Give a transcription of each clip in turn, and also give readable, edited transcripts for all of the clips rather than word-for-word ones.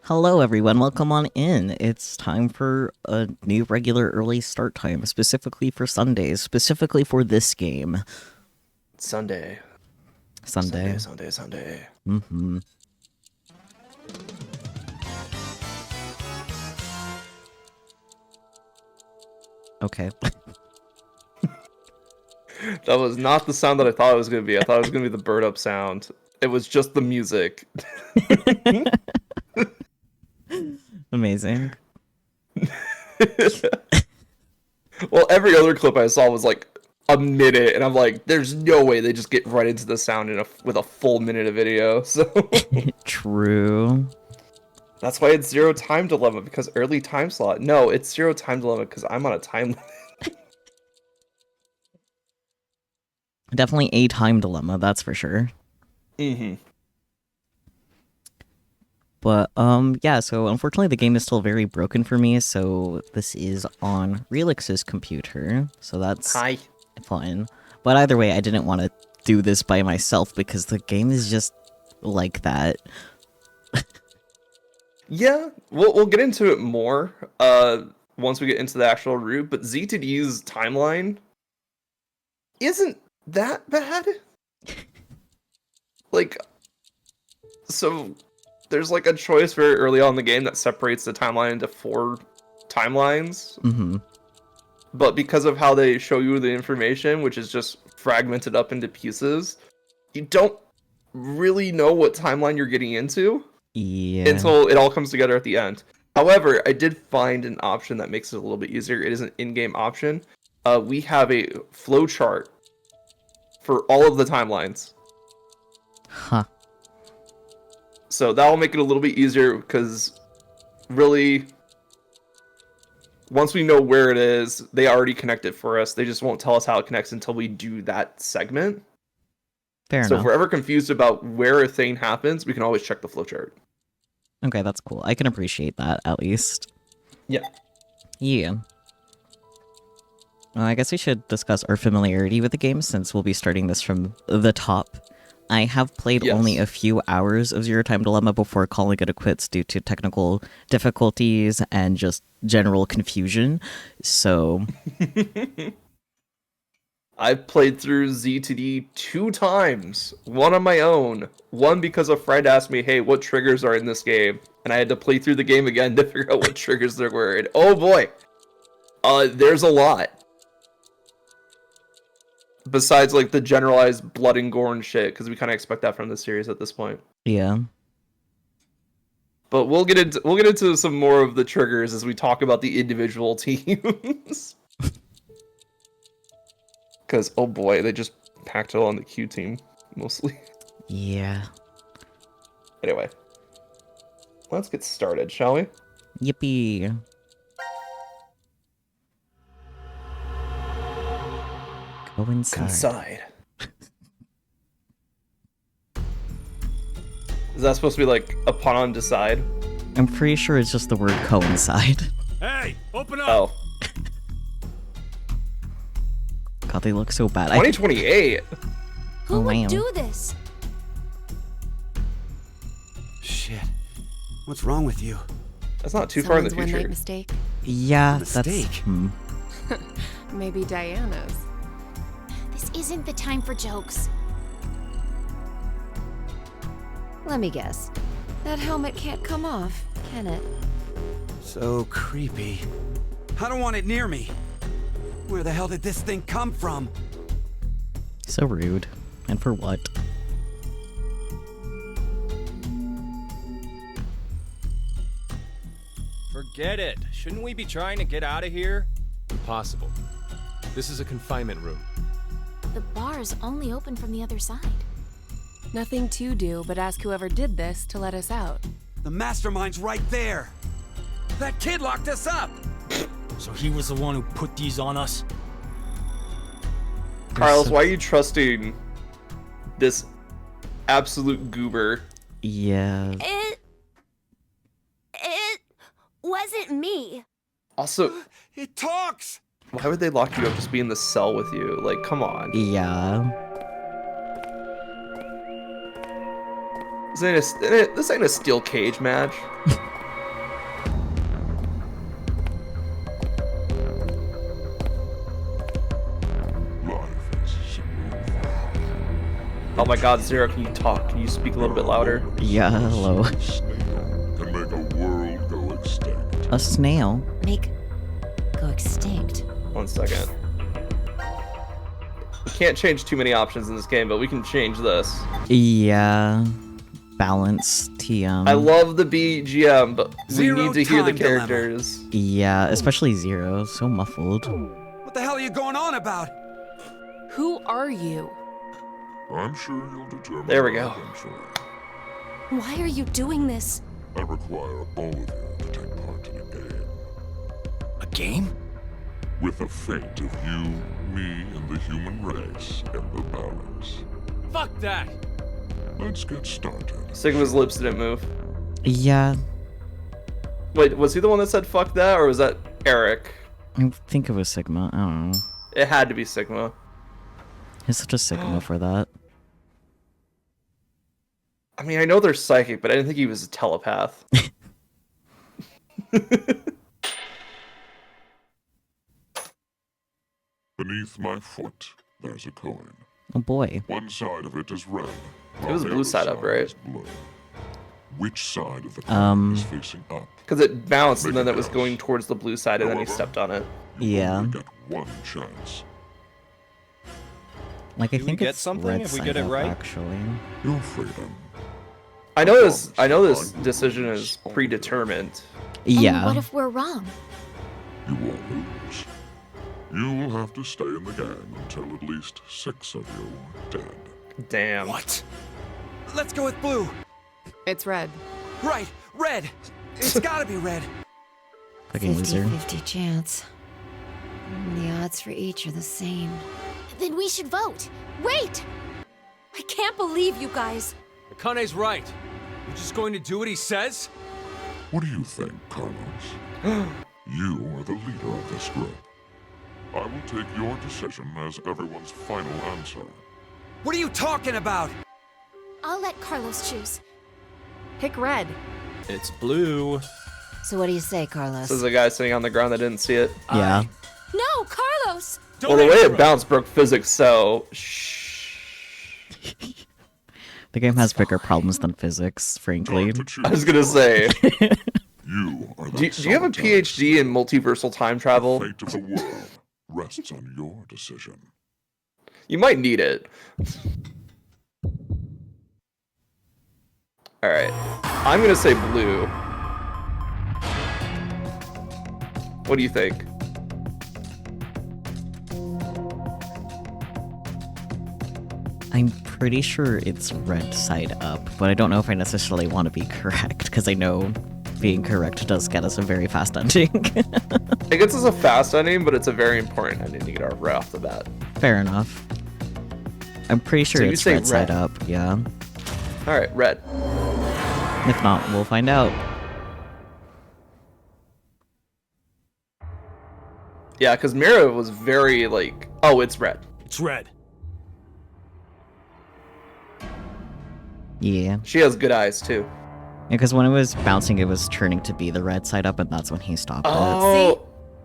Hello, everyone. Welcome on in. It's time for a new regular early start time, specifically for Sundays, specifically for this game. Sunday. Sunday. Sunday. Mm-hmm. Okay. That was not the sound that I thought it was going to be. I thought it was going to be the bird up sound. It was just the music. Amazing. Well, every other clip I saw was like a minute, and I'm like, there's no way they just get right into the sound with a full minute of video. So True. that's why it's zero time dilemma, because early time slot. No, it's zero time dilemma because I'm on a time limit. Definitely a time dilemma, that's for sure. Mm-hmm. But, yeah, so unfortunately the game is still very broken for me, so this is on Relix's computer, so that's Hi. fun. But either way, I didn't want to do this by myself because the game is just like that. Yeah, we'll get into it more once we get into the actual route, but Z to D's timeline isn't that bad. Like, so there's like a choice very early on in the game that separates the timeline into 4 timelines. Mm-hmm. But because of how they show you the information, which is just fragmented up into pieces, you don't really know what timeline you're getting into Yeah. until it all comes together at the end. However, I did find an option that makes it a little bit easier. It is an in-game option. We have a flowchart for all of the timelines. Huh. So that will make it a little bit easier because really, once we know where it is, they already connect it for us. They just won't tell us how it connects until we do that segment. Fair So enough. if we're ever confused about where a thing happens, we can always check the flowchart. Okay, that's cool. I can appreciate that, at least. Yeah. Yeah. Well, I guess we should discuss our familiarity with the game, since we'll be starting this from the top. I have played Yes. only a few hours of Zero Time Dilemma before calling it a quits due to technical difficulties and just general confusion, so... I've played through Z to D 2 times. One on my own. One because a friend asked me, hey, what triggers are in this game? And I had to play through the game again to figure out what triggers there were. And oh boy, there's a lot. Besides like the generalized blood and gore and shit, because we kind of expect that from the series at this point. Yeah. But we'll get into some more of the triggers as we talk about the individual teams. Because, oh boy, they just packed it on the Q team, mostly. Yeah. Anyway. Let's get started, shall we? Yippee. Go inside. Inside. Is that supposed to be like upon on decide? I'm pretty sure it's just the word coincide. Hey, open up! Oh. God, they look so bad. 2028? Who Oh, would wow. do this? Shit. What's wrong with you? That's not too far in the Someone's future. one-night mistake. Yeah, Mistake. that's... Maybe Diana's. This isn't the time for jokes. Let me guess. That helmet can't come off, can it? So creepy. I don't want it near me. Where the hell did this thing come from? So rude. And for what? Forget it. Shouldn't we be trying to get out of here? Impossible. This is a confinement room. The bar's only open from the other side. Nothing to do but ask whoever did this to let us out. The mastermind's right there. That kid locked us up. So he was the one who put these on us? Carlos, why are you trusting this absolute goober? Yeah. It wasn't me. Also, It talks. why would they lock you up just be in the cell with you? Like, come on. Yeah. This ain't a steel cage match. my god, Zero, can you talk? Can you speak a little bit louder? Yeah, hello. Can make a world go extinct. A snail. Make go extinct. 1 second. We can't change too many options in this game, but we can change this. Yeah. Balance, TM. I love the BGM, but we Zero need to hear the time dilemma. characters. Yeah, especially Zero. So muffled. What the hell are you going on about? Who are you? I'm sure you'll determine There we that go. eventually. Why are you doing this? I require all of you to take part in a game. A game? With the fate of you, me, and the human race in the balance. Fuck that! Let's get started. Sigma's lips didn't move. Yeah, Wait, was he the one that said fuck that, or was that Eric? I think it was Sigma. I don't know. It had to be Sigma. He's such a Sigma for that. I mean, I know they're psychic, but I didn't think he was a telepath. Beneath my foot, there's a coin. Oh boy. One side of it is red. It was while the blue other side up, right? is blue. Which side of the coin is facing up? Because it bounced and Make then a it was guess. going towards the blue side and then he However, stepped on it. Yeah. You get one chance. Like, I Do we think get it's something red if we side get it up, right? actually. Your freedom. I know this decision is predetermined. And Yeah. what if we're wrong? You won't lose. You will have to stay in the gang until at least 6 of you are dead. Damn. What? Let's go with blue. It's red. Right, red. It's gotta be red. Fucking loser. 50-50 chance. The odds for each are the same. Then we should vote. Wait! I can't believe you guys. Akane's right. We're just going to do what he says? What do you think, Carlos? You are the leader of this group. I will take your decision as everyone's final answer. What are you talking about? I'll let Carlos choose. Pick red. It's blue. So what do you say, Carlos? This is a guy sitting on the ground that didn't see it. Yeah. No, Carlos! Well, the way it bounced broke physics, so shh. The game has bigger problems than physics, frankly. Time to choose. I was gonna say. You are the Do you have a PhD in multiversal time travel? The fate of the world rests on your decision. You might need it. All right, I'm gonna say blue. What do you think? I'm pretty sure it's red side up, but I don't know if I necessarily want to be correct, because I know being correct does get us a very fast ending. It gets us a fast ending, but it's a very important ending to get our right off the bat. Fair enough. I'm pretty sure So you it's say red side red. up, yeah. All right, red. If not, we'll find out. Yeah, because Mira was very like, oh, it's red. It's red. Yeah. She has good eyes too. Because when it was bouncing, it was turning to be the red side up, and that's when he stopped Oh,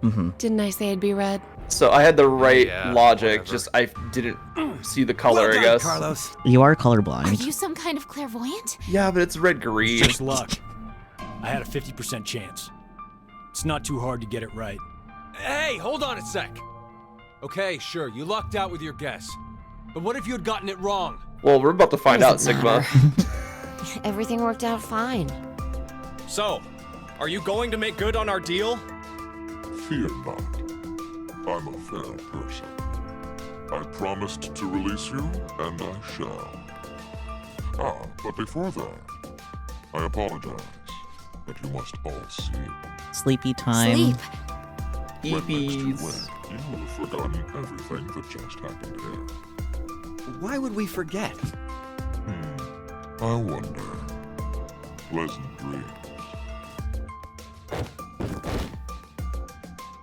it. Mm-hmm. Didn't I say it'd be red? so I had the right Yeah, logic, whatever. just I didn't see the color, Well I done, guess. Carlos. You are Are colorblind. you some kind of clairvoyant? Yeah, but it's red green. Just luck. I had a 50% chance. It's not too hard to get it right. Hey, hold on a sec. Okay, sure, you lucked out with your guess. But what if you had gotten it wrong? Well, we're about to find out, Doesn't Sigma. matter. Everything worked out fine. So, are you going to make good on our deal? Fear not. I'm a fair person. I promised to release you, and I shall. Ah, but before that, I apologize. But you must all sleep. Sleepy time. Sleep. When next you EPs. wake, you will have forgotten everything that just happened here. Why would we forget? I wonder. Pleasant dreams.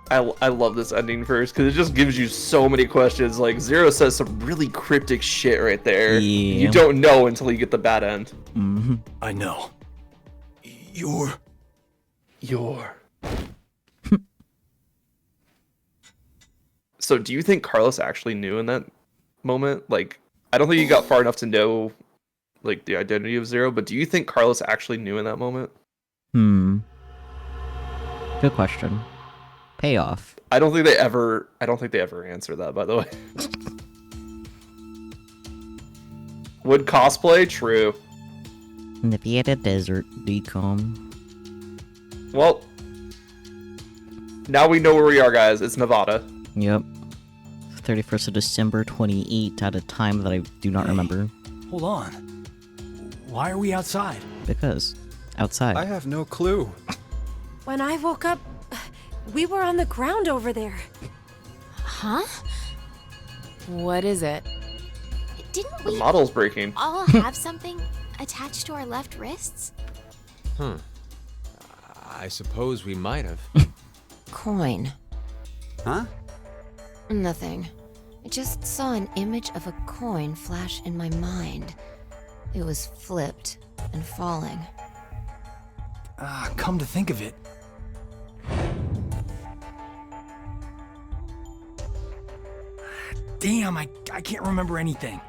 I love this ending first because it just gives you so many questions. Like Zero says some really cryptic shit right there. Yeah. You don't know until you get the bad end. Mm-hmm. I know. You're... So do you think Carlos actually knew in that moment? Like, I don't think he got far enough to know like the identity of Zero, but do you think Carlos actually knew in that moment? Good question. Payoff. I don't think they ever answer that, by the way. Would cosplay? True. Nevada Desert Decom. Well, now we know where we are, guys. It's Nevada. Yep. 31st of December 28 at a time that I do not remember. Hold on. Why are we outside? Because. Outside. I have no clue. When I woke up, we were on the ground over there. Huh? What is it? Didn't The we model's breaking. all have something attached to our left wrists? I suppose we might have. Coin. Huh? Nothing. I just saw an image of a coin flash in my mind. It was flipped and falling. Come to think of it. Damn, I can't remember anything.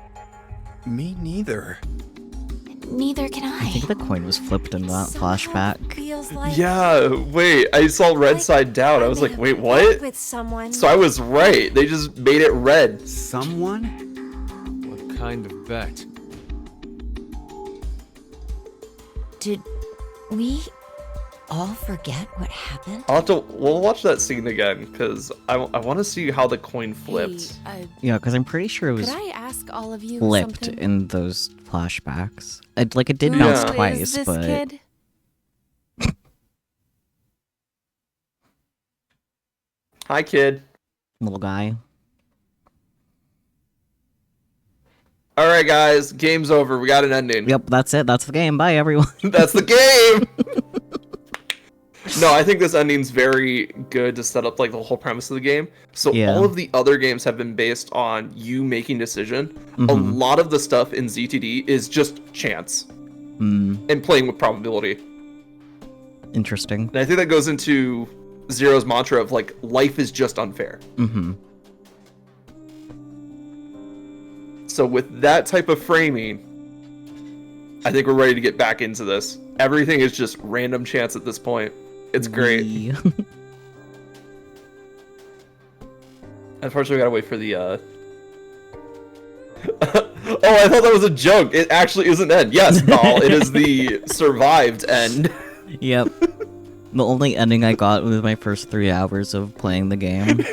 Me neither. Neither can I think I. the coin was flipped in that Somehow flashback. Feels like Yeah, wait. I saw red like side down. I was may like, have wait, been what? With someone. So I was right. They just made it red. Someone? What kind of bet? Did we all forget what happened? We'll watch that scene again, because I want to see how the coin flipped. Hey, Yeah, because I'm pretty sure it could was I ask all of you flipped something? in those flashbacks. It did Who bounce Yeah. twice, is this but kid? Hi, kid. little guy. All right, guys. Game's over. We got an ending. Yep, that's it. That's the game. Bye, everyone. That's the game. No, I think this ending's very good to set up like the whole premise of the game. So Yeah. all of the other games have been based on you making decision. A Mhm. lot of the stuff in ZTD is just chance and playing with probability. Interesting. And I think that goes into Zero's mantra of like life is just unfair. Mm-hmm. So with that type of framing, I think we're ready to get back into this. Everything is just random chance at this point. It's great. Unfortunately, we gotta wait for the, Oh, I thought that was a joke. It actually is an end. Yes, doll, it is the survived end. Yep. The only ending I got was my first 3 hours of playing the game.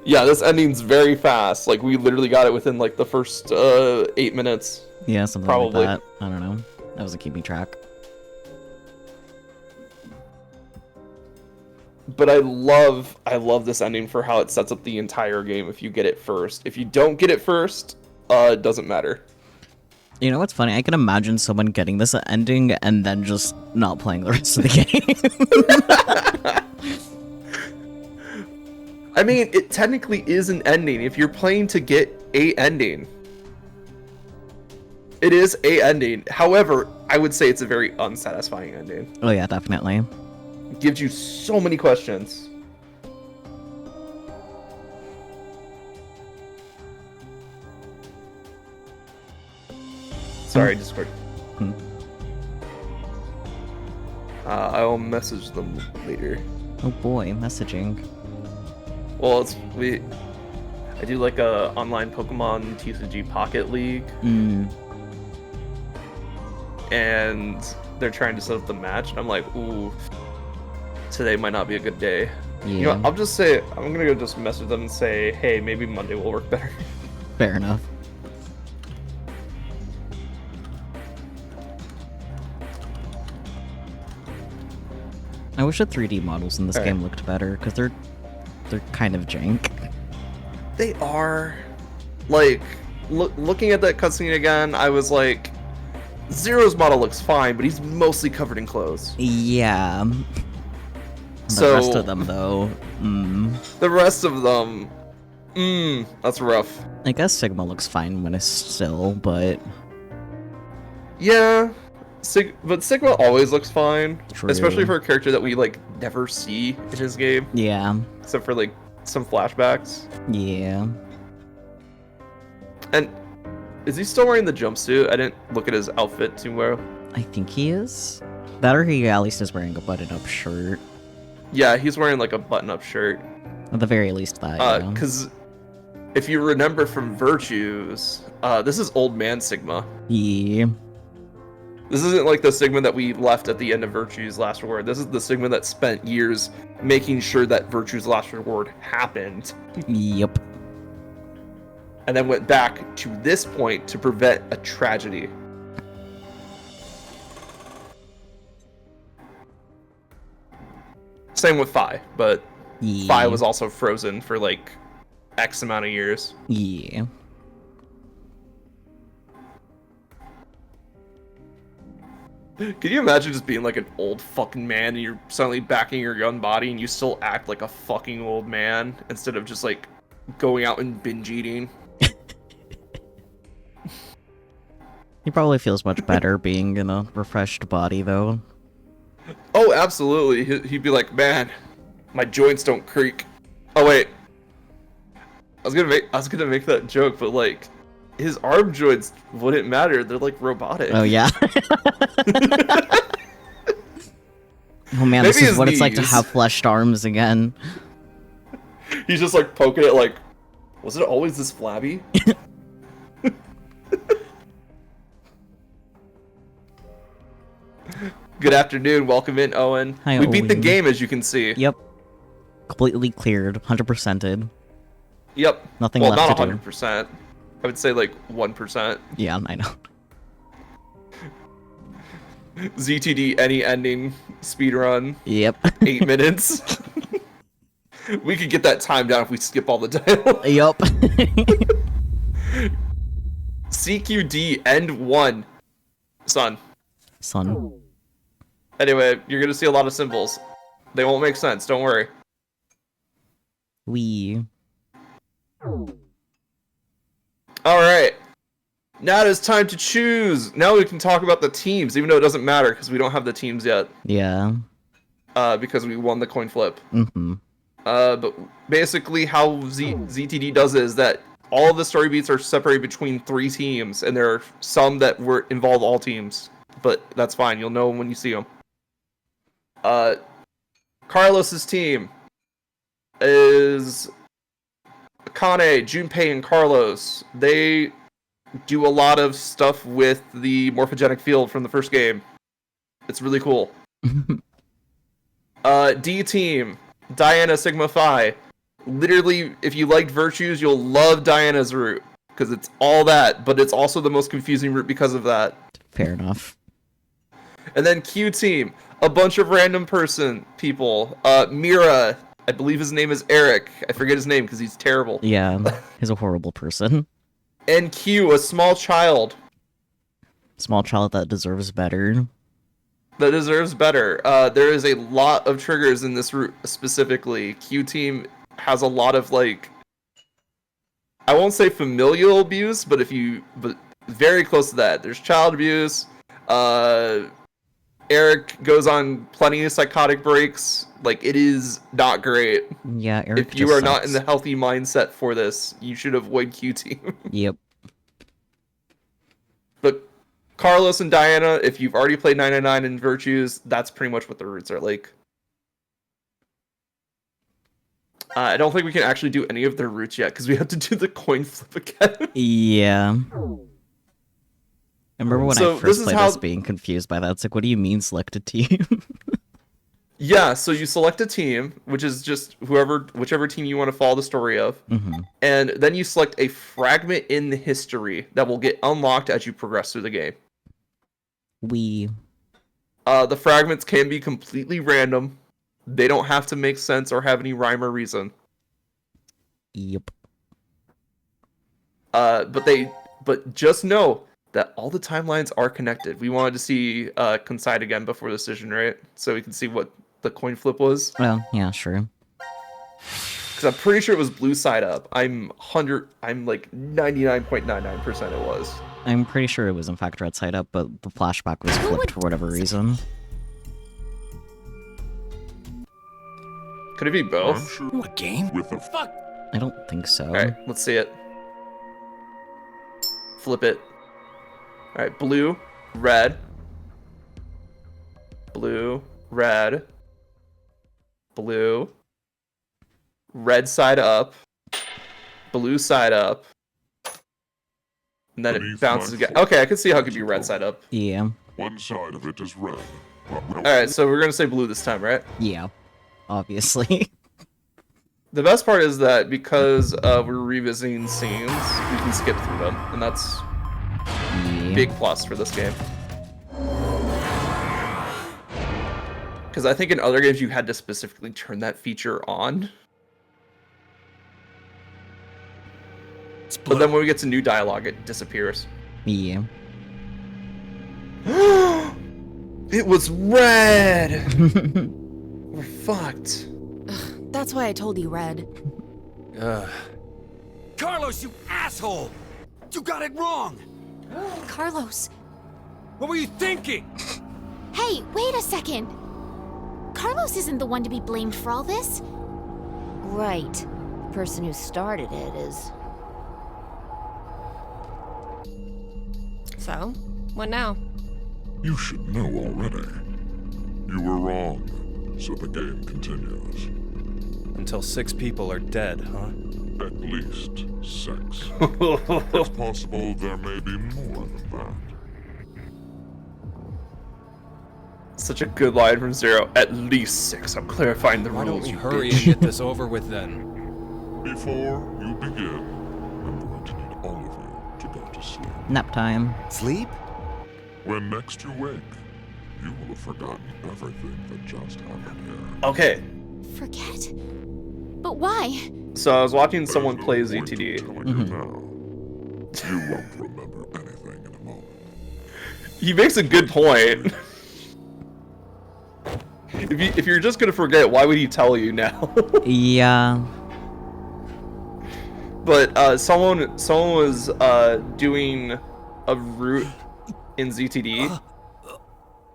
Yeah, this ending's very fast. Like, we literally got it within, like, the first, 8 minutes. Yeah, something Probably. like that. I don't know. I wasn't keeping track. But I love this ending for how it sets up the entire game if you get it first. If you don't get it first, it doesn't matter. You know what's funny? I can imagine someone getting this ending and then just not playing the rest of the game. I mean, it technically is an ending. If you're playing to get a ending, it is a ending. However, I would say it's a very unsatisfying ending. Oh yeah, definitely. It gives you so many questions. Sorry, Discord. I will message them later. Oh boy, messaging. Well, I do like a online Pokemon TCG Pocket League, and they're trying to set up the match, and I'm like, ooh, today might not be a good day. Yeah. You know, I'll just say, I'm gonna go just message them and say, hey, maybe Monday will work better. Fair enough. I wish the 3D models in this Alright. game looked better, because they're kind of jank. They are, like, looking at that cutscene again, I was like, Zero's model looks fine, but he's mostly covered in clothes. Yeah. The rest of them, though, The rest of them, that's rough. I guess Sigma looks fine when it's still, but... Yeah, but Sigma always looks fine, True. especially for a character that we, like, never see in his game, Yeah. except for, like, some flashbacks. Yeah. And is he still wearing the jumpsuit? I didn't look at his outfit too well. I think he is. That or he at least is wearing a button-up shirt. Yeah, he's wearing like a button-up shirt. At the very least that, yeah. Because if you remember from Virtues, this is Old Man Sigma. Yeah. This isn't like the Sigma that we left at the end of Virtue's Last Reward. This is the Sigma that spent years making sure that Virtue's Last Reward happened. Yep. And then went back to this point to prevent a tragedy. Same with Phi, but Yeah. Phi was also frozen for like X amount of years. Yeah. Can you imagine just being like an old fucking man and you're suddenly backing your young body and you still act like a fucking old man instead of just like going out and binge eating? He probably feels much better being in a refreshed body, though. Oh, absolutely. He'd be like, man, my joints don't creak. Oh wait, I was gonna make that joke, but like, his arm joints wouldn't matter. They're like robotic. Oh yeah. Oh man, this Maybe is what it's like to knees. have fleshed arms again. He's just like poking it like, was it always this flabby? Good afternoon, welcome in, Owen. Hi, we beat the Owen. game, as you can see. Yep. Completely cleared, 100%ed. Yep. Nothing well, left not to do. 100%. I would say like 1%. Yeah, I know. ZTD any ending speedrun. Yep. 8 minutes. We could get that time down if we skip all the dialogue. Yup. CQD end 1. Son. Anyway, you're gonna see a lot of symbols. They won't make sense, don't worry. Alright. Now it is time to choose. Now we can talk about the teams, even though it doesn't matter because we don't have the teams yet. Yeah. Because we won the coin flip. Mm-hmm. But basically how ZTD does it is that all of the story beats are separated between 3 teams, and there are some that involve all teams. But that's fine, you'll know when you see them. Carlos's team is Akane, Junpei, and Carlos. They do a lot of stuff with the morphogenic field from the first game. It's really cool. D team, Diana, Sigma Phi. Literally, if you liked Virtues, you'll love Diana's route, because it's all that, but it's also the most confusing route because of that. Fair enough. And then Q team, a bunch of random people. Mira, I believe his name is Eric. I forget his name because he's terrible. Yeah, he's a horrible person. And Q, a small child. Small child that deserves better. That deserves better. There is a lot of triggers in this route specifically. Q team has a lot of like, I won't say familial abuse, but very close to that. There's child abuse. Eric goes on plenty of psychotic breaks. Like, it is not great. Yeah, Eric If you just are not sucks. in the healthy mindset for this, you should avoid Q team. Yep. But Carlos and Diana, if you've already played 999 and Virtues, that's pretty much what the routes are like. I don't think we can actually do any of their routes yet, because we have to do the coin flip again. Yeah. I remember when So I first this is played how- this being confused by that. It's like, what do you mean select a team? Yeah, so you select a team, which is just whichever team you want to follow the story of. Mm-hmm. And then you select a fragment in the history that will get unlocked as you progress through the game. The fragments can be completely random. They don't have to make sense or have any rhyme or reason. Yep. But just know that all the timelines are connected. We wanted to see Coincide again before the decision, right? So we can see what the coin flip was. Well, yeah, sure. Because I'm pretty sure it was blue side up. I'm like 99.99% it was. I'm pretty sure it was in fact red side up, but the flashback was flipped for whatever reason. Could it be both? What game? With a Fuck! I don't think so. Alright, let's see it. flip it. All right, blue, red, blue, red, blue, red side up, blue side up, and then it Beneath bounces my again. foot, Okay, I can see how it could be there's a red code. side up. Yeah. One side of it is red. All right, so we're gonna say blue this time, right? Yeah. Obviously. The best part is that because we're revisiting scenes, we can skip through them, and that's Yeah. big plus for this game. Because I think in other games you had to specifically turn that feature on. But then when we get to new dialogue, it disappears. Yeah. It was red! We're fucked. That's why I told you, Red. Carlos, you asshole! You got it wrong! Carlos. What were you thinking? Hey, wait a second. Carlos isn't the one to be blamed for all this. Right. The person who started it is. So, what now? You should know already. You were wrong, so the game continues. Until 6 people are dead, huh? At least 6. It's possible there may be more than that. Such a good line from Zero. At least 6. I'm clarifying the Why rules. don't we you hurry bitch. and get this over with then? Before you begin, I'm going to need all of you to go to sleep. Nap time. Sleep? When next you wake, you will have forgotten everything that just happened here. Okay, Forget? But why? so I was watching someone There's play no point in ZTD. telling you now. You won't remember anything in a moment. He makes a good point. If you're just gonna forget, why would he tell you now? Yeah. But someone was doing a route in ZTD,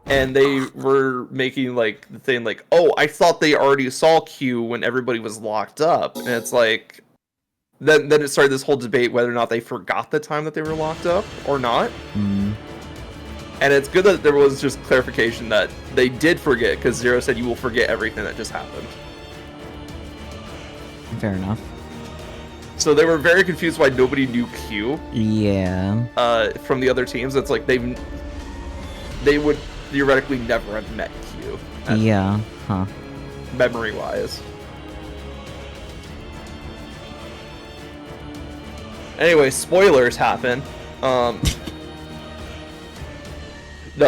and they were making like the thing like, oh, I thought they already saw Q when everybody was locked up, and it's like, then it started this whole debate whether or not they forgot the time that they were locked up or not. Mm. And it's good that there was just clarification that they did forget, because Zero said you will forget everything that just happened. Fair enough. So they were very confused why nobody knew Q Yeah. from the other teams. It's like they would theoretically never have met Q, Yeah. Huh. memory-wise. Anyway, spoilers happen. No,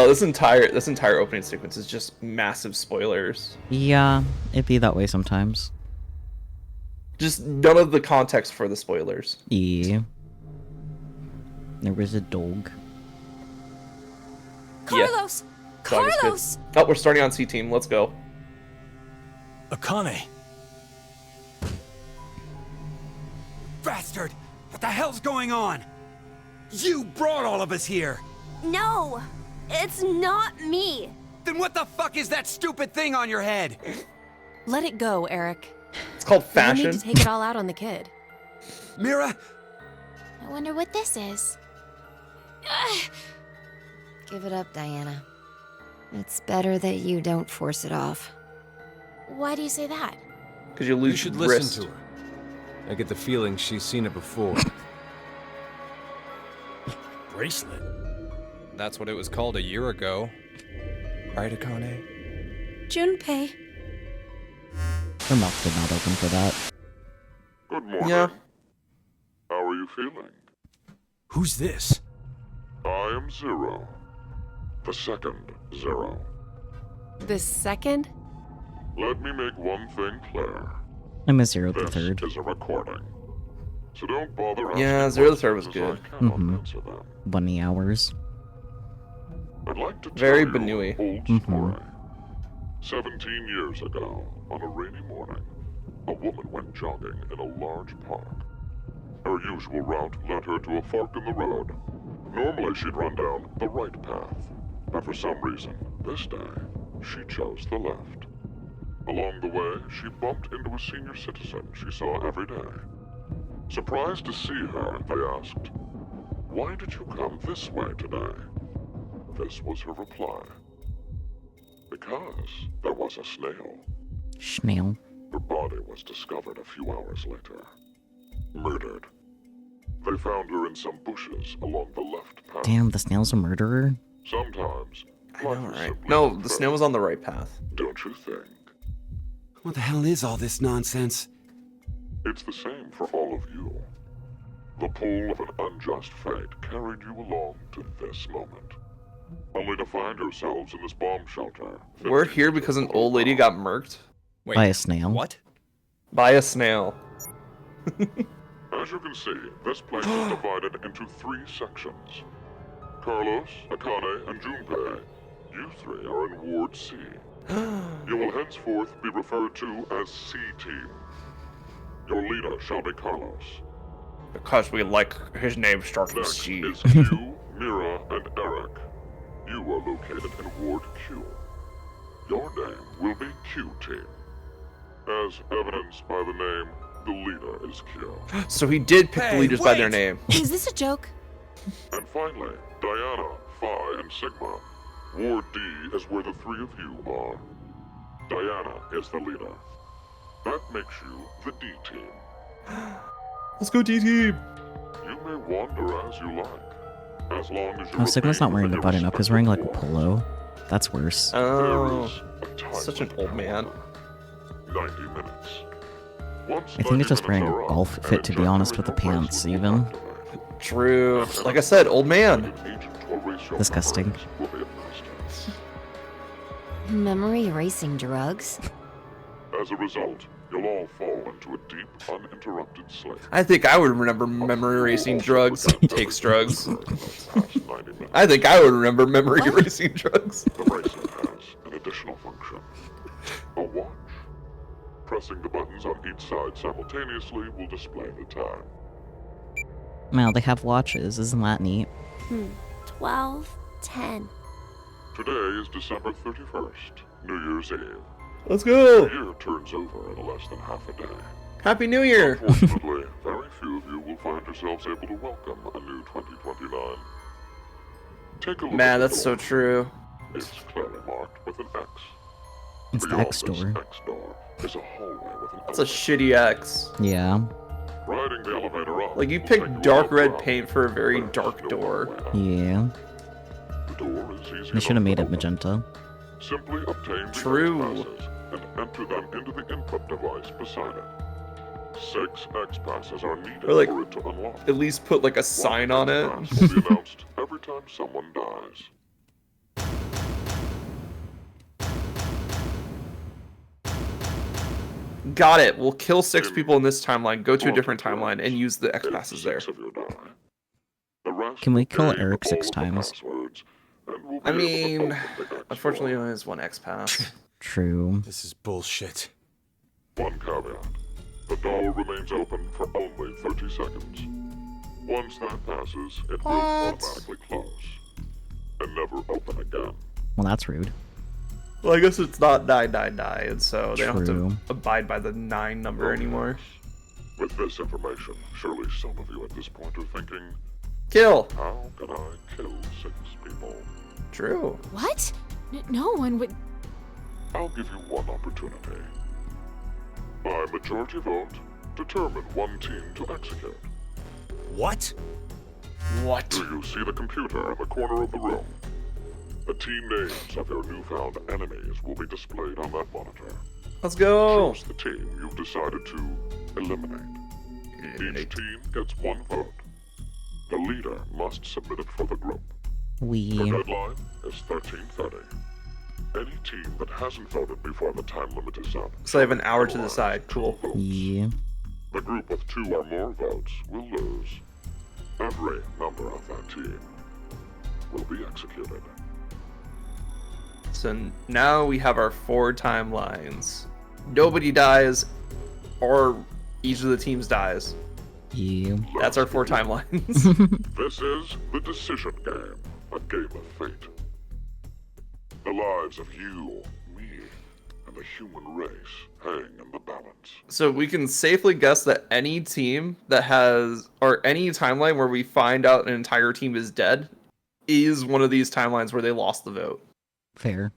this entire opening sequence is just massive spoilers. Yeah. It'd be that way sometimes. Just none of the context for the spoilers. Yeah. There was a dog. Carlos! Dog is good. Carlos! Oh, we're starting on C team. Let's go. Akane. Bastard! What the hell's going on? You brought all of us here! No! It's not me! Then what the fuck is that stupid thing on your head? Let it go, Eric. It's called You don't fashion. need to take it all out on the kid. Mira? I wonder what this is. Give it up, Diana. It's better that you don't force it off. Why do you say that? Because you You lose should your listen wrist. to her. I get the feeling she's seen it before. Bracelet. That's what it was called a year ago. Right, Akane? Junpei. Her mouth did not open for that. Good morning. Yeah. How are you feeling? Who's this? I am Zero. The second Zero. The second? Let me make one thing clear. I'm a 0 the This third. is a recording. So don't bother asking Yeah, Zero the Third was questions, good. as I cannot Mhm. answer them. Bunny hours. I'd like to tell Very you Banui. an old Mhm. story. 17 years ago, on a rainy morning, a woman went jogging in a large park. Her usual route led her to a fork in the road. Normally she'd run down the right path, but for some reason, this day, she chose the left. Along the way, she bumped into a senior citizen she saw every day. Surprised to see her, they asked, Why did you come this way today? This was her reply. Because there was a snail. Snail. Her body was discovered a few hours later. Murdered. They found her in some bushes along the left path. Damn, the snail's a murderer? Sometimes, I know, life is right? simply No, unfair, the snail was on the right path. Don't you think? What the hell is all this nonsense? It's the same for all of you. The pull of an unjust fate carried you along to this moment. Only to find yourselves in this bomb shelter. We're here because an old lady got murked Wait, By a snail. What? by a snail. As you can see, this place is divided into 3 sections. Carlos, Akane, and Junpei, you 3 are in Ward C. You will henceforth be referred to as C-Team. Your leader shall be Carlos. Because we like his name starts with Next C. is Q, Mira, and Eric. You are located in Ward Q. Your name will be Q-Team. As evidenced by the name, the leader is Q. So he did pick the Hey, leaders by their wait! name. Is this a joke? And finally, Diana, Phi, and Sigma. Ward D is where the 3 of you are. Diana is the leader. That makes you the D team. Let's go D-Team! You may wander as you like, as long as you Oh, Sigma's not remain wearing a within button your up, he's wearing like a respective polo. That's worse. There Oh, is a time such an limit, old man. however. 90 minutes. Once I think he's just 90 wearing a minutes are golf up, fit, an to be honest, with the ejaculatory pants, bracelet will even. activate. True. Like I said, old man. An agent to erase your Disgusting. memories will be administered. Memory erasing drugs? As a result, you'll all fall into a deep, uninterrupted sleep. I think I would remember memory erasing drugs. Takes drugs. I think I would remember memory erasing drugs. The bracelet has an additional function. A watch. Pressing the buttons on each side simultaneously will display the time. Now, they have watches, isn't that neat? 12, 10. Today is December 31st, New Year's Eve. Let's The go! year turns over in less than half a day. Happy New Year! Unfortunately, very few of you will find yourselves able to welcome a new 2029. Take a look Man, at that's the so door. true. It's clearly marked with an X. It's the Beyond X this door. X door is a hallway with an That's a elevator. shitty X. Yeah. Riding the elevator up Like, you will take picked a dark long red route. paint for a very There's dark no door. other way out. Yeah. The door is easy They should have enough made to it open. magenta. Simply obtain the True. X passes and enter them into the input device beside it. 6 X passes are needed Or, like, for it to unlock. At least put, like, a sign on it. One X pass will be announced every time someone dies. Got it. We'll kill 6 people in this timeline, go to a different timeline, and use the X If passes there. 6 of you die, the rest Can we will kill gain Eric all 6 of the times? passwords and will be I able to mean, open the X unfortunately, door. only has 1 X pass. True. This is bullshit. One caveat. The door remains open for only 30 seconds. Once that passes, it will automatically close and never open again. Well, that's rude. Well, I guess it's not 999, and so they don't have to True. abide by the 9 number anymore. With this information, surely some of you at this point are thinking, Kill! how can I kill 6 people? True. What? No one would. I'll give you one opportunity. By majority vote, determine one team to execute. What? What? Do you see the computer in the corner of the room? The team names of your newfound enemies will be displayed on that monitor. Let's go! Choose the team you've decided to eliminate. Each team gets 1 vote. The leader must submit it for the group. Your We. deadline is 13:30. Any team that hasn't voted before the time limit is up. So I have an hour to decide. Cool. Yeah. The group with 2 or more votes will lose. Every member of that team will be executed. So now we have our 4 timelines. Nobody dies, or each of the teams dies. Yeah. That's our 4 timelines. This is the decision game, a game of fate. The lives of you, me, and the human race hang in the balance. So we can safely guess that any team that has, or any timeline where we find out an entire team is dead, is one of these timelines where they lost the vote. Fair.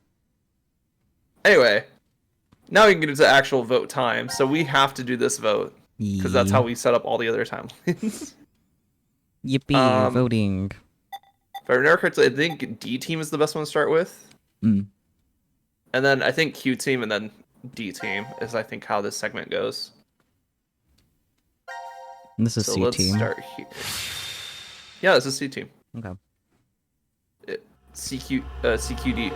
Anyway, now we can get into actual vote time. So we have to do this vote because that's how we set up all the other timelines. Yippee, voting. If I remember correctly, I think D team is the best one to start with. Mm. And then I think Q team and then D team is, I think, how this segment goes. And this is So C let's team. start here. Yeah, this is C team. Okay. CQD.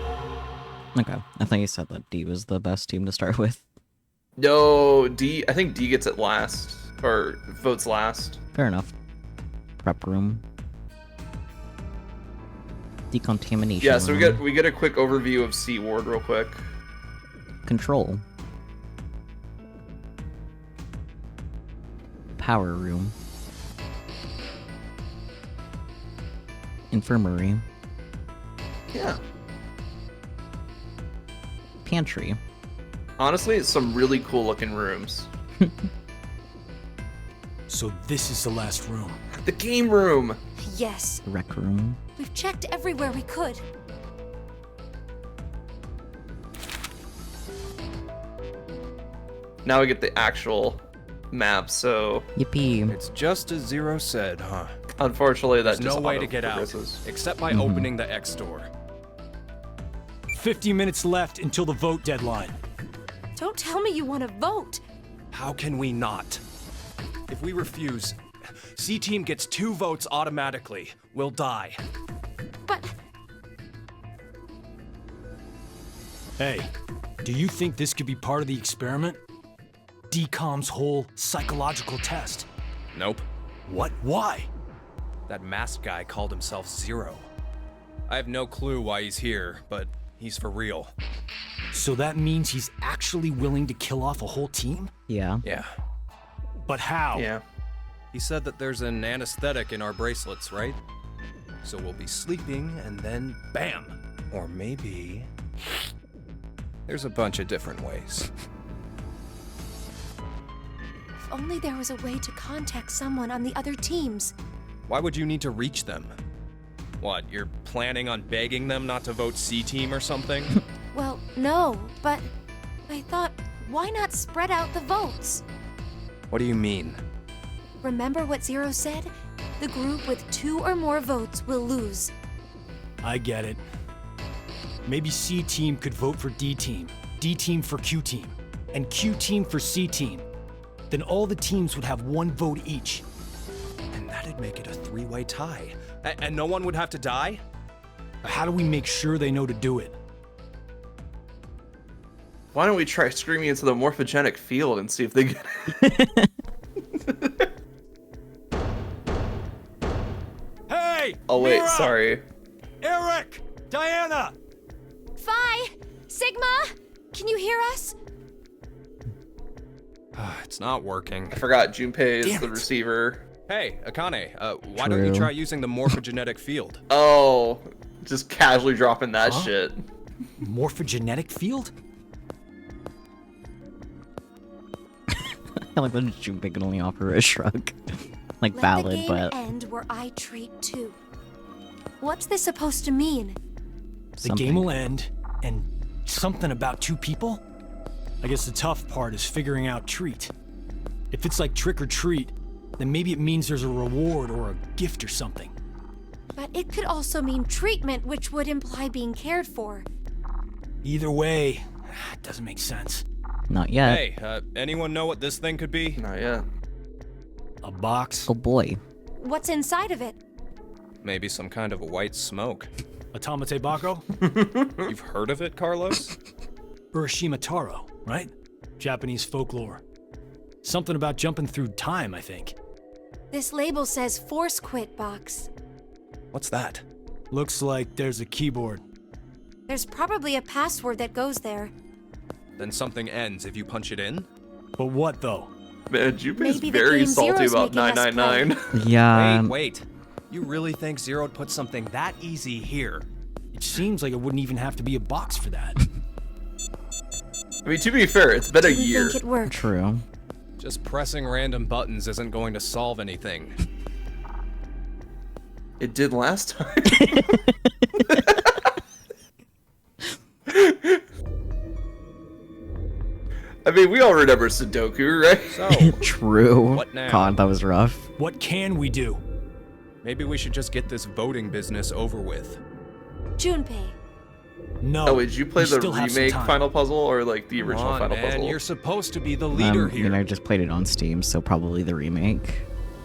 Okay. I thought you said that D was the best team to start with. No, D. I think D gets it last, or votes last. Fair enough. Prep room. Decontamination. Yeah, so room. we get a quick overview of C ward real quick. Control. Power room. Infirmary. Yeah. Pantry. Honestly, it's some really cool looking rooms. So this is the last room. The game room. Yes, Rec room. we've checked everywhere we could. Now we get the actual map. So Yippee. It's just as Zero said, huh? unfortunately, There's that just no way to get out, auto-progresses. except by opening the X door. 50 minutes left until the vote deadline. Don't tell me you want to vote. How can we not? If we refuse, C Team gets 2 votes automatically. We'll die. But Hey, do you think this could be part of the experiment? DCOM's whole psychological test. Nope. What? Why? That masked guy called himself Zero. I have no clue why he's here, but he's for real. So that means he's actually willing to kill off a whole team? Yeah. Yeah. But how? Yeah. He said that there's an anesthetic in our bracelets, right? So we'll be sleeping and then bam! Or maybe... There's a bunch of different ways. if only there was a way to contact someone on the other teams. Why would you need to reach them? What, you're planning on begging them not to vote C Team or something? Well, no, but I thought, why not spread out the votes? What do you mean? Remember what Zero said? The group with 2 or more votes will lose. I get it. Maybe C Team could vote for D Team, D Team for Q Team, and Q Team for C Team. Then all the teams would have 1 vote each. And that'd make it a 3-way tie. And no one would have to die? How do we make sure they know to do it? Why don't we try screaming into the morphogenic field and see if they get it? Hey! Oh wait, Mira! sorry. Eric! Diana! Phi! Sigma! Can you hear us? It's not working. I forgot Junpei is Damn the it. receiver. Hey, Akane, why don't you True. try using the morphogenetic field? Oh, just casually dropping that Huh? shit. Morphogenetic field? I like that Junpei can only offer a shrug. Like, Let valid, the game but end where I treat 2. What's this supposed to mean? The game will end, and something about 2 people? I guess the tough part is figuring out treat. If it's like trick or treat, then maybe it means there's a reward or a gift or something. But it could also mean treatment, which would imply being cared for. Either way, it doesn't make sense. Not yet. Hey, anyone know what this thing could be? Not yet. A box? Oh boy. What's inside of it? Maybe some kind of a white smoke. Automate Bako? You've heard of it, Carlos? Urashima Taro, right? Japanese folklore. Something about jumping through time, I think. This label says Force Quit Box. What's that? Looks like there's a keyboard. There's probably a password that goes there. Then something ends if you punch it in? But what, though? Man, Junpei's Maybe the very game salty Zero's about making us 999. Yeah. Wait. You really think Zero'd put something that easy here? It seems like it wouldn't even have to be a box for that. I mean, to be fair, it's been a Do we year. think it worked? True. Just pressing random buttons isn't going to solve anything. It did last time. I mean, we all remember Sudoku, right? So, True. What now? God, that was rough. What can we do? maybe we should just get this voting business over with. Junpei, No. Oh, wait, did you play we the still have some remake time. final puzzle or like the original Come on, final man, puzzle? you're supposed to be the leader I here. mean, I just played it on Steam, so probably the remake.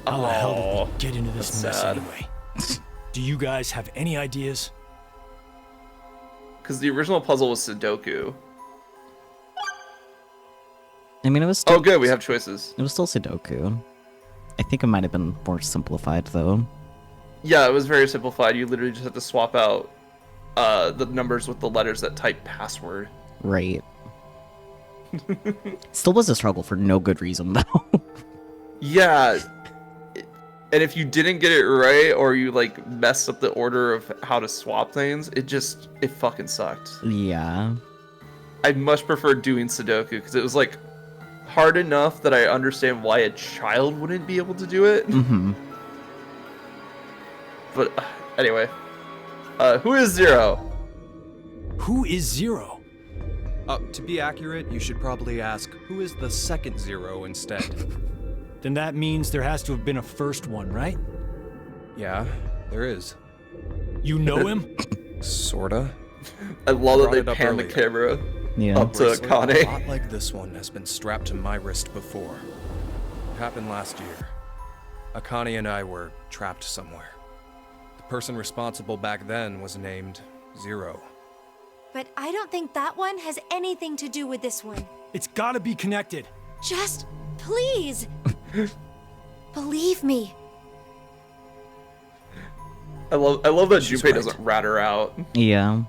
How the hell did Aw, we get into this that's mess sad. anyway? Do you guys have any ideas? Because the original puzzle was Sudoku. I mean, it was still, Oh, good, we have choices. it was still Sudoku. I think it might have been more simplified though. Yeah, it was very simplified. You literally just have to swap out the numbers with the letters that type password. Right. Still was a struggle for no good reason though. Yeah. And if you didn't get it right or you like messed up the order of how to swap things, it fucking sucked. Yeah. I much prefer doing Sudoku because it was like hard enough that I understand why a child wouldn't be able to do it. Mm-hmm. But anyway, who is Zero? Who is Zero? To be accurate, you should probably ask, who is the second Zero instead? Then that means there has to have been a first one, right? Yeah, there is. You know him? Sorta. I love that Brought they it up pan the earlier. camera Yeah. up to Bracelet a lot Kane. like this one has been strapped to my wrist before. It happened last year. Akane and I were trapped somewhere. The person responsible back then was named Zero. but I don't think that one has anything to do with this one. It's gotta be connected. Just please believe me. I love that She's Junpei right. doesn't rat her out. Yeah.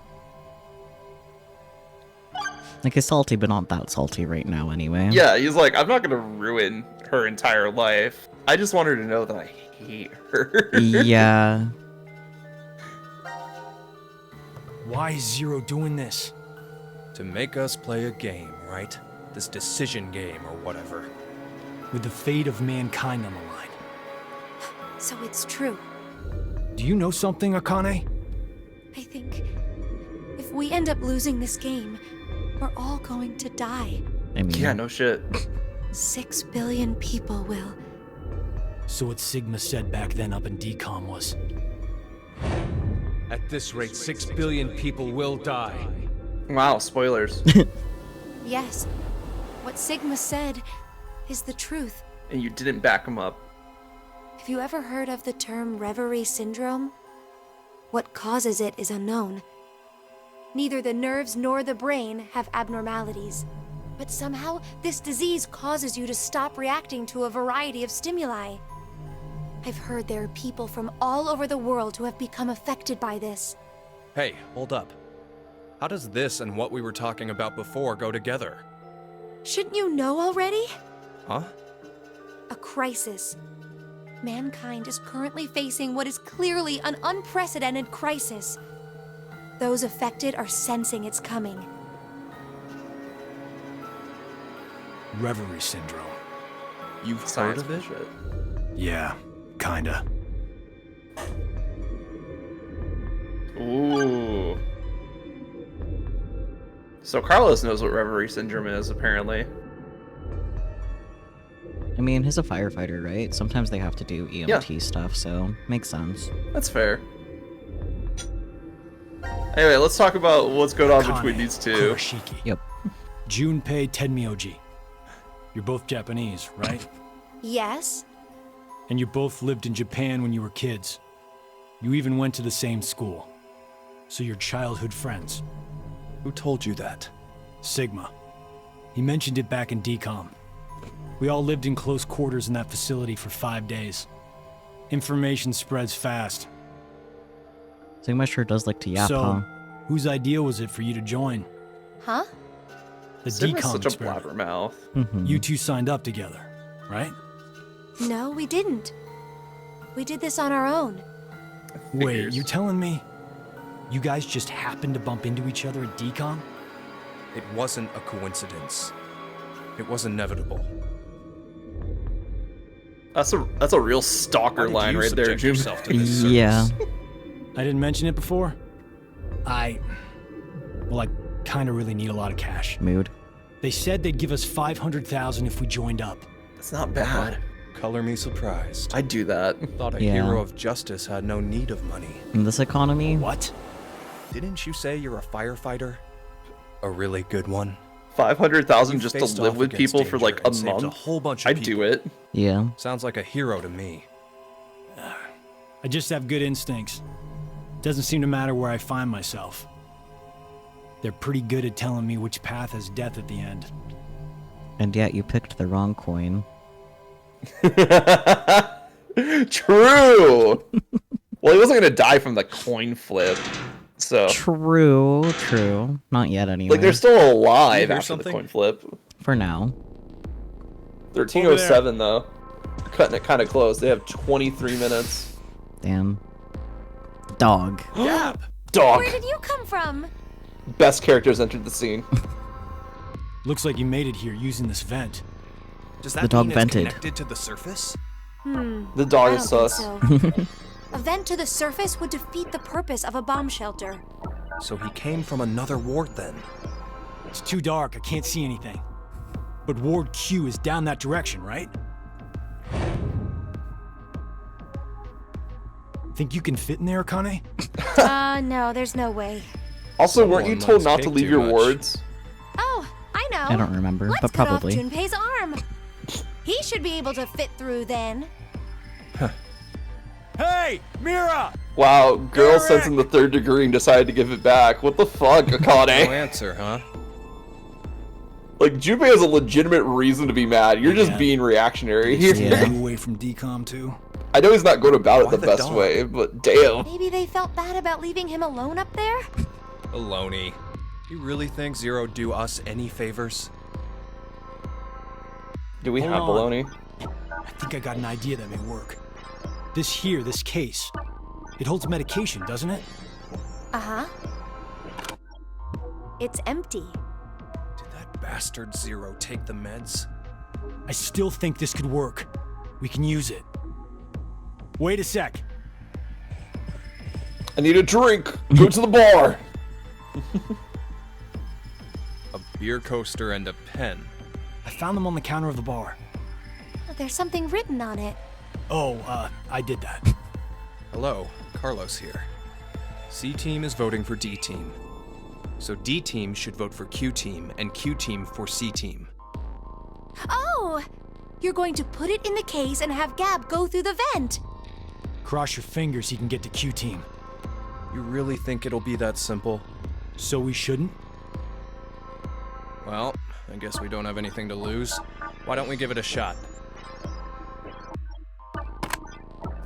Like, he's salty, but not that salty right now anyway. Yeah, he's like, I'm not gonna ruin her entire life. I just want her to know that I hate her. Yeah. Why is Zero doing this? To make us play a game, right? This decision game or whatever. With the fate of mankind on the line. So it's true. Do you know something, Akane? I think if we end up losing this game, we're all going to die. I mean, Yeah, no shit. 6 billion people will. So what Sigma said back then up in DCOM was, At this rate, 6 billion people will die. Wow, spoilers. Yes, what Sigma said is the truth. And you didn't back him up. Have you ever heard of the term reverie syndrome? What causes it is unknown. Neither the nerves nor the brain have abnormalities. But somehow, this disease causes you to stop reacting to a variety of stimuli. I've heard there are people from all over the world who have become affected by this. Hey, hold up. How does this and what we were talking about before go together? Shouldn't you know already? Huh? A crisis. Mankind is currently facing what is clearly an unprecedented crisis. Those affected are sensing it's coming. Reverie Syndrome. You've heard Science of it? bullshit. Yeah, kinda. Ooh. So Carlos knows what reverie syndrome is, apparently. I mean, he's a firefighter, right? Sometimes they have to do EMT stuff, so makes sense. That's fair. Anyway, let's talk about what's going on Akane, between these two. Kurashiki. Yep. Junpei Tenmyoji. You're both Japanese, right? Yes? And you both lived in Japan when you were kids. You even went to the same school. So you're childhood friends. Who told you that? Sigma. He mentioned it back in DCOM. We all lived in close quarters in that facility for 5 days. Information spreads fast. Sigma sure does like to yap, So, huh? whose idea was it for you to join? Huh? The Sigma's DCOM such a experiment. blabbermouth. Mhm. You two signed up together, right? No, we didn't. We did this on our own. Wait, Figures. you're telling me you guys just happened to bump into each other at DCOM? It wasn't a coincidence. It was inevitable. That's a real Why stalker did line you right there, subject Jim. yourself to this service? Yeah. I didn't mention it before. I kind of really need a lot of cash. Mood. They said they'd give us 500,000 if we joined up. That's not bad. Color me surprised. I'd do that. Thought a Yeah. hero of justice had no need of money. In this economy, What? Didn't you say you're a firefighter? A really good one? 500,000 You just to faced live off with against people for danger like a and saved month. a whole bunch of I'd do people. it. yeah. Sounds like a hero to me. I just have good instincts. Doesn't seem to matter where I find myself. They're pretty good at telling me which path has death at the end. And yet you picked the wrong coin. True. Well, he wasn't gonna die from the coin flip, so True. Not yet, anyway. like they're still alive hear after something? the coin flip. For now. 13:07 though, cutting it kind of close. They have 23 minutes. Damn. Dog. Dog. Where did you come from? Best characters entered the scene. Looks like you made it here using this vent. Does The that dog mean vented. it's connected to the surface? The dog I is don't sus. think so. A vent to the surface would defeat the purpose of a bomb shelter. So he came from another ward then. It's too dark, I can't see anything. But Ward Q is down that direction, right? Think you can fit in there, Akane? No, there's no way. Also, weren't you Someone told likes not to cake leave too your much. wards? Oh, I know. I don't remember, Let's but cut probably. off Junpei's arm. He should be able to fit through then. Hey, Mira! Wow, girl Correct. sensing the third degree and decided to give it back. What the fuck, No Akane? answer, huh? Like, Junpei has a legitimate reason to be mad. You're just Yeah. being reactionary here. Yeah. You away from decom too? I know he's not going about it Why the the best dog? way, but damn. Maybe they felt bad about leaving him alone up there? Baloney. You really think Zero do us any favors? Do we Hold have on. baloney? I think I got an idea that may work. This case. It holds medication, doesn't it? Uh-huh. It's empty. Did that bastard Zero take the meds? I still think this could work. We can use it. Wait a sec. I need a drink. Go to the bar. A beer coaster and a pen. I found them on the counter of the bar. There's something written on it. Oh, I did that. Hello, Carlos here. C-Team is voting for D-Team. So D-Team should vote for Q-Team, and Q-Team for C-Team. Oh! You're going to put it in the case and have Gab go through the vent. Cross your fingers he can get to Q-Team. You really think it'll be that simple? So we shouldn't? Well, I guess we don't have anything to lose. Why don't we give it a shot?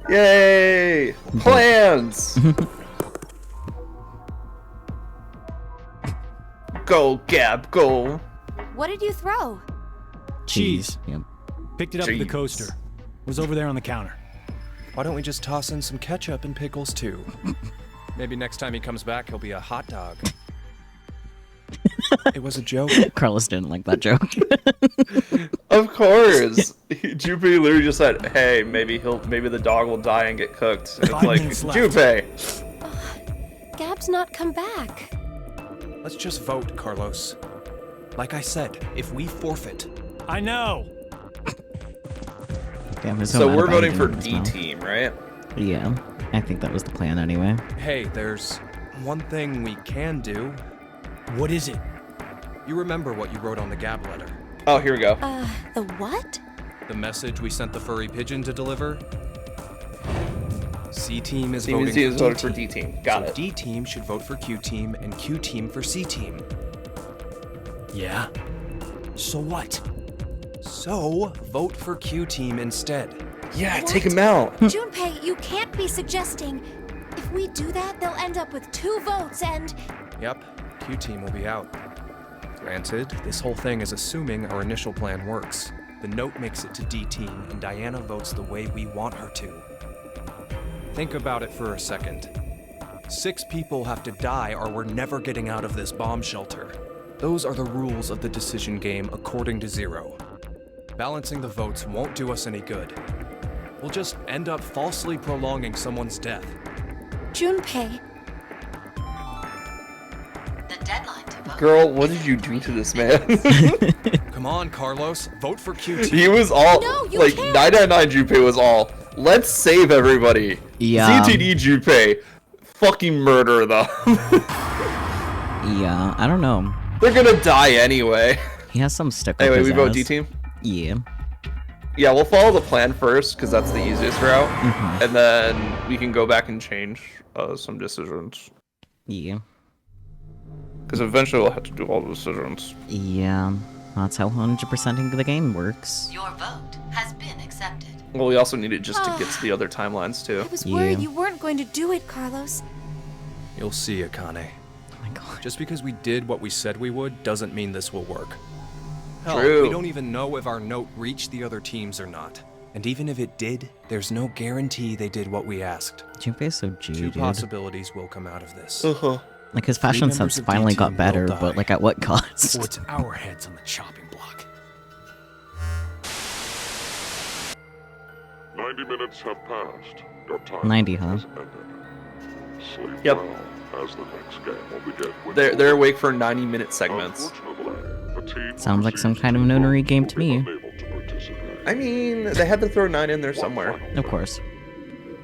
Yay! Plans! Go, Gab, go. What did you throw? Cheese. Yep. Picked it up with the Jeez. coaster. Was over there on the counter. Why don't we just toss in some ketchup and pickles too? Maybe next time he comes back, he'll be a hot dog. It was a joke. Carlos didn't like that joke. Of course. Junpei literally just said, "Hey, maybe the dog will die and get cooked." And it's 5 like, minutes left. Junpei. Gab's not come back. Let's just vote, Carlos. Like I said, if we forfeit, I know! Damn, who's So mad we're about voting it for in this D now? team, right? Yeah, I think that was the plan anyway. hey, there's one thing we can do. What is it? You remember what you wrote on the Gab letter? Oh, here we go. The what? The message we sent the furry pigeon to deliver? C-Team is Team voting C is for voting for D team. Got so it. D-Team should vote for Q-Team, and Q-Team for C-Team. Yeah? So what? So, vote for Q-Team instead. Yeah, take him out. Junpei, you can't be suggesting. If we do that, they'll end up with 2 votes and... Yep, Q-Team will be out. Granted, this whole thing is assuming our initial plan works. The note makes it to D-Team, and Diana votes the way we want her to. Think about it for a second. 6 people have to die or we're never getting out of this bomb shelter. Those are the rules of the decision game according to Zero. Balancing the votes won't do us any good. We'll just end up falsely prolonging someone's death. Junpei, The deadline to vote. Girl, what did you do to this man? Come on, Carlos, vote for QT. He was all No, you like can't. 999 Junpei was all. Let's save everybody. Yeah. ZTD Junpei, fucking murder them. Yeah, I don't know. They're gonna die anyway. He has some stick up Anyway, his we vote ass. D team. Yeah. Yeah, we'll follow the plan first because that's the easiest route, Mhm. and then we can go back and change some decisions. Yeah. Because eventually we'll have to do all the decisions. Yeah. That's how 100%ing the game works. Your vote has been accepted. Well, we also need it just to get to the other timelines too. I was worried Yeah. you weren't going to do it, Carlos. You'll see, Akane. Oh my god. Just because we did what we said we would doesn't mean this will work. Hell, True. we don't even know if our note reached the other teams or not. And even if it did, there's no guarantee they did what we asked. Junpei's so Two jaded. possibilities will come out of this. Uh-huh. Like, his fashion members sense of finally D-Team got better, will die. but, like, at what cost? Or it's our heads on the chopping block. 90 minutes have passed. Your time 90, huh? has ended. Sleep Yep. well, as the next game will begin with They're awake for 90-minute segments. Unfortunately, the team who Sounds like some receives kind of two notary votes game will to be me. unable to participate. I mean, they had to throw 9 in there somewhere. One final Of course.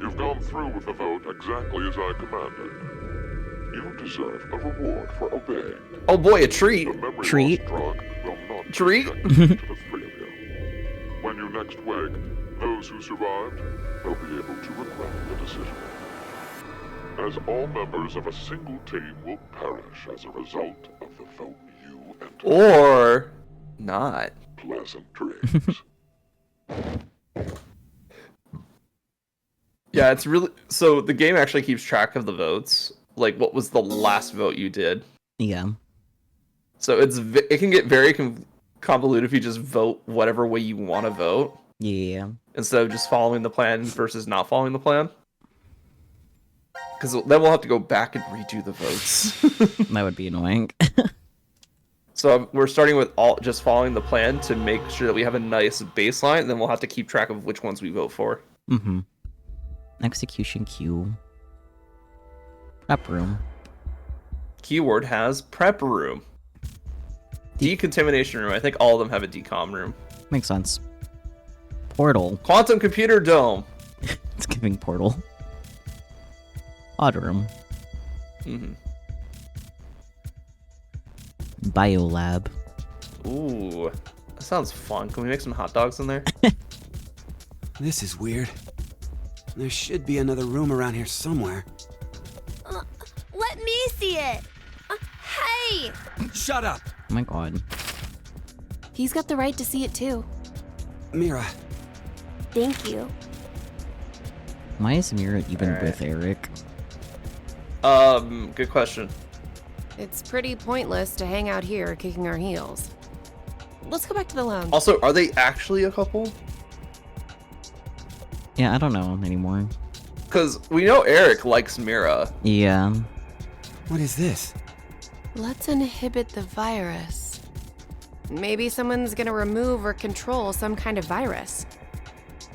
You've gone through with the vote exactly as I commanded. You deserve a reward for obeying. Oh boy, a treat. The memory Treat. loss drug will not be Treat. injected to the three of you. When you next wake, those who survived will be able to regret the decision. As all members of a single team will perish as a result of the vote you entered. Or not. Pleasant dreams. Yeah, it's really so the game actually keeps track of the votes. Like, what was the last vote you did? Yeah. So it can get very convoluted if you just vote whatever way you want to vote Yeah. instead of just following the plan versus not following the plan. Because then we'll have to go back and redo the votes. That would be annoying. So we're starting with just following the plan to make sure that we have a nice baseline, and then we'll have to keep track of which ones we vote for. Mm-hmm. Execution queue. Prep room. Keyword has prep room. Decontamination room. I think all of them have a decom room. Makes sense. Portal. Quantum computer dome. It's giving portal. Odd room. Mm-hmm. Biolab. Ooh, that sounds fun. Can we make some hot dogs in there? This is weird. There should be another room around here somewhere. Let me see it. Hey! Shut up! Oh my god. He's got the right to see it too. Mira, Thank you. Why is Mira even Alright. with Eric? Good question. It's pretty pointless to hang out here kicking our heels. Let's go back to the lounge. Also, are they actually a couple? Yeah, I don't know anymore. Because we know Eric likes Mira. Yeah. what is this? Let's inhibit the virus. Maybe someone's gonna remove or control some kind of virus.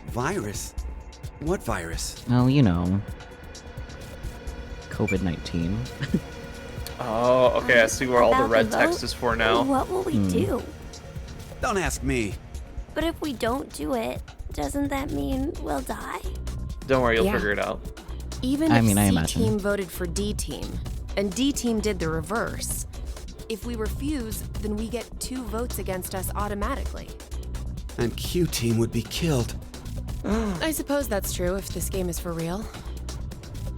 Virus? What virus? Well, you know. COVID-19. Oh, okay. I see where all the About red the text vote? is for now. What will we do? Don't ask me. But if we don't do it, doesn't that mean we'll die? Don't worry, you'll Yeah. figure it out. Even I if mean, I C imagine. team voted for D team, and D team did the reverse. If we refuse, then we get 2 votes against us automatically. And Q team would be killed. I suppose that's true if this game is for real.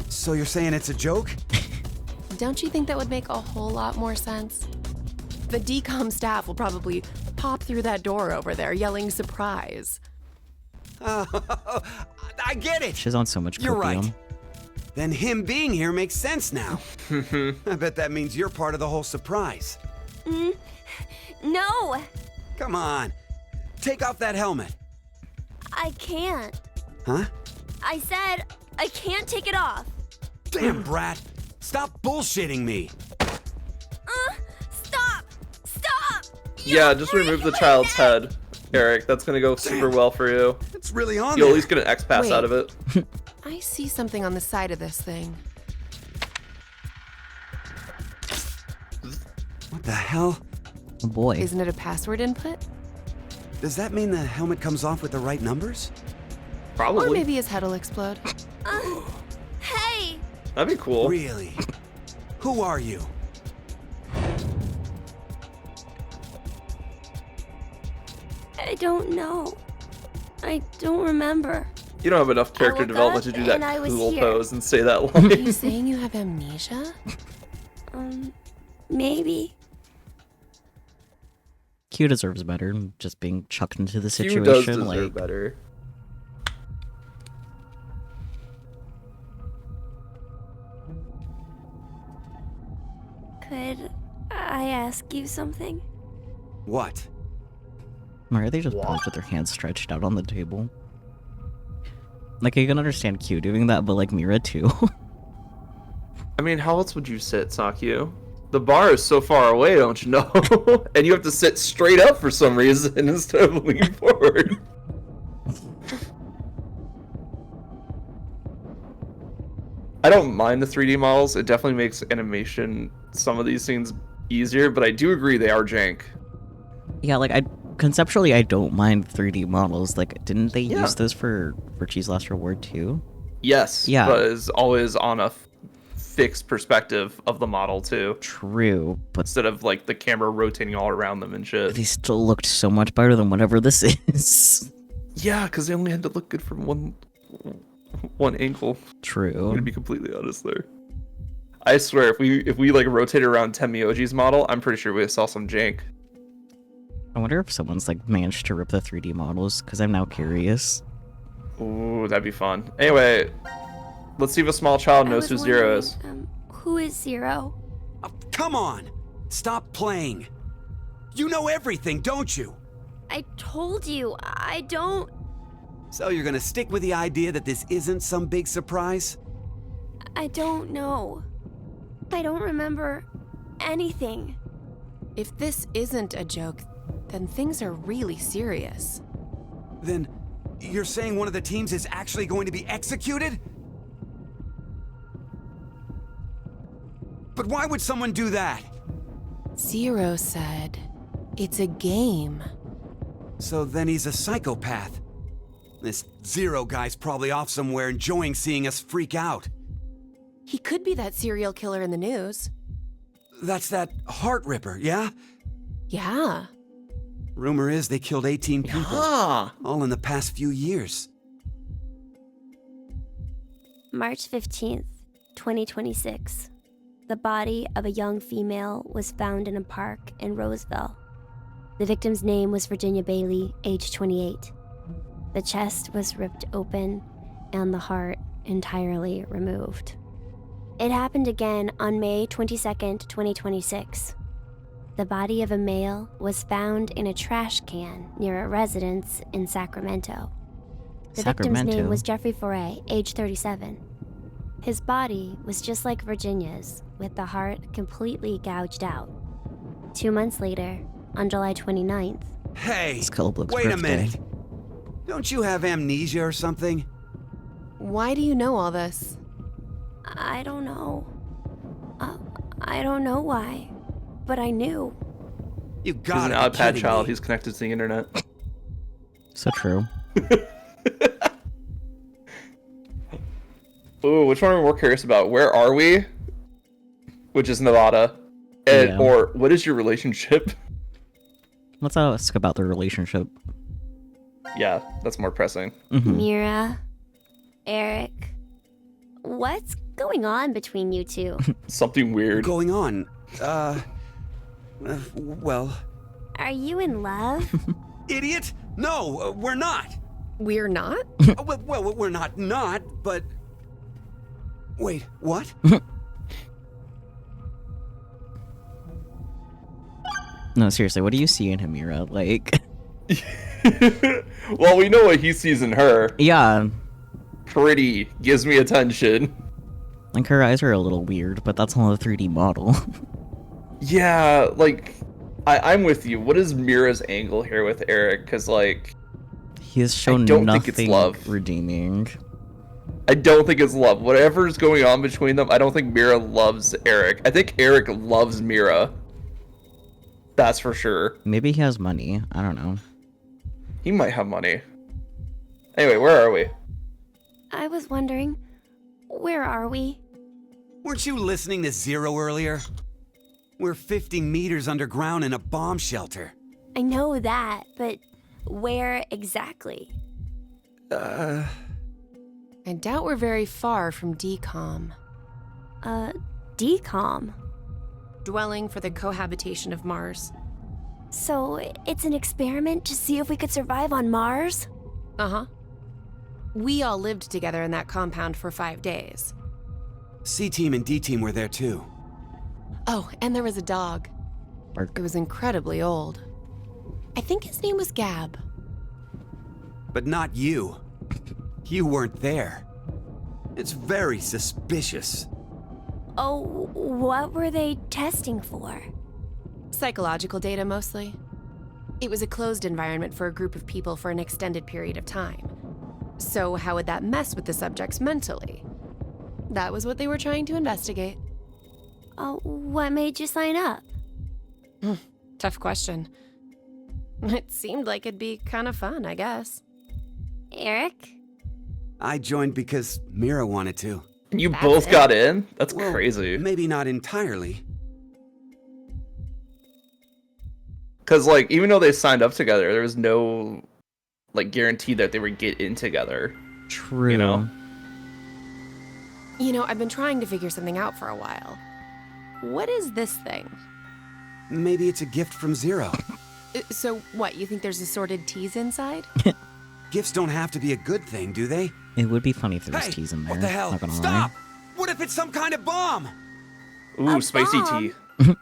So you're saying it's a joke? Don't you think that would make a whole lot more sense? The DCOM staff will probably pop through that door over there yelling surprise. I get it! She's on so much You're copium. right. Then him being here makes sense now. I bet that means you're part of the whole surprise. No! Come on. Take off that helmet. I can't. Huh? I said I can't take it off. Damn, Brat. Stop bullshitting me. Stop! Yeah, just remove the child's head, Eric. That's gonna go super well for you. It's really on You'll there. at least get an X pass Wait. out of it. I see something on the side of this thing. What the hell? Oh boy. Isn't it a password input? Does that mean the helmet comes off with the right numbers? Probably. Or maybe his head will explode. Hey! That'd be cool. Really? Who are you? I don't know. I don't remember. You don't have enough character woke development to up do that and I was cool here. pose and say that Are line. you saying you have amnesia? Maybe. Q deserves better than just being chucked into the You situation. does deserve like, better. Could I ask you something? What? why are they just paused with their hands stretched out on the table? Like, I can understand Q doing that, but like Mira too. I mean, how else would you sit, Sakyu? The bar is so far away, don't you know? And you have to sit straight up for some reason instead of leaning forward. I don't mind the 3D models. It definitely makes animation, some of these scenes, easier, but I do agree they are jank. Yeah, like conceptually I don't mind 3D models. Like, didn't they Yeah. use this for Richie's Last Reward too? Yes, Yeah. but it's always on a fixed perspective of the model too, True, but instead of like the camera rotating all around them and shit. they still looked so much better than whatever this is. Yeah, because they only had to look good from one angle. I'm True. gonna be completely honest there. I swear, if we like rotated around Temioji's model, I'm pretty sure we saw some jank. I wonder if someone's like managed to rip the 3D models, because I'm now curious. Ooh, that'd be fun. Anyway, let's see if a small child knows who Zero is. Who is Zero? Oh, come on! Stop playing! You know everything, don't you? I told you, I don't... So you're gonna stick with the idea that this isn't some big surprise? I don't know. I don't remember anything. If this isn't a joke, then things are really serious. Then you're saying one of the teams is actually going to be executed? But why would someone do that? Zero said, it's a game. So then he's a psychopath. This Zero guy's probably off somewhere enjoying seeing us freak out. He could be that serial killer in the news. That's that heart ripper, yeah? Yeah. Rumor is they killed 18 people, Ah, all in the past few years. March 15th, 2026. The body of a young female was found in a park in Roseville. The victim's name was Virginia Bailey, age 28. The chest was ripped open and the heart entirely removed. It happened again on May 22nd, 2026. The body of a male was found in a trash can near a residence in Sacramento. The victim's Sacramento? name was Jeffrey Foray, age 37. His body was just like Virginia's, with the heart completely gouged out. 2 months later, on July 29th, Hey, Skullblook's wait a birthday. minute. Don't you have amnesia or something? Why do you know all this? I don't know. I don't know why, but I knew. You he's gotta an be iPad kidding child. me. He's connected to the internet. So true. Ooh, which one are we more curious about? Where are we? Which is Nevada. And, Yeah. Or what is your relationship? Let's ask about the relationship. Yeah, that's more pressing. Mhm. Mira, Eric, what's going on between you two? Something weird. Going on? Well, Are you in love? idiot? No, we're not. We're not? Well, we're not, but... Wait, what? No, seriously, what do you see in him, Mira? Like, Well, we know what he sees in her. yeah, Pretty. Gives me attention. like her eyes are a little weird, but that's on the 3D model. Yeah, like, I'm with you. What is Mira's angle here with Eric? Because, like, He has shown don't think it's nothing love. redeeming. I don't think it's love. Whatever's going on between them, I don't think Mira loves Eric. I think Eric loves Mira. That's for sure. Maybe he has money. I don't know. He might have money. Anyway, where are we? I was wondering, where are we? Weren't you listening to Zero earlier? We're 50 meters underground in a bomb shelter. I know that, but where exactly? I doubt we're very far from DCOM. DCOM? Dwelling for the cohabitation of Mars. So, it's an experiment to see if we could survive on Mars? Uh-huh. We all lived together in that compound for 5 days. C-Team and D-Team were there too. Oh, and there was a dog. Bark. It was incredibly old. I think his name was Gab. But not you. You weren't there. It's very suspicious. Oh, what were they testing for? Psychological data, mostly. It was a closed environment for a group of people for an extended period of time. So how would that mess with the subjects mentally? That was what they were trying to investigate. What made you sign up? Tough question. It seemed like it'd be kind of fun, I guess. Eric? I joined because Mira wanted to. You both got in? That's Well, crazy. Maybe not entirely. Because, like, even though they signed up together, there was no, like, guarantee that they would get in together. True. You know? You know, I've been trying to figure something out for a while. What is this thing? Maybe it's a gift from Zero. So what, you think there's assorted teas inside? Gifts don't have to be a good thing, do they? It would be funny if there was Hey, teas in there. what the hell? Not gonna Stop! lie. What if it's some kind of bomb? Ooh, A spicy bomb? tea.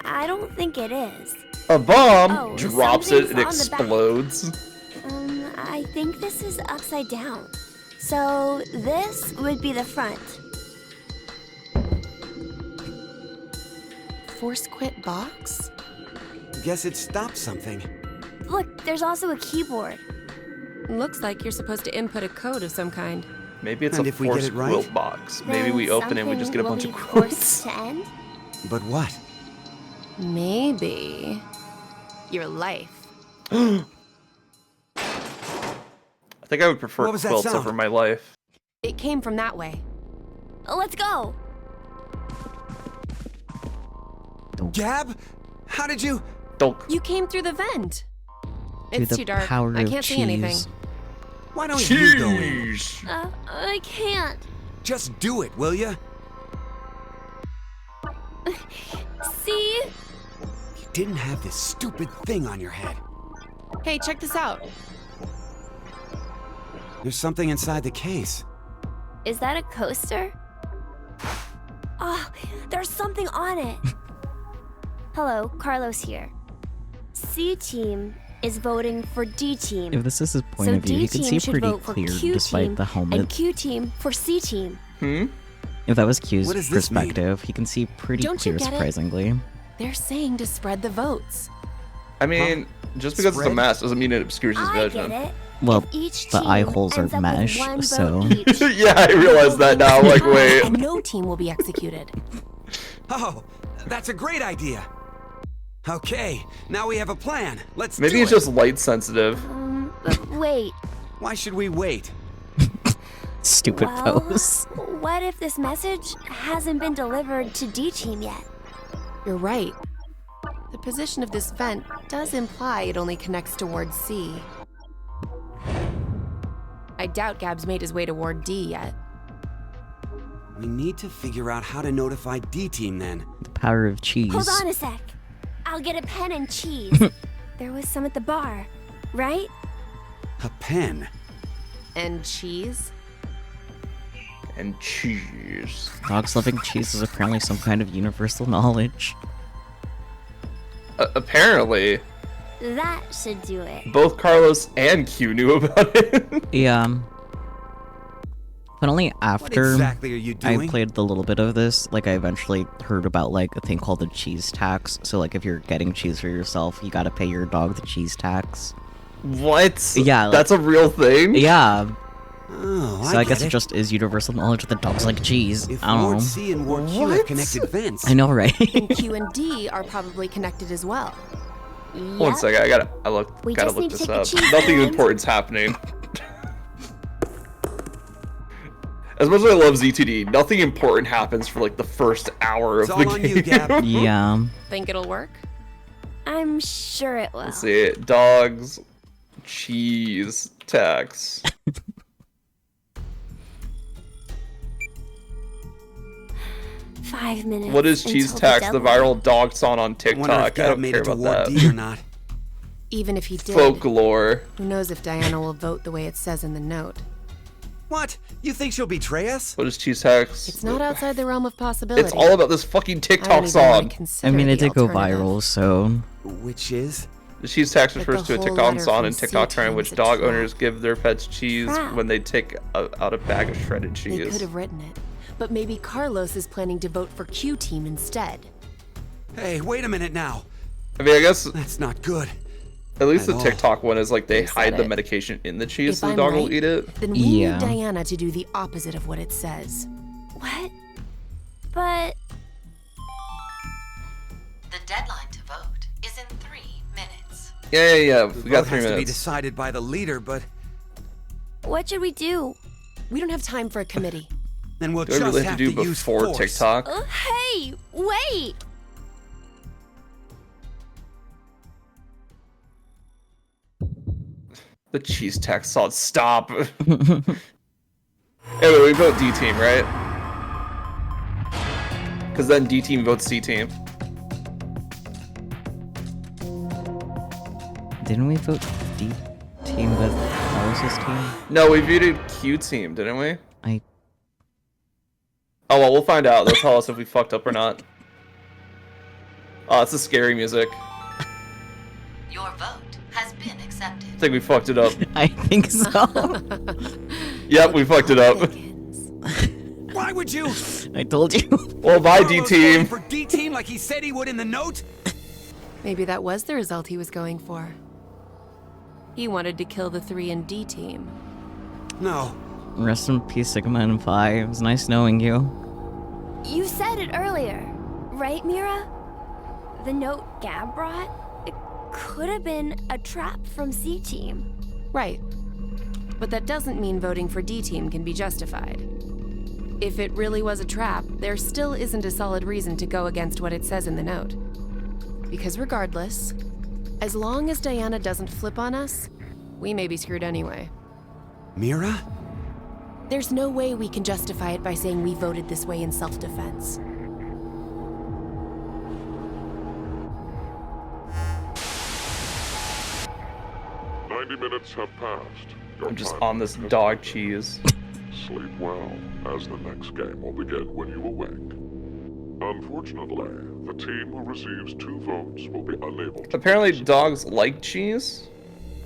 I don't think it is. A bomb Oh, drops it and something's on the back. explodes. I think this is upside down. So this would be the front. Force quit box? Guess it stopped something. Look, there's also a keyboard. Looks like you're supposed to input a code of some kind. Maybe it's And a if we get force it right? quilt box. Maybe Then we open it and we just get a something bunch of will be quotes. forced to end? But what? Maybe your life. I think I would prefer What was that quilts sound? over my life. It came from that way. Let's go! Gab? How did you... Don't. You came through the vent. Through It's the too dark. power I of can't see anything. cheese. Why don't you go in? Jeez. I can't. Just do it, will ya? See? You didn't have this stupid thing on your head. Hey, check this out. There's something inside the case. Is that a coaster? Oh, there's something on it. Hello, Carlos here. C-Team is voting for D-Team. If this is his point So of view, he can D-Team see should pretty vote for clear Q-Team despite the and helmet. Q-Team for C-Team. If that was Q's What does this mean? perspective, he can see pretty Don't you clear, get it? surprisingly. They're saying to spread the votes. I mean, just because it's a Spread? mask doesn't mean it obscures his I vision. get it. Well, If each the team eye holes are ends up with mesh, one so... vote each, Yeah, I realize that now. Like, wait. And no team will be executed. Oh, that's a great idea. Okay, now we have a plan. Let's Maybe do it's it. just light sensitive. but wait. Why should we wait? Stupid Well, pose. what if this message hasn't been delivered to D-Team yet? You're right. The position of this vent does imply it only connects towards C. I doubt Gab's made his way toward D yet. We need to figure out how to notify D-Team then. The power of cheese. Hold on a sec. I'll get a pen and cheese. There was some at the bar, right? A pen. And cheese? And cheese. Dogs loving cheese is apparently some kind of universal knowledge. Apparently, That should do it. both Carlos and Q knew about it. Yeah. But only What after exactly are you I doing? played a little bit of this, like I eventually heard about like a thing called the cheese tax. So like if you're getting cheese for yourself, you gotta pay your dog the cheese tax. What? Yeah, like- That's a real thing? Yeah. Oh, So I guess get it just is universal knowledge that dogs like cheese. If I don't Ward know. C and Ward Q have connected vents. I know, right? And Q and D are probably connected as well. One second, gotta We look just need to this take the up. cheese Nothing lines. important's happening. As much as I love ZTD, nothing important happens for like the first hour of It's the all on game. you, Gab. Yeah. Think it'll work? I'm sure it will. Let's see, dogs, cheese, tax. 5 minutes. What is cheese until tax? The deadline. viral dog song on I wonder TikTok. if I Gab don't made care it to about Ward that. D or not. Even if he did, Folklore. who knows if Diana will vote the way it says in the note. What? You think she'll betray us? What is cheese tax? It's not outside the realm of possibility. It's all about this fucking I TikTok don't even wanna song. consider I mean, the it did go alternative. viral, so Which is? The cheese tax Like refers the to a whole TikTok letter song from and TikTok trend in C-Team which is a dog trap. owners give their pets cheese Trap. when they take out a bag of shredded They could cheese. have written it, but maybe Carlos is planning to vote for Q Team instead. Hey, wait a minute now. I mean, I guess That's not good. at least At the all. TikTok one is like they You said hide the it. medication in the cheese If so the I'm dog will right, eat it. Then we Yeah. need Diana to do the opposite of what it says. What? But The deadline to vote is in 3 minutes. Yeah. The We got vote 3 has to be minutes. decided by the leader, but what should we do? We don't have time for a committee. then we'll Do I just really have have to do to use before force. TikTok? Hey, wait! The cheese tax song. Stop. Anyway, we vote D team, right? Because then D team votes C team. didn't we vote D team with Carlos's team? No, we voted Q team, didn't we? I Oh well, we'll find out. They'll tell us if we fucked up or not. Oh, it's the scary music. Your vote has been accepted. I think we fucked it up. I think so. Yep, we fucked it up. Why would you? I told you. Well, bye, D Carlos team. voted for D team like he said he would in the note? Maybe that was the result he was going for. He wanted to kill the 3 in D Team. No. Rest in peace, Sigma and Phi. It was nice knowing you. You said it earlier, right, Mira? The note Gab brought? It could have been a trap from C Team. Right. But that doesn't mean voting for D Team can be justified. If it really was a trap, there still isn't a solid reason to go against what it says in the note. Because regardless, as long as Diana doesn't flip on us, we may be screwed anyway. Mira? There's no way we can justify it by saying we voted this way in self-defense. Minutes have passed. Your I'm just time on this dog cheese. Sleep well, as the next game will begin when you awake. Unfortunately, the team who receives 2 votes will be unable to... Apparently dogs like cheese.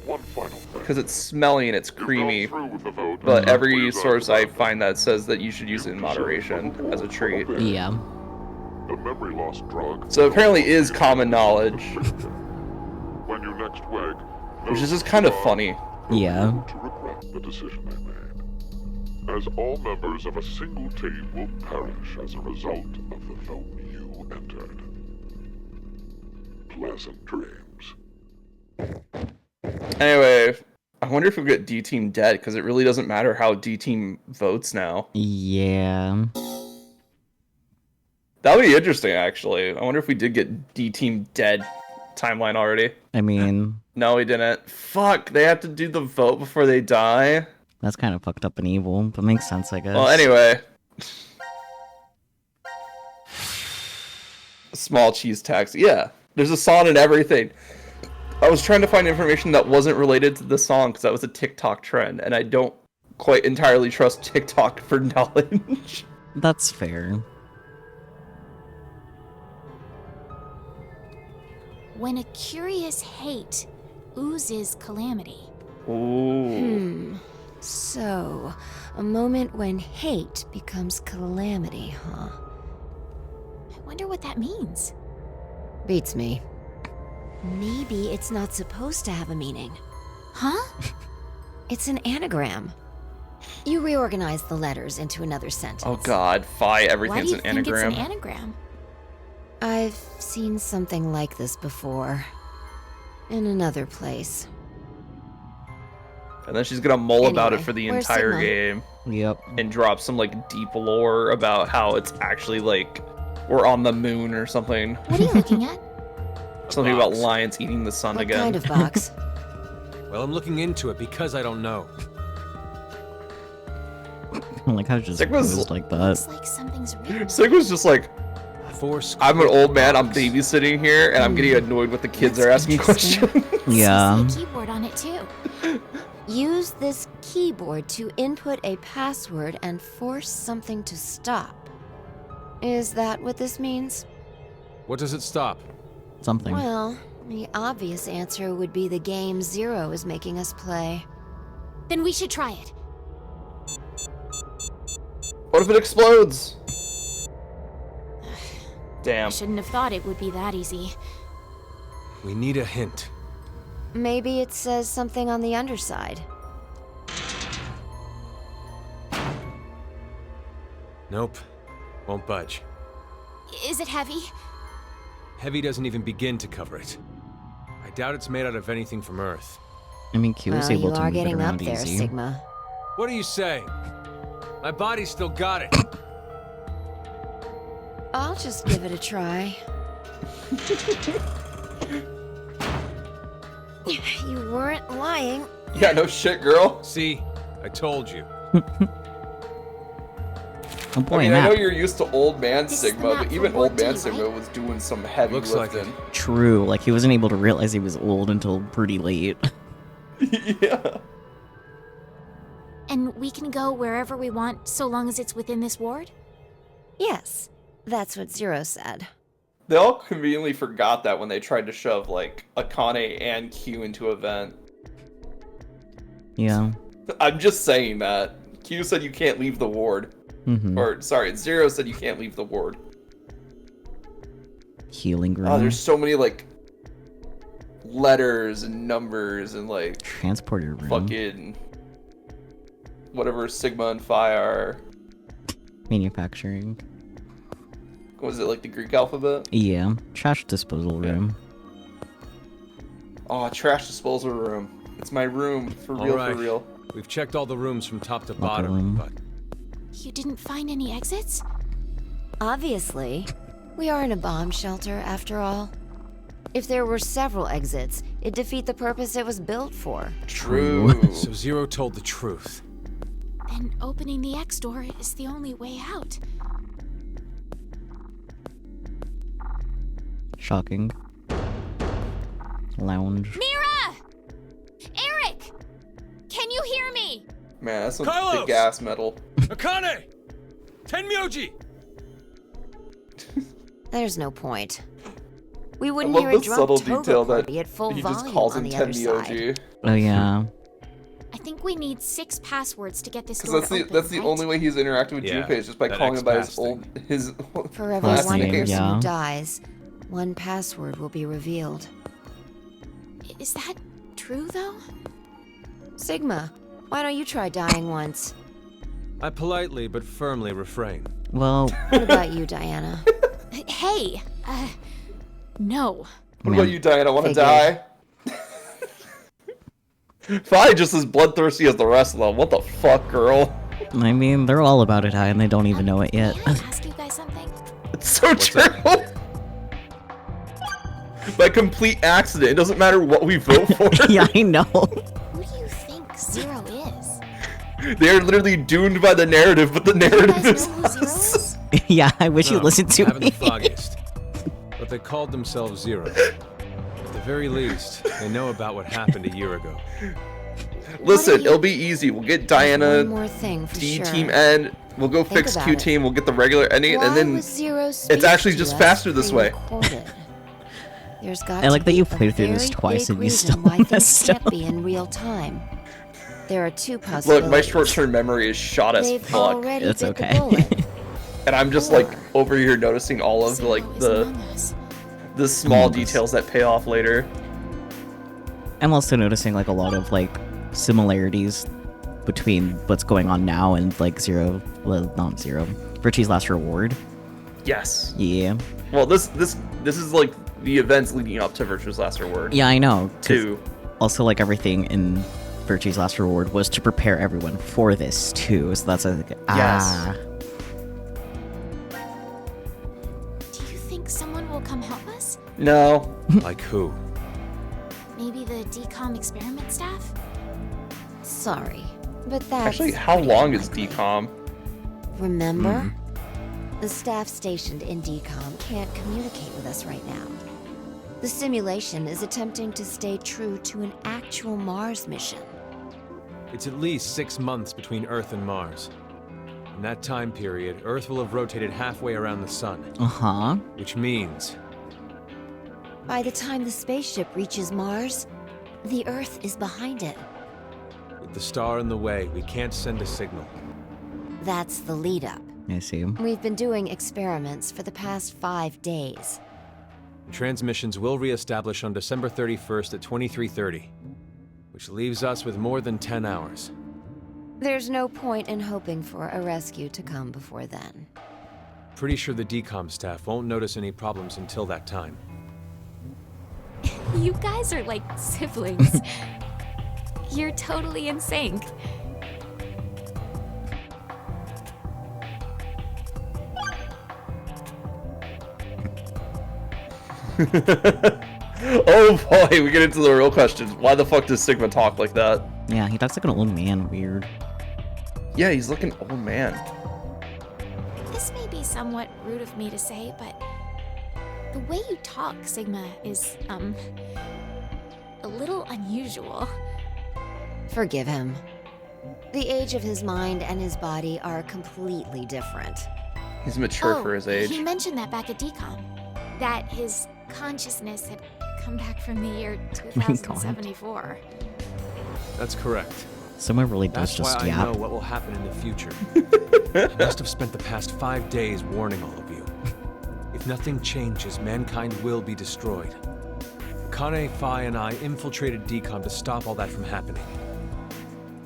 One final thing. Because it's smelly and it's creamy. You've gone through with the vote, But every please source I understand. find that says that you should use it in moderation as a treat. Yeah. The memory loss drug... So apparently is common knowledge. When you next wake, Which is just kind of funny. Yeah. to regret the decision they made. As all members of a single team will perish as a result of the vote you entered. Pleasant dreams. Anyway, I wonder if we'll get D team dead, because it really doesn't matter how D team votes now. Yeah. That would be interesting, actually. I wonder if we did get D team dead timeline already. I mean, No, we didn't. Fuck, they have to do the vote before they die? that's kind of fucked up and evil, but makes sense, I guess. Well, anyway. Small cheese tax. Yeah, there's a song and everything. I was trying to find information that wasn't related to the song because that was a TikTok trend, and I don't quite entirely trust TikTok for knowledge. That's fair. When a curious hate oozes calamity. Ooh. So, a moment when hate becomes calamity, huh? I wonder what that means. Beats me. Maybe it's not supposed to have a meaning. Huh? It's an anagram. You reorganize the letters into another sentence. Oh god, Phi, Why do everything's you an think anagram. it's an anagram? I've seen something like this before. In another place. And then she's gonna mull about it Anyway, for the where's entire Sigma? game. Yep. And drop some like deep lore about how it's actually like we're on the moon or something. What are you looking at? Something about lions eating the sun What again. kind of box? Well, I'm looking into it because I don't know. Like how just Sigma's- posed like that. Looks like something's real. Sigma's just like, Force. I'm an old man, I'm babysitting here, and I'm getting annoyed with the kids are asking interesting. questions. Yeah. I see a keyboard on it too. Use this keyboard to input a password and force something to stop. Is that what this means? What does it stop? Something. Well, the obvious answer would be the game Zero is making us play. Then we should try it. What if it explodes? I Damn. shouldn't have thought it would be that easy. We need a hint. Maybe it says something on the underside. Nope. Won't budge. Is it heavy? Heavy doesn't even begin to cover it. I doubt it's made out of anything from Earth. I mean, Q was Well, able you to are move it getting up around there, easy. Sigma. What are you saying? My body's still got it. I'll just give it a try. You weren't lying. Yeah, no shit, girl. See? I told you. Oh boy, I mean, map. I know you're used to old man This is the Sigma, map but for even Ward old man D, Sigma right? was doing some heavy Looks like lifting. True, like he wasn't able to realize he was old until pretty late. Yeah. And we can go wherever we want so long as it's within this ward? Yes, that's what Zero said. They all conveniently forgot that when they tried to shove, like, Akane and Q into a vent. Yeah. I'm just saying that. Q said you can't leave the ward. Mm-hmm. Or, sorry, Zero said you can't leave the ward. Healing room. Oh, there's so many, like, letters and numbers and, like, Transporter room. fucking... whatever Sigma and Phi are. Manufacturing. Was it, like, the Greek alphabet? Yeah. Trash disposal room. Oh, trash disposal room. It's my room, for real, Alright. for real. We've checked all the rooms from top to Locker bottom, room. but You didn't find any exits? Obviously. We are in a bomb shelter, after all. If there were several exits, it'd defeat the purpose it was built for. True. so Zero told the truth. Then opening the X door is the only way out. Shocking. Lounge. Mira! Eric! Can you hear me? Man, that's some Carlos! thick ass metal. Akane! Tenmyoji! There's no point. We I wouldn't love hear a the drunk subtle toga detail that party at full he just volume calls on him the other side. Tenmyoji. Oh yeah. I think we need 6 passwords to get this Because door that's the open, right? only way he's interacting with Yeah, Junpei is just by that calling him by his X-Pass old his For every last one name, name. person yeah. who dies, one password will be revealed. Is that true, though? Sigma, why don't you try dying once? I politely but firmly refrain. Well, What about you, Diana? Hey, no. What man. about you, Diana? Want to Figured. die? Phi just as bloodthirsty as the rest of them. What the fuck, girl? I mean, they're all about it high and they don't even know it yet. May I ask you guys something? It's so true. By complete accident, it doesn't matter what we vote for. Yeah, I know. Who do you think Zero is? They are literally doomed by the narrative, but the Do you narrative guys is know who Zero us. is? Yeah, I wish you No, listened to haven't me. the foggiest. But they called themselves Zero. At the very least, they know about what happened a year ago. Listen, it'll be easy. We'll get One Diana, more thing for D sure. team end. We'll go Think fix about Q it. team. We'll get the regular ending, Why and then was Zero's it's speech actually to just us faster this way. pre-recorded? There's got I like to that be you a played through this very twice big and you reason still why things messed can't up. be in real time. There are two possibilities. Look, my short-term memory is shot as They've fuck. already It's bit the okay. bullet. And I'm just like over here noticing all of the small details that pay off later. I'm also noticing like a lot of like similarities between what's going on now and like not Zero, Virtue's Last Reward. Yes. Yeah. Well, this is like the events leading up to Virtue's Last Reward. Yeah, I know. Too. Also, like everything in Virtue's Last Reward was to prepare everyone for this too. So that's like Yes. Do you think someone will come help us? No. Like who? Maybe the decom experiment staff? Sorry, but that's... Actually, how long is DCOM? Remember? The staff stationed in DCOM can't communicate with us right now. The simulation is attempting to stay true to an actual Mars mission. It's at least 6 months between Earth and Mars. In that time period, Earth will have rotated halfway around the sun. Uh-huh. Which means... By the time the spaceship reaches Mars, the Earth is behind it. with the star in the way, we can't send a signal. That's the lead-up. I see. We've been doing experiments for the past 5 days. Transmissions will reestablish on December 31st at 23:30, which leaves us with more than 10 hours. There's no point in hoping for a rescue to come before then. Pretty sure the decom staff won't notice any problems until that time. You guys are like siblings. You're totally in sync. Oh boy, we get into the real questions. Why the fuck does Sigma talk like that? Yeah, he talks like an old man. Weird. Yeah, he's like an old man. This may be somewhat rude of me to say, but the way you talk, Sigma, is, a little unusual. Forgive him. The age of his mind and his body are completely different. He's mature for his age. He mentioned that back at DCOM. That his consciousness had come back from the year 2074. That's correct. Someone really does That's just why I yap. know what will happen in the future. She must have spent the past 5 days warning all of you. If nothing changes, mankind will be destroyed. Kane, Phi, and I infiltrated DCOM to stop all that from happening.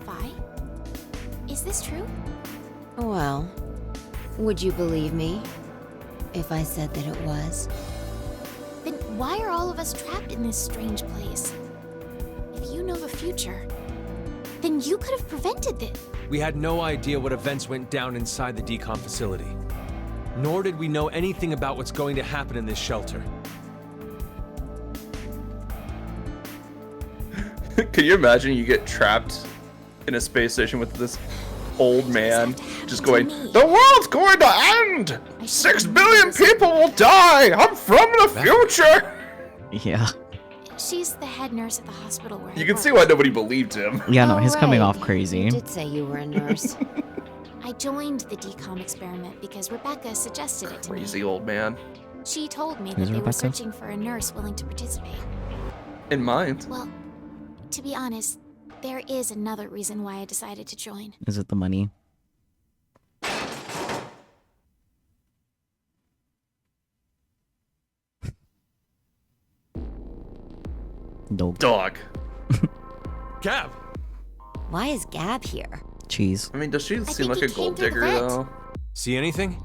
Phi? Is this true? Well, would you believe me if I said that it was? Then why are all of us trapped in this strange place? If you know the future, then you could have prevented this. We had no idea what events went down inside the decom facility. Nor did we know anything about what's going to happen in this shelter. Can you imagine you get trapped in a space station with this old man just going, "The world's going to end! 6 billion people will die! I'm from the future!" Yeah. She's the head nurse at the hospital where You can see why nobody believed him. Yeah, no, he's coming right. off crazy. You did say you were a nurse. I joined the decom experiment because Rebecca suggested it to me. Crazy old man. She told me that Who's they were Rebecca? searching for a nurse willing to participate. In mind. Well, to be honest, there is another reason why I decided to join. Is it the money? Dog. Gab! Why is Gab here? Cheese. I mean, does she seem think like he a came gold through the digger vent. though? See anything?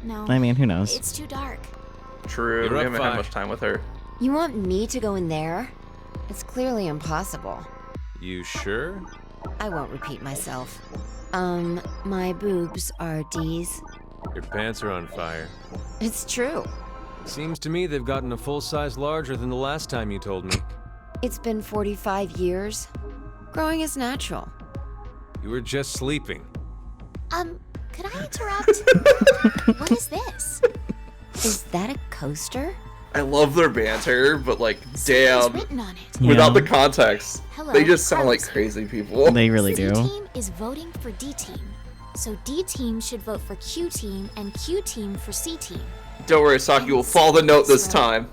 No. I mean, who knows? It's too dark. True, You're we up, haven't had Phi. much time with her. You want me to go in there? It's clearly impossible. You sure? I won't repeat myself. My boobs are D's. Your pants are on fire. It's true. Seems to me they've gotten a full size larger than the last time you told me. It's been 45 years. Growing is natural. You were just sleeping. Could I interrupt? What is this? Is that a coaster? I love their banter, but like, damn. Written on it. Without Yeah. the context, Hello, they just sound like Carlos. crazy people. They really C do. team is voting for D team. So D team should vote for Q team and Q team for C team. Don't worry, Saki will follow the note this time.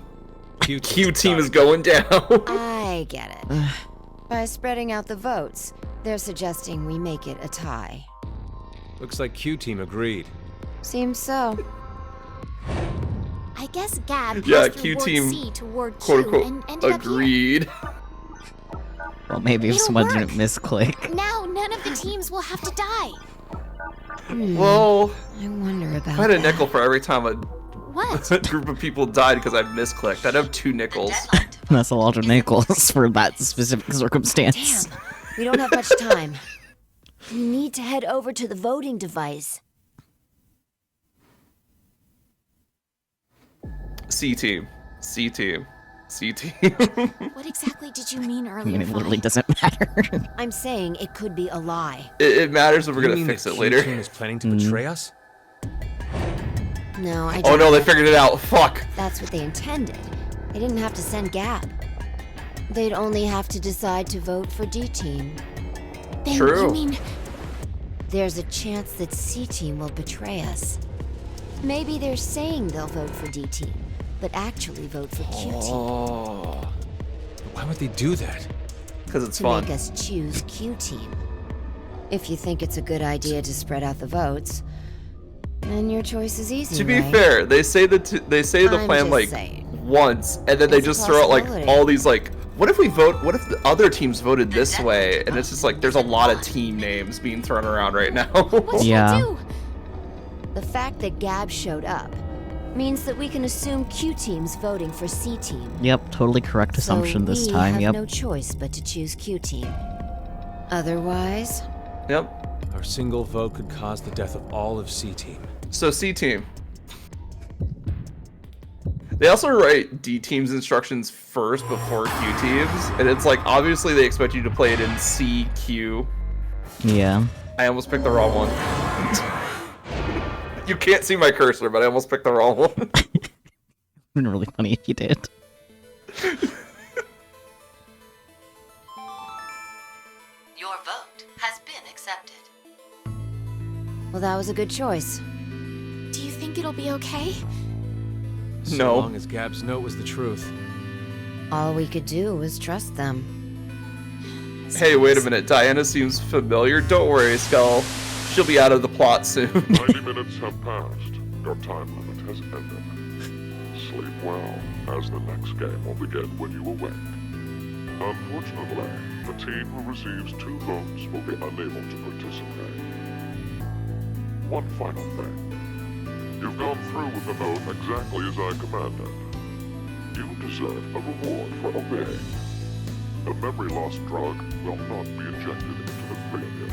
Q team is going down. I get it. By spreading out the votes, they're suggesting we make it a tie. Looks like Q Team agreed. Seems so. I guess Gab passed Yeah, through Q Ward team, C to Ward quote Q unquote, and ended up here. agreed. Well, maybe if It'll someone work. didn't misclick. Now none of the teams will have to die. Well, I wonder about if I had a that. nickel for every time a What? group of people died because I misclicked, I'd have 2 nickels. Deadline to That's a lot of nickels for that specific circumstance. Damn, we don't have much time. We need to head over to the voting device. C team. C team. C team. What exactly did you mean I earlier? mean, it literally Fi? doesn't matter. I'm saying it could be a lie. It matters if we're You gonna mean fix the it Q later. Team is planning to betray us? No, I Oh don't. no, they figured it out. Fuck. That's what they intended. They didn't have to send Gab. They'd only have to decide to vote for D Team. Then True. you mean There's a chance that C Team will betray us. Maybe they're saying they'll vote for D Team, but actually vote for Q Team Oh. Why would they do that? Because it's to fun. make us choose Q Team. If you think it's a good idea to spread out the votes, then your choice is easy. To be right? fair, they say the I'm plan just like saying. once, and then they It's a just throw out like possibility. all these like, what if we vote? What if the other teams voted this way? And it's just like there's a lot of team names being thrown around right now. what should Yeah. I do? The fact that Gab showed up means that we can assume Q Team's voting for C Team. Yep, totally correct assumption so this we time. have Yep. no choice but to choose Q Team. Otherwise, Yep. Our single vote could cause the death of all of C Team. So C team. They also write D team's instructions first before Q teams, and it's like obviously they expect you to play it in CQ. Yeah. I almost picked the wrong one. You can't see my cursor, but I almost picked the wrong one. It'd been really funny if you did. Your vote has been accepted. well, that was a good choice. Do you think it'll be okay? So No. long as Gab's note was the truth. All we could do was trust them. Hey, wait a minute. Diana seems familiar. Don't worry, Skull. She'll be out of the plot soon. 90 minutes have passed. Your time limit has ended. Sleep well, as the next game will begin when you awake. Unfortunately, the team who receives 2 votes will be unable to participate. One final thing. You've gone through with the vote exactly as I commanded. You deserve a reward for obeying. The memory loss drug will not be injected into the 3 of you.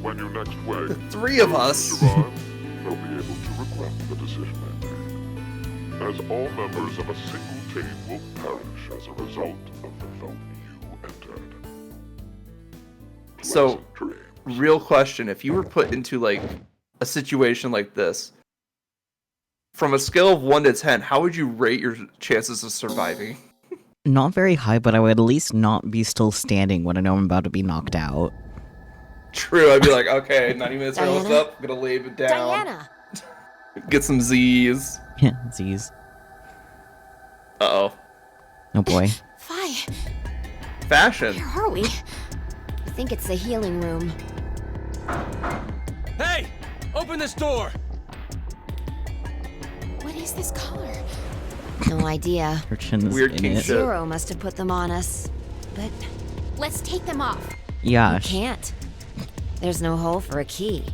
When you next wake, The 3 of those who us. survive will be able to regret the decision they made. As all members of a single team will perish as a result of the vote you entered. So, Pleasant dreams. real question. If you were put into, like, a situation like this, from a scale of 1 to 10, how would you rate your chances of surviving? Not very high, but I would at least not be still standing when I know I'm about to be knocked out. True, I'd be like, okay, 90 minutes are almost Diana? up. I'm gonna lay it down. Diana! Get some Z's. Yeah, Z's. Uh-oh. Oh boy. Fi, Fashion. where are we? I think it's the healing room. Hey! Open this door! What is this color? No idea. Urchin's Weird in king it. shit. Zero must have put them on us. But Let's take them off. Yeah. you can't. There's no hole for a key.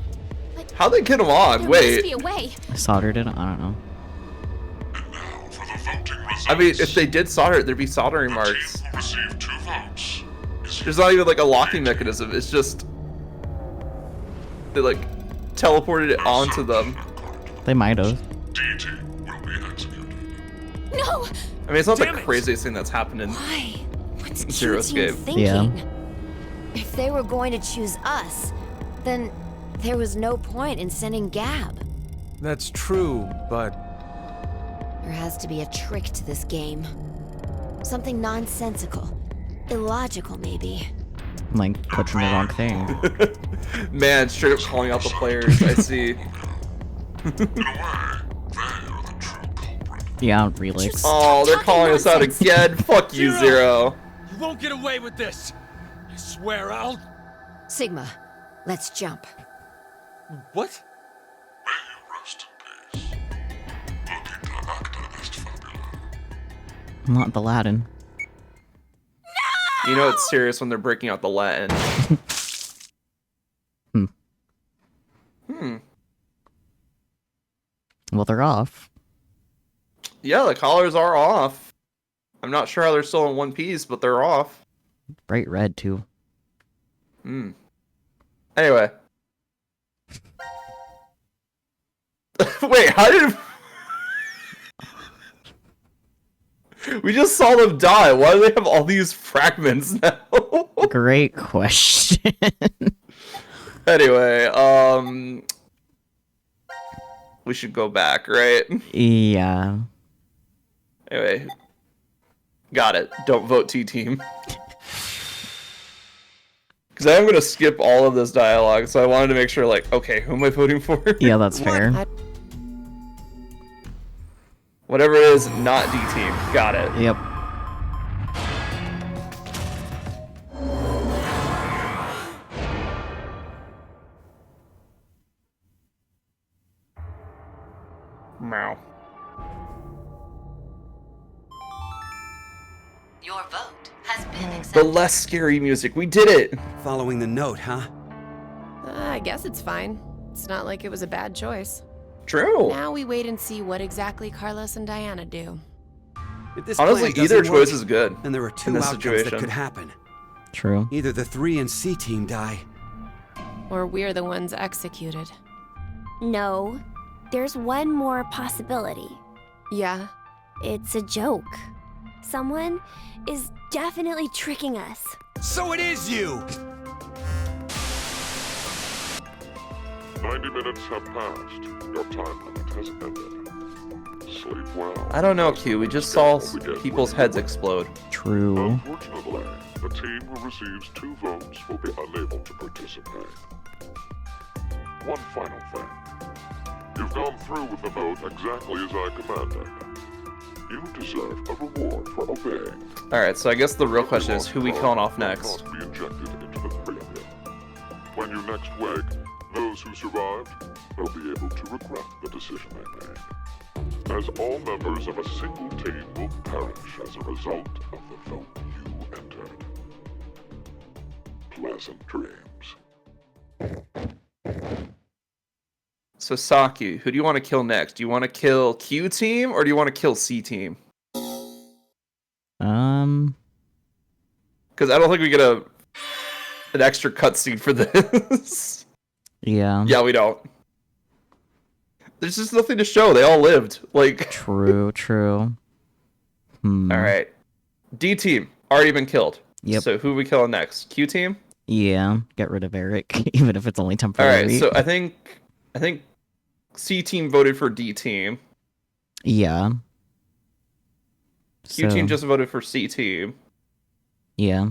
How'd they get him on? There must Wait. be a way. I soldered it. I don't know. And now for the voting results. I mean, if they did solder it, there'd be soldering The marks. team who received 2 votes is There's not even like a locking mechanism. It's just they like teleported it onto them. They might have. D team will be executed. No! I mean, it's not Damn the it. craziest thing that's happened in Why? What's Zero Q Team Escape. thinking? Yeah. If they were going to choose us, then there was no point in sending Gab. That's true, but There has to be a trick to this game. Something nonsensical. Illogical, maybe. Like, touching the wrong thing. Man, straight up calling out the players. I see. In a way, they are the true culprit. Yeah, really. Oh, they're talking calling us out nonsense. again. Fuck you, Zero. You won't get away with this! I swear I'll... Sigma, let's jump. What? May you rest in peace. Looking to acta est fabula. Not the Latin. You know it's serious when they're breaking out the Latin. Well, they're off. Yeah, the collars are off. I'm not sure how they're still in one piece, but they're off. Bright red, too. Anyway. Wait, how did... We just saw them die. Why do they have all these fragments now? Great question. Anyway, we should go back, right? Yeah. Anyway. Got it. Don't vote T-Team. Because I am going to skip all of this dialogue, so I wanted to make sure, like, okay, who am I voting for? Yeah, that's fair. Whatever it is, not D-Team. Got it. Yep. Meow. Your vote has been The accepted. less scary music. We did it! Following the note, huh? I guess it's fine. It's not like it was a bad choice. True. Now we wait and see what exactly Carlos and Diana do. If this Honestly, plan either doesn't work, choice is good. then there are in two this outcomes situation. that could happen. True. Either the 3 and C team die. Or we're the ones executed. No, there's one more possibility. Yeah? It's a joke. Someone is definitely tricking us. So it is you! 90 minutes have passed. Your time limit has ended. Sleep well. I don't know, Q. We just saw people's heads explode. True. Unfortunately, the team who receives 2 votes will be unable to participate. One final thing. You've gone through with the vote exactly as I commanded. You deserve a reward for obeying. Alright, so I guess the real question is who we killing off next? Will not be injected into the 3 of you. When you next wake, those who survived will be able to regret the decision they made. As all members of a single team will perish as a result of the vote you entered. Pleasant dreams. So Saki, who do you want to kill next? Do you want to kill Q team or do you want to kill C team? Because I don't think we get an extra cutscene for this. Yeah. Yeah, we don't. There's just nothing to show. They all lived. Like. True. All right. D team already been killed. Yep. So who are we killing next? Q team. Yeah. Get rid of Eric, even if it's only temporary. All right. So I think C team voted for D team. Yeah. Q team just voted for C team. Yeah.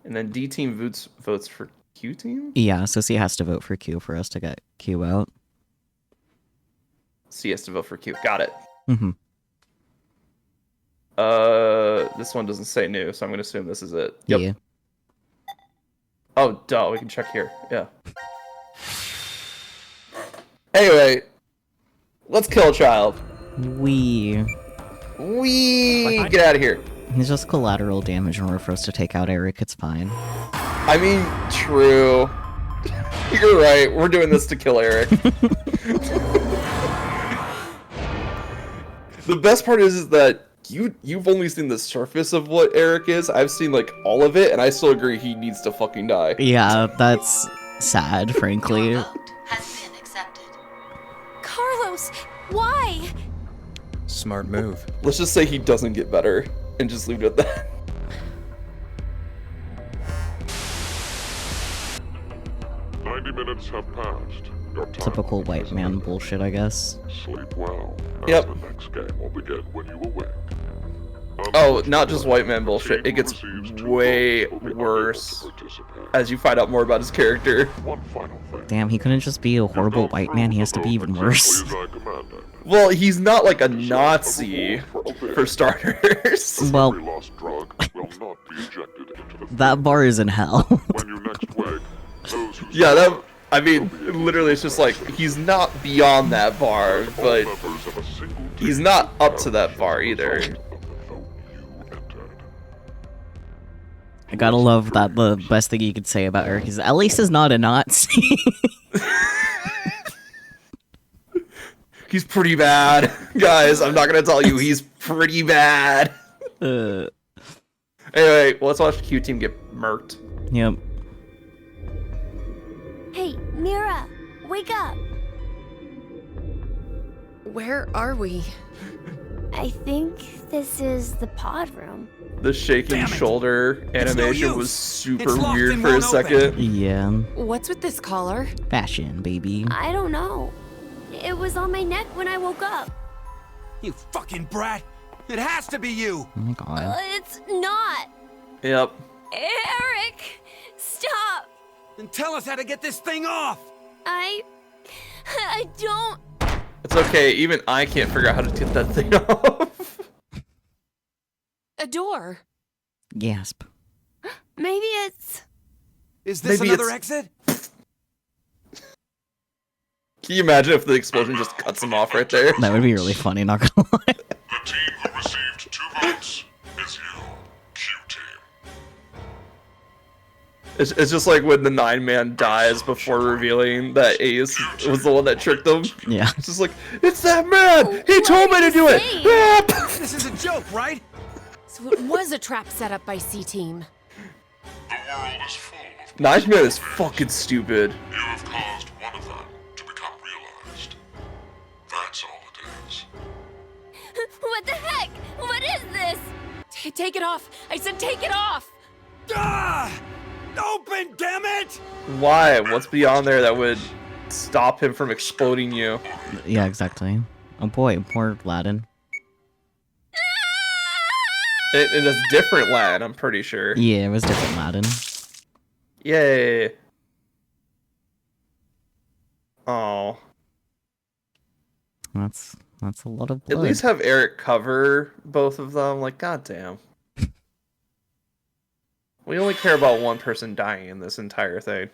And then D team votes for Q team? Yeah, so C has to vote for Q for us to get Q out. C has to vote for Q. Got it. Mm-hmm. This one doesn't say new, so I'm gonna assume this is it. Yep. Yeah. Oh, duh, we can check here. Yeah. Anyway, let's kill a child. We get out of here. He's just collateral damage in order for us to take out Eric. It's fine. I mean, true. You're right. We're doing this to kill Eric. The best part is that you've only seen the surface of what Eric is. I've seen like all of it, and I still agree he needs to fucking die. Yeah, that's sad, frankly. Your vote has been accepted. Carlos, why? Smart move. Let's just say he doesn't get better, and just leave it at that. Minutes have passed. Your time Typical white man bullshit, I guess. Sleep well. As Yep. The next game will begin when you awake. Oh, not just white man bullshit. It gets way worse as you find out more about his character. One final thing. Damn, he couldn't just be a horrible white man. He has to be even worse. Well, he's not like a Nazi, for starters. Well, ejected into the That bar is in hell. when you next wake. Those who Yeah, survive that. I mean, literally, it's just like he's not beyond that bar, but members of a single team he's not up to that bar either. of the vote you entered. I gotta love that the best thing you could say about Eric is at least he's not a Nazi. He's pretty bad, guys. I'm not gonna tell you, he's pretty bad. Anyway, let's watch the Q team get murked. Yep. Hey, Mira, wake up. Where are we? I think this is the pod room. The shaking shoulder animation was It's super locked weird and for a won't open. second. Yeah. What's with this collar? Fashion, baby. I don't know. It was on my neck when I woke up. You fucking brat! It has to be you! Oh my god. It's not. Yep. Eric, stop. And tell us how to get this thing off! I don't. It's okay, even I can't figure out how to get that thing off. A door. Gasp. Maybe it's. Is this Maybe another it's- exit? Can you imagine if the explosion just cuts him off right there? That would be really funny, not gonna lie. The team who received 2 votes is you, Q-Team. It's just like when the 9-man dies before revealing that Ace was the one that tricked them. Yeah. It's just like, it's that man! He What told me are to you do it! saying? Ah! This is a joke, right? So it was a trap set up by C-Team. The world is full of 9-man is fucking stupid. You have caused one of them to become realized. That's all it is. What the heck? What is this? Take it off! I said take it off! Ah! Open, damn it! Why? What's beyond there that would stop him from exploding you? Yeah, exactly. Oh boy, poor Aladdin. It is different lad, I'm pretty sure. Yeah, it was different Aladdin. Yay. Oh. That's a lot of At blood. least have Eric cover both of them. Like, goddamn. We only care about one person dying in this entire thing.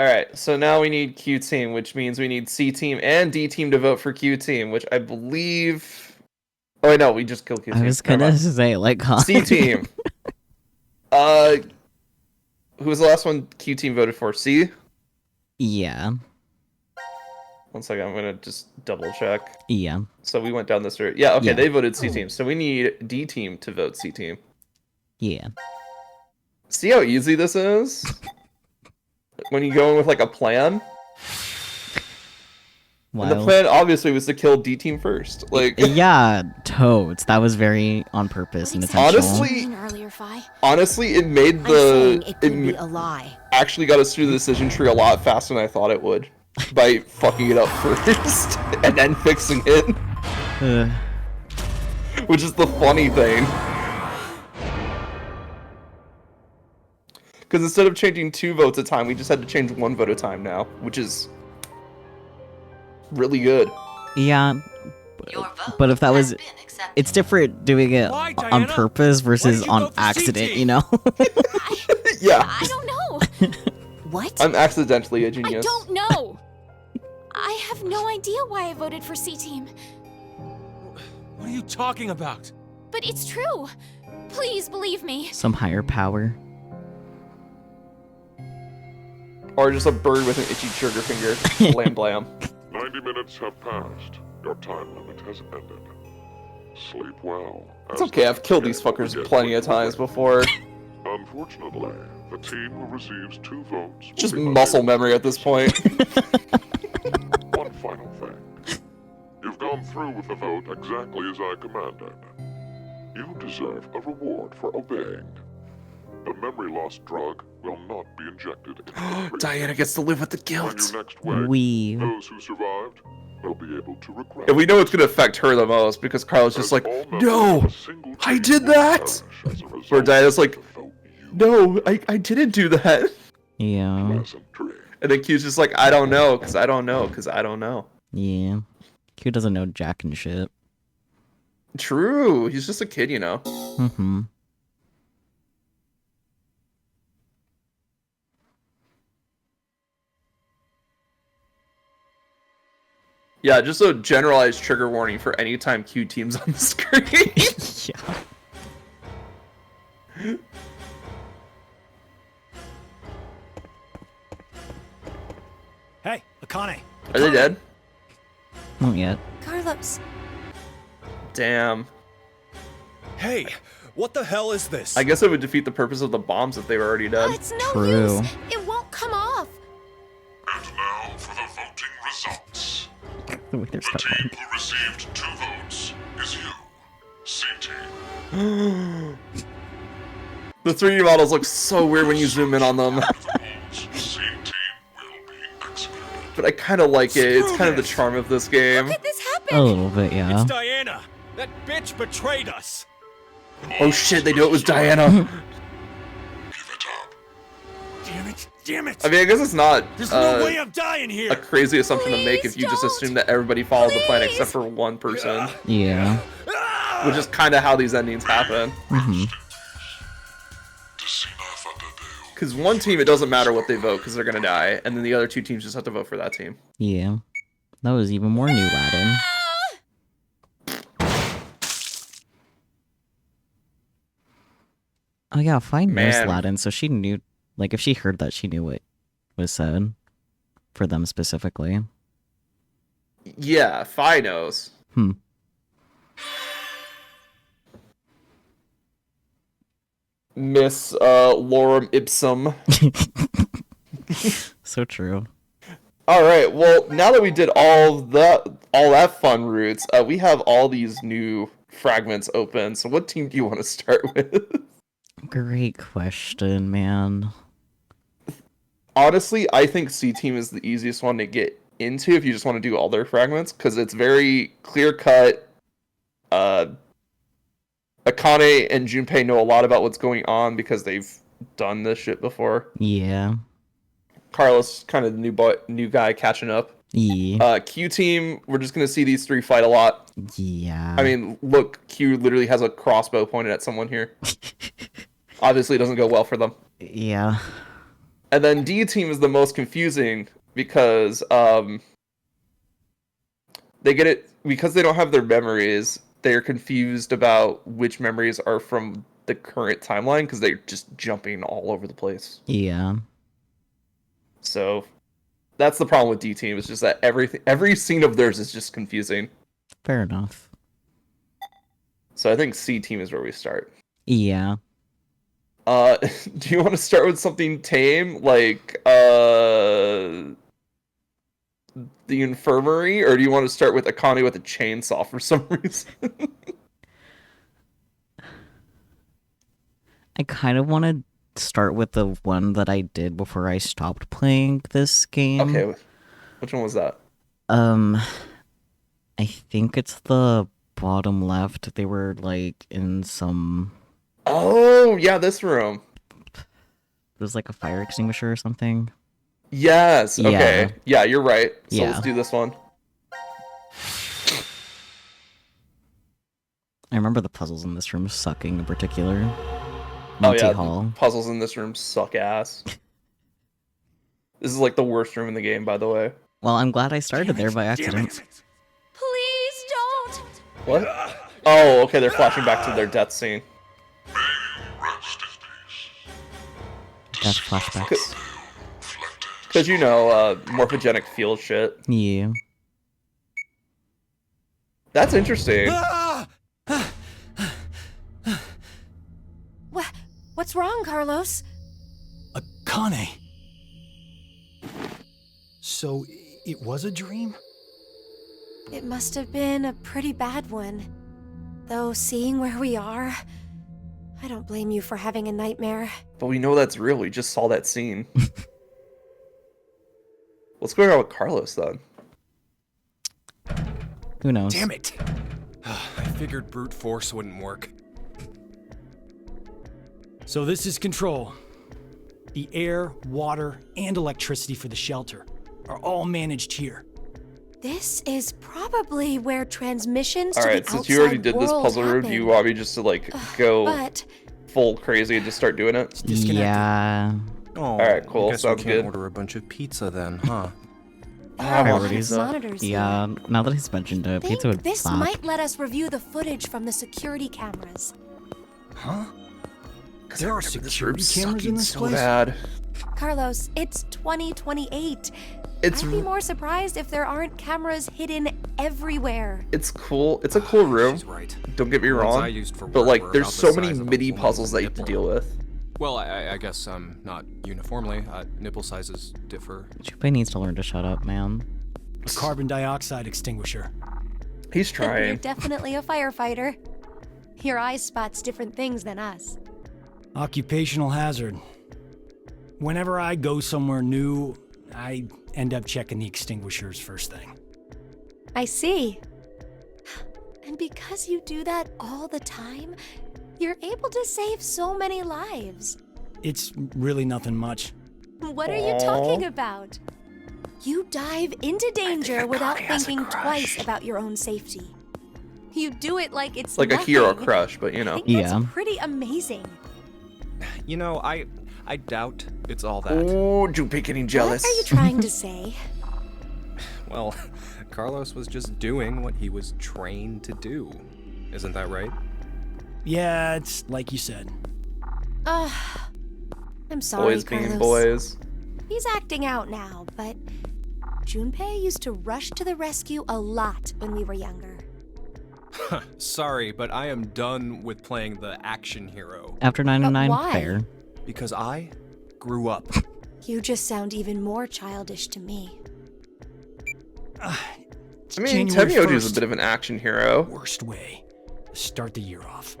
Alright, so now we need Q team, which means we need C team and D team to vote for Q team, which I believe. Oh, wait, no, we just killed Q team. I was Never gonna mind. say, like, C team. Who was the last one Q team voted for? C? Yeah. One second, I'm gonna just double check. Yeah. So we went down this route. Yeah, okay, Yeah. they voted C team. So we need D team to vote C team. Yeah. See how easy this is? When you go in with like a plan? And the Wow. plan obviously was to kill D team first. Like Yeah, totes. That was very on purpose and intentional. honestly, Earlier, Fi. honestly, it made I'm saying the it could be a lie. actually got us through the decision tree a lot faster than I thought it would by fucking it up first and then fixing it, Uh, which is the funny thing. Because instead of changing 2 votes a time, we just had to change 1 vote a time now, which is really good. yeah. Your vote But if that has was, been accepted. it's different doing it Why, on Diana? purpose versus Why did you on vote for accident. CT? You know. Yeah, I don't know. What? I'm accidentally a I genius. don't know. I have no idea why I voted for C team, What are you talking about? but it's true. Please believe me. Some higher power. Or just a bird with an itchy trigger finger. Blam blam. 90 minutes have passed. Your time limit has ended. Sleep well. It's okay, I've killed these fuckers plenty of times before. Unfortunately, the team who receives 2 votes will Just be muscle memory at this point. One final thing. You've gone through with the vote exactly as I commanded. You deserve a reward for obeying. The memory loss drug will not be injected into the creature. Diana gets to live with the When guilt. you next wake, We. those who survived will be able to regret. And we know it's gonna affect her the most because Carla's just like, no, I did that! Where Diana's like, no, I didn't do that. Yeah. And then Q's just like, I don't know, because I don't know, because I don't know. Yeah. Q doesn't know jack and shit. True, he's just a kid, you know. Mm-hmm. Yeah, just a generalized trigger warning for any time Q team's on the screen. Yeah. Hey, Akane. Are they dead? Not yet. Carlos, Damn. Hey, what the hell is this? I guess it would defeat the purpose of the bombs if they were already dead. It's no True. use. It won't come off. And now for the voting results. The way they're The starting. team who received 2 votes is you, C Team. The 3D models look so weird when you zoom in on them. C Team will be executed. But I kind of like it. It's kind of the charm of this game. Look at this happen. A little bit, yeah. It's Diana! That bitch betrayed us! Oh shit, they knew it was Diana. Give it up. Damn it! I mean, I guess it's not There's no way I'm dying a here! crazy assumption to make if you just don't. assume that everybody followed the plan except for one person. Yeah. Which is kind of how these endings happen. Mm-hmm. Because one team, it doesn't matter what they vote because they're going to die. And then the other 2 teams just have to vote for that team. Yeah. That was even more new Latin. Oh yeah, Fine knows Man. Latin, so she knew, like, if she heard that, she knew what was said. For them specifically. Yeah, Fi knows. Hmm. Miss Lorem Ipsum. So true. All right. Well, now that we did all that fun routes, we have all these new fragments open. So, what team do you want to start with? Great question, man. Honestly, I think C team is the easiest one to get into if you just want to do all their fragments because it's very clear cut. Akane and Junpei know a lot about what's going on because they've done this shit before. Yeah. Carlos, kind of the new guy catching up. Yeah. Q team, we're just gonna see these 3 fight a lot. Yeah. I mean, look, Q literally has a crossbow pointed at someone here. Obviously, it doesn't go well for them. Yeah. And then D team is the most confusing because they get it because they don't have their memories. They're confused about which memories are from the current timeline because they're just jumping all over the place. Yeah. So that's the problem with D team. It's just that every scene of theirs is just confusing. Fair enough. So I think C team is where we start. Yeah. Do you want to start with something tame like the infirmary, or do you want to start with Akane with a chainsaw for some reason? I kind of want to start with the one that I did before I stopped playing this game. Okay, which one was that? I think it's the bottom left. They were like in some. Oh yeah, this room. It was like a fire extinguisher or something. Yes. Okay. Yeah, you're right. So Yeah. let's do this one. I remember the puzzles in this room sucking in particular. Oh yeah, Multi-hall. the puzzles in this room suck ass. This is like the worst room in the game, by the way. Well, I'm glad I started there by accident. Please don't. What? Oh, okay, they're flashing back to their death scene. Death flashbacks. Because, you know, morphogenic field shit. Yeah. That's interesting. What's wrong, Carlos? Akane. So, it was a dream? It must have been a pretty bad one. Though, seeing where we are, I don't blame you for having a nightmare. But we know that's real. We just saw that scene. What's going on with Carlos, then? Who knows? Damn it! I figured brute force wouldn't work. So this is control. The air, water, and electricity for the shelter are all managed here. This is probably where transmissions All to right, the since you already outside did this world puzzle room, do you want me just to, like, go but full crazy and just start doing it? Yeah. Oh, All right, cool. I guess Sounds we can't good. order a bunch of pizza then, huh? There are Priorities. monitors here. Yeah, now that he's mentioned it, I pizza think would this slap. might let us review the footage from the security cameras. Huh? Because There are this security room's cameras in sucking this so place? bad. Carlos, it's 2028. It's I'd be more surprised if there aren't cameras hidden everywhere. It's cool. It's a cool room. She's right. Don't get me The ones wrong. I used for But work like, were there's about the so many size of a mini woman's puzzles that you have to nipple. deal with. Well, I guess not uniformly. Nipple sizes differ. Junpei needs to learn to shut up, man. A carbon dioxide extinguisher. He's You're trying. definitely a firefighter. Your eye spots different things than us. Occupational hazard. Whenever I go somewhere new, I end up checking the extinguishers first thing. I see. And because you do that all the time, you're able to save so many lives. It's really nothing much. What are you talking about? You dive into danger without thinking twice about your own safety. You do it like it's Like a nothing. hero crush, but you I know. think Yeah. that's pretty amazing. You know, I doubt it's all that. Ooh, Junpei getting jealous. What are you trying to say? Well, Carlos was just doing what he was trained to do. Isn't that right? Yeah, it's like you said. I'm sorry, Boys Carlos. being boys. He's acting out now, but Junpei used to rush to the rescue a lot when we were younger. Sorry, but I am done with playing the action hero. After 99, why? fair. Because I grew up. You just sound even more childish to me. I mean, January Temioji's a 1st. bit of an action hero. Worst way to start the year off.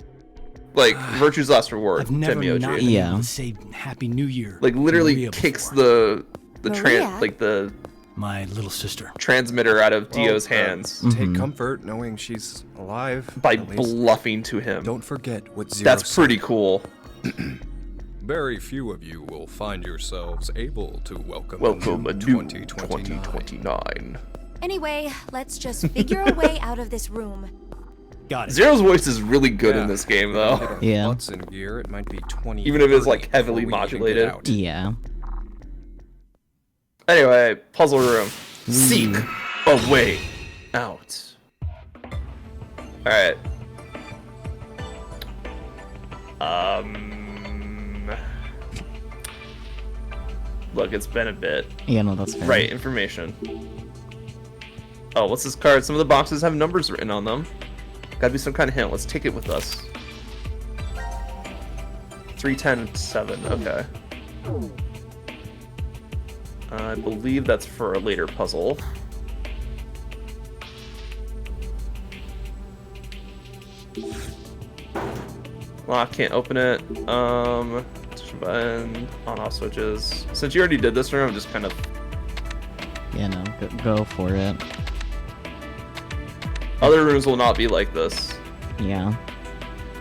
Like, Virtue's Last Reward, I've never not Temioji. been Yeah. able to say Happy New Year. Like, to literally Maria kicks before. Maria? the My little sister. transmitter out of Well, Dio's hands Take comfort knowing she's alive. by at least. bluffing to him. Don't forget what Zero That's said. pretty cool. Very few of you will find yourselves able to welcome, Welcome a a new new 2029. 2029. Anyway, let's just figure a way out of this room. Got it. Zero's voice is really good in Yeah. this game, Get though. our Yeah. butts in gear, it might be 20. Even if it's, 30 like, heavily before we even get modulated. out. Yeah. Anyway, puzzle room. Seek a way out. Alright. Look, it's been a bit. Yeah, no, that's fair. Right, information. Oh, what's this card? Some of the boxes have numbers written on them. Gotta be some kind of hint. Let's take it with us. 310-7, okay. I believe that's for a later puzzle. Lock, can't open it. Switch button, on-off switches. Since you already did this room, I'm just kind of... Yeah, no, go for it. Other rooms will not be like this. Yeah.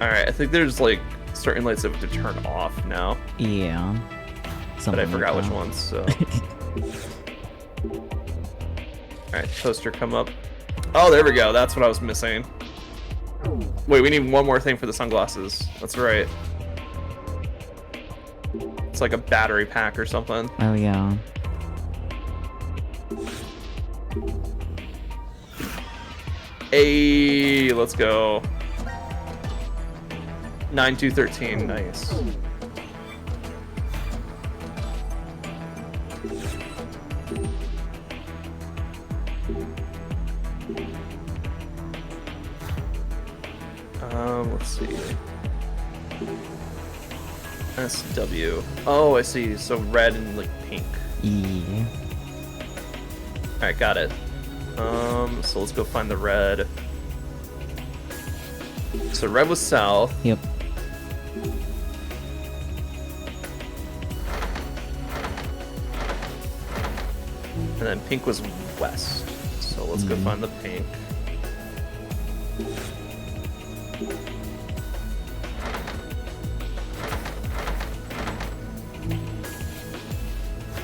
Alright, I think there's like certain lights that we have to turn off now. Yeah. But I Something forgot like which that. ones, so. Alright, poster come up. Oh, there we go. That's what I was missing. Wait, we need one more thing for the sunglasses. That's right. It's like a battery pack or something. Oh, yeah. Hey, let's go. 9-2-13, nice. Let's see. SW. Oh, I see. So red and like pink. Yeah. Alright, got it. So let's go find the red. So red was south. Yep. And then pink was west. So let's go find the pink.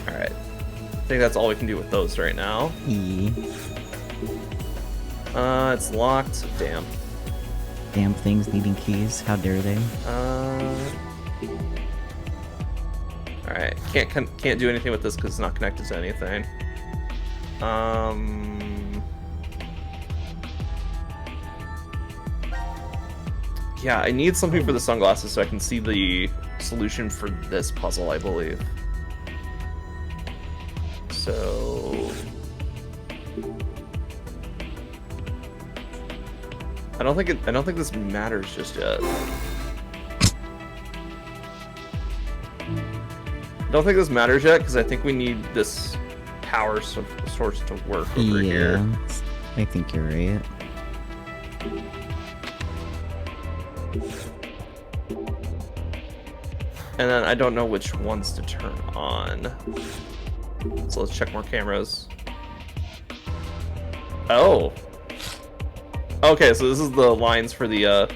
Alright. I think that's all we can do with those right now. Yeah. It's locked. Damn. Damn things needing keys. How dare they? Alright. Can't do anything with this because it's not connected to anything. Yeah, I need something for the sunglasses so I can see the solution for this puzzle, I believe. So... I don't think this matters just yet. I don't think this matters yet because I think we need this power source to work over here. I think you're right. And then I don't know which ones to turn on. So let's check more cameras. Oh. Okay, so this is the lines for the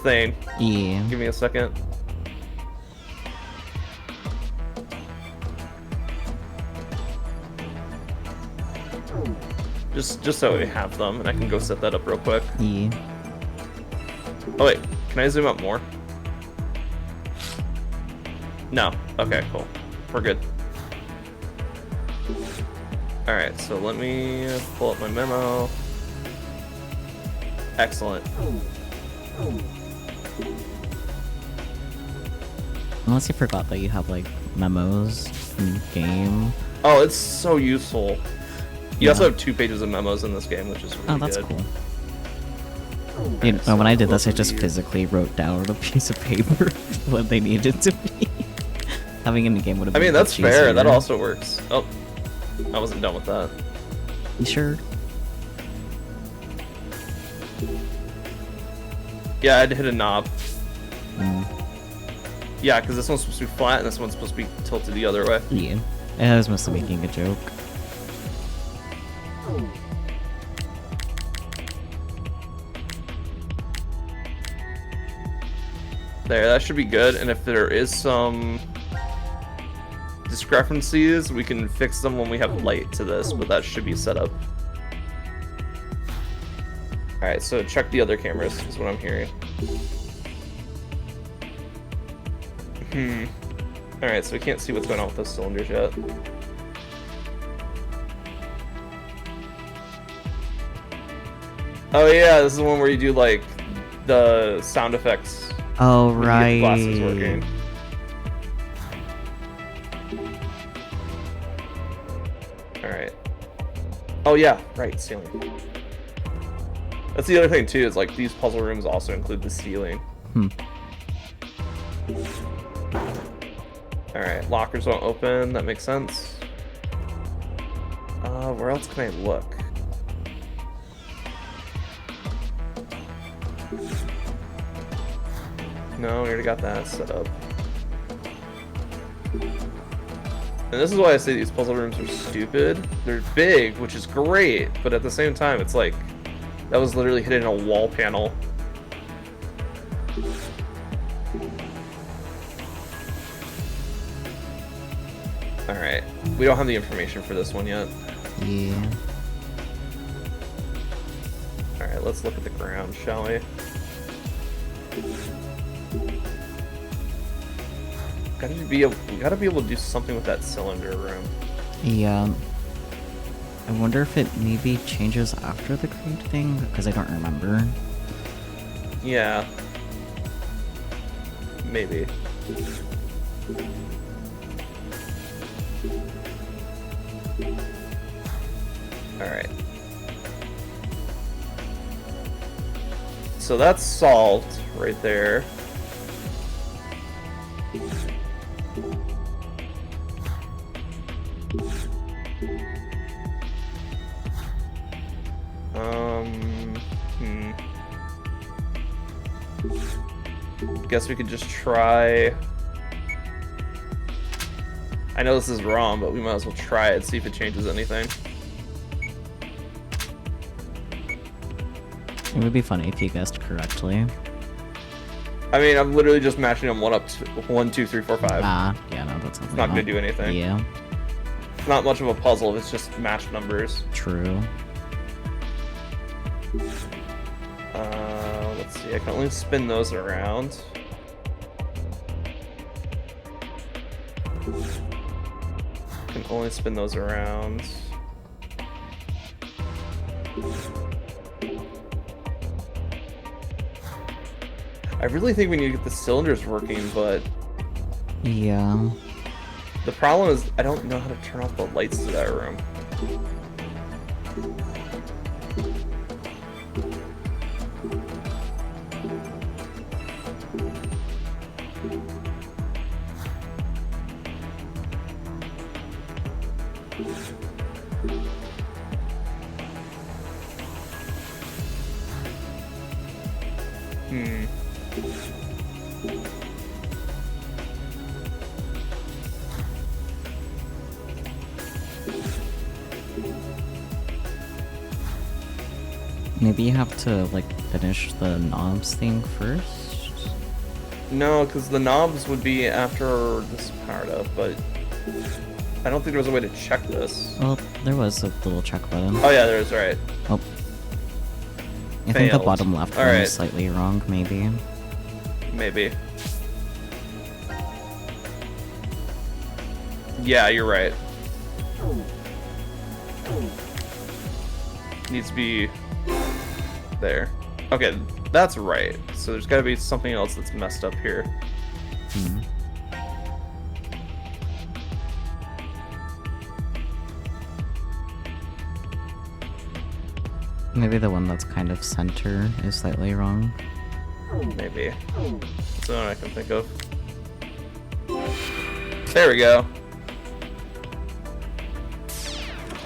thing. Yeah. Give me a second. Just so we have them, and I can go set that up real quick. Yeah. Oh wait, can I zoom up more? No. Okay, cool. We're good. Alright, so let me pull up my memo. Excellent. Unless you forgot that you have like memos in game. Oh, it's so useful. You also have 2 pages of memos in this game, which is really good. Oh, that's cool. You know, when I did this, I just physically wrote down on a piece of paper what they needed to be. Having in the game would have been that's much fair. easier. That also works. Oh, I wasn't done with that. You sure? Yeah, I had to hit a knob. Mm. Yeah, because this one's supposed to be flat and this one's supposed to be tilted the other way. Yeah. I was mostly making a joke. There, that should be good. And if there is some discrepancies, we can fix them when we have light to this, but that should be set up. Alright, so check the other cameras, is what I'm hearing. Alright, so we can't see what's going on with those cylinders yet. Oh yeah, this is the one where you do like the sound effects. Oh, when you get the glasses working. Alright. Oh yeah, right, ceiling. That's the other thing too, is like these puzzle rooms also include the ceiling. Alright, lockers won't open, that makes sense. Where else can I look? No, we already got that set up. And this is why I say these puzzle rooms are stupid. They're big, which is great, but at the same time, it's like, that was literally hitting a wall panel. Alright, we don't have the information for this one yet. Yeah. Alright, let's look at the ground, shall we? We gotta be able to do something with that cylinder room. Yeah. I wonder if it maybe changes after the crate thing, because I don't remember. Yeah. Maybe. Alright. So that's solved right there. Guess we could just try. I know this is wrong, but we might as well try it, see if it changes anything. It would be funny if you guessed correctly. I mean, I'm literally just matching them 1, 2, 3, 4, 5. Ah, yeah, no, that's It's not gonna do anything. Yeah. It's not much of a puzzle, it's just match numbers. True. Let's see, I can only spin those around. Can only spin those around. I really think we need to get the cylinders working, but Yeah. the problem is I don't know how to turn off the lights to that room. Maybe you have to, like, finish the knobs thing first? No, because the knobs would be after this powered up, but I don't think there was a way to check this. Well, there was a little check button. Oh yeah, there is, right. Oh. I think the Failed. bottom left one Alright. is slightly wrong, maybe. Maybe. Yeah, you're right. Needs to be there. Okay, that's right. So there's got to be something else that's messed up here. Hmm. Maybe the one that's kind of center is slightly wrong. Maybe. That's the one I can think of. There we go.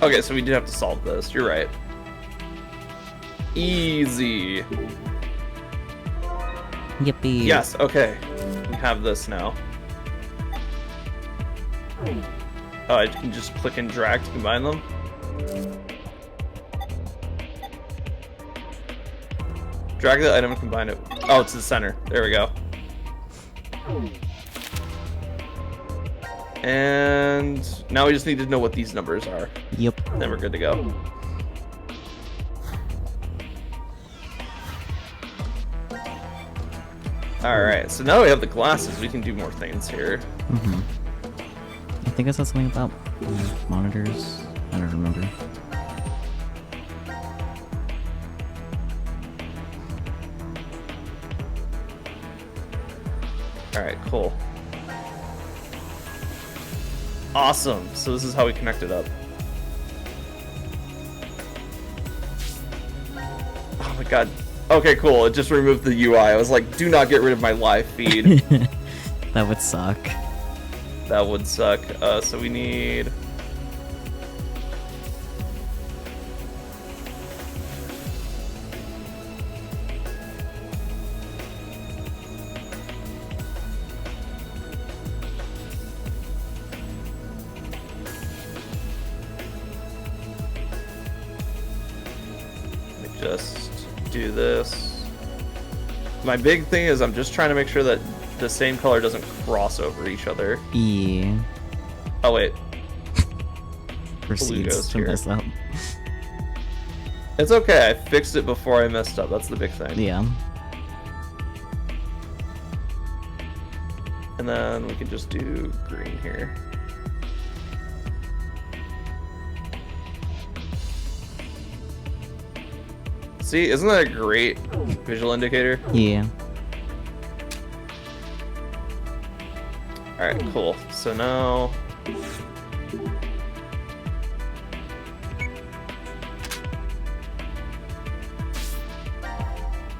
Okay, so we did have to solve this. You're right. Easy. Yippee. Yes, okay. We have this now. Oh, I can just click and drag to combine them? Drag the item and combine it. Oh, it's the center. There we go. And now we just need to know what these numbers are. Yep. Then we're good to go. Alright, so now we have the glasses, we can do more things here. Mm-hmm. I think I said something about monitors. I don't remember. Alright, cool. Awesome. So this is how we connect it up. Oh my god. Okay, cool. It just removed the UI. I was like, do not get rid of my live feed. That would suck. That would suck. So we need... just do this. My big thing is I'm just trying to make sure that the same color doesn't cross over each other. Yeah. Oh wait. Proceeds goes to here. mess up. It's okay, I fixed it before I messed up. That's the big thing. Yeah. And then we can just do green here. See, isn't that a great visual indicator? Yeah. Alright, cool. So now...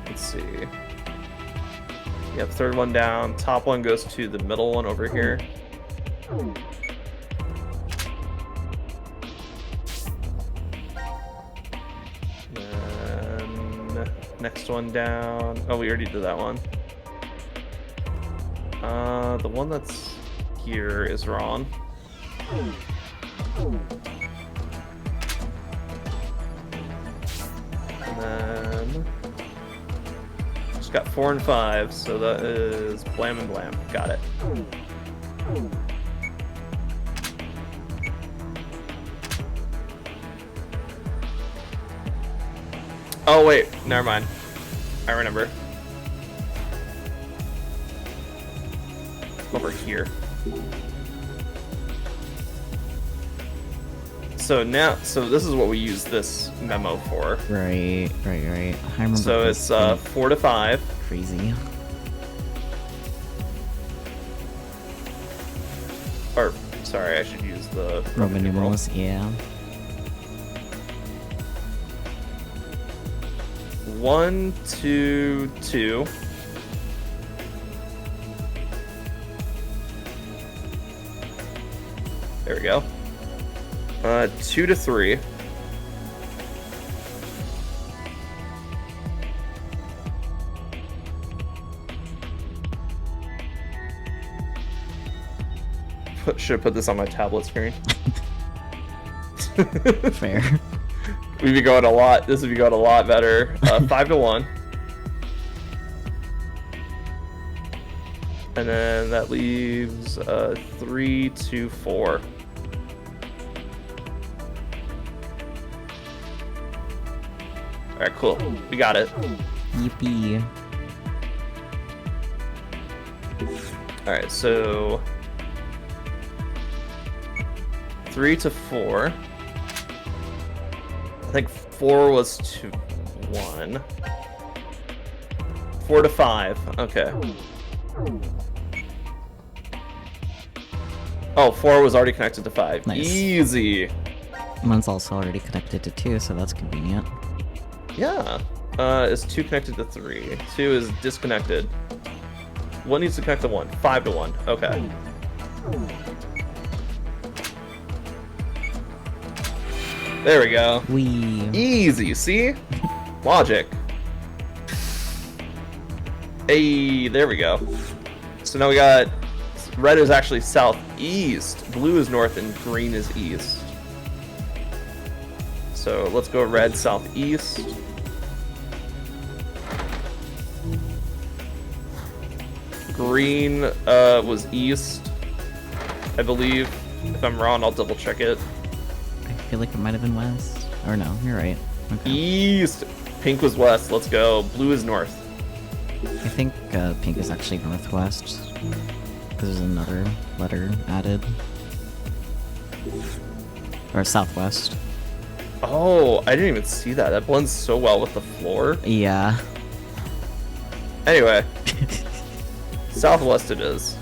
let's see. Yep, third one down. Top one goes to the middle one over here. And next one down. Oh, we already did that one. The one that's here is wrong. And then just got 4 and 5, so that is blam and blam. Got it. Oh wait, never mind. I remember. Over here. So this is what we use this memo for. Right. I remember. So this it's thing. 4 to 5. Crazy. Or sorry, I should use the Roman numerals. Yeah. 1, 2, 2. There we go. 2 to 3. Should have put this on my tablet screen. Fair. We'd be going a lot. This would be going a lot better. 5 to 1. And then that leaves 3 to 4. Alright, cool. We got it. Yippee. Alright, so 3 to 4. I think 4 was to 1. 4 to 5. Okay. Oh, 4 was already connected to 5. Nice. Easy. One's also already connected to 2, so that's convenient. Yeah. Is 2 connected to 3? 2 is disconnected. 1 needs to connect to 1. 5 to 1. Okay. There we go. Easy, see? Logic. Hey, there we go. So now we got red is actually southeast, blue is north, and green is east. So let's go red southeast. Green was east, I believe. If I'm wrong, I'll double check it. I feel like it might have been west. Or no, you're right. Okay. East. Pink was west. Let's go. Blue is north. I think pink is actually northwest. Because there's another letter added. Or southwest. Oh, I didn't even see that. That blends so well with the floor. Yeah. Anyway. Southwest it is.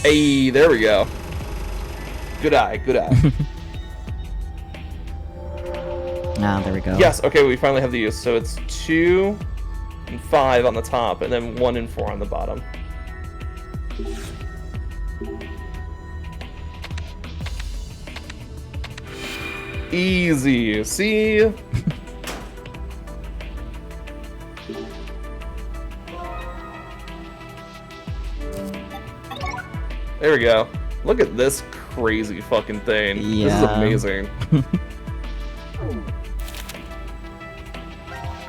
Hey, there we go. Good eye, good eye. Ah, there we go. Yes, okay, we finally have the use. So it's 2 and 5 on the top, and then 1 and 4 on the bottom. Easy. See? There we go. Look at this crazy fucking thing. Yeah. This is amazing.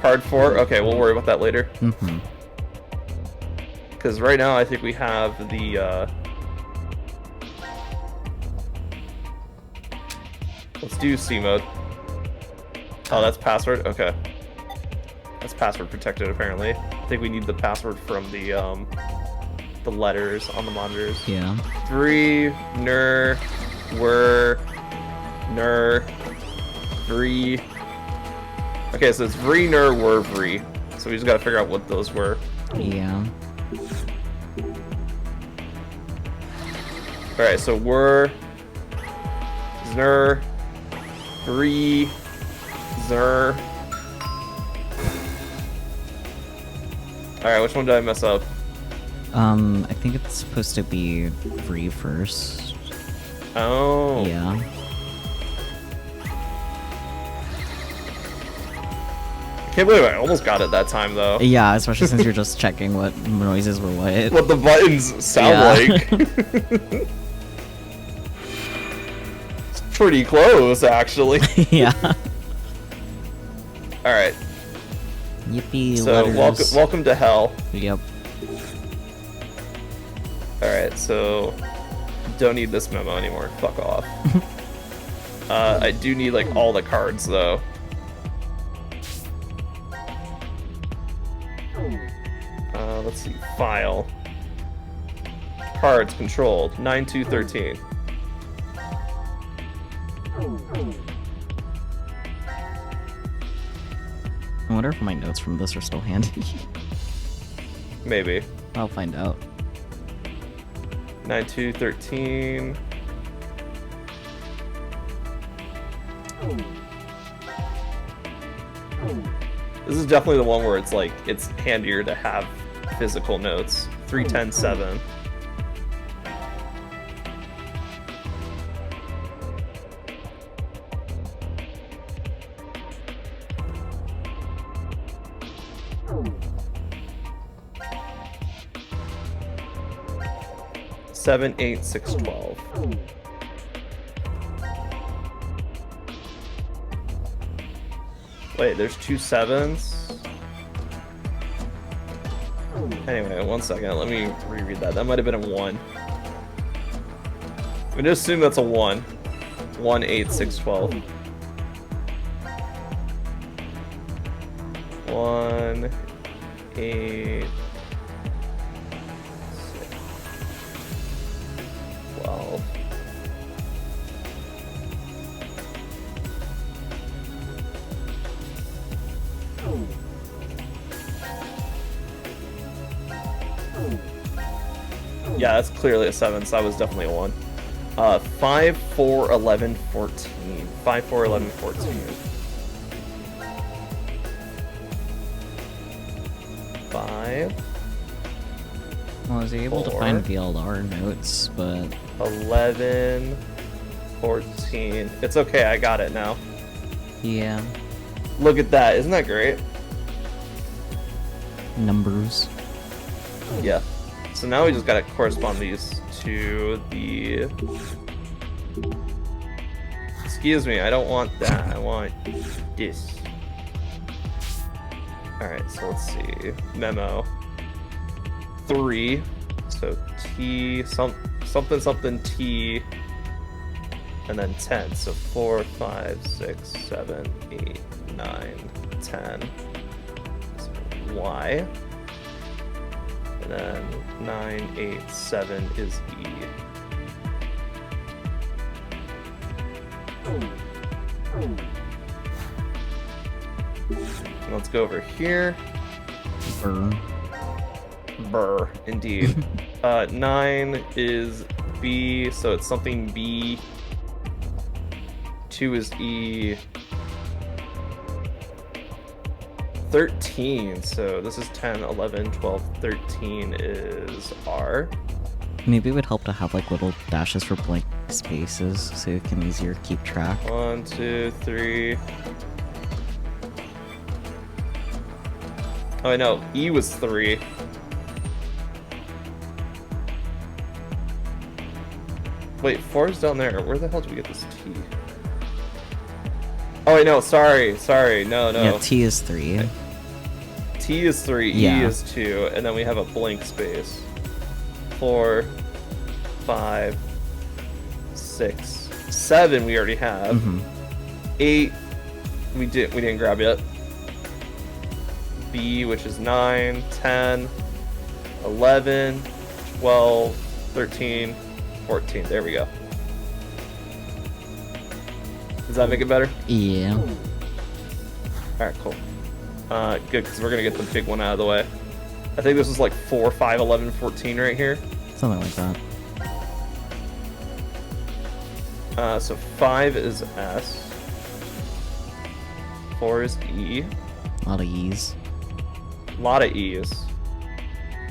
Card 4? Okay, we'll worry about that later. Mm-hmm. Because right now I think we have the, Let's do C mode. Oh, that's password? Okay. That's password protected, apparently. I think we need the password from the letters on the monitors. Yeah. 3, ner, were, ner, vree. Okay, so it's vree, ner, were, vree. So we just gotta figure out what those were. Yeah. Alright, so were, znr, vree, zer. Alright, which one did I mess up? I think it's supposed to be free first. Oh. Yeah. I can't believe I almost got it that time, though. Yeah, especially since you're just checking what noises were what. What the buttons sound like. It's pretty close, actually. Yeah. Alright. Yippee, So, letters. welcome to hell. Yep. Alright, so don't need this memo anymore. Fuck off. I do need like all the cards though. Let's see. File. cards controlled. 9, 2, 13. I wonder if my notes from this are still handy. Maybe. I'll find out. 9, 2, 13. This is definitely the one where it's like, it's handier to have physical notes. 3, 10, 7. Seven, 8, 6, 12. Wait, there's 2 7s? Anyway, 1 second, let me reread that. That might have been a 1. I'm gonna assume that's a 1. 1, 8, 6, 12. 1, 8, 6, 12. Yeah, that's clearly a 7, so that was definitely a 1. 5, 4, 11, 14. 5, 4, 11, 14. 5. Well, I was able to 4, find VLR notes, but 11, 14. It's okay, I got it now. yeah, Look at that, isn't that great? numbers. Yeah. So now we just gotta correspond these to the... Excuse me, I don't want that, I want this. Alright, so let's see. Memo. 3. So T, something something T, and then 10. So 4, 5, 6, 7, 8, 9, 10. So Y. And then 9, 8, 7 is E. And let's go over here. Burr. Burr, indeed. 9 is B, so it's something B. 2 is E. 13, so this is 10, 11, 12, 13 is R. Maybe it would help to have like little dashes for blank spaces so you can easier keep track. 1, 2, 3. Oh, I know. E was 3. Wait, 4 is down there. Where the hell did we get this T? Oh, wait, no. Sorry. No. Yeah, T is 3. T is 3. Yeah. E is 2. And then we have a blank space. 4, 5, 6, 7 we already have. Mm-hmm. 8 we didn't grab yet. B, which is 9, 10, 11, 12, 13, 14. There we go. Does that make it better? Yeah. Alright, cool. Good, because we're going to get the big one out of the way. I think this is like 4, 5, 11, 14 right here. Something like that. So 5 is S. 4 is E. A lot of E's. A lot of E's.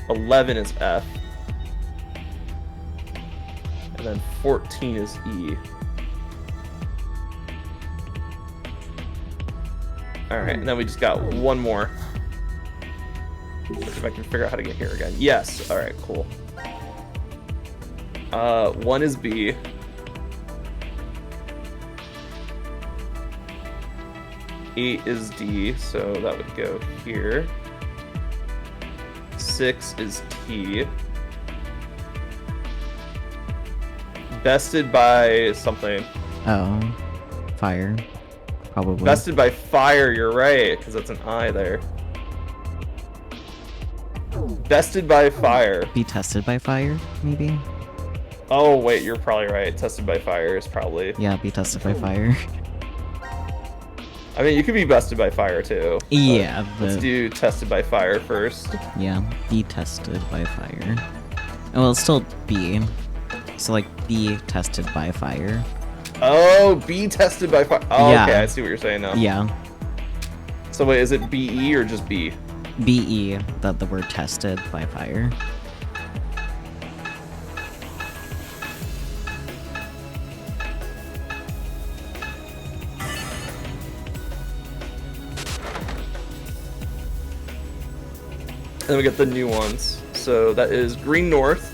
11 is F. And then 14 is E. Alright, and then we just got one more. Let's see if I can figure out how to get here again. Yes, alright, cool. 1 is B. Eight is D, so that would go here. 6 is T. Bested by something. Oh. Fire. Probably. Bested by fire, you're right, because that's an I there. Bested by fire. Be tested by fire, maybe? Oh, wait, you're probably right. Tested by fire is probably... Yeah, be tested by fire. I mean, you could be bested by fire, too. Yeah, Let's but... do tested by fire first. Yeah, be tested by fire. Well, it's still be. So, like, be tested by fire. Oh, be tested by fire. Oh, Yeah. okay, I see what you're saying now. Yeah. So wait, is it BE or just B? BE, the word tested by fire. And then we get the new ones. So that is green north,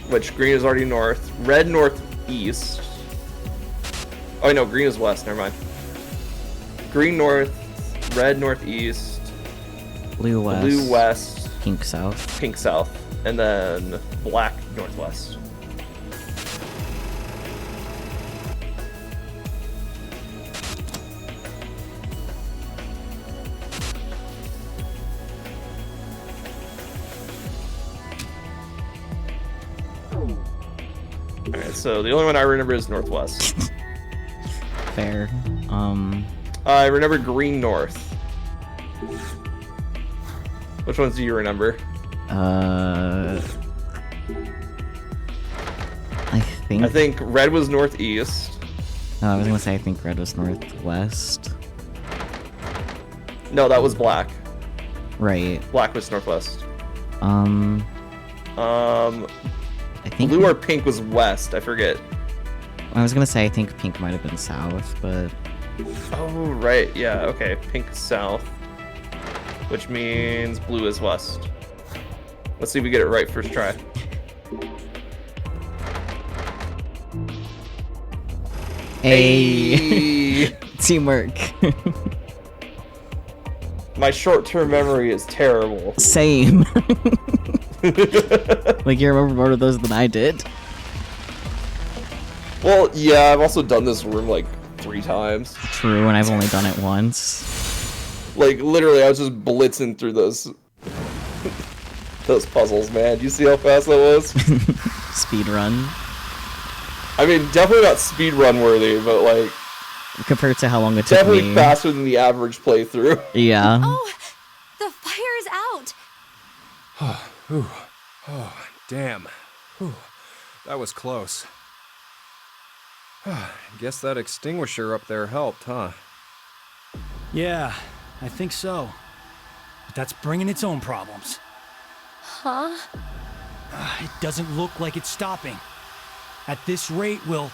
which green is already north. Red northeast. Oh no, green is west. Never mind. Green north, red northeast, Blue west. blue west, Pink south. pink south, and then black northwest. Alright, so the only one I remember is northwest. Fair. I remember green north. Which ones do you remember? I I think red was northeast. I was gonna say I think red was northwest. No, that was black. Right. Black was northwest. I think Blue or pink was west. I forget. I was gonna say I think pink might have been south, but Oh, right. Yeah, okay. Pink is south. Which means blue is west. Let's see if we get it right first try. Hey, teamwork. My short-term memory is terrible. Same. Like you remember more of those than I did. Well, yeah, I've also done this room like 3 times. True, and I've only done it once. Like literally, I was just blitzing through those those puzzles, man. You see how fast that was? Speed run. I mean, definitely not speed run worthy, but like compared to how long it took definitely me. faster than the average playthrough. Yeah. Oh, the fire is out. Whew. Oh, damn. Whew. That was close. Guess that extinguisher up there helped, huh? Yeah, I think so. But that's bringing its own problems. Huh? It doesn't look like it's stopping. At this rate, we'll...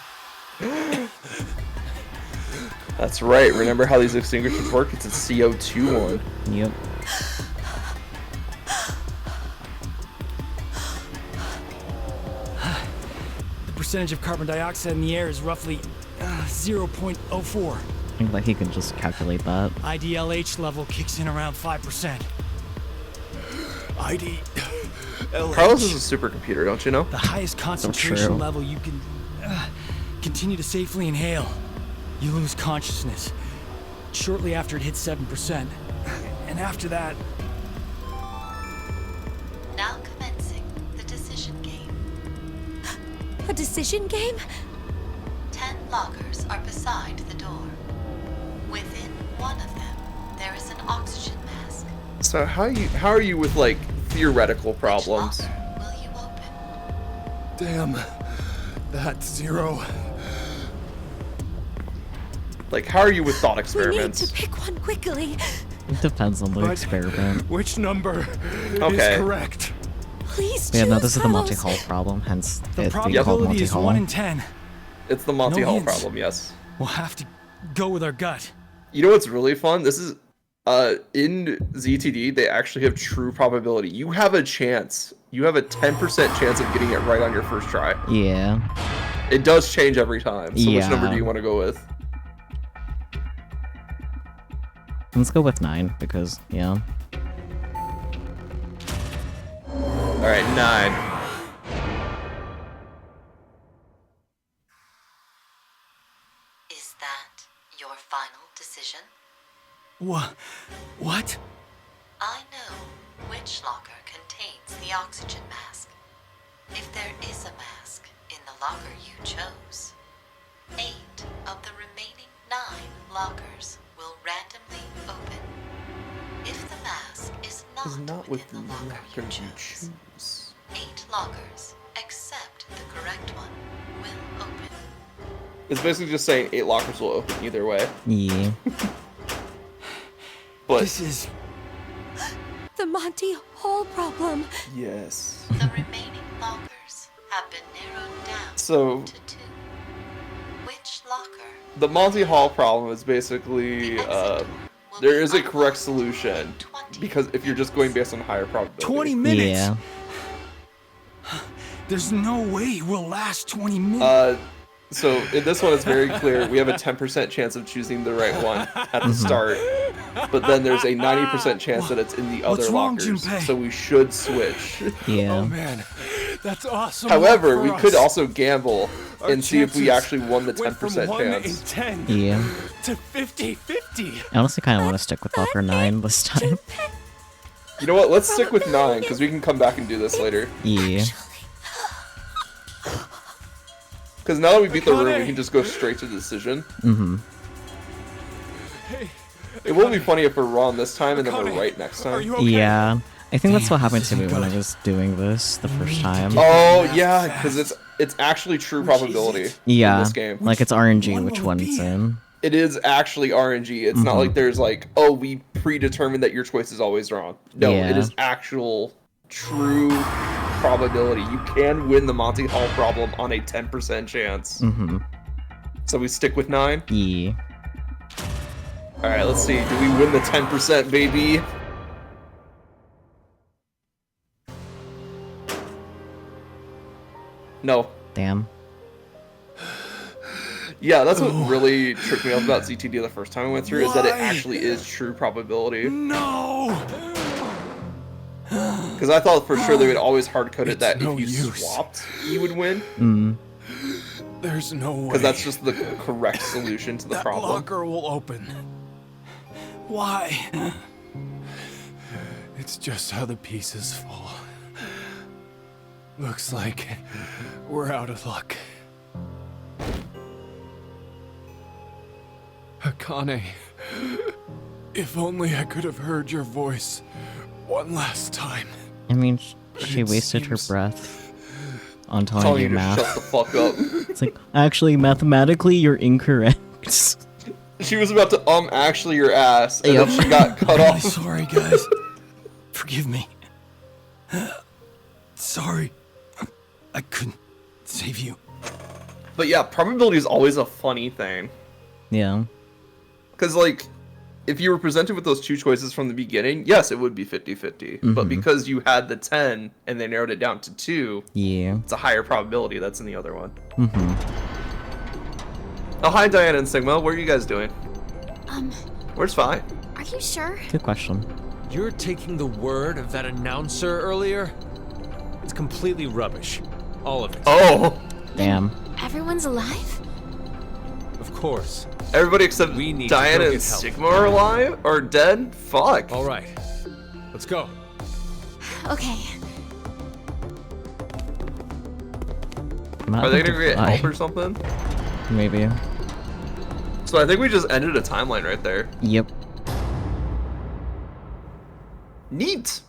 That's right. Remember how these extinguishers work? It's a CO2 one. Yep. The percentage of carbon dioxide in the air is roughly 0.04. I think like he can just calculate that. IDLH level kicks in around 5%. Carlos is a supercomputer, don't you know? The highest concentration true. level you can continue to safely inhale. You lose consciousness shortly after it hits 7%. And after that... Now commencing the decision game. A decision game? 10 lockers are beside the door. Within one of them, there is an oxygen mask. So how are you with like theoretical problems? Which locker will you open? Damn. That's 0. Like, how are you with thought We need experiments? to pick one quickly. It depends on the But- experiment. Which number Okay. is correct? Please Yeah, choose no, this is the Monte Carlos. Hall problem, hence The it's called probability Monte is Hall. 1 in 10. It's the Monty No Hall hints. problem, yes. We'll have to go with our gut. You know what's really fun? This is in ZTD, they actually have true probability. You have a chance. You have a 10% chance of getting it right on your first try. Yeah. It does change every time. So which number Yeah. do you want to go with? Let's go with 9 because yeah. All right, 9. Is that your final decision? What? I know which locker contains the oxygen mask. If there is a mask in the locker you chose, 8 of the remaining 9 lockers will randomly open. If the mask is not within the locker you chose, 8 lockers, except the correct one, will open. It's basically just saying 8 lockers will open either way. Yeah. But This is the Monty Hall problem. yes. The remaining lockers have been narrowed down So to 2. Which locker? the Monty Hall problem is basically there is a correct solution because if you're just going based on higher probability. 20 minutes? Yeah. There's no way we'll last 20 minutes. So in this one, it's very clear we have a 10% chance of choosing the right one at the start, but then there's a 90% chance that it's in the other What's wrong, lockers. Junpei? So we should switch. Yeah. Oh man, that's awesome. However, luck we for could us. also gamble Our and see if we chances actually won the went from 10% 1 in chance. 10 Yeah. to 50-50. I honestly kind of want to stick with locker 9 this time. You know what? Let's stick with 9 because we can come back and do this later. Yeah. Because now that we beat the room, we can just go straight to the decision. Mm-hmm. It will be funny if we're wrong this time and then we're right next time. Yeah. I think that's what happened to me when I was doing this the first time. Oh yeah, because it's actually true probability in Yeah. this game. Like it's RNG which one it's in. It is actually RNG. It's not like there's like, oh, we predetermined that your choice is always wrong. No, it Yeah. is actual true probability. You can win the Monty Hall problem on a 10% chance. Mm-hmm. So we stick with 9? Yeah. Alright, let's see. Do we win the 10%, baby? No. Damn. Yeah, that's what really tripped me up about ZTD the first time I went through, is that it actually is true probability. No! Because I thought for sure they would always hard-code it that no if you use. swapped, you would win. Mm. There's no way. Because that's just the correct solution to the that problem. locker will open. Why? It's just how the pieces fall. Looks like we're out of luck. Akane, if only I could have heard your voice one last time. I mean, she It wasted her seems- breath on telling Telling you you to math. shut the fuck up. It's like, actually, mathematically, you're incorrect. She was about to actually your ass, and Yep. then she got cut I'm off. sorry, guys. Forgive me. Sorry. I couldn't save you. But yeah, probability is always a funny thing. Yeah. Because, like, if you were presented with those two choices from the beginning, yes, it would be 50-50. But Mhm. because you had the 10 and they narrowed it down to 2, Yeah. it's a higher probability that's in the other one. Mm-hmm. Oh, hi, Diana and Sigma. What are you guys doing? Where's Fi? Are you sure? Good question. You're taking the word of that announcer earlier? It's completely rubbish. All of it. Oh! Damn. Everyone's alive? Of course. Everybody except We need to Diana go and get help. Sigma are alive? Or dead? Fuck. All right. Let's go. Okay. I'm not Are they going gonna to get fly. help or something? Maybe. So I think we just ended a timeline right there. Yep. Neat!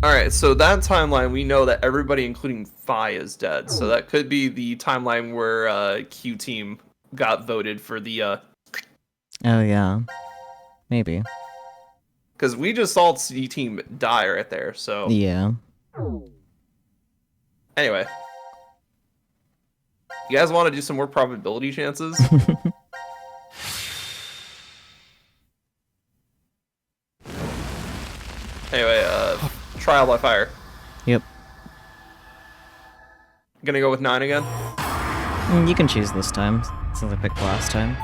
Alright, so that timeline, we know that everybody, including Fi, is dead. So that could be the timeline where Q Team got voted for the... Oh, yeah. Maybe. Because we just saw C Team die right there, so... Yeah. Anyway. You guys want to do some more probability chances? Anyway, trial by fire. Yep. Gonna go with 9 again? You can choose this time, since I picked last time.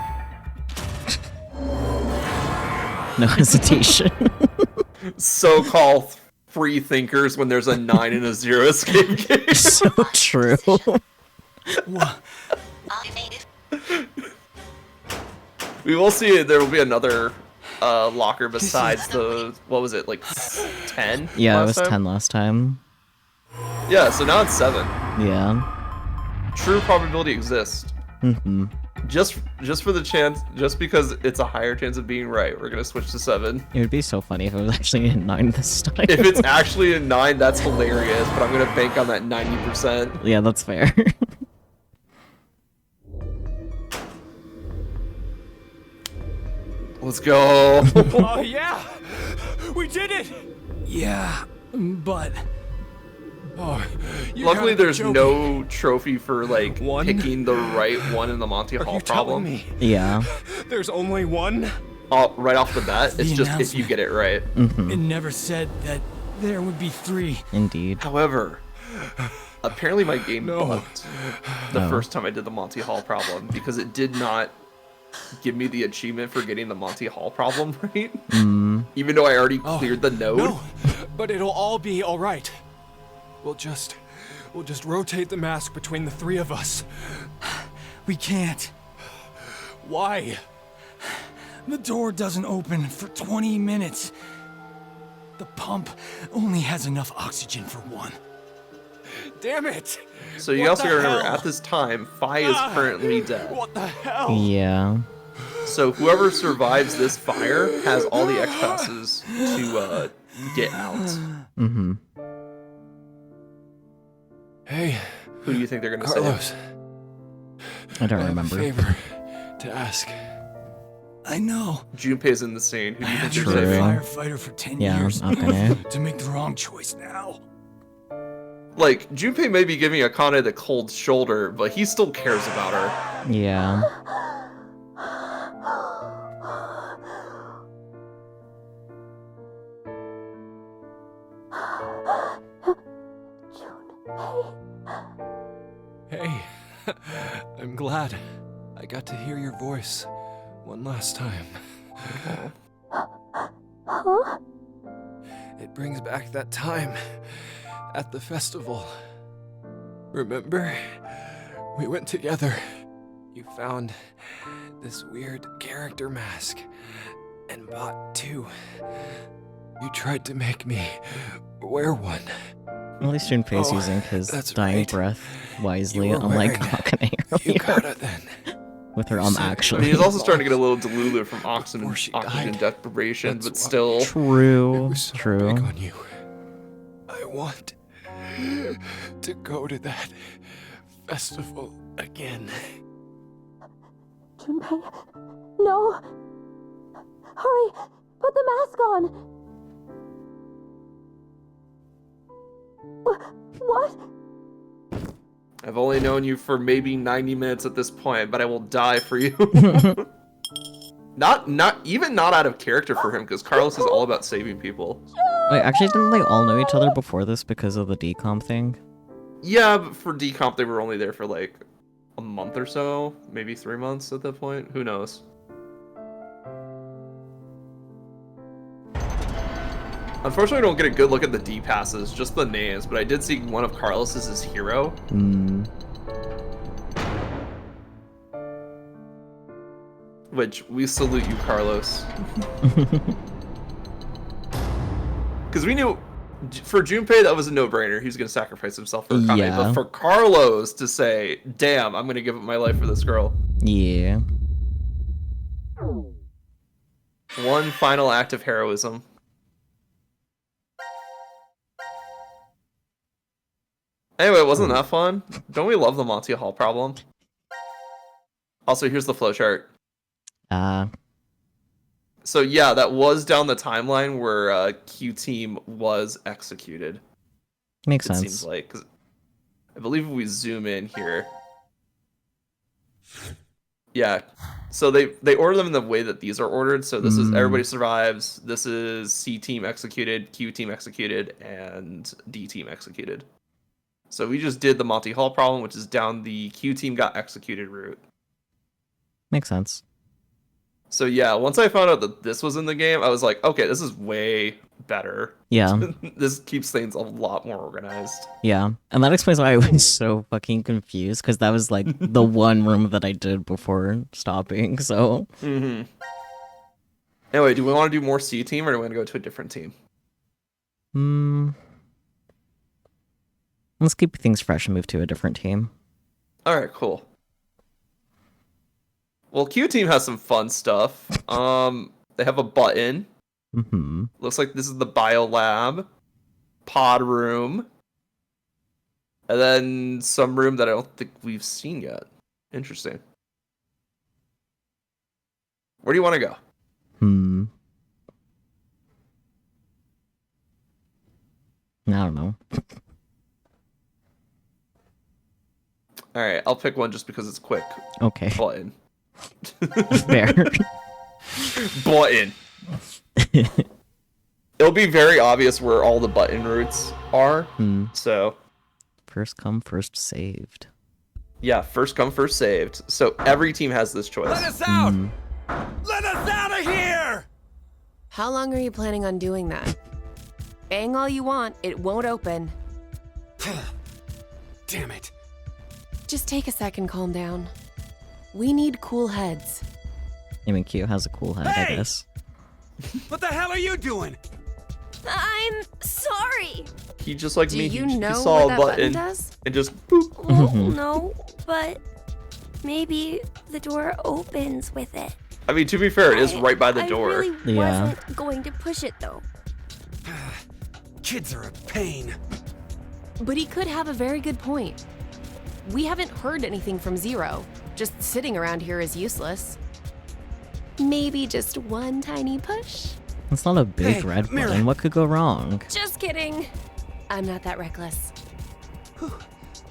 No hesitation. So-called free thinkers when there's a 9 and a 0 escape game. So true. We will see. There will be another locker besides the, what was it, like 10? Yeah, it was time? 10 last time. Yeah, so now it's 7. Yeah. True probability exists. Mm-hmm. Just for the chance, just because it's a higher chance of being right, we're gonna switch to 7. It would be so funny if it was actually in 9 this time. If it's actually a 9, that's hilarious, but I'm gonna bank on that 90%. Yeah, that's fair. Let's go. Oh, yeah! We did it! Yeah, but... Oh, Luckily, there's no trophy for, like, picking the right one in the Monty Hall problem. Me? Yeah. There's only one? Right off the bat, it's just if you get it right. Mm-hmm. It never said that there would be 3. Indeed. However, apparently my game bugged the first time I did the Monty Hall problem because it did not give me the achievement for getting the Monty Hall problem right. Even though I already cleared the node. No, but it'll all be all right. We'll just rotate the mask between the 3 of us. We can't. Why? The door doesn't open for 20 minutes. The pump only has enough oxygen for 1. Damn it! So you What also the gotta remember, hell? at this time, Phi is currently dead. What the hell? Yeah. So whoever survives this fire has all the X passes to get out. Mm-hmm. Hey, Who do you think they're gonna Carlos. save? I don't I have remember. a favor to ask. I know. Junpei's in the scene. Who do you think I've they're been a saving? firefighter for 10 Yeah, years okay. to make the wrong choice now. Like, Junpei may be giving Akane the cold shoulder, but he still cares about her. Yeah. Hey, I'm glad I got to hear your voice one last time. It brings back that time at the festival. Remember? We went together. You found this weird character mask and bought 2. You tried to make me wear one. At least Junpei's using his dying breath wisely, unlike Akane earlier. With her actually. I mean, he's also starting to get a little delulu from oxygen deprivation, but still. True. So True. big on you. I want to go to that festival again. Junpei, no! Hurry! Put the mask on! What? I've only known you for maybe 90 minutes at this point, but I will die for you. not out of character for him, because Carlos is all about saving people. Wait, actually, didn't they all know each other before this because of the decomp thing? Yeah, but for decomp, they were only there for like a month or so, maybe 3 months at that point. Who knows? Unfortunately, I don't get a good look at the D passes, just the names, but I did see one of Carlos's as hero. Which, we salute you, Carlos. Because we knew, for Junpei, that was a no-brainer. He was going to sacrifice himself for Akane. Yeah. But for Carlos to say, damn, I'm going to give up my life for this girl. Yeah. One final act of heroism. Anyway, wasn't that fun? Don't we love the Monty Hall problem? Also, here's the flowchart. So yeah, that was down the timeline where Q Team was executed. Makes it sense. Seems like, 'cause I believe if we zoom in here. Yeah, so they order them in the way that these are ordered. So this is everybody survives. This is C Team executed, Q Team executed, and D Team executed. So we just did the Monty Hall problem, which is down the Q Team got executed route. Makes sense. So yeah, once I found out that this was in the game, I was like, okay, this is way better. Yeah. This keeps things a lot more organized. Yeah. And that explains why I was so fucking confused, because that was like the one room that I did before stopping, so. Mm-hmm. Anyway, do we want to do more C team or do we want to go to a different team? Let's keep things fresh and move to a different team. Alright, cool. Well, Q team has some fun stuff. They have a button. Mm-hmm. Looks like this is the bio lab, pod room, and then some room that I don't think we've seen yet. Interesting. Where do you want to go? I don't know. Alright, I'll pick one just because it's quick. Okay. Button. Fair. Button. It'll be very obvious where all the button routes are. So. First come, first saved. Yeah, first come, first saved. So every team has this choice. Let us out! Let us out of here! How long are you planning on doing that? Bang all you want, it won't open. Damn it. Just take a second, calm down. We need cool heads. I mean, Q has a cool head, Hey! I guess. What the hell are you doing? I'm sorry. He just like Do me. you He know saw what a that button button does? and just boop. Well, no, but maybe the door opens with it. I mean, to be fair, it is right by the door. I really Yeah. wasn't going to push it though. Kids are a pain. But he could have a very good point. We haven't heard anything from Zero. Just sitting around here is useless. Maybe just one tiny push? It's not a big Hey, red Mira. button. What could go wrong? Just kidding. I'm not that reckless.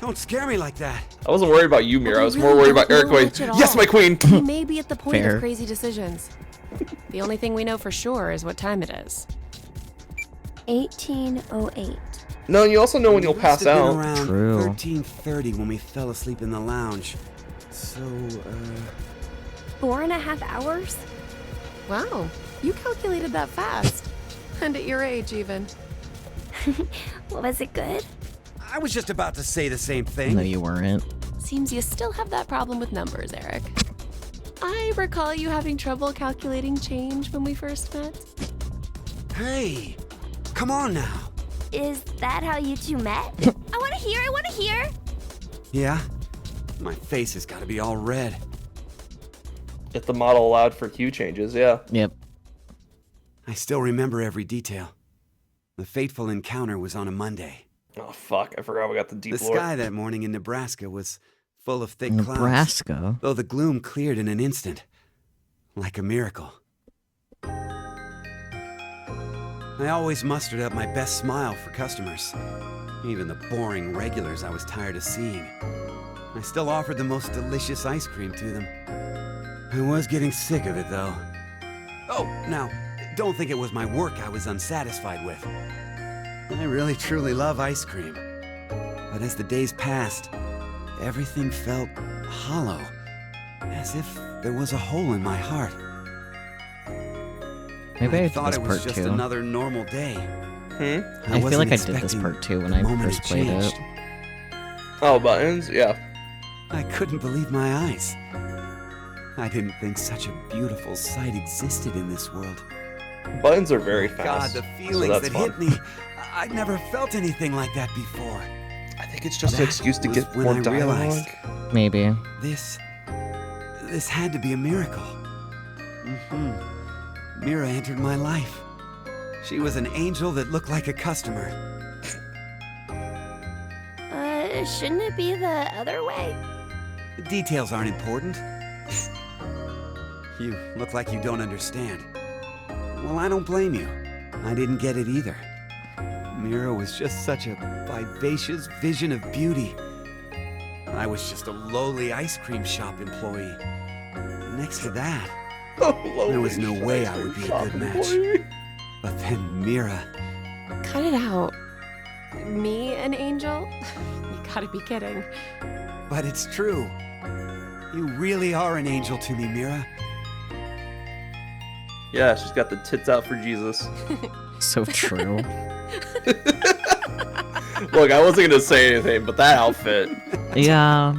Don't scare me like that. I wasn't worried about you, Mira. I was We more really worried about don't Eric know going, much at yes, all. my queen! We may be at the point Fair. of crazy decisions. The only thing we know for sure is what time it is. 1808. No, you also know when you'll It pass must have been out. around True. 13:30 when we fell asleep in the lounge. So, 4.5 hours? Wow, you calculated that fast. And at your age, even. Was it good? I was just about to say the same thing. No, you weren't. Seems you still have that problem with numbers, Eric. I recall you having trouble calculating change when we first met. Hey, come on now. Is that how you two met? I want to hear. Yeah? My face has got to be all red. If the model allowed for Q changes, yeah. Yep. I still remember every detail. The fateful encounter was on a Monday. Oh, fuck. I forgot we got the deep The lore. sky that morning in Nebraska was full of thick clouds. Nebraska? Though the gloom cleared in an instant. Like a miracle. I always mustered up my best smile for customers. Even the boring regulars I was tired of seeing. I still offered the most delicious ice cream to them. I was getting sick of it, though. Oh, now, don't think it was my work I was unsatisfied with. I really truly love ice cream. But as the days passed, everything felt hollow. As if there was a hole in my heart. Maybe I did thought this it was part just too. another normal day. I feel like I did this part too when I first played it. Oh, buttons? Yeah. I couldn't believe my eyes. I didn't think such a beautiful sight existed in this world. Buttons are very God, fast. the so feelings that's that fun. hit me. I'd never felt anything like that before. I think it's just an That excuse to was get when more I dialogue. realized Maybe. This had to be a miracle. Mira entered my life. She was an angel that looked like a customer. Shouldn't it be the other way? The details aren't important. You look like you don't understand. Well, I don't blame you. I didn't get it either. Mira was just such a vivacious vision of beauty. I was just a lowly ice cream shop employee. Next to that, there was no way I would be a good match. But then Mira... Cut it out. Me, an angel? You gotta be kidding. But it's true. You really are an angel to me, Mira. Yeah, she's got the tits out for Jesus. So true. Look, I wasn't gonna say anything, but that outfit. Yeah.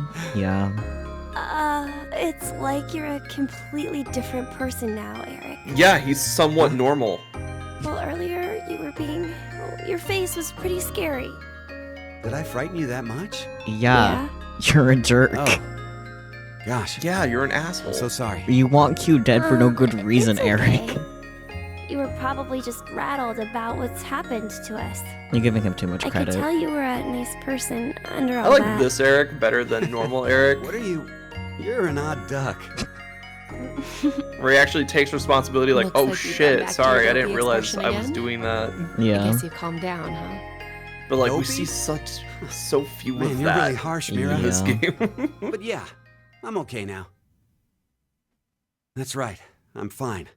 It's like you're a completely different person now, Eric. Yeah, he's somewhat normal. Well, earlier you were being... your face was pretty scary. Did I frighten you that much? Yeah. You're a jerk. Oh. Gosh. Yeah, you're an asshole. I'm so sorry. You want Q dead for no good reason, it's Eric. okay. You were probably just rattled about what's happened to us. You're giving him too much I credit. could tell you were a nice person under I all like that. this Eric better than normal Eric. What are you? You're an odd duck. Where he actually takes responsibility, like, Looks oh like you've shit, gone back to sorry, your I didn't dopey realize expression I was again? doing that. I Yeah. guess you've calmed down, huh? But like, we Dopey? see so few Man, of you're that really harsh, Mira. in this Yeah. game. But yeah, I'm okay now. That's right. I'm fine.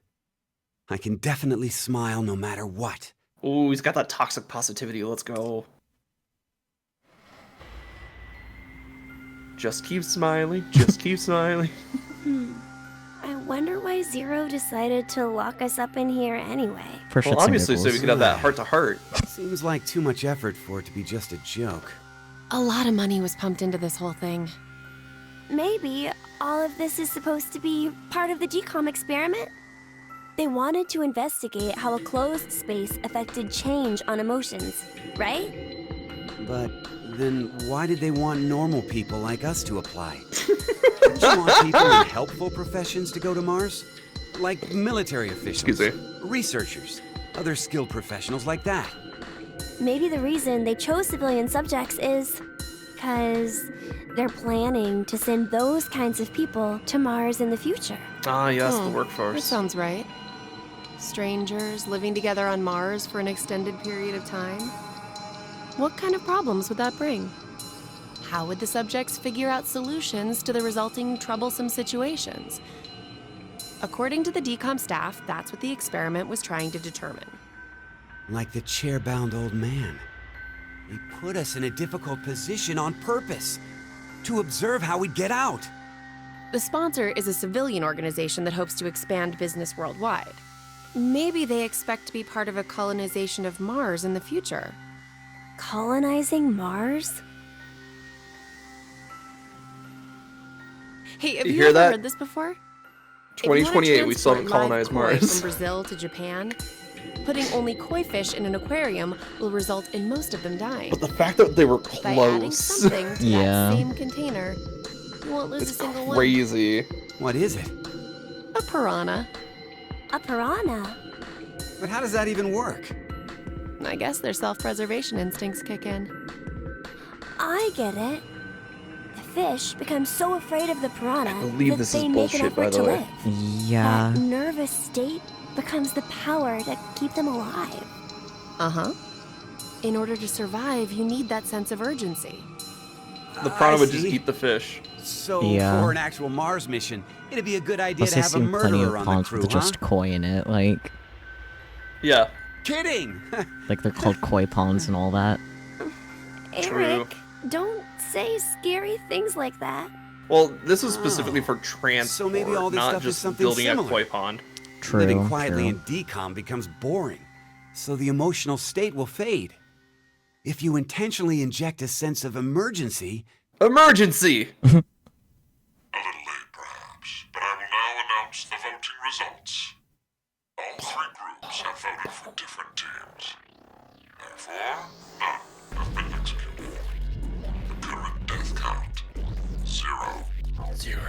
I can definitely smile no matter what. Ooh, he's got that toxic positivity. Let's go. Just keep smiling. Just keep smiling. I wonder why Zero decided to lock us up in here anyway. For Well, shits and obviously, so we giggles. could have that heart to heart. Seems like too much effort for it to be just a joke. A lot of money was pumped into this whole thing. Maybe all of this is supposed to be part of the decom experiment? They wanted to investigate how a closed space affected change on emotions, right? But then why did they want normal people like us to apply? Don't you want people in helpful professions to go to Mars? Like military officials, Excuse me. researchers, other skilled professionals like that. Maybe the reason they chose civilian subjects is because they're planning to send those kinds of people to Mars in the future. Ah, yes, the That workforce. sounds right. Strangers living together on Mars for an extended period of time. What kind of problems would that bring? How would the subjects figure out solutions to the resulting troublesome situations? According to the decom staff, that's what the experiment was trying to determine. Like the chair-bound old man. They put us in a difficult position on purpose, to observe how we'd get out. The sponsor is a civilian organization that hopes to expand business worldwide. Maybe they expect to be part of a colonization of Mars in the future. Colonizing Mars? Hey, have You you hear ever that? heard this before? If you wanna 2028, we still haven't transport live colonized koi Mars. From Brazil to Japan, putting only koi fish in an aquarium will result in most of them dying. But the fact that they were By adding close. something to Yeah. that same container, you won't lose It's a single one. crazy. What is it? A piranha. A piranha? But how does that even work? I guess their self-preservation instincts kick in. I get it. The fish become so afraid of the piranha believe that this they is make an bullshit, by effort the to way. live. Yeah. That nervous state becomes the power to keep them alive. Uh-huh. In order to survive, you need that sense of urgency. The piranha I would just see. eat the fish. So, Yeah. for an actual Mars mission, it'd be a good idea Plus, to they have a seen plenty of murderer on the ponds crew, with huh? just koi in it. Like Yeah. Kidding! they're called koi ponds and all that. Eric, don't say scary things like that. Well, this is specifically for transport, So maybe all this not stuff is just something building similar. a koi pond. True. Living quietly true. in decom becomes boring, so the emotional state will fade. If you intentionally inject a sense of emergency... Emergency! A little late, perhaps, but I will now announce the voting results. All three groups have voted for different teams. Therefore, none have been executed. The current death count, 0. 0.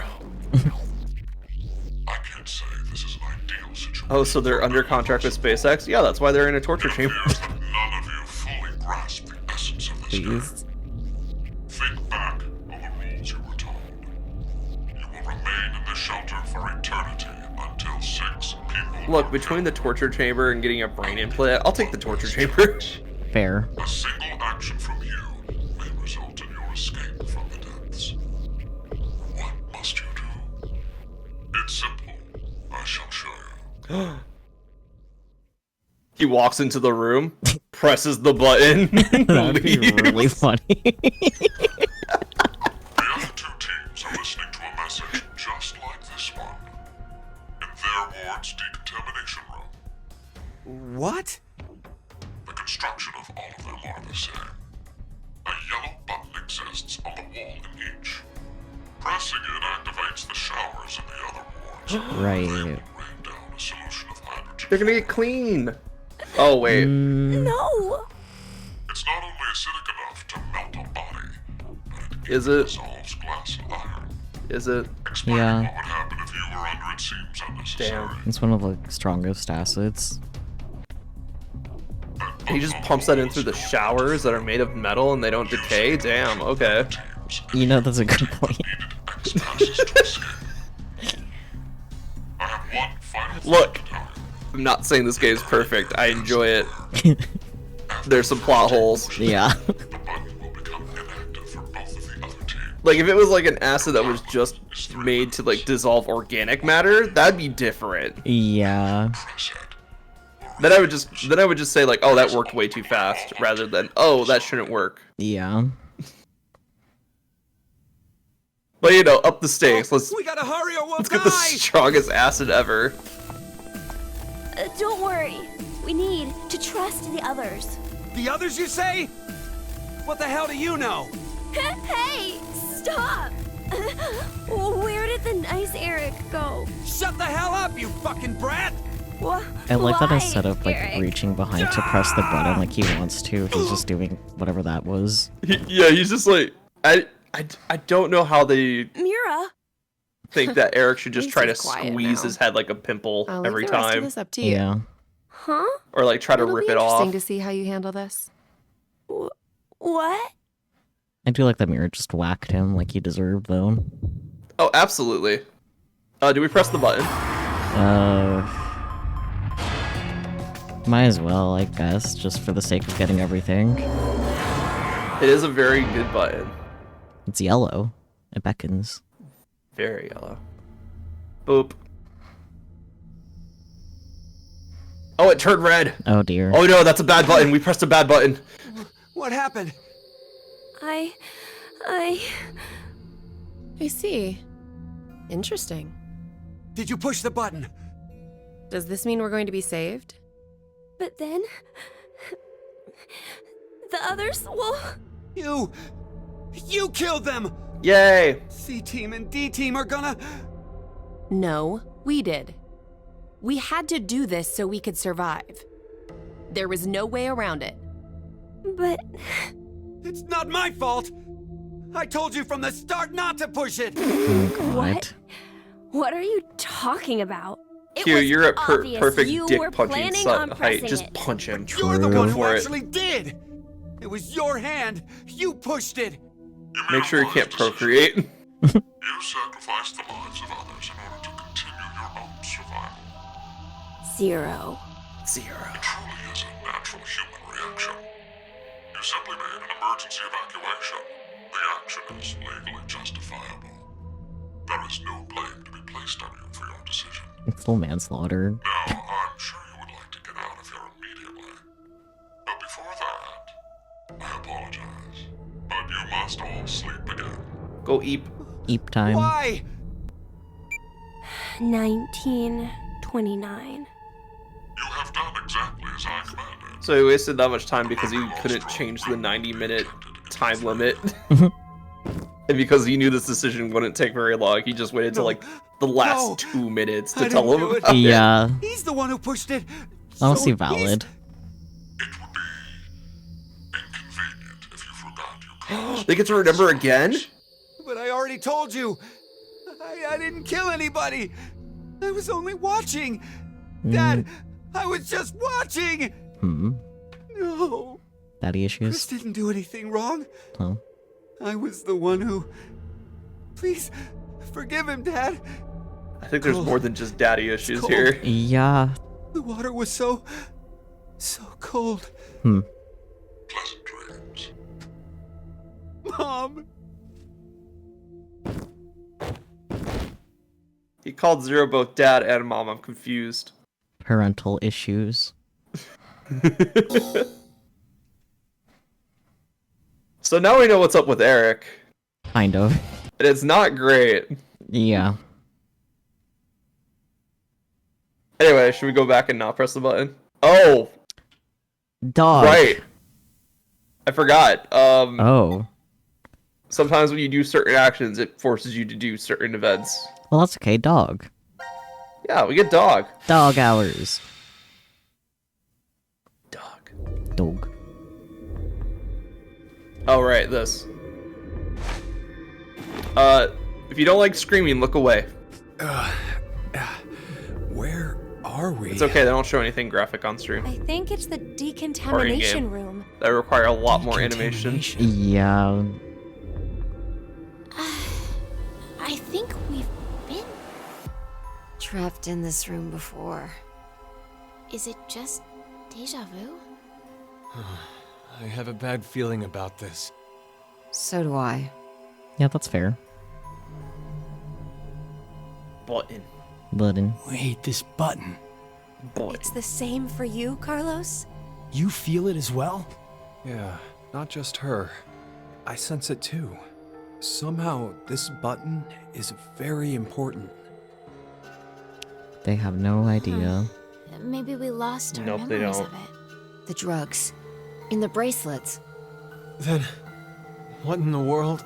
I can't say this is an ideal situation. Oh, so they're under contract with SpaceX? Yeah, that's why they're in a torture chamber. It appears that none of you fully grasp the essence of this game. Please. Think back on the rules you were told. You will remain in the shelter for eternity until 6 people... Look, between the torture chamber and getting a brain implant, I'll take the torture chamber. Fair. A single action from you may result in your escape from the depths. What must you do? It's simple. I shall show you. He walks into the room, presses the button, That'd be leaves. really funny. The other 2 teams are listening to a message just like this one. In their ward's decontamination What? The construction of all of them are the same. A yellow button exists on the wall in each. Pressing it activates the showers in the other wards. Right. Rain down a solution of hydrogen. They're gonna get clean. Oh wait. No! It's not only acidic enough to melt a body, but it Is it? dissolves glass and iron. Is it? Explaining Yeah. what would happen if you were under it seems unnecessary. Damn. It's one of the strongest acids. He just pumps that in through the showers that are made of metal and they don't decay? Damn, okay. You know, that's a good point. I have one final Look, thing to tell you. I'm not saying this game's perfect. I enjoy it. There's some plot holes. Yeah. The button will become inactive for both of the other teams. Like, if it was like an acid that was just made to like dissolve organic matter, that'd be different. Yeah. Press it. Then I would just say like, oh, that worked way too fast, rather than, oh, that shouldn't work. Yeah. But you know, up the stakes. Let's We gotta hurry or we'll get the die! strongest acid ever. Don't worry. We need to trust the others. The others, you say? What the hell do you know? Hey! Stop! Where did the nice Eric go? Shut the hell up, you fucking brat! I like that Why, instead of like Eric? reaching behind to press the button like he wants to, he's just doing whatever that was. Yeah, he's just like, I don't know how they Mira? think that Eric should just Please try to be quiet squeeze now. his head like a pimple I'll leave every the rest of time, this up to you. Yeah. Huh? or like try to It'll rip be it interesting off. to see how you handle this. What? I do like that Mirror just whacked him like he deserved though. Oh, absolutely. Do we press the button? Might as well, I guess, just for the sake of getting everything. It is a very good button. It's yellow. It beckons. Very yellow. Boop. Oh, it turned red. Oh dear. Oh no, that's a bad button. We pressed a bad button. What happened? I see. Interesting. Did you push the button? Does this mean we're going to be saved? But then... The others will... You killed them! Yay. C-Team and D-Team are gonna... No, we did. We had to do this so we could survive. There was no way around it. But... It's not my fault! I told you from the start not to push it! Oh god. What? What are you talking about? It Q, was you're at obvious perfect you dick were punching planning on height. pressing Just it. punch him. You're the True. one who For it. actually did! It was your hand! You pushed it! Make sure you can't procreate. You sacrificed the lives of others in order to continue your own survival. 0. Zero. It truly is a natural human reaction. You simply made an emergency evacuation. The action is legally justifiable. There is no blame to be placed on you for your decision. It's full manslaughter. Now, I'm sure you would like to get out of here immediately. But before that, I apologize. But you must all sleep again. Go eep. Eep time. Why? 1929. You have done exactly as I commanded. So he wasted that much time because he couldn't change the 90-minute time limit. And because he knew this decision wouldn't take very long, he just waited till like the last 2 minutes to I tell didn't him do it. about it. Yeah. He's the one who pushed it! Honestly So valid. It would be inconvenient if you forgot you caused. They get to remember again? But I already told you! I didn't kill anybody! I was only watching! Dad, I was just watching! No. Daddy Chris issues? didn't do anything wrong. Oh. I was the one who... Please, forgive him, Dad. I think there's Cold. more than just daddy issues cold. here. Yeah. The water was so cold. Pleasant dreams. Mom! He called Zero both dad and mom. I'm confused. Parental issues. So now we know what's up with Eric. Kind of. And it's not great. Yeah. Anyway, should we go back and not press the button? Oh, Dog. right. I forgot. Oh. Sometimes when you do certain actions, it forces you to do certain events. Well, that's okay. Dog. Yeah, we get dog. Dog hours. Dog. Dog. Oh, right, this. If you don't like screaming, look away. Where are we? It's okay, they don't show anything graphic on stream. I think it's the decontamination in-game. room. That require a lot more animation. Yeah. I think we've been. Trapped in this room before. Is it just deja vu? I have a bad feeling about this. So do I. Yeah, that's fair. Button. Button. Wait, this button. Button. It's the same for you, Carlos? You feel it as well? Yeah, not just her. I sense it too. Somehow, this button is very important. They have no idea. Maybe we lost our Nope, they memories don't. of it. The drugs. In the bracelets. Then, what in the world?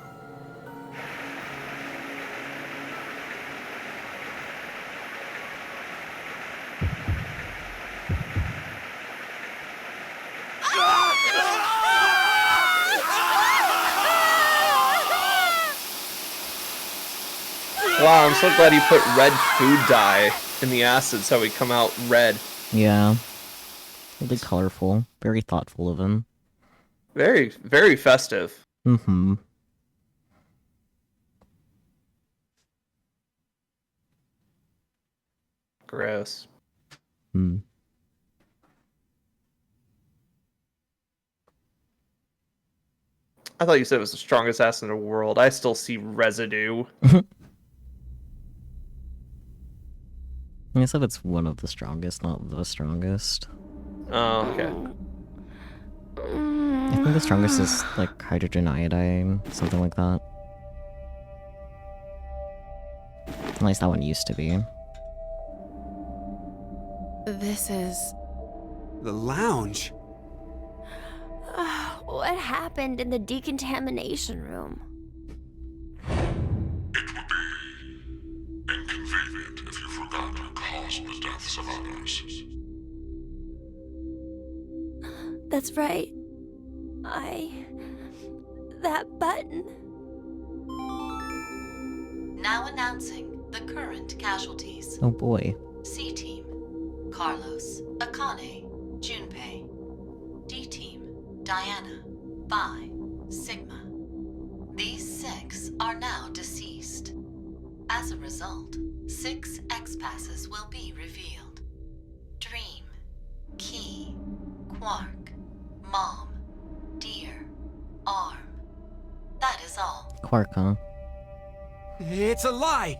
Wow, I'm so glad he put red food dye in the acid so he'd come out red. Yeah. Really colorful. Very thoughtful of him. Very, very festive. Mm-hmm. Gross. Hmm. I thought you said it was the strongest acid in the world. I still see residue. I said it's one of the strongest, not the strongest. Oh, okay. I think the strongest is like hydrogen iodine, something like that. At least that one used to be. This is... The lounge? What happened in the decontamination room? It would be inconvenient if you forgot to cause the deaths of others. That's right. That button. Now announcing the current casualties. Oh boy. C-Team, Carlos, Akane, Junpei. D-Team, Diana, Vi, Sigma. These 6 are now deceased. As a result, 6 X-Passes will be revealed. Dream, Key, Quark, Mom, Deer, Arm. That is all. Quark, huh? It's a lie!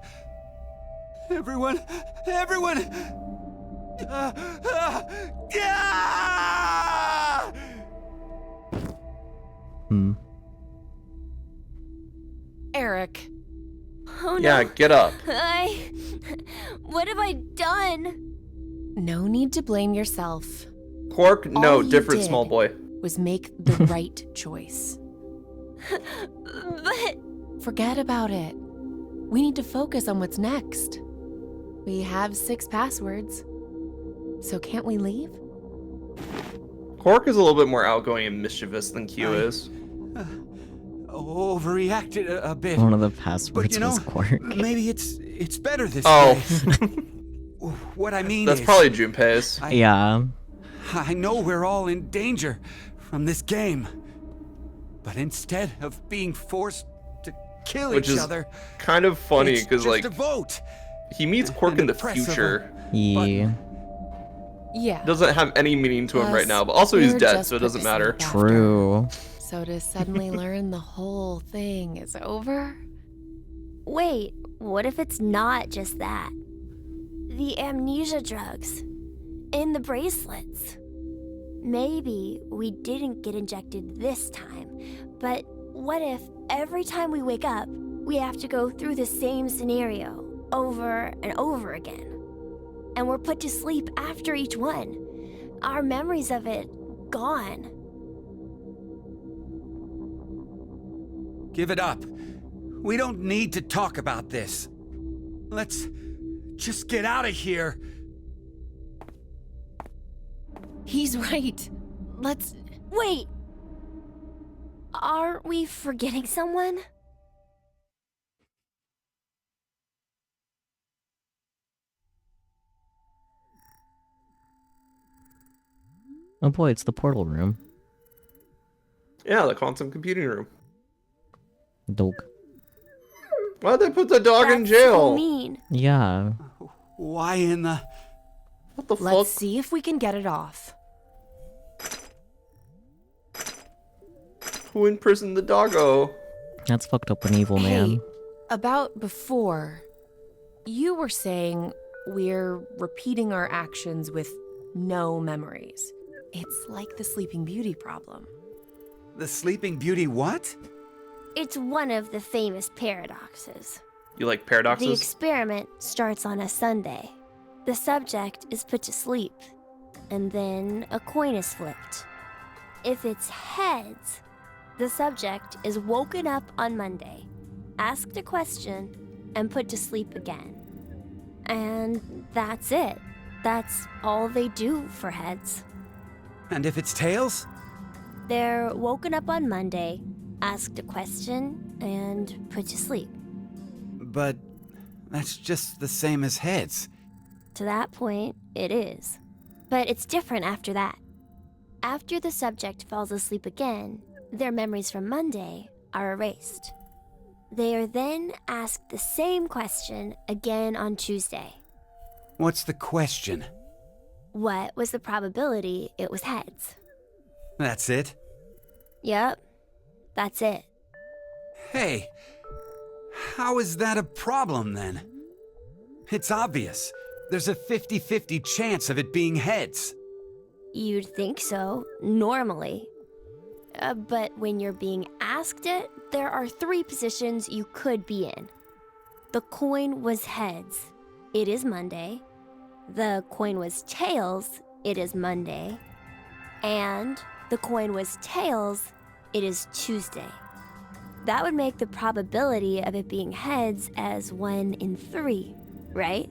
Everyone! Hmm. Eric. Oh no. Yeah, get up. What have I done? No need to blame yourself. Quark, no, All you different did small boy. Was make the right choice. But Forget about it. We need to focus on what's next. We have 6 passwords. So can't we leave? Quark is a little bit more outgoing and mischievous than Q is. Overreacted a bit. One of the But passwords you know, was Quark. maybe it's better this Oh. way. What I mean That's is, probably Junpei's. Yeah. I know we're all in danger from this game. But instead of being forced to kill Which each is other, kind of funny it's because, just like, a vote. he meets Quark An in the oppressive future. Yeah. Yeah. Doesn't have any meaning to him Plus, right now, but also he's we're dead, just so it doesn't put to matter. sleep after. True. So to suddenly learn the whole thing is over? wait, what if it's not just that? The amnesia drugs. In the bracelets. Maybe we didn't get injected this time, but what if every time we wake up, we have to go through the same scenario over and over again? And we're put to sleep after each one. our memories of it gone. Give it up. We don't need to talk about this. Let's just get out of here. He's right. Let's... Wait! Aren't we forgetting someone? Oh boy, it's the portal room. Yeah, the quantum computing room. Dog. Why'd they put the dog in That's jail? so mean. Yeah. Why in the... What the Let's fuck? see if we can get it off. Who imprisoned the doggo? That's fucked up, an evil Hey, man. about before, you were saying we're repeating our actions with no memories. It's like the Sleeping Beauty problem. The Sleeping Beauty what? It's one of the famous paradoxes. You like The paradoxes? experiment starts on a Sunday. The subject is put to sleep, and then a coin is flipped. If it's heads, the subject is woken up on Monday, asked a question, and put to sleep again. And that's it. That's all they do for heads. And if it's tails? They're woken up on Monday, asked a question, and put to sleep. But that's just the same as heads. To that point, it is. But it's different after that. After the subject falls asleep again, their memories from Monday are erased. They are then asked the same question again on Tuesday. What's the question? What was the probability it was heads? That's it? Yep, that's it. Hey, how is that a problem then? It's obvious. There's a 50-50 chance of it being heads. You'd think so, normally. But when you're being asked it, there are 3 positions you could be in. The coin was heads. It is Monday. The coin was tails. It is Monday. And the coin was tails. It is Tuesday. That would make the probability of it being heads as 1 in 3, right?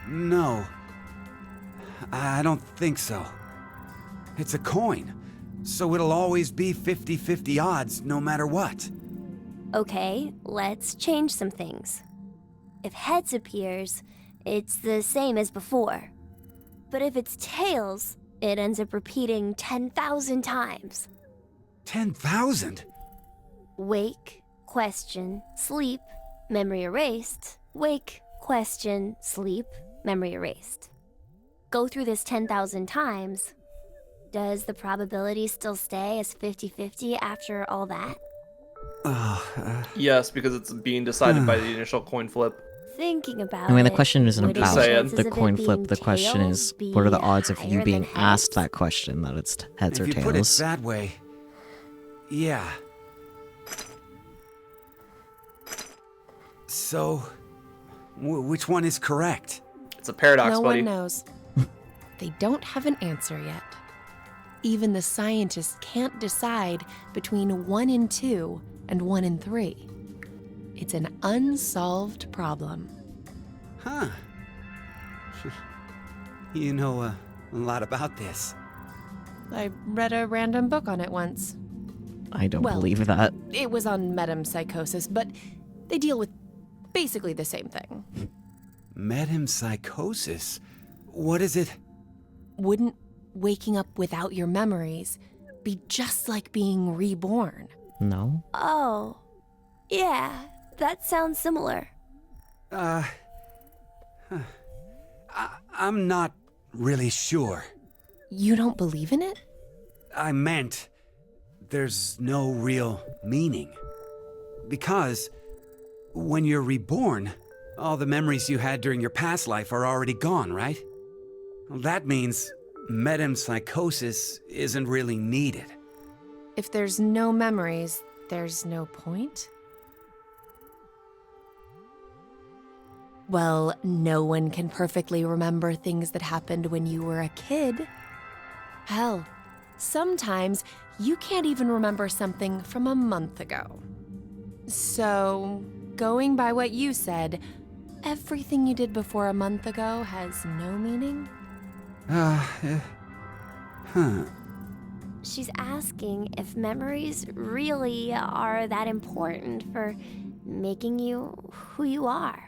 No. I don't think so. It's a coin, so it'll always be 50-50 odds no matter what. Okay, let's change some things. If heads appears, it's the same as before. But if it's tails, it ends up repeating 10,000 times. 10,000? Wake, question, sleep, memory erased. Wake, question, sleep, memory erased. Go through this 10,000 times. Does the probability still stay as 50-50 after all that? Yes, because it's being decided by the initial coin flip. Thinking about I mean, the it, question isn't would about saying. the coin flip. The question is, what are the odds of you being asked that question that it's heads or If you put it tails? that way, yeah. So, which one is correct? It's a paradox, No buddy. one knows. They don't have an answer yet. Even the scientists can't decide between 1 in 2 and 1 in 3. It's an unsolved problem. Huh. You know a lot about this. I read a random book on it once. I don't Well, believe that. It was on metempsychosis, but they deal with basically the same thing. Metempsychosis? What is it? Wouldn't waking up without your memories be just like being reborn? No. Oh, yeah, that sounds similar. I'm not really sure. You don't believe in it? I meant there's no real meaning. Because when you're reborn, all the memories you had during your past life are already gone, right? Well, that means metempsychosis isn't really needed. If there's no memories, there's no point? Well, no one can perfectly remember things that happened when you were a kid. Hell, sometimes you can't even remember something from a month ago. So, going by what you said, everything you did before a month ago has no meaning? She's asking if memories really are that important for making you who you are.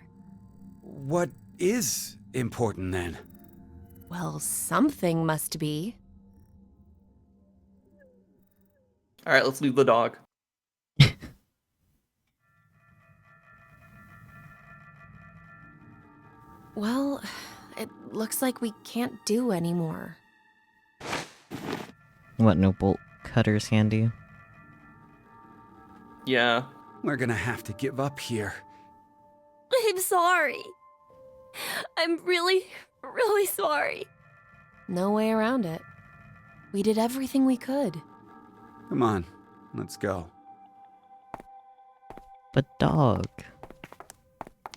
What is important then? Well, something must be. All right, let's leave the dog. Well, it looks like we can't do anymore. What, no bolt cutters handy? Yeah. We're gonna have to give up here. I'm sorry. I'm really, really sorry. No way around it. We did everything we could. Come on, let's go. But dog.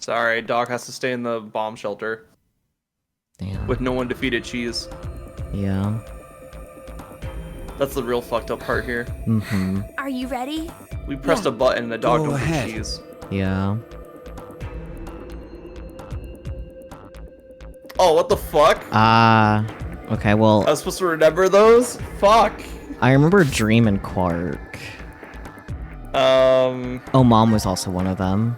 Sorry, dog has to stay in the bomb shelter. Damn. With no one defeated cheese. Yeah. That's the real fucked up part here. Mm-hmm. Are you ready? We pressed a button and the dog Go don't ahead. eat cheese. Yeah. Oh, what the fuck? Okay, well, I was supposed to remember those? Fuck. I remember Dream and Quark. Oh, Mom was also one of them.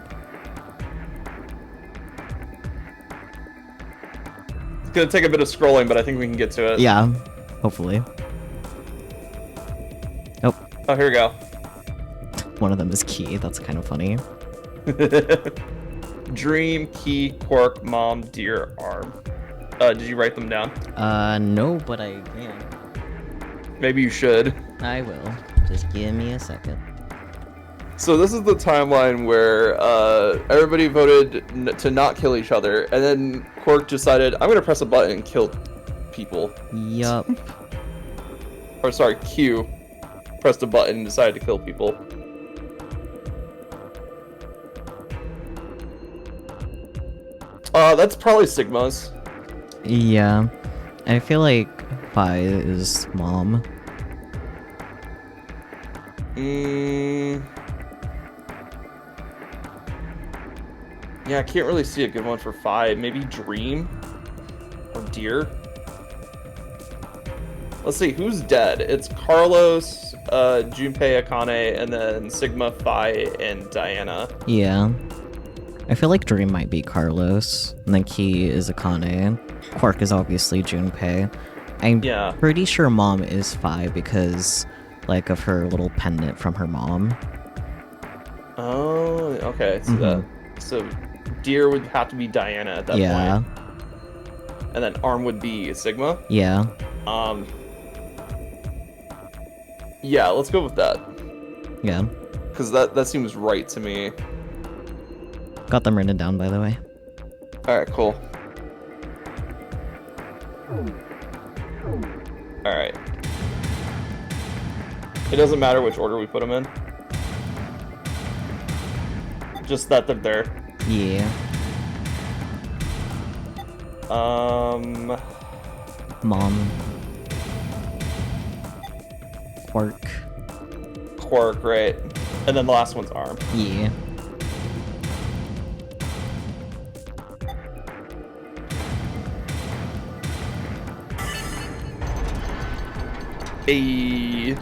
It's gonna take a bit of scrolling, but I think we can get to it. Yeah, hopefully. Oh, here we go. One of them is Key, that's kind of funny. Dream, Key, Quark, Mom, Deer, Arm. Did you write them down? No, but I can. Maybe you should. I will. Just give me a second. So this is the timeline where everybody voted to not kill each other, and then Quark decided, I'm gonna press a button and kill people. Yup. Or sorry, Q pressed a button and decided to kill people. That's probably Sigma's. Yeah. I feel like Phi is Mom. Yeah, I can't really see a good one for 5. Maybe Dream? Or Deer? Let's see, who's dead? It's Carlos, Junpei Akane, and then Sigma, Phi, and Diana. Yeah. I feel like Dream might be Carlos, and then Key is Akane. Quark is obviously Junpei. I'm pretty sure Mom is Phi because, like, of her little pendant from her mom. Oh, okay. So so Deer would have to be Diana at that point. And then Arm would be Sigma? Yeah. Yeah, let's go with that. Yeah. Because that seems right to me. Got them written down, by the way. Alright, cool. Alright. It doesn't matter which order we put them in. Just that they're there. Yeah. Mom. Quark, right. And then the last one's Arm. Yeah. Hey.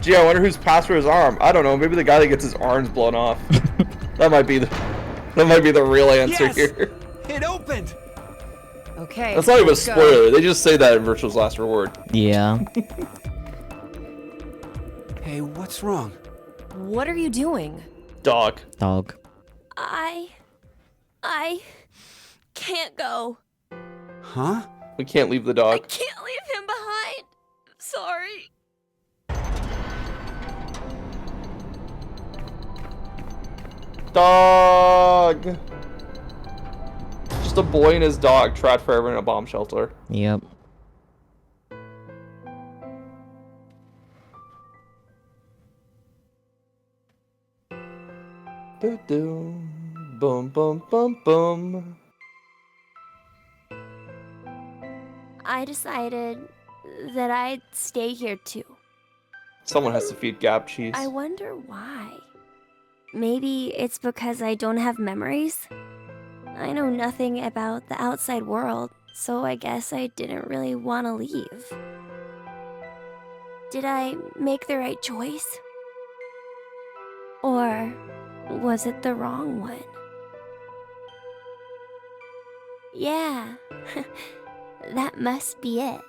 Gee, I wonder whose password is Arm. I don't know. Maybe the guy that gets his arms blown off. that might be the real answer here. It opened. Okay. That's not even a let's go. spoiler. They just say that in Virtual's Last Reward. Yeah. Hey, what's wrong? What are you doing? Dog. I can't go. Huh? We can't leave the dog. Can't leave him behind. Sorry. Dog. Just a boy and his dog trapped forever in a bomb shelter. Yep. Boom, boom, boom, boom. I decided that I'd stay here too. Someone has to feed Gab cheese. I wonder why. Maybe it's because I don't have memories? I know nothing about the outside world, so I guess I didn't really want to leave. Did I make the right choice? Or was it the wrong one? Yeah, that must be it.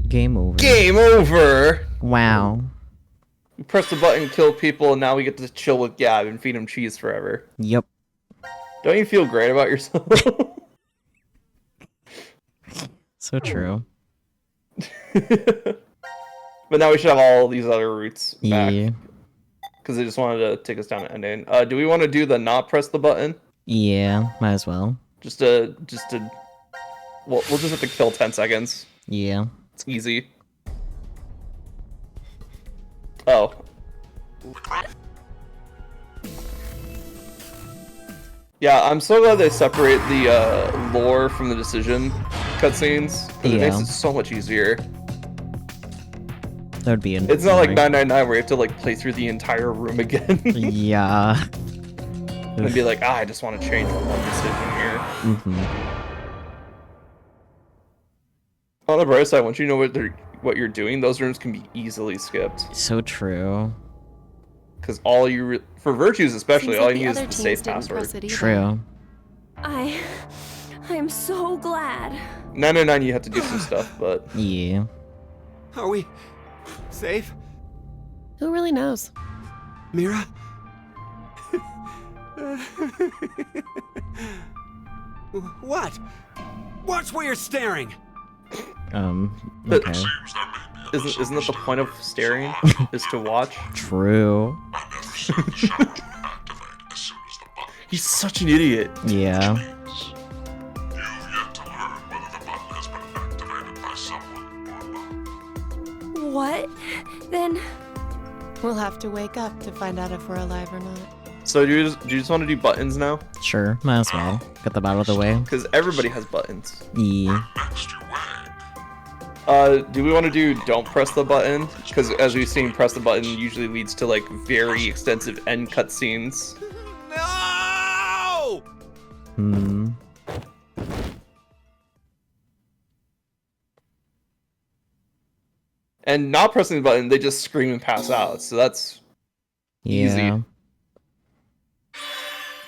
Game over. Game over! Wow. We press the button, kill people, and now we get to chill with Gab and feed him cheese forever. Yep. Don't you feel great about yourself? So true. But now we should have all these other routes back. Yeah. Because they just wanted to take us down an ending. Do we want to do the not press the button? Yeah, might as well. Well, we'll just have to kill 10 seconds. Yeah. It's easy. Oh. Yeah, I'm so glad they separate the lore from the decision cutscenes. Because it makes it so much easier. That would be an. It's not like 999 where you have to like play through the entire room again. Yeah. And be like, I just want to change one decision here. On the bright side, once you know what you're doing, those rooms can be easily skipped. So true. Because for virtues especially, all you need is the safe password. True. I'm so glad. 999, you have to do some stuff, but yeah. Are we safe? Who really knows? Mira? What? Watch where you're staring. Okay. Isn't that the point of staring? Is to watch? True. He's such an idiot. Yeah. What? Then we'll have to wake up to find out if we're alive or not. So do you just want to do buttons now? Sure, might as well. Get them out of the way. Because everybody has buttons. Yeah. Do we want to do don't press the button? Because as we've seen, press the button usually leads to like very extensive end cutscenes. No! And not pressing the button, they just scream and pass out. So that's easy. We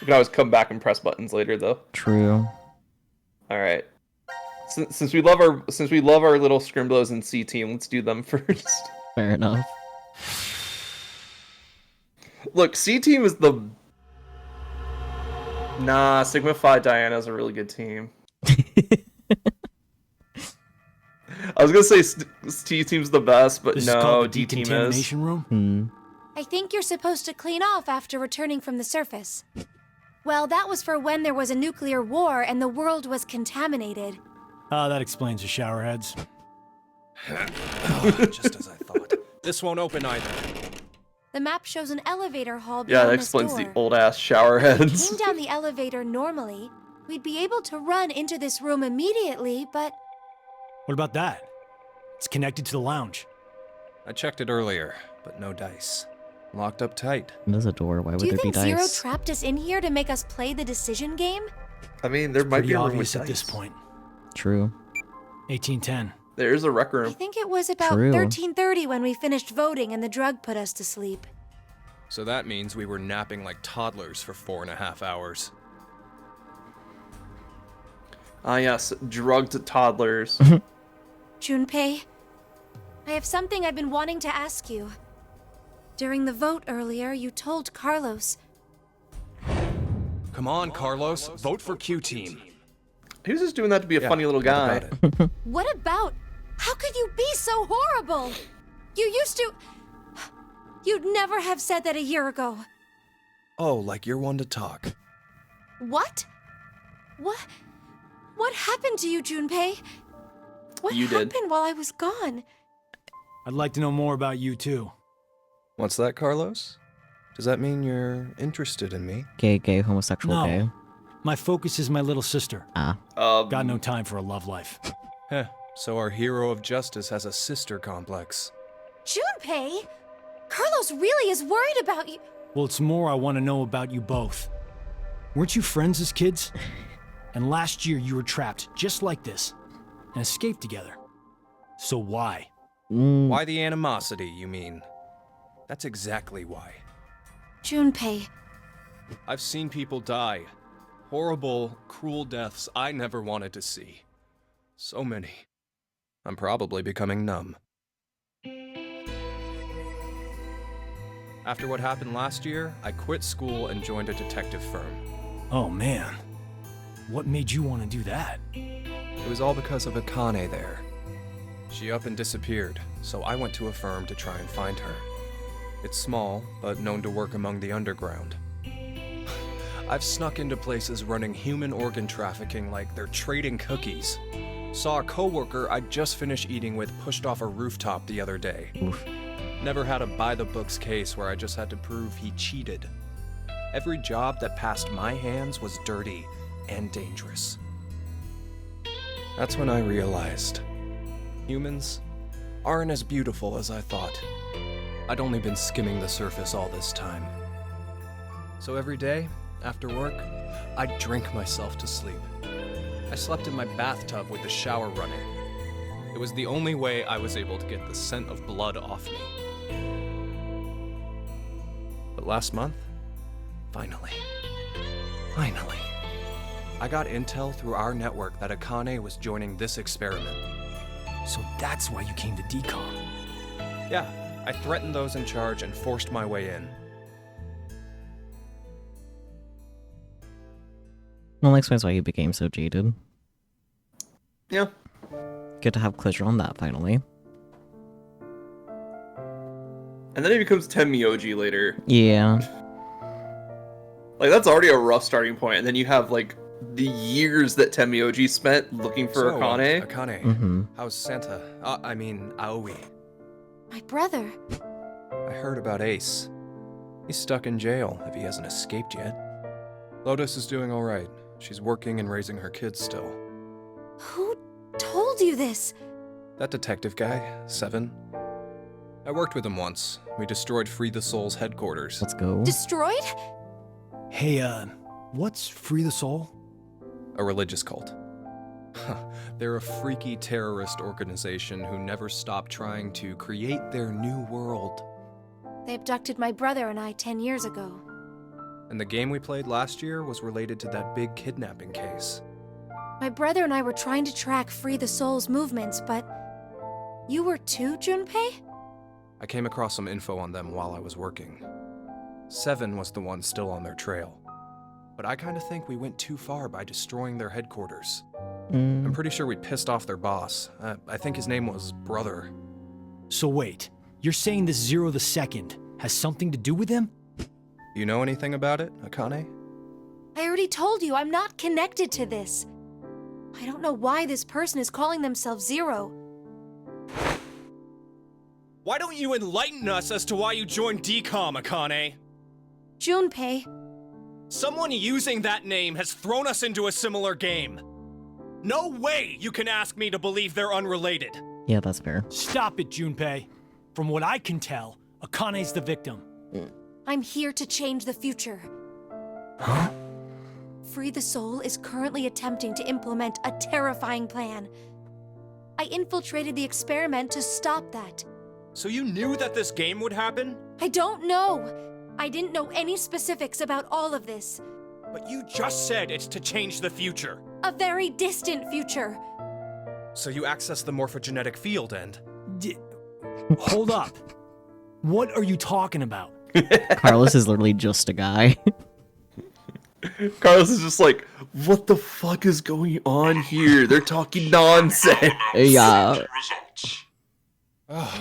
can always come back and press buttons later, though. True. All right. Since we love our little scrimblos in C team, let's do them first. Fair enough. Look, C team is the. Nah, Sigma Phi Diana's a really good team. I was gonna say C team's the best, but this no, is called the D team is. decontamination room. I think you're supposed to clean off after returning from the surface. Well, that was for when there was a nuclear war and the world was contaminated. That explains the showerheads. Just as I thought. This won't open either. The map shows an elevator hall Yeah, beyond that this explains door. the old ass shower heads. If we came down the elevator normally, we'd be able to run into this room immediately, but What about that? It's connected to the lounge. I checked it earlier, but no dice. Locked up tight. There's a door. Why would do you there be think Zero dice? trapped us in here to make us play the decision game? I mean, there might be Pretty a room with obvious at dice. this point. True. 1810. There's a rec I room. think it was about True. 13:30 when we finished voting and the drug put us to sleep. So that means we were napping like toddlers for 4.5 hours. Ah, yes, drugged toddlers. Junpei, I have something I've been wanting to ask you. During the vote earlier, you told Carlos. Come on, Carlos. Vote for Q Team. He was just doing that to be a funny little guy. What about? How could you be so horrible? You used to. You'd never have said that a year ago. Oh, like you're one to talk. What? What What happened to you, Junpei? What You did. happened while I was gone? I'd like to know more about you, too. What's that, Carlos? Does that mean you're interested in me? Gay, homosexual, No. gay. My focus is my little sister. Got no time for a love life. Heh, so our hero of justice has a sister complex. Junpei? Carlos really is worried about you. Well, it's more I want to know about you both. Weren't you friends as kids? And last year you were trapped just like this and escaped together. So why? Why the animosity, you mean? That's exactly why. Junpei. I've seen people die. Horrible, cruel deaths I never wanted to see. So many. I'm probably becoming numb. After what happened last year, I quit school and joined a detective firm. Oh man. What made you want to do that? It was all because of Akane there. She up and disappeared, so I went to a firm to try and find her. It's small, but known to work among the underground. I've snuck into places running human organ trafficking like they're trading cookies. Saw a coworker I'd just finished eating with pushed off a rooftop the other day. Oof. Never had a by-the-books case where I just had to prove he cheated. Every job that passed my hands was dirty and dangerous. That's when I realized humans aren't as beautiful as I thought. I'd only been skimming the surface all this time. So every day, after work, I'd drink myself to sleep. I slept in my bathtub with the shower running. It was the only way I was able to get the scent of blood off me. But last month, finally, I got intel through our network that Akane was joining this experiment. So that's why you came to DCOM. Yeah, I threatened those in charge and forced my way in. Well, that explains why you became so jaded. Yeah. Good to have closure on that, finally. And then he becomes Tenmyoji later. Yeah. Like, that's already a rough starting point, and then you have, like, the years that Tenmyoji spent looking for Akane. Akane, how's Santa? Aoi. My brother. I heard about Ace. He's stuck in jail, if he hasn't escaped yet. Lotus is doing alright. She's working and raising her kids still. Who told you this? That detective guy, Seven. I worked with him once. We destroyed Free the Soul's headquarters. Let's go. Destroyed? Hey, what's Free the Soul? A religious cult. They're a freaky terrorist organization who never stop trying to create their new world. They abducted my brother and I 10 years ago. And the game we played last year was related to that big kidnapping case. My brother and I were trying to track Free the Soul's movements, but... You were too, Junpei? I came across some info on them while I was working. Seven was the one still on their trail. But I kinda think we went too far by destroying their headquarters. I'm pretty sure we pissed off their boss. I think his name was Brother. So wait, you're saying this Zero the Second has something to do with him? You know anything about it, Akane? I already told you, I'm not connected to this. I don't know why this person is calling themselves Zero. Why don't you enlighten us as to why you joined DCOM, Akane? Junpei. Someone using that name has thrown us into a similar game. No way you can ask me to believe they're unrelated. Yeah, that's fair. Stop it, Junpei. From what I can tell, Akane's the victim. I'm here to change the future. Huh? Free the Soul is currently attempting to implement a terrifying plan. I infiltrated the experiment to stop that. So you knew that this game would happen? I don't know. I didn't know any specifics about all of this. But you just said it's to change the future. A very distant future. So you access the morphogenetic field and... Hold up. What are you talking about? Carlos is literally just a guy. Carlos is just like, what the fuck is going on here? They're talking nonsense. Yeah.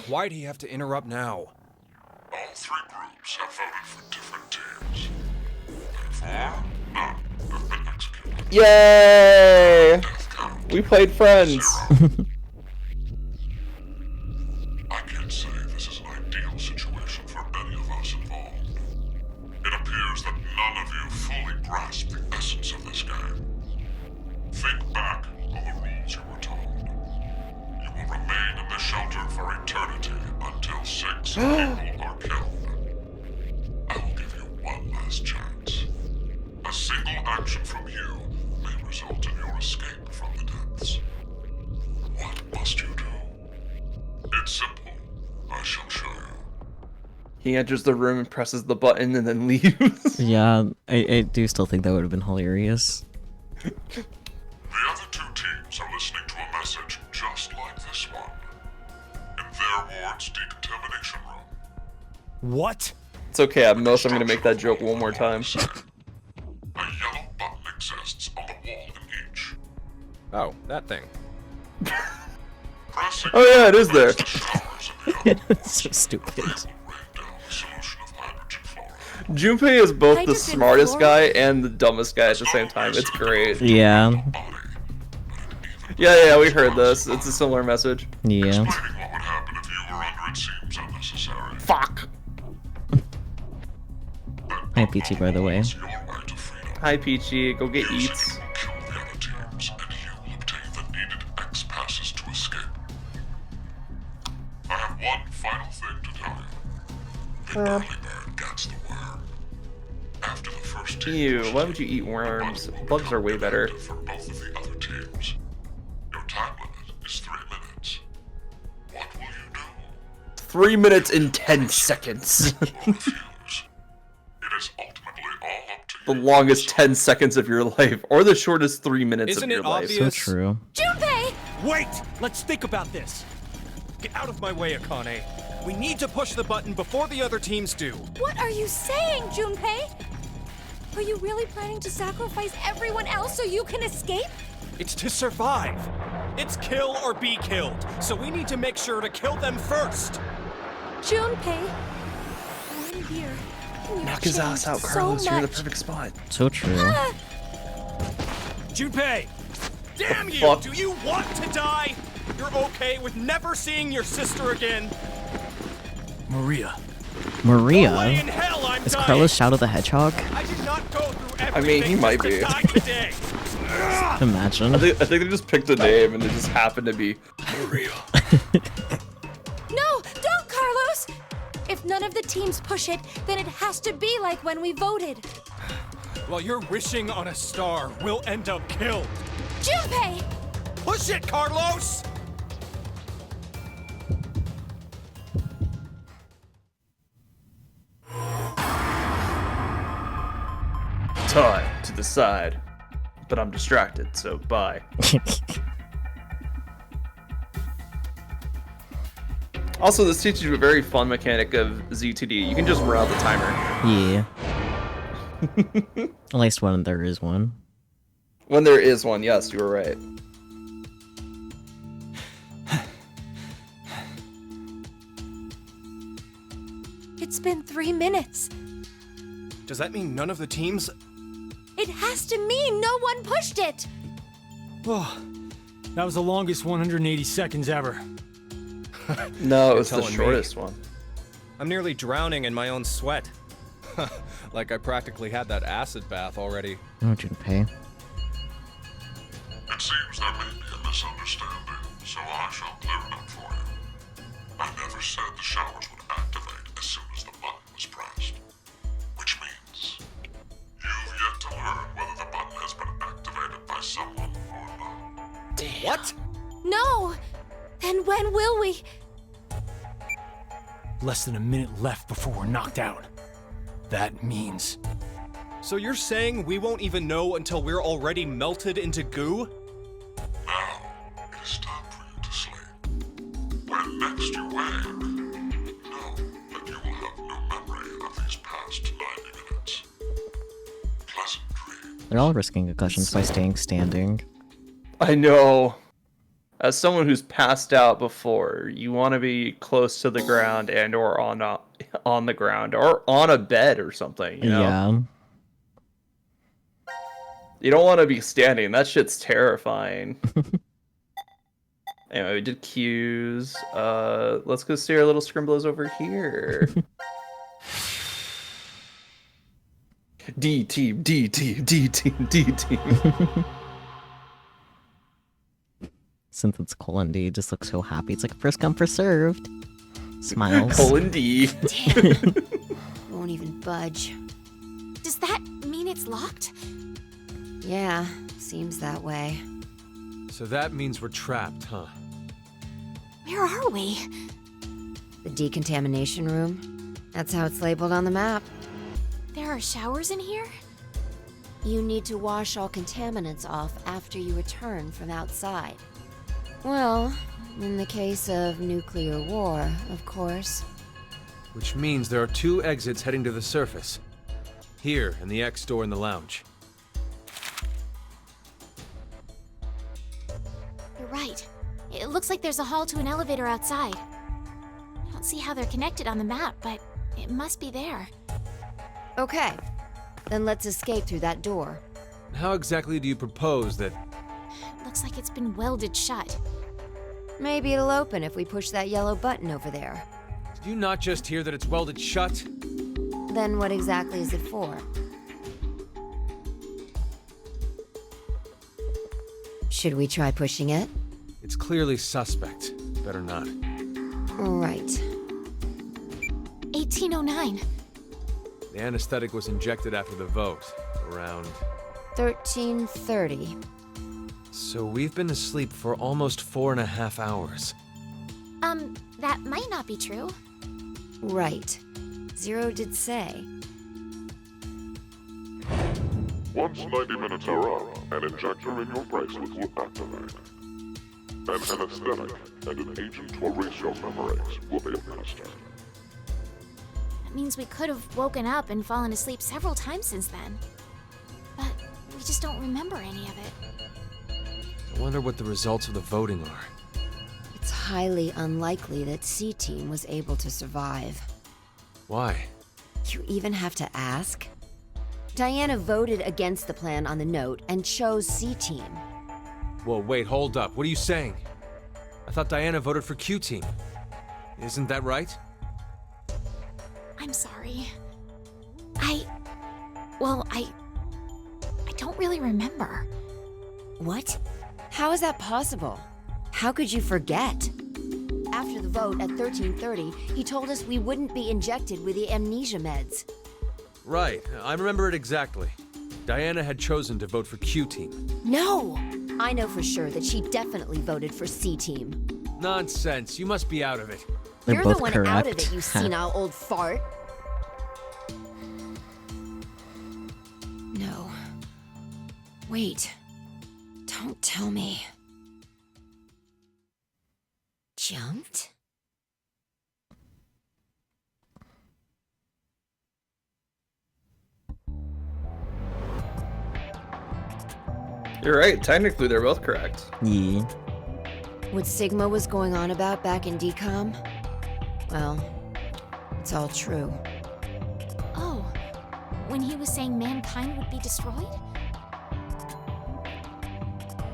Why'd he have to interrupt now? All three groups have voted for different teams. Therefore, none have been executed. Yay! Death We played Friends. I can't say this is an ideal situation for any of us involved. It appears that none of you fully grasp the essence of this game. Think back on the rules you were told. You will remain in the shelter for eternity until 6 people are killed. I will give you one last chance. A single action from you may result in your escape from the depths. What must you do? It's simple. I shall show you. He enters the room and presses the button and then leaves. Yeah, I do still think that would have been hilarious. The other two teams are listening to a message just like this one. In their ward's decontamination room. What? It's okay, at most I'm gonna make that joke one more time. A yellow button exists on the wall in each. Oh, that thing. Pressing Oh yeah, it is there. the showers in the other It's so stupid. rain down the solution of hydrogen fluoride. Junpei is both the Hydrogen smartest fluoride? guy and the dumbest guy at the same time. It's great. Yeah, Yeah, we heard this. It's a similar message. yeah. Explaining what would happen if you were under it seems unnecessary. Fuck. Hi, Peachy, by the way. It's your way to freedom. Hi, Peachy. Go get Using eats. it will kill the other teams, and you will obtain the needed X passes to escape. I have one final thing to tell you. The early bird gets the worm. After the first team Ew, pushes why it, would you eat worms? the Bugs are way better. for both of the other teams. Your time limit is 3 minutes. What will you do? 3 minutes and 10 seconds. Or refuse? It is ultimately all up to The you. longest 10 seconds of your life, or the shortest 3 minutes Isn't of your it life. obvious? So true. Junpei! Wait! Let's think about this. Get out of my way, Akane. We need to push the button before the other teams do. What are you saying, Junpei? Are you really planning to sacrifice everyone else so you can escape? It's to survive. It's kill or be killed. So we need to make sure to kill them first. Junpei, one year. and you've Knock his ass out, changed so Carlos. You're in the much. perfect spot. So true. Junpei! Damn you! fuck? Do you want to die? You're okay with never seeing your sister again? Maria. No way in Maria? hell I'm Is dying. Carlos Shadow the Hedgehog? I did not go through everything I mean, he might just to be. die today. Imagine. I think they just picked a name and it just happened to be Maria. No, don't, Carlos! If none of the teams push it, then it has to be like when we voted. While you're wishing on a star, we'll end up killed. Junpei! Push it, Carlos! time to decide. But I'm distracted, so bye. Also, this teaches you a very fun mechanic of ZTD. You can just run out the timer. Yeah. At least when there is one. When there is one, yes, you were right. It's been 3 minutes. Does that mean none of the teams? It has to mean no one pushed it. Oh, that was the longest 180 seconds ever. No, it was the telling me. shortest one. I'm nearly drowning in my own sweat. Like I practically had that acid bath already. Oh, Junpei. It seems there may be a misunderstanding, so I shall clear it up for you. I never said the showers would activate as soon as the button was pressed. Which means you've yet to learn whether the button has been activated by someone or not. What? No! Then when will we? Less than a minute left before we're knocked out. That means... So you're saying we won't even know until we're already melted into goo? Now, it is time for you to sleep. When next you wake, know that you will have no memory of these past 90 minutes. Pleasant dreams. They're all risking concussions by staying standing. I know. As someone who's passed out before, you want to be close to the ground and or on the ground or on a bed or something, you know? Yeah. You don't want to be standing. That shit's terrifying. Anyway, we did cues. Let's go see our little scribblers over here. D team, D team, D team, D team. Since it's colon D, just looks so happy. It's like first come, first served. Smiles. Colon D. Damn. Won't even budge. Does that mean it's locked? Yeah, seems that way. So that means we're trapped, huh? Where are we? The decontamination room. That's how it's labeled on the map. There are showers in here? You need to wash all contaminants off after you return from outside. Well, in the case of nuclear war, of course. Which means there are 2 exits heading to the surface. Here, and the X door in the lounge. You're right. It looks like there's a hall to an elevator outside. I don't see how they're connected on the map, but it must be there. Okay, then let's escape through that door. How exactly do you propose that... Looks like it's been welded shut. Maybe it'll open if we push that yellow button over there. Did you not just hear that it's welded shut? Then what exactly is it for? Should we try pushing it? It's clearly suspect. Better not. Right. 1809. The anesthetic was injected after the vote, around... 1330. So we've been asleep for almost 4.5 hours. That might not be true. Right. Zero did say. Once 90 minutes are up, an injector in your bracelet will activate. An anesthetic and an agent to erase your memories will be administered. That means we could have woken up and fallen asleep several times since then. But we just don't remember any of it. I wonder what the results of the voting are. It's highly unlikely that C-Team was able to survive. Why? You even have to ask? Diana voted against the plan on the note and chose C-Team. Whoa, wait, hold up. What are you saying? I thought Diana voted for Q-Team. Isn't that right? I'm sorry. I don't really remember. What? How is that possible? How could you forget? After the vote at 1330, he told us we wouldn't be injected with the amnesia meds. Right, I remember it exactly. Diana had chosen to vote for Q-Team. No! I know for sure that she definitely voted for C-Team. Nonsense, you must be out of it. They're You're both the one correct. out of it, you senile old fart. No. Wait. Don't tell me. Jumped? You're right. Technically, they're both correct. Yeah. What Sigma was going on about back in DCOM? Well, it's all true. Oh, when he was saying mankind would be destroyed?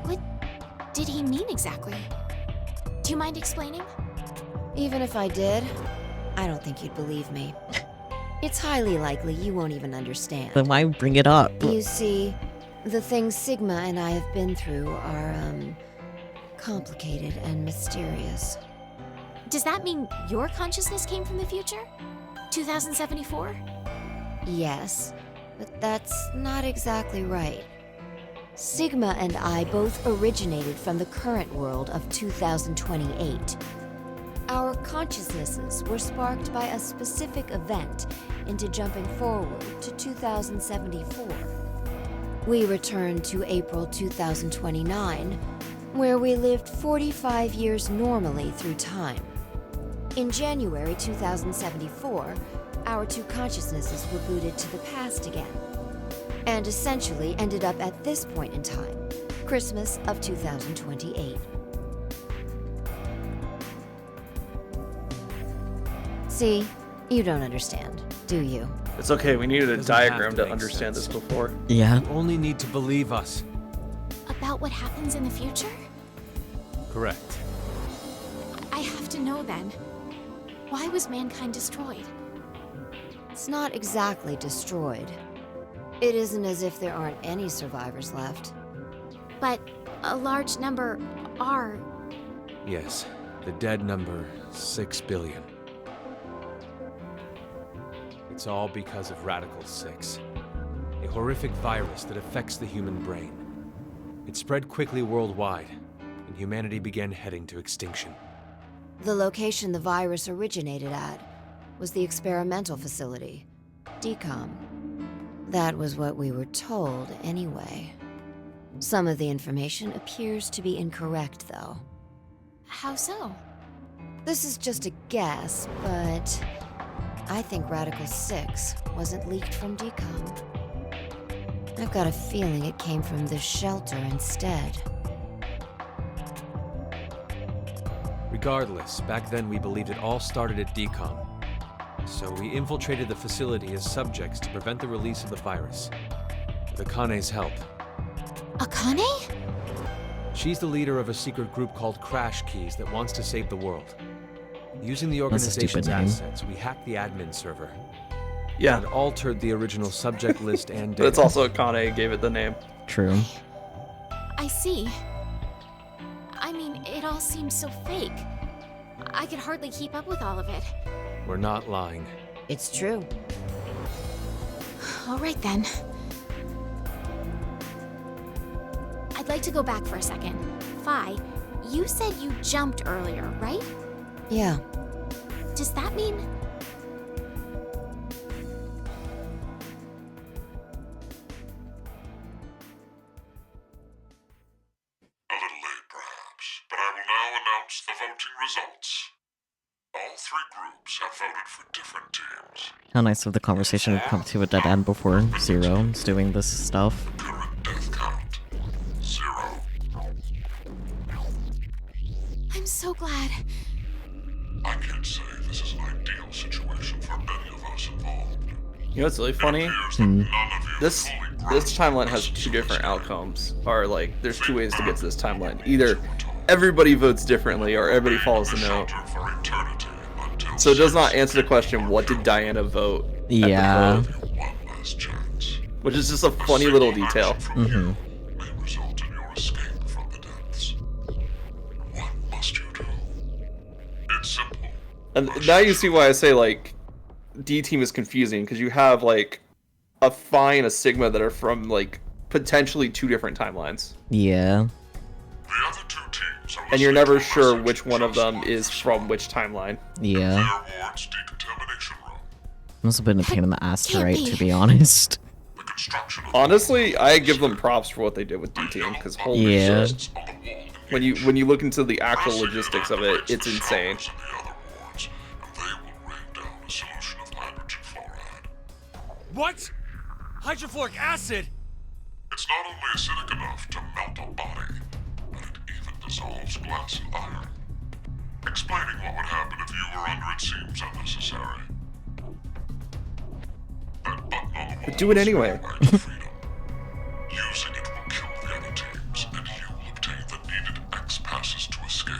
What did he mean exactly? Do you mind explaining? Even if I did, I don't think you'd believe me. It's highly likely you won't even understand. Then why bring it up? You see, the things Sigma and I have been through are, complicated and mysterious. Does that mean your consciousness came from the future? 2074? Yes, but that's not exactly right. Sigma and I both originated from the current world of 2028. Our consciousnesses were sparked by a specific event into jumping forward to 2074. We returned to April 2029, where we lived 45 years normally through time. In January 2074, our two consciousnesses were booted to the past again, and essentially ended up at this point in time, Christmas of 2028. See, you don't understand, do you? It's okay, we needed a Doesn't have diagram to to make understand sense. this before. Yeah. You only need to believe us. About what happens in the future? Correct. I have to know then. Why was mankind destroyed? It's not exactly destroyed. It isn't as if there aren't any survivors left. But a large number are. Yes, the dead number 6 billion. It's all because of Radical 6, a horrific virus that affects the human brain. It spread quickly worldwide, and humanity began heading to extinction. The location the virus originated at was the experimental facility, DCOM. That was what we were told anyway. Some of the information appears to be incorrect, though. How so? This is just a guess, but I think Radical 6 wasn't leaked from DCOM. I've got a feeling it came from this shelter instead. Regardless, back then we believed it all started at DCOM. So we infiltrated the facility as subjects to prevent the release of the virus. With Akane's help. Akane? She's the leader of a secret group called Crash Keys that wants to save the world. Using the That's a stupid organization's name. assets, we hacked the admin server. Yeah. And altered the original subject list and data. But it's also Akane gave it the name. True. I see. I mean, it all seems so fake. I could hardly keep up with all of it. We're not lying. It's true. All right then. I'd like to go back for a second. Fi, you said you jumped earlier, right? Yeah. Does that mean... A little late, perhaps, but I will now announce the voting results. All three groups have voted for different teams. How nice of the conversation to come to a dead end before Zero is doing this stuff. Current death count, 0. I'm so glad. I can't say this is an ideal situation for any of us involved. You know what's really funny? Appears that none of you This fully this timeline has two different outcomes. Or like, there's two ways to get to this timeline. Either everybody votes differently, or everybody follows the note. shelter for eternity until So it does not answer the question, what did Diana vote? at the Yeah. vote? one last chance. Which is just a funny little detail. Mm-hmm. May result in your escape from the depths. What must you do? It's simple. And now you see why I say, like, D-Team is confusing, because you have, like, a Phi and a Sigma that are from, like, potentially two different timelines. Yeah. The other two teams are And you're listening never to a sure message which one of just them like is this from one. which timeline. Yeah. Clear Ward's decontamination room. Must have been a pain in the ass to Can't write, be. to be honest. The construction of Honestly, I give them props for what they did with D-Team, because holy Yeah. shit. When you look into the actual logistics of it, it's insane. What? Hydrofluoric acid? It's not only acidic enough to melt a body, but it even dissolves glass and iron. Explaining what would happen if you were under it seems unnecessary. That button on the wall But do it anyway. is your right to freedom. Using it will kill the other teams, and you will obtain the needed X passes to escape.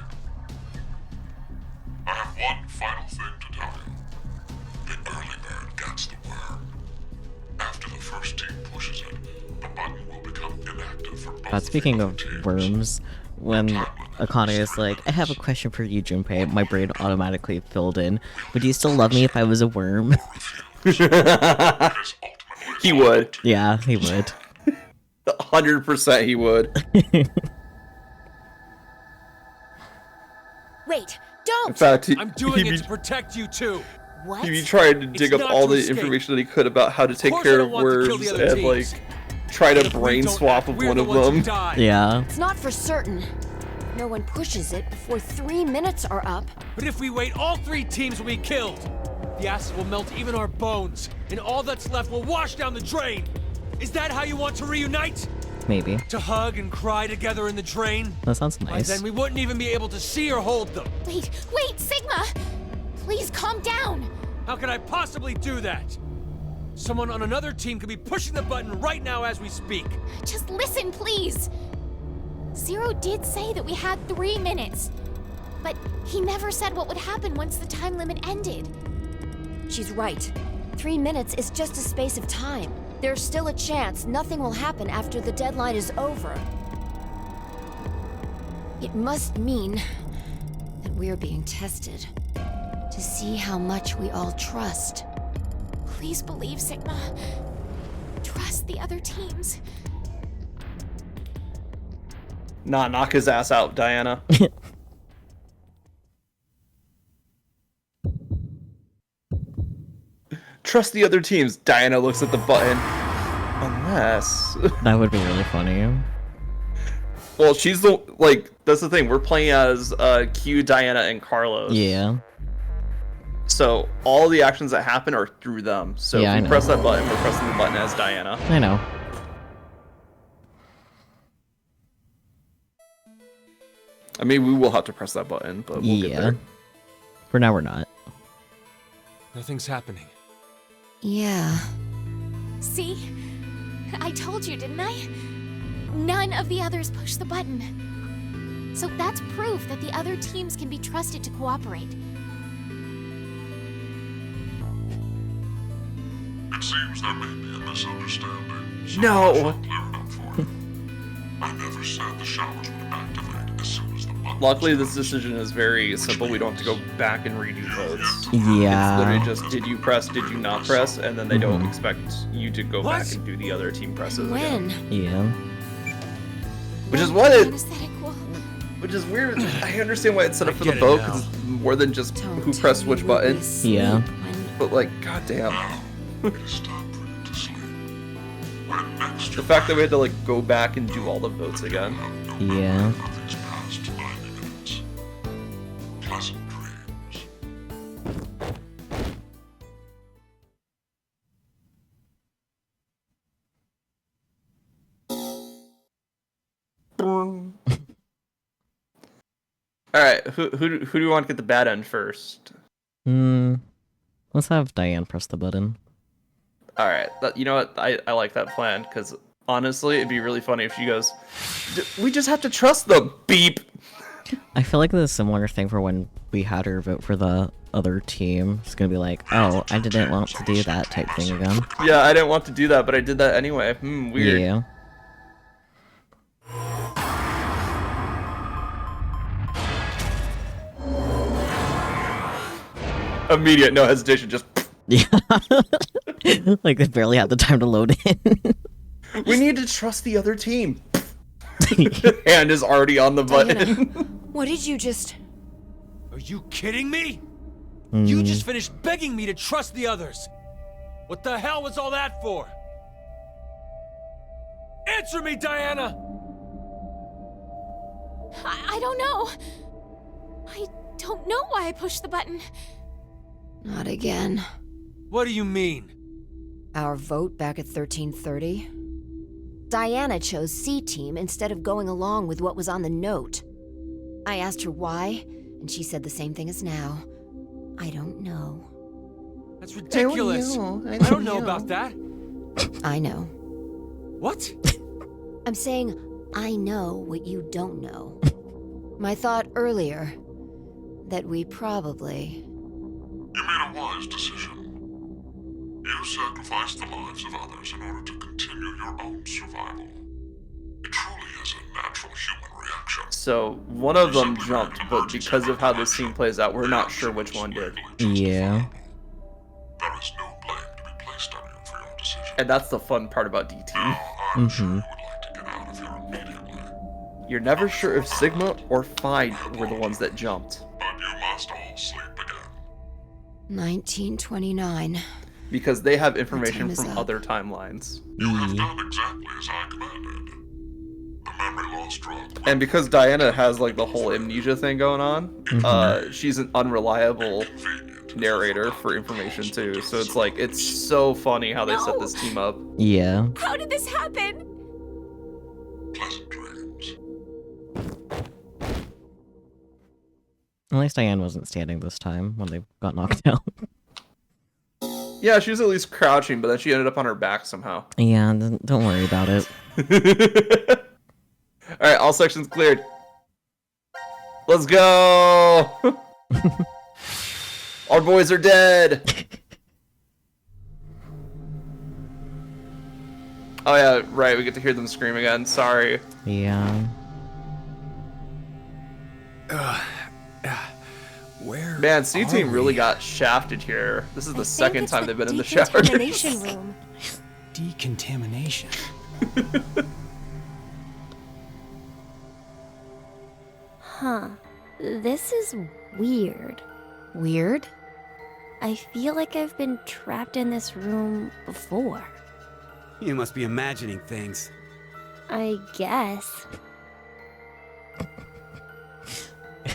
I have one final thing to tell you. The early bird gets the worm. After the first team pushes it, the button will become inactive for both Speaking the of other teams. worms, when Akane is like, I have a question for you, Junpei, my brain automatically filled in. Would you still love me if I was a worm? He would. Yeah, he would. 100% he would. Wait, In don't! fact, I'm doing he'd it be, to protect you too. What? he'd be trying to dig up not all to the escape. information that he could about how to take course I care don't of want to kill worms the other and, teams. like, try But to if we brain don't swap act, with we're one the of ones who them. die. Yeah. It's not for certain. No one pushes it before 3 minutes are up. But if we wait, all three teams will be killed. The acid will melt even our bones, and all that's left will wash down the drain. Is that how you want to reunite? Maybe. To hug and cry together in the drain? That sounds By nice. then we wouldn't even be able to see or hold them. Wait, Sigma! Please calm down! How can I possibly do that? Someone on another team could be pushing the button right now as we speak. Just listen, please. Zero did say that we had 3 minutes. But he never said what would happen once the time limit ended. She's right. 3 minutes is just a space of time. There's still a chance nothing will happen after the deadline is over. It must mean that we're being tested to see how much we all trust. Please believe, Sigma. Trust the other teams. Nah, knock his ass out, Diana. Trust the other teams. Diana looks at the button. Unless... That would be really funny. Well, she's the... Like, that's the thing. We're playing as Q, Diana, and Carlos. Yeah. So, all the actions that happen are through them. So, yeah, if we press that button, we're pressing the button as Diana. I know. I mean, we will have to press that button, but we'll get there. For now, we're not. Nothing's happening. Yeah. See? I told you, didn't I? None of the others pushed the button. So that's proof that the other teams can be trusted to cooperate. It seems there may be a misunderstanding. So No! I shall clear it up for you. I never said the showers would activate as soon as the button. Luckily, this decision is very simple. We don't have to go back and redo votes. Yeah. It's literally just, did you press, did you not press, and then they don't expect you to go back and do the other team presses When? again. Yeah. Which is why it... Anesthetic will... Which is weird. I understand why it's set up for the get it vote, now. because it's more than just Don't who tell pressed me which we'll be button. asleep Yeah. when- But like, goddamn. It is time for you to sleep. When next The fact that we had to like go back and do all the votes again. Yeah. nothing's past 90 minutes. Pleasant dreams. Alright, who do you want to get the bad end first? Let's have Diane press the button. Alright, you know what? I like that plan, because honestly, it'd be really funny if she goes, we just have to trust them, beep! I feel like the similar thing for when we had her vote for the other team. It's gonna be like, oh, I didn't want to do that type thing again. Yeah, I didn't want to do that, but I did that anyway. Weird. Yeah. Immediate, no hesitation, just... Yeah. Like they barely had the time to load in. We need to trust the other team. Hand is already on the button. Diana, what did you just... Are you kidding me? You just finished begging me to trust the others. What the hell was all that for? Answer me, Diana! I don't know. I don't know why I pushed the button. Not again. What do you mean? Our vote back at 1330? Diana chose C Team instead of going along with what was on the note. I asked her why, and she said the same thing as now. I don't know. That's ridiculous. I don't know about that. I know. What? I'm saying I know what you don't know. My thought earlier, that we probably... You made a wise decision. You sacrificed the lives of others in order to continue your own survival. It truly is a natural human reaction. So, one of them jumped, but because of how this scene plays out, we're not sure which one did. Yeah. There is no blame to be placed on you for your decision. And that's the fun part about DT. I'm sure you would like to get out of here immediately. You're never sure if Sigma or Phi were the ones that jumped. But you must all sleep again. 1929. Because they have information time is from up. other timelines. You have done exactly as I commanded. The memory loss drug. And because Diana has like the whole amnesia thing going on, she's an unreliable narrator for information too. So it's like, it's so funny how they set this team up. Yeah. How did this happen? Pleasant dreams. At least Diane wasn't standing this time when they got knocked out. Yeah, she was at least crouching, but then she ended up on her back somehow. Yeah, don't worry about it. Alright, all sections cleared. Let's go! Our boys are dead! Oh yeah, right, we get to hear them scream again. Sorry. Yeah. Where? Man, C-Team really got shafted here. This is the second time they've been in the shower. Decontamination room. Decontamination. Huh. This is weird. Weird? I feel like I've been trapped in this room before. You must be imagining things. I guess.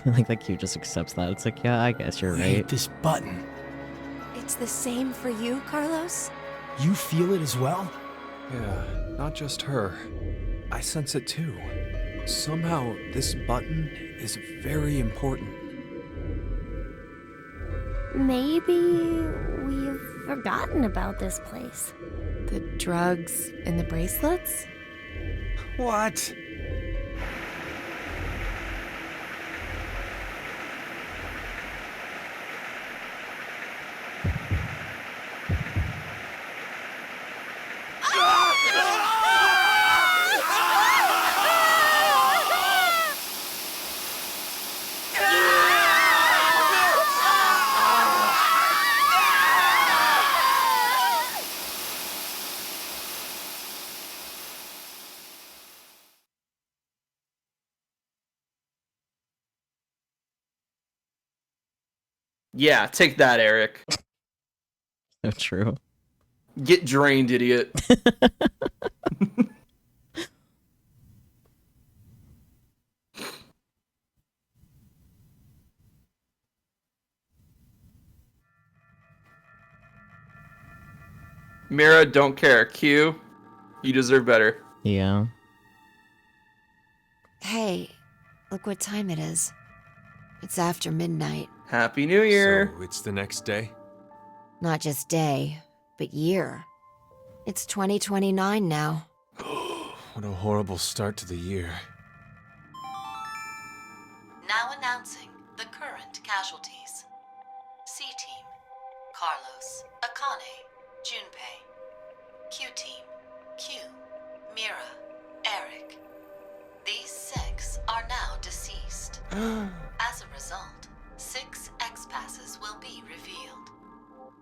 Like that Q just accepts that. It's like, yeah, I guess you're right. This button. It's the same for you, Carlos? You feel it as well? Yeah, not just her. I sense it too. Somehow, this button is very important. Maybe we've forgotten about this place. The drugs and the bracelets? What? Yeah, take that, Eric. So true. Get drained, idiot. Mira, don't care. Q, you deserve better. Yeah. Hey, look what time it is. It's after midnight. Happy New Year. So it's the next day? Not just day, but year. It's 2029 now. What a horrible start to the year. Now announcing the current casualties. C-Team, Carlos, Akane, Junpei. Q-Team, Q, Mira, Eric. These 6 are now deceased. As a result, 6 X-Passes will be revealed.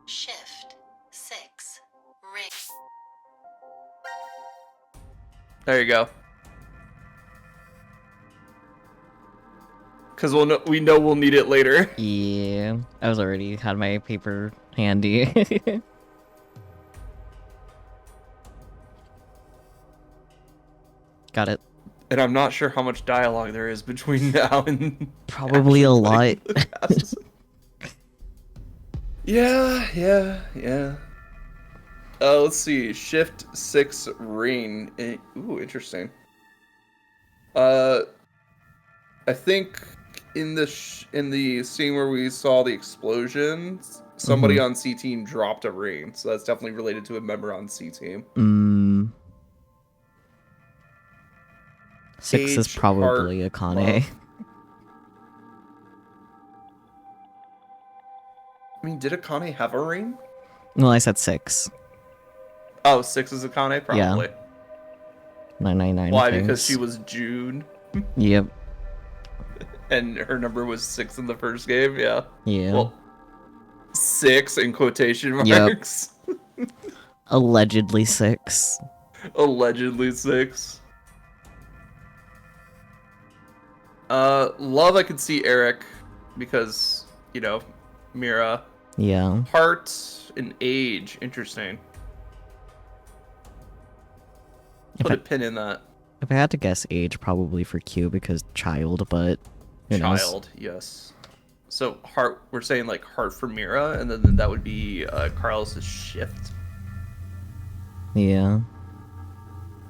Shift 6 ring. There you go. Because we know we'll need it later. Yeah. I was already had my paper handy. Got it. And I'm not sure how much dialogue there is between now and... Probably a lot. Yeah. Let's see. Shift 6 ring. Ooh, interesting. I think in the scene where we saw the explosions, somebody on C-Team dropped a ring. So that's definitely related to a member on C-Team. 6 is probably Akane. I mean, did Akane have a ring? Well, I said 6. Oh, 6 is Akane? Probably. Yeah. 999. Why? Because she was June? Yep. And her number was 6 in the first game? Yeah. Yeah. Well, 6 in quotation marks. Yep. Allegedly 6. Allegedly 6. Love, I could see Eric because, you know, Mira. Yeah. Heart and age. Interesting. Put a pin in that. If I had to guess age, probably for Q because child, but who knows? Child, yes. So heart, we're saying like heart for Mira, and then that would be Carlos's shift. Yeah.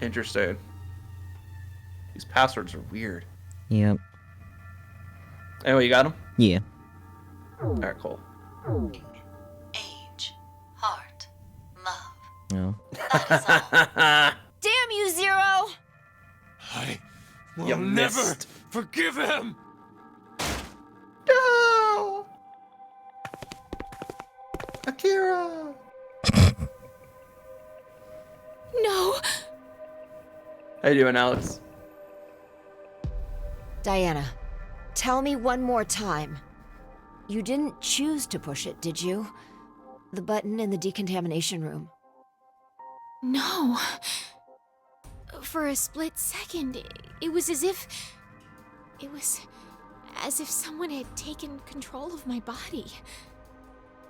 Interesting. These passwords are weird. Yep. Anyway, you got them? Yeah. Alright, cool. Age, heart, No. Damn you, Zero! I will You never missed. forgive him! No! Akira! No! How you doing, Alex? Diana, tell me one more time. You didn't choose to push it, did you? The button in the decontamination room. No. For a split second, it was as if... It was as if someone had taken control of my body.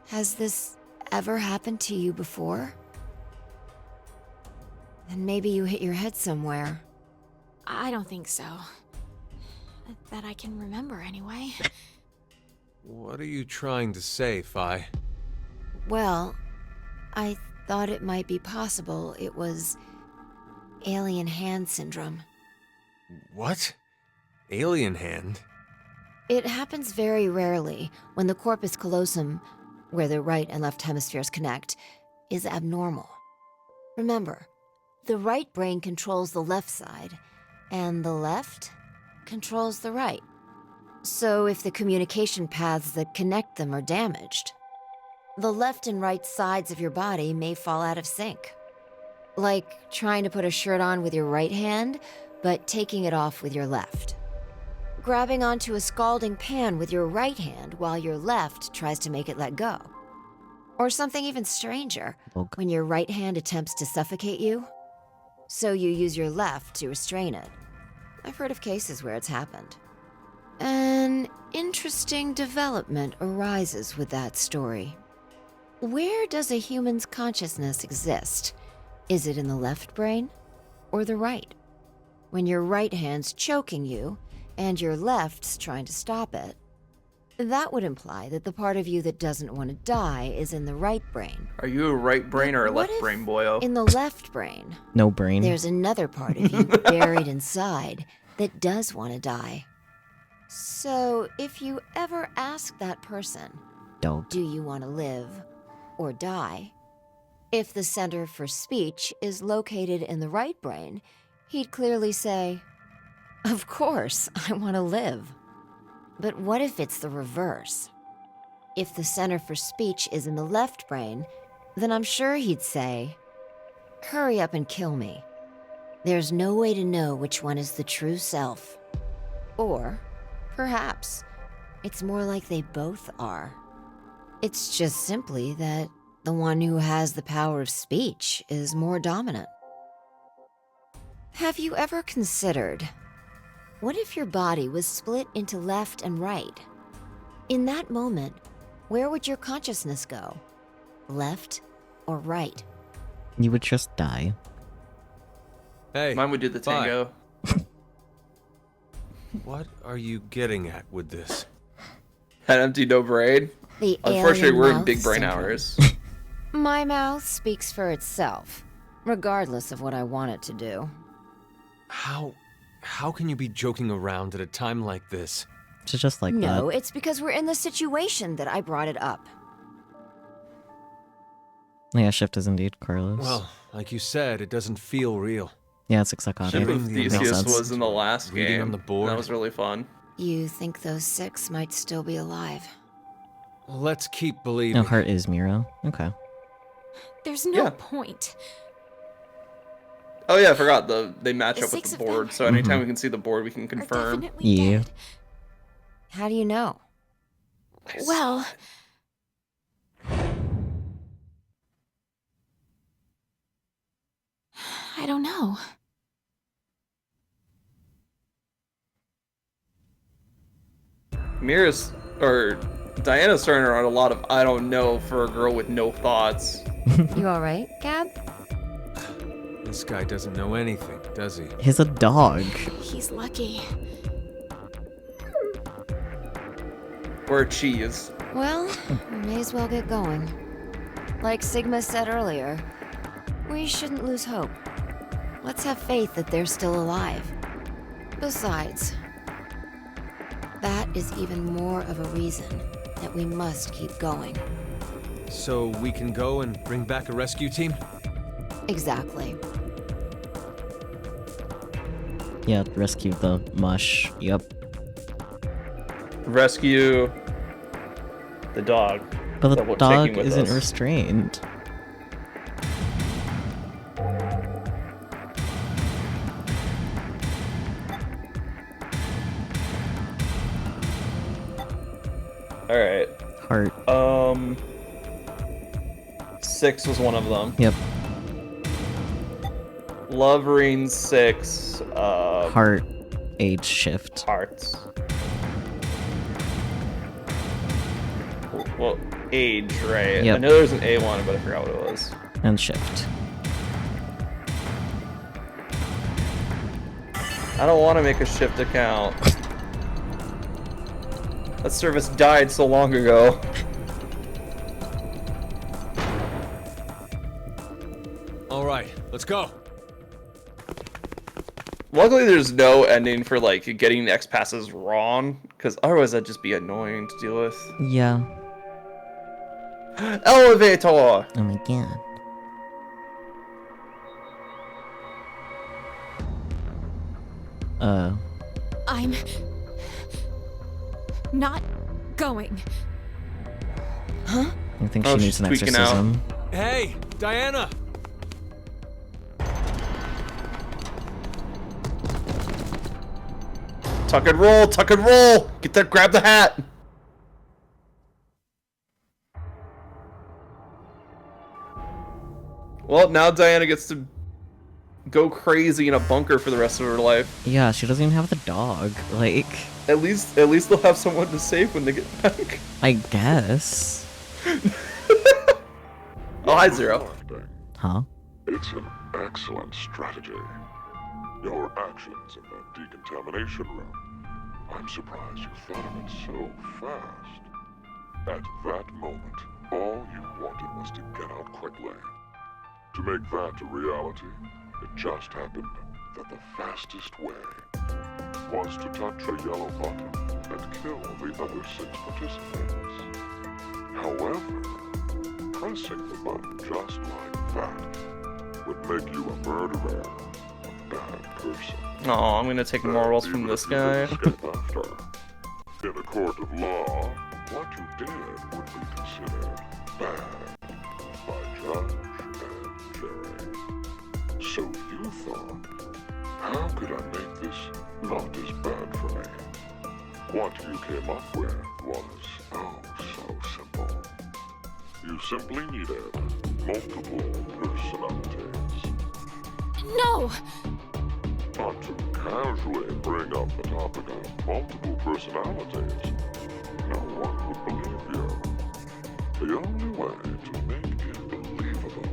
Has this ever happened to you before? Then maybe you hit your head somewhere. I don't think so. That I can remember, anyway. What are you trying to say, Phi? Well, I thought it might be possible it was alien hand syndrome. What? Alien hand? It happens very rarely when the corpus callosum, where the right and left hemispheres connect, is abnormal. Remember, the right brain controls the left side, and the left controls the right. So if the communication paths that connect them are damaged, the left and right sides of your body may fall out of sync. Like trying to put a shirt on with your right hand, but taking it off with your left. Grabbing onto a scalding pan with your right hand while your left tries to make it let go. Or something even stranger, when your right hand attempts to suffocate you, so you use your left to restrain it. I've heard of cases where it's happened. An interesting development arises with that story. Where does a human's consciousness exist? Is it in the left brain or the right? When your right hand's choking you and your left's trying to stop it, that would imply that the part of you that doesn't want to die is in the right brain. Are you a right brain or a What left if brain, boyo? in the left brain, No brain. there's another part of you buried inside that does want to die? So, if you ever ask that person, Don't. do you want to live or die? If the center for speech is located in the right brain, he'd clearly say, of course, I want to live. But what if it's the reverse? If the center for speech is in the left brain, then I'm sure he'd say, hurry up and kill me. There's no way to know which one is the true self. Or, perhaps, it's more like they both are. It's just simply that the one who has the power of speech is more dominant. Have you ever considered, what if your body was split into left and right? In that moment, where would your consciousness go? Left or right? You would just die. Hey, Mine would do the Phi. tango. What are you getting at with this? Head empty, no brain. The Unfortunately, alien we're in mouth big brain syndrome. hours. My mouth speaks for itself, regardless of what I want it to do. How can you be joking around at a time like this? It's just like No, that. it's because we're in the situation that I brought it up. Yeah, shift is indeed Carlos. Well, like you said, it doesn't feel real. Yeah, it's psychotic. Ship of Reading the Theseus announcements. was in the last Reading game. on the board. That was really fun. You think those 6 might still be alive? Let's keep believing. No, Heart is Mira. Okay. There's no Yeah. point. Oh yeah, I forgot they match The up with 6 the of them board. So anytime Mhm. we can see the board, we can Are confirm. definitely Yeah. dead. How do you know? Well, I don't know. Mira's or Diana's starting around a lot of I don't know for a girl with no thoughts. You alright, Gab? This guy doesn't know anything, does he? He's a dog. He's lucky. Or a cheese. Well, we may as well get going. Like Sigma said earlier, we shouldn't lose hope. Let's have faith that they're still alive. Besides, that is even more of a reason that we must keep going. So we can go and bring back a rescue team? Exactly. Yeah, rescue the mush. Yep. Rescue the dog. But the that we're dog taking with isn't us. restrained. Alright. Heart. 6 was one of them. Yep. Love ring 6. Heart. Age shift. Hearts. Well, age, right? Yep. I know there's an A1, but I forgot what it was. And shift. I don't want to make a shift account. That service died so long ago. All right, let's go. Luckily, there's no ending for like getting X passes wrong, because otherwise that'd just be annoying to deal with. Yeah. Elevator. Oh my god. I'm not going. Huh? I think Oh, she she's needs an tweaking out. exorcism. Hey, Diana! Tuck and roll, tuck and roll. Get that, grab the hat. Well, now Diana gets to go crazy in a bunker for the rest of her life. Yeah, she doesn't even have the dog. Like, At least they'll have someone to save when they get back. I guess. Oh, hi, Zero. Huh? It's an excellent strategy. Your actions in the decontamination room. I'm surprised you thought of it so fast. At that moment, all you wanted was to get out quickly. To make that a reality, it just happened that the fastest way was to touch a yellow button and kill the other 6 participants. However, pressing the button just like that would make you a murderer, a bad person. Oh, I'm gonna take morals from this guy. Escape after. In a court of law, what you did would be considered bad by judge and jury. So you thought, how could I make this not as bad for me? What you came up with was, oh, so simple. You simply needed multiple personalities. No! Not to casually bring up the topic of multiple personalities. No one would believe you. The only way to make it believable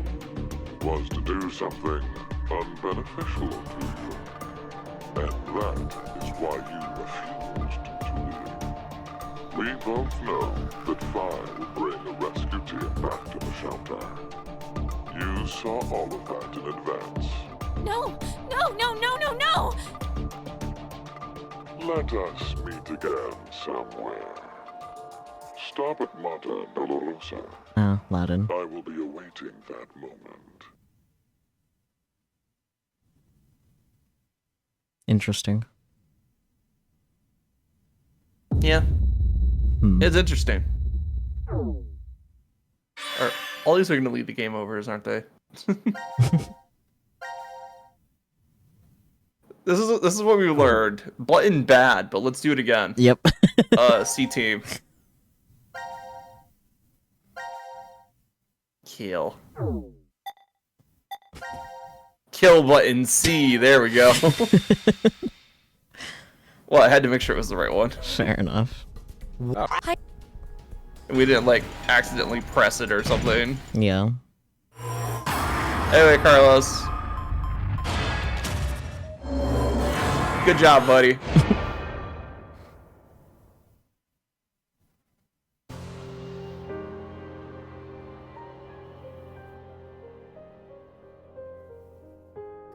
was to do something unbeneficial to you. And that is why you refused to leave. We both know that Fi would bring a rescue team back to the shelter. You saw all of that in advance. No! No, no, no, no, no! Let us meet again somewhere. Stop at Mata Dolorosa. Oh, Latin. I will be awaiting that moment. Interesting. Yeah. It's interesting. All these are gonna lead to game overs, aren't they? This is what we learned. Button bad, but let's do it again. Yep. C team. Kill. Kill button C. There we go. Well, I had to make sure it was the right one. Fair enough. We didn't like accidentally press it or something. Yeah. Anyway, Carlos. Good job, buddy.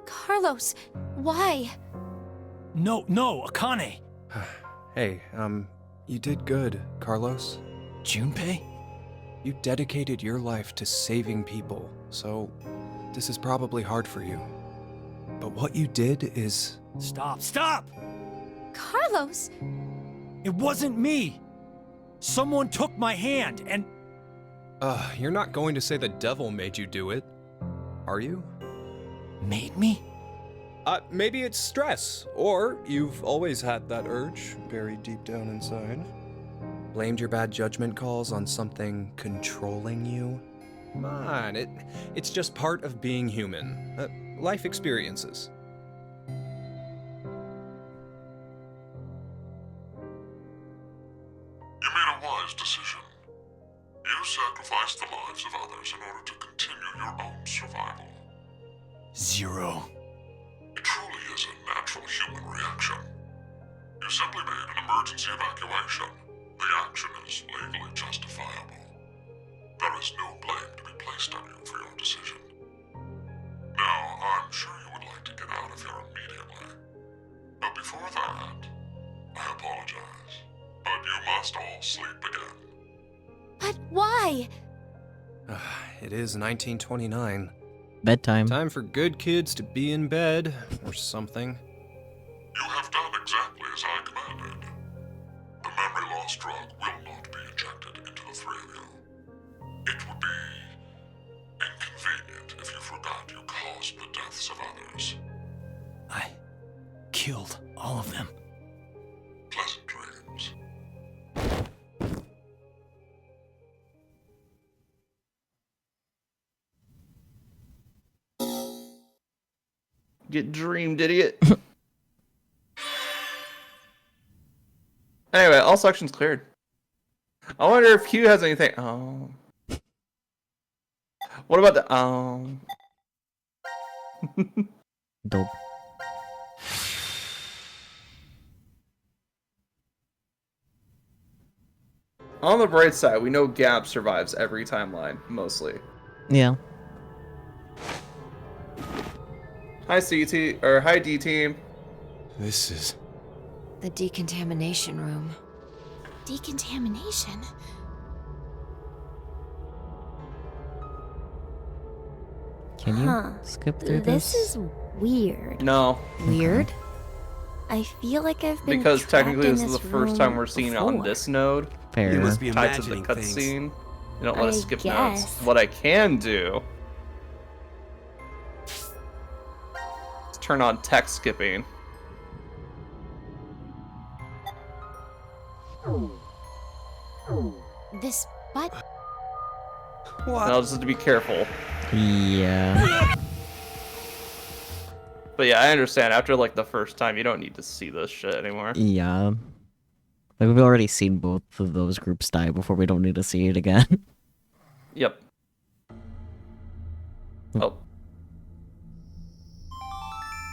Carlos, why? No, Akane. Hey, you did good, Carlos. Junpei? You dedicated your life to saving people, so this is probably hard for you. But what you did is... Stop! Carlos! It wasn't me! Someone took my hand, and... You're not going to say the devil made you do it, are you? Made me? Maybe it's stress, or you've always had that urge buried deep down inside. Blamed your bad judgment calls on something controlling you? Come on, it's just part of being human. Life experiences. You made a wise decision. You sacrificed the lives of others in order to continue your own survival. Zero. It truly is a natural human reaction. You simply made an emergency evacuation. The action is legally justifiable. There is no blame to be placed on you for your decision. Now, I'm sure you would like to get out of here immediately. But before that, I apologize. But you must all sleep again. But why? It is 1929. Bedtime. Time for good kids to be in bed, or something. You have done exactly as I commanded. The memory loss drug will not be injected into the three of you. It would be inconvenient if you forgot you caused the deaths of others. I killed all of them. Pleasant dreams. Get dreamed, idiot. Anyway, all sections cleared. I wonder if Hugh has anything. Oh. What about the... Oh. Dope. On the bright side, we know Gab survives every timeline, mostly. Yeah. Hi, CT, or hi, D team. This is... The decontamination room. Decontamination? Can you skip through this? This is weird. No. Weird? I feel like I've been Because trapped technically in this is the first room time we're seeing it on before. this node. Fair. You must be Tied to the imagining things. cutscene. You don't let us I skip guess. notes. What I can do is turn on text skipping. This butt? What? Now just have to be careful. Yeah. But yeah, I understand. After like the first time, you don't need to see this shit anymore. Yeah. Like, we've already seen both of those groups die before. We don't need to see it again. Yep. Oh.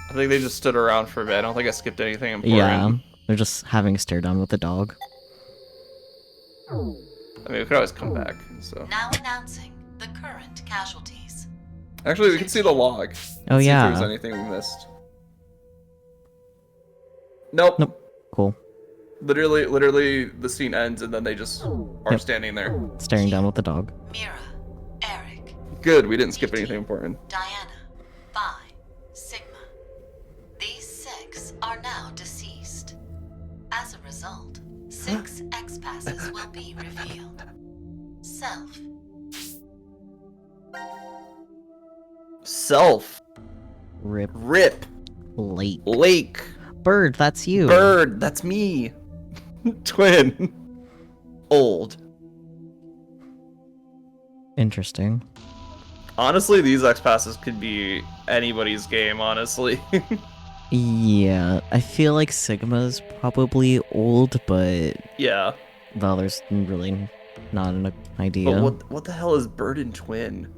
I think they just stood around for a bit. I don't think I skipped anything important. Yeah. They're just having a stare down with the dog. I mean, we could always come back, so. Now announcing the current casualties. Actually, we can see the log. Oh, See yeah. if there's anything we missed. Nope. Nope. Cool. Literally, the scene ends and then they just are standing there. Staring down with the dog. Mira, Eric, Good, we didn't skip anything important. Diana, Phi, Sigma. These 6 are now deceased. As a result, 6 X-passes will be revealed. Self, Self. Rip. Rip. Lake. Lake. Bird, that's you. Bird, that's me. Twin. Old. Interesting. Honestly, these X-passes could be anybody's game, honestly. Yeah, I feel like Sigma's probably old, but Yeah. the other's really not an idea. But what the hell is Bird and Twin?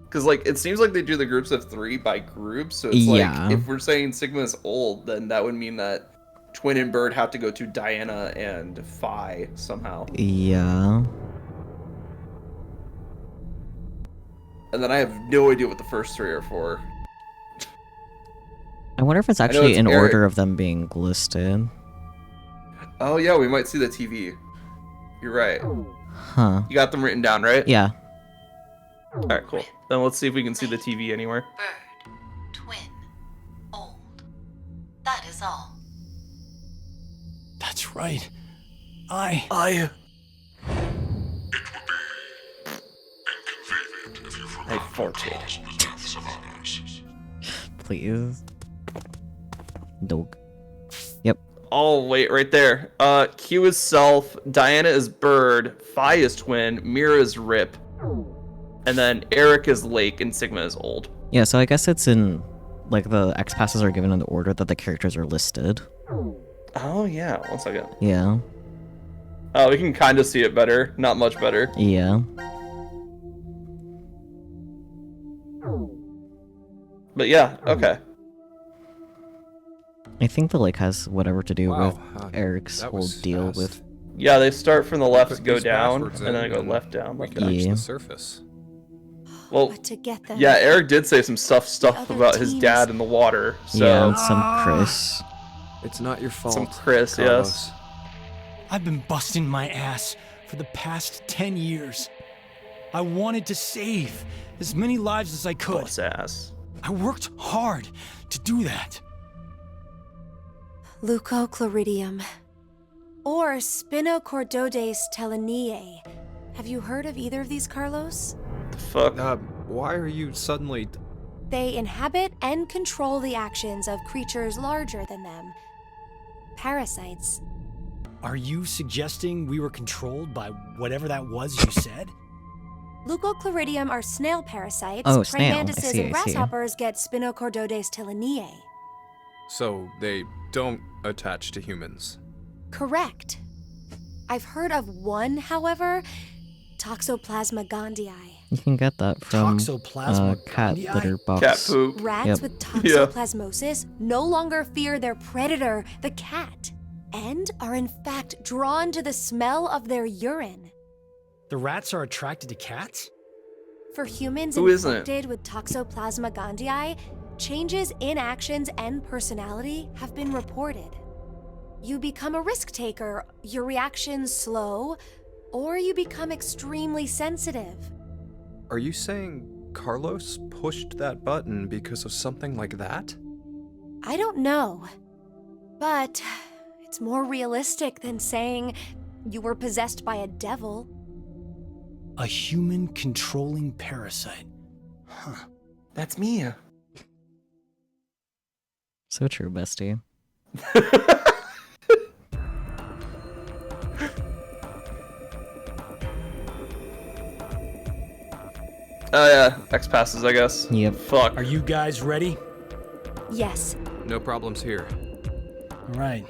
Because, like, it seems like they do the groups of 3 by group, so it's Yeah. like, if we're saying Sigma's old, then that would mean that Twin and Bird have to go to Diana and Phi somehow. Yeah. And then I have no idea what the first 3 are for. I wonder if it's I know actually it's in Eric. order of them being listed. Oh, yeah, we might see the TV. You're right. Huh. You got them written down, right? Yeah. Alright, cool. Then let's see if we can see the TV anywhere. Bird, twin, old. That is all. That's right. It would be inconvenient if you forgot to cause the deaths of others. Please. Dog. Yep. Oh, wait, right there. Q is Self, Diana is Bird, Phi is Twin, Mira is Rip, and then Eric is Lake, and Sigma is Old. Yeah, so I guess it's in, like, the X passes are given in the order that the characters are listed. Oh, yeah. 1 second. Yeah. Oh, we can kind of see it better. Not much better. Yeah. But yeah, okay. I think the lake has whatever to do Wow, with Eric's that whole was deal fast. with... Yeah, they start from the left, Put go these down, passwords and then in go and left, down, We left, can down. reach Yeah. the surface. Well, But to get them. yeah, Eric did say some stuff other about his teams- dad in the water. So Yeah, and some Chris. It's not your fault. some Chris, Carlos. yes. I've been busting my ass for the past 10 years. I wanted to save as many lives as I could. Boss ass. I worked hard to do that. Leucochloridium. Or Spinochordodes teleniae. Have you heard of either of these, Carlos? The fuck? Why are you suddenly... They inhabit and control the actions of creatures larger than them. Parasites. Are you suggesting we were controlled by whatever that was you said? Leucochloridium are snail parasites. Oh, snail. Praying I mantises see, and I see. grasshoppers get Spinochordodes teleniae. So they don't attach to humans? Correct. I've heard of one, however, Toxoplasma gondii. You can get that from Toxoplasma cat gondii? litter box. Cat poop. Rats Yep. with toxoplasmosis no longer fear their predator, the cat, and are in fact drawn to the smell of their urine. The rats are attracted to cats? For humans Who isn't? infected with Toxoplasma gondii, changes in actions and personality have been reported. You become a risk taker, your reactions slow, or you become extremely sensitive. Are you saying Carlos pushed that button because of something like that? I don't know, but it's more realistic than saying you were possessed by a devil. A human controlling parasite. Huh. That's me. So true, bestie. Oh yeah, X passes, I guess. Yep. Fuck. Are you guys ready? Yes. No problems here. All right.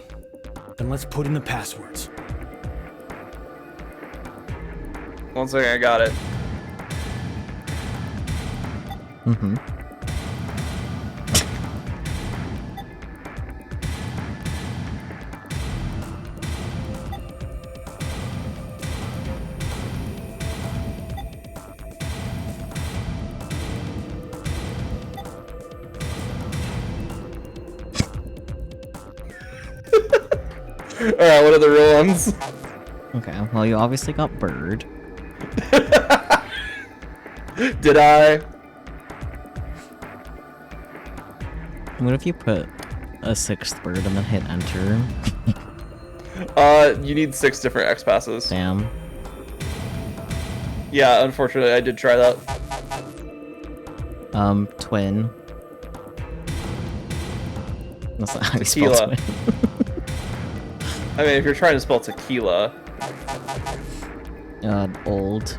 Then let's put in the passwords. 1 second, I got it. Mm-hmm. Alright, what are the real ones? Okay, well, you obviously got bird. Did I? What if you put a 6th bird and then hit enter? You need 6 different X passes. Damn. Yeah, unfortunately, I did try that. Twin. That's not how you spell Tequila. twin. I mean, if you're trying to spell tequila. Old.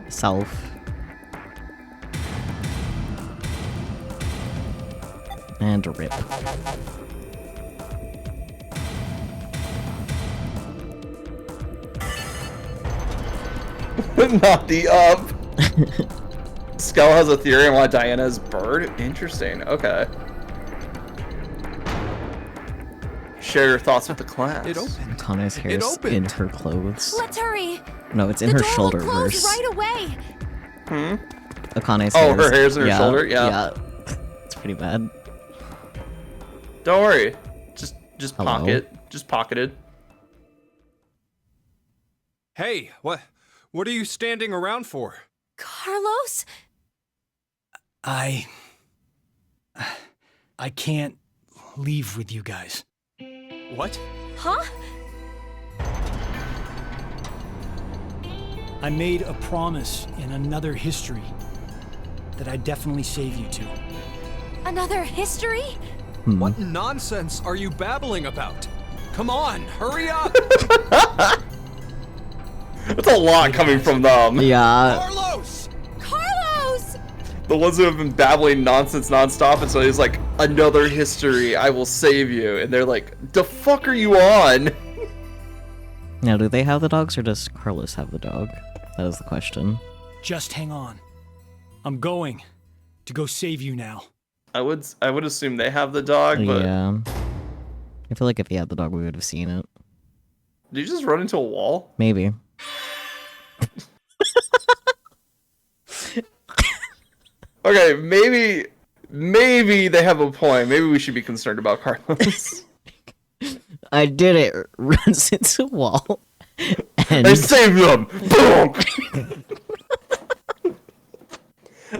Self. And rip. Not the up. Skell has a theory on why Diana is bird. Interesting. Okay. Share your thoughts with the class. It opened. Kana's hair is in her clothes. Let's hurry. No, it's in The her door shoulder will close verse. right away. Akane's Oh, hair her hair's in her shoulder? Yeah. Yeah. It's pretty bad. Don't worry. Just Hello? pocket. Just pocketed. Hey, what are you standing around for? Carlos? I can't leave with you guys. What? Huh? I made a promise in another history that I'd definitely save you two. Another history? What nonsense are you babbling about? Come on, hurry up! That's a lot coming from them. Yeah. Carlos! Carlos! The ones who have been babbling nonsense nonstop, and so he's like, another history, I will save you. And they're like, the fuck are you on? Now, do they have the dogs or does Carlos have the dog? That is the question. Just hang on. I'm going to go save you now. I would assume they have the dog, but Yeah. I feel like if he had the dog, we would have seen it. did you just run into a wall? Maybe. Okay, maybe they have a point. Maybe we should be concerned about Carlos. I did it. Runs into a wall. And I saved them! Boom!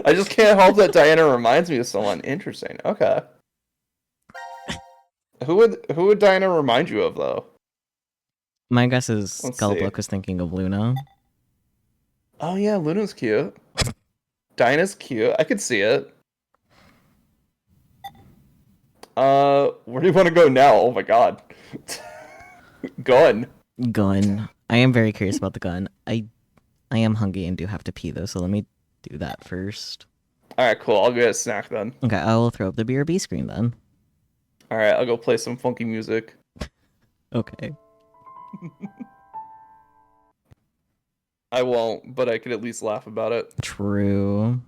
I just can't help that Diana reminds me of someone. Interesting. Okay. Who would Diana remind you of, though? my guess is Let's Gullibook see. was thinking of Luna. Oh yeah, Luna's cute. Diana's cute. I could see it. Where do you want to go now? Oh my god. Gun. Gun. I am very curious about the gun. I am hungry and do have to pee though, so let me do that first. Alright, cool. I'll get a snack then. Okay, I will throw up the BRB screen then. Alright, I'll go play some funky music. Okay. I won't, but I could at least laugh about it. True.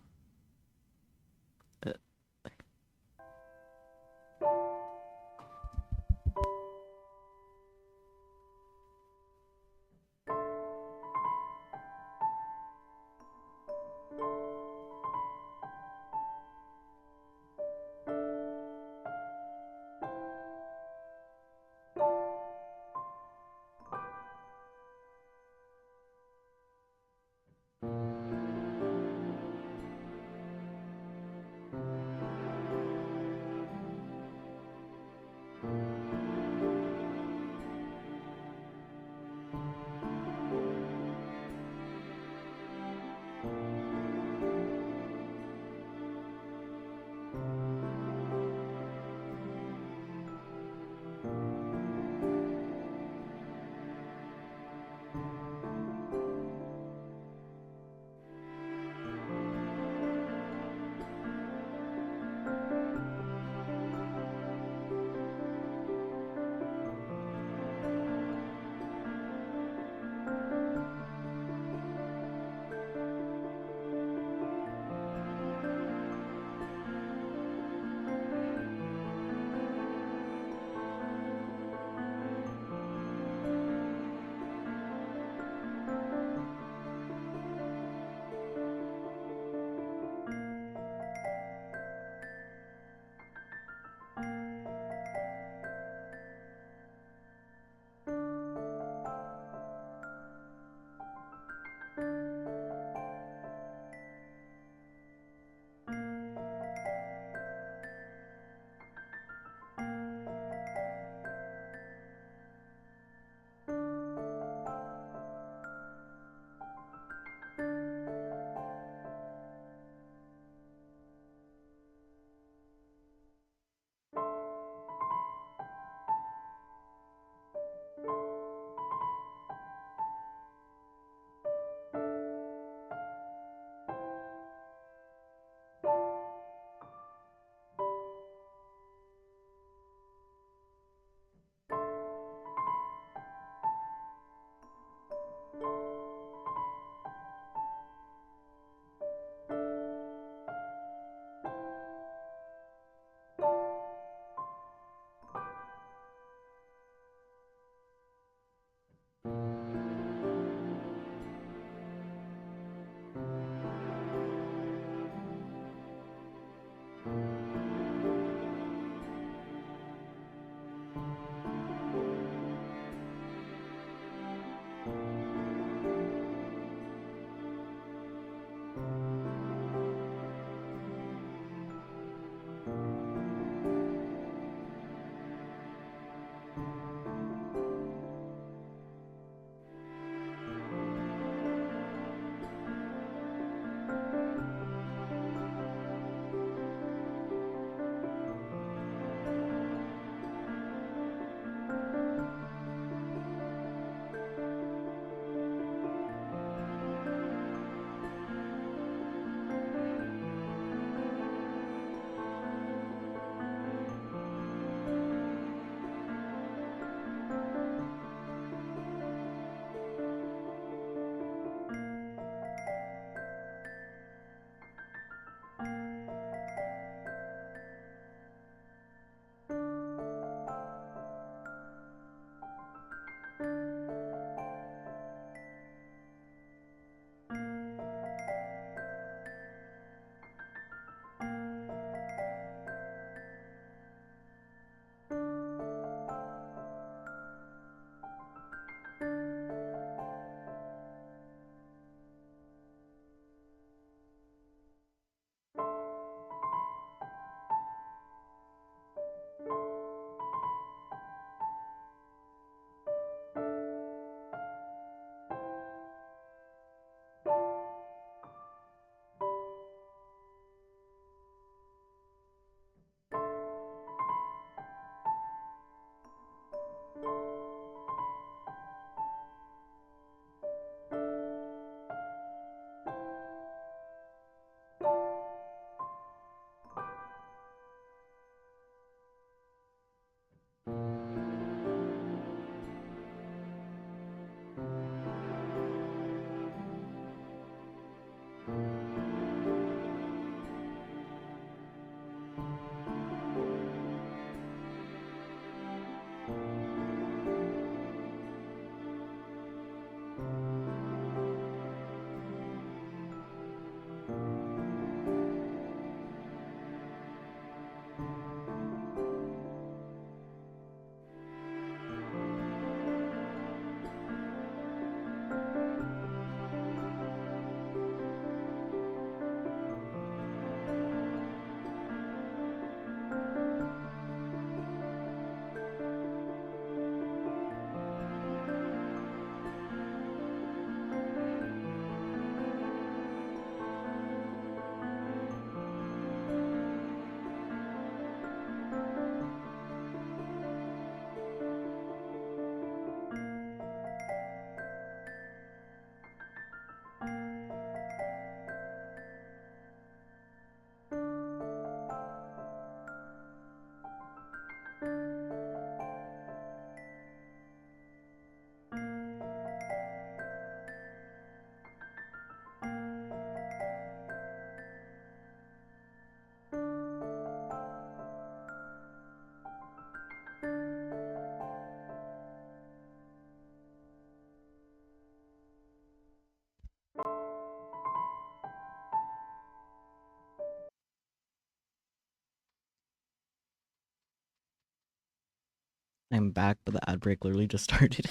I'm back, but the ad break literally just started.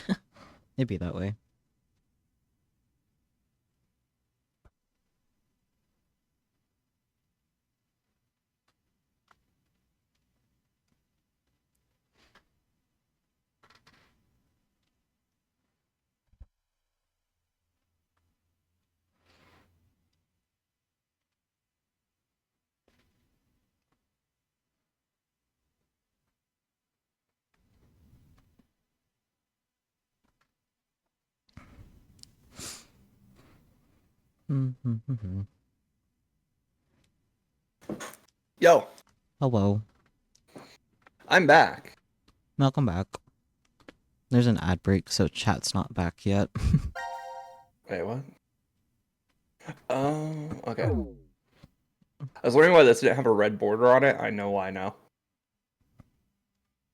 It'd be that way. Yo. Hello. I'm back. Welcome back. There's an ad break, so chat's not back yet. Wait, what? Okay. I was wondering why this didn't have a red border on it. I know why now.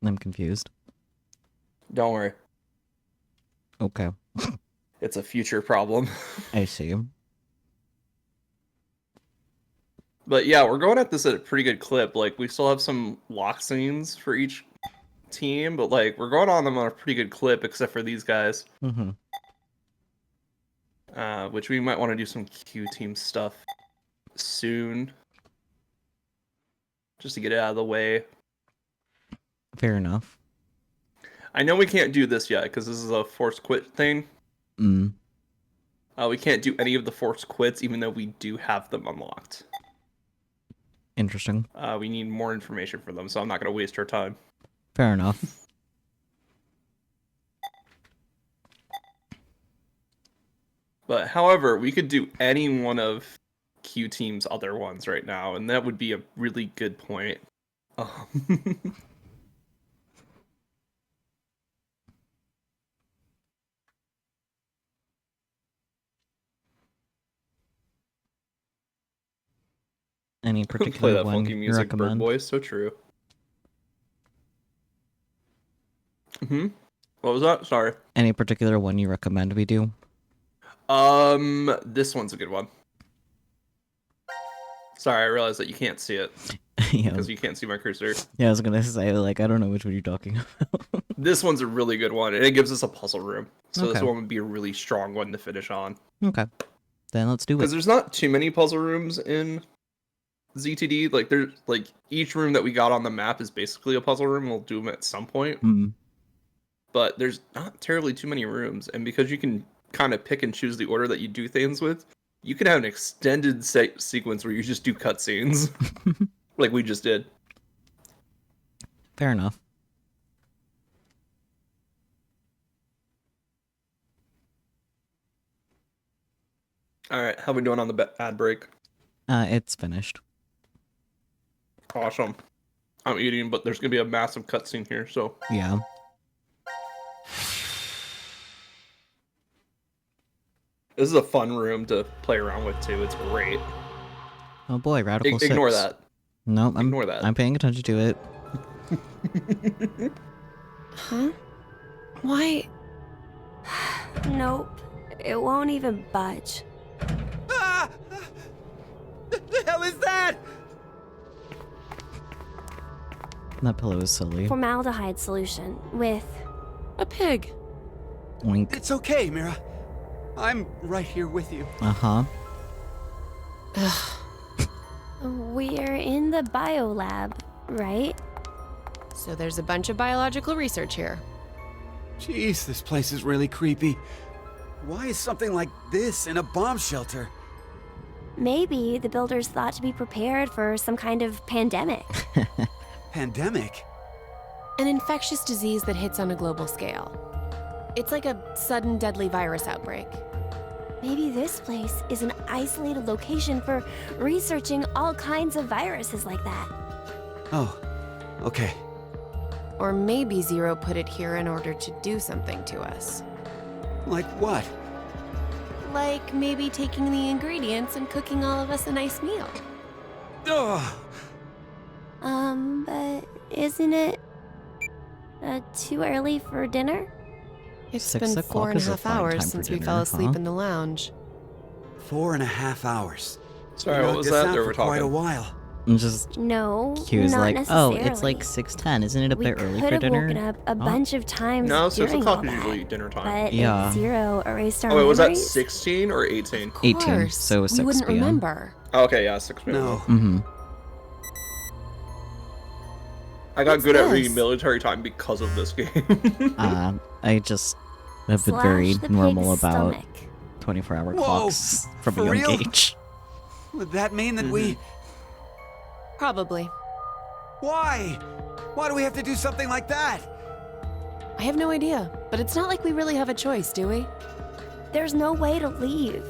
I'm confused. Don't worry. Okay. It's a future problem. I see. But yeah, we're going at this at a pretty good clip. Like, we still have some lock scenes for each team, but like, we're going on them on a pretty good clip, except for these guys. Mm-hmm. Which we might want to do some Q team stuff soon. Just to get it out of the way. Fair enough. I know we can't do this yet, because this is a forced quit thing. We can't do any of the forced quits, even though we do have them unlocked. Interesting. We need more information for them, so I'm not going to waste our time. Fair enough. But, however, we could do any one of Q Team's other ones right now, and that would be a really good point. Any Play particular that one funky you music, Bird recommend? Boy, so true. What was that? Sorry. Any particular one you recommend we do? This one's a good one. Sorry, I realized that you can't see it. Yeah. Because you can't see my cursor. Yeah, I was gonna say, like, I don't know which one you're talking about. This one's a really good one, and it gives us a puzzle room. So this Okay. one would be a really strong one to finish on. Okay. Then let's do it. Because there's not too many puzzle rooms in ZTD. Like, there's, like, each room that we got on the map is basically a puzzle room. We'll do them at some point. But there's not terribly too many rooms, and because you can kind of pick and choose the order that you do things with, you can have an extended sequence where you just do cutscenes, like we just did. Fair enough. All right, how we doing on the ad break? It's finished. Awesome. I'm eating, but there's gonna be a massive cutscene here, so Yeah. this is a fun room to play around with too. It's great. Oh boy, Radical 6. Ignore that. No, Ignore that. I'm paying attention to it. Huh? Why? Nope. It won't even budge. Ah! The hell is that? That pillow is silly. Formaldehyde solution with a pig. Wink. It's okay, Mira. I'm right here with you. Uh-huh. We're in the biolab, right? So there's a bunch of biological research here. Jeez, this place is really creepy. Why is something like this in a bomb shelter? Maybe the builders thought to be prepared for some kind of pandemic. Pandemic? An infectious disease that hits on a global scale. It's like a sudden deadly virus outbreak. Maybe this place is an isolated location for researching all kinds of viruses like that. Oh, okay. Or maybe Zero put it here in order to do something to us. Like what? Like maybe taking the ingredients and cooking all of us a nice meal. Ugh. But isn't it too early for dinner? It's 6 been o'clock is a 4.5 fine time hours for since we dinner, fell asleep huh? in the lounge. 4.5 hours. Sorry, what was that? They were Quite a talking. while. I'm just No, He was not like, oh, necessarily. it's like 6:10. Isn't it a We bit early could for have dinner? woken up a Oh. bunch of times No, 6 during all o'clock is that, usually dinner time. but Yeah. Zero erased our Oh wait, was that memories. 16 or 18? 18, Course, so 6 we wouldn't p.m. remember. Oh, okay, yeah, 6 p.m. No. Mm-hmm. I got What's good at this? reading military time because of this game. I just have been Slash very the normal pig's about stomach. 24-hour Whoa, clocks from a for young real? age. Would that mean that we... Probably. Why? Why do we have to do something like that? I have no idea, but it's not like we really have a choice, do we? There's no way to leave.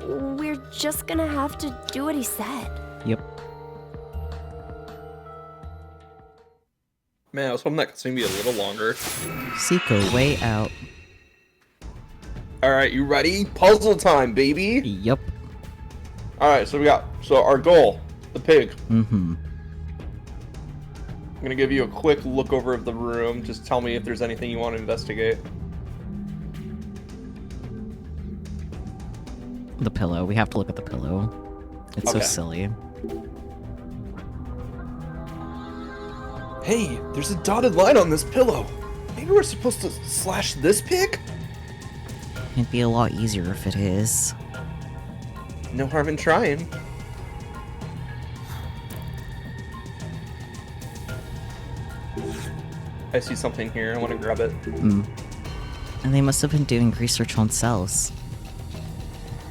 We're just gonna have to do what he said. Yep. Man, I was hoping that could be a little longer. Seek a way out. Alright, you ready? Puzzle time, baby! Yep. Alright, so our goal, the pig. Mm-hmm. I'm gonna give you a quick look over of the room. Just tell me if there's anything you want to investigate. The pillow. We have to look at the pillow. It's so Okay. silly. Hey, there's a dotted line on this pillow. Maybe we're supposed to slash this pig? It'd be a lot easier if it is. No harm in trying. I see something here. I want to grab it. Mm. And they must have been doing research on cells.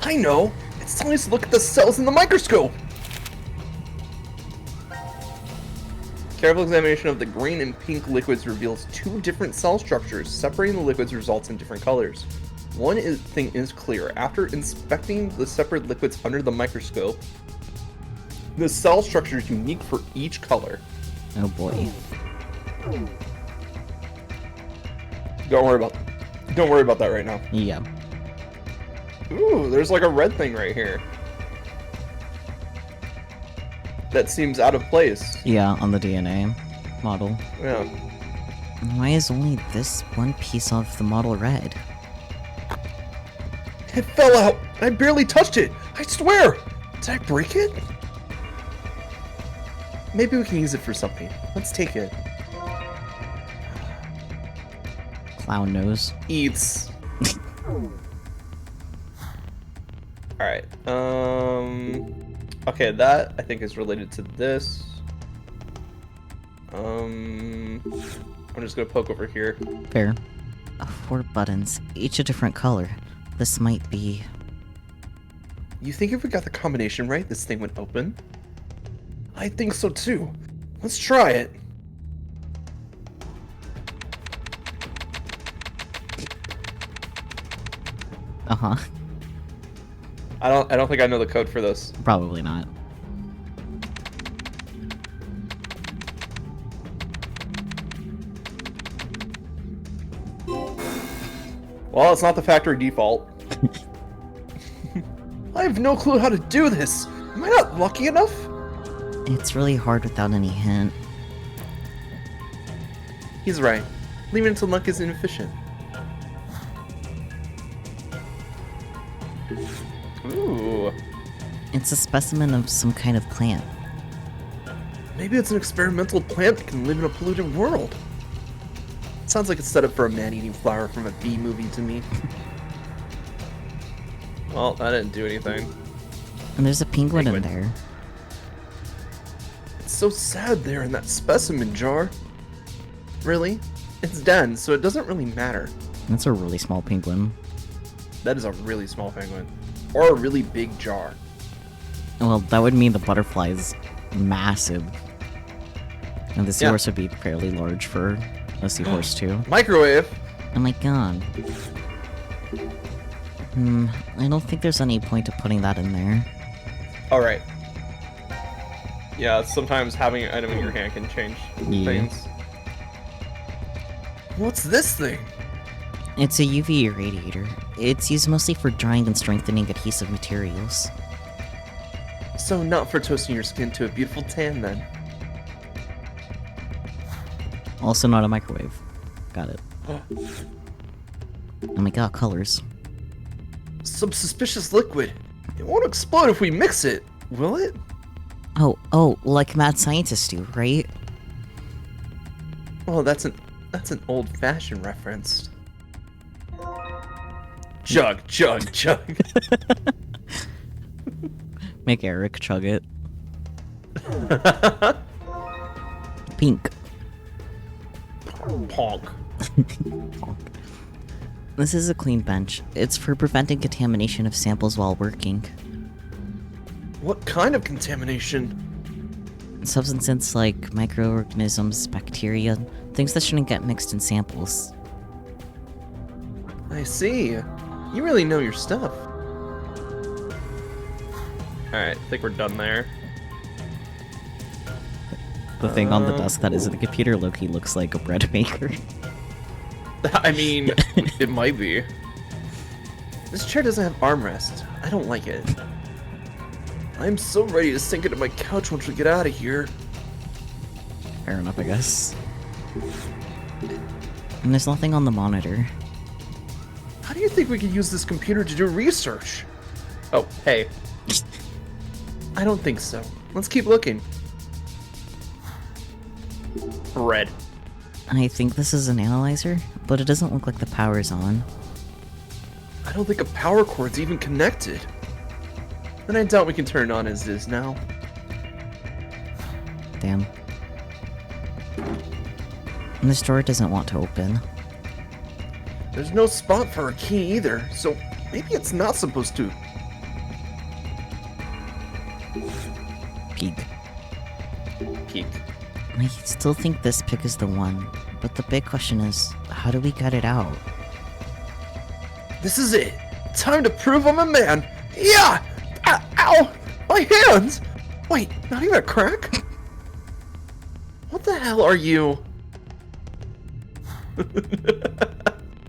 I know! It's telling us to look at the cells in the microscope! Careful examination of the green and pink liquids reveals two different cell structures. Separating the liquids results in different colors. One thing is clear. After inspecting the separate liquids under the microscope, the cell structure is unique for each color. Oh boy. Don't worry about that right now. Yeah. Ooh, there's like a red thing right here. That seems out of place. Yeah, on the DNA model. Yeah. Why is only this one piece of the model red? It fell out! I barely touched it! I swear! Did I break it? Maybe we can use it for something. Let's take it. Clown nose. Eats. Alright, okay, that I think is related to this. I'm just gonna poke over here. Fair. 4 buttons, each a different color. This might be... You think if we got the combination right, this thing would open? I think so too. Let's try it. Uh-huh. I don't think I know the code for this. Probably not. Well, it's not the factory default. I have no clue how to do this. Am I not lucky enough? It's really hard without any hint. He's right. Leave it until luck is inefficient. Ooh. It's a specimen of some kind of plant. Maybe it's an experimental plant that can live in a polluted world. Sounds like it's set up for a man-eating flower from a bee movie to me. Well, that didn't do anything. And there's a penguin in there. It's so sad there in that specimen jar. Really? It's done, so it doesn't really matter. That's a really small penguin. That is a really small penguin. Or a really big jar. Well, that would mean the butterfly is massive. And the seahorse would be fairly large for a seahorse too. Microwave! Oh my god. I don't think there's any point to putting that in there. Alright. Yeah, sometimes having an item in your hand can change things. What's this thing? It's a UV irradiator. It's used mostly for drying and strengthening adhesive materials. So not for toasting your skin to a beautiful tan then. Also not a microwave. Got it. Oh my god, colors. Some suspicious liquid. It won't explode if we mix it, will it? Oh, like mad scientists do, right? Well, that's an old-fashioned reference. Chug. Make Eric chug it. Pink. Ponk. This is a clean bench. It's for preventing contamination of samples while working. What kind of contamination? Substances like microorganisms, bacteria, things that shouldn't get mixed in samples. I see. You really know your stuff. Alright, I think we're done there. The thing on the desk that isn't the computer Loki looks like a bread maker. I mean, it might be. This chair doesn't have armrest. I don't like it. I'm so ready to sink into my couch once we get out of here. Fair enough, I guess. And there's nothing on the monitor. How do you think we could use this computer to do research? Oh, hey. I don't think so. Let's keep looking. Red. I think this is an analyzer, but it doesn't look like the power's on. I don't think a power cord's even connected. Then I doubt we can turn it on as it is now. Damn. And this door doesn't want to open. There's no spot for a key either, so maybe it's not supposed to. Peek. Peek. I still think this pick is the one, but the big question is, how do we get it out? This is it. Time to prove I'm a man. Yeah! Ow! My hands! Wait, not even a crack? What the hell are you?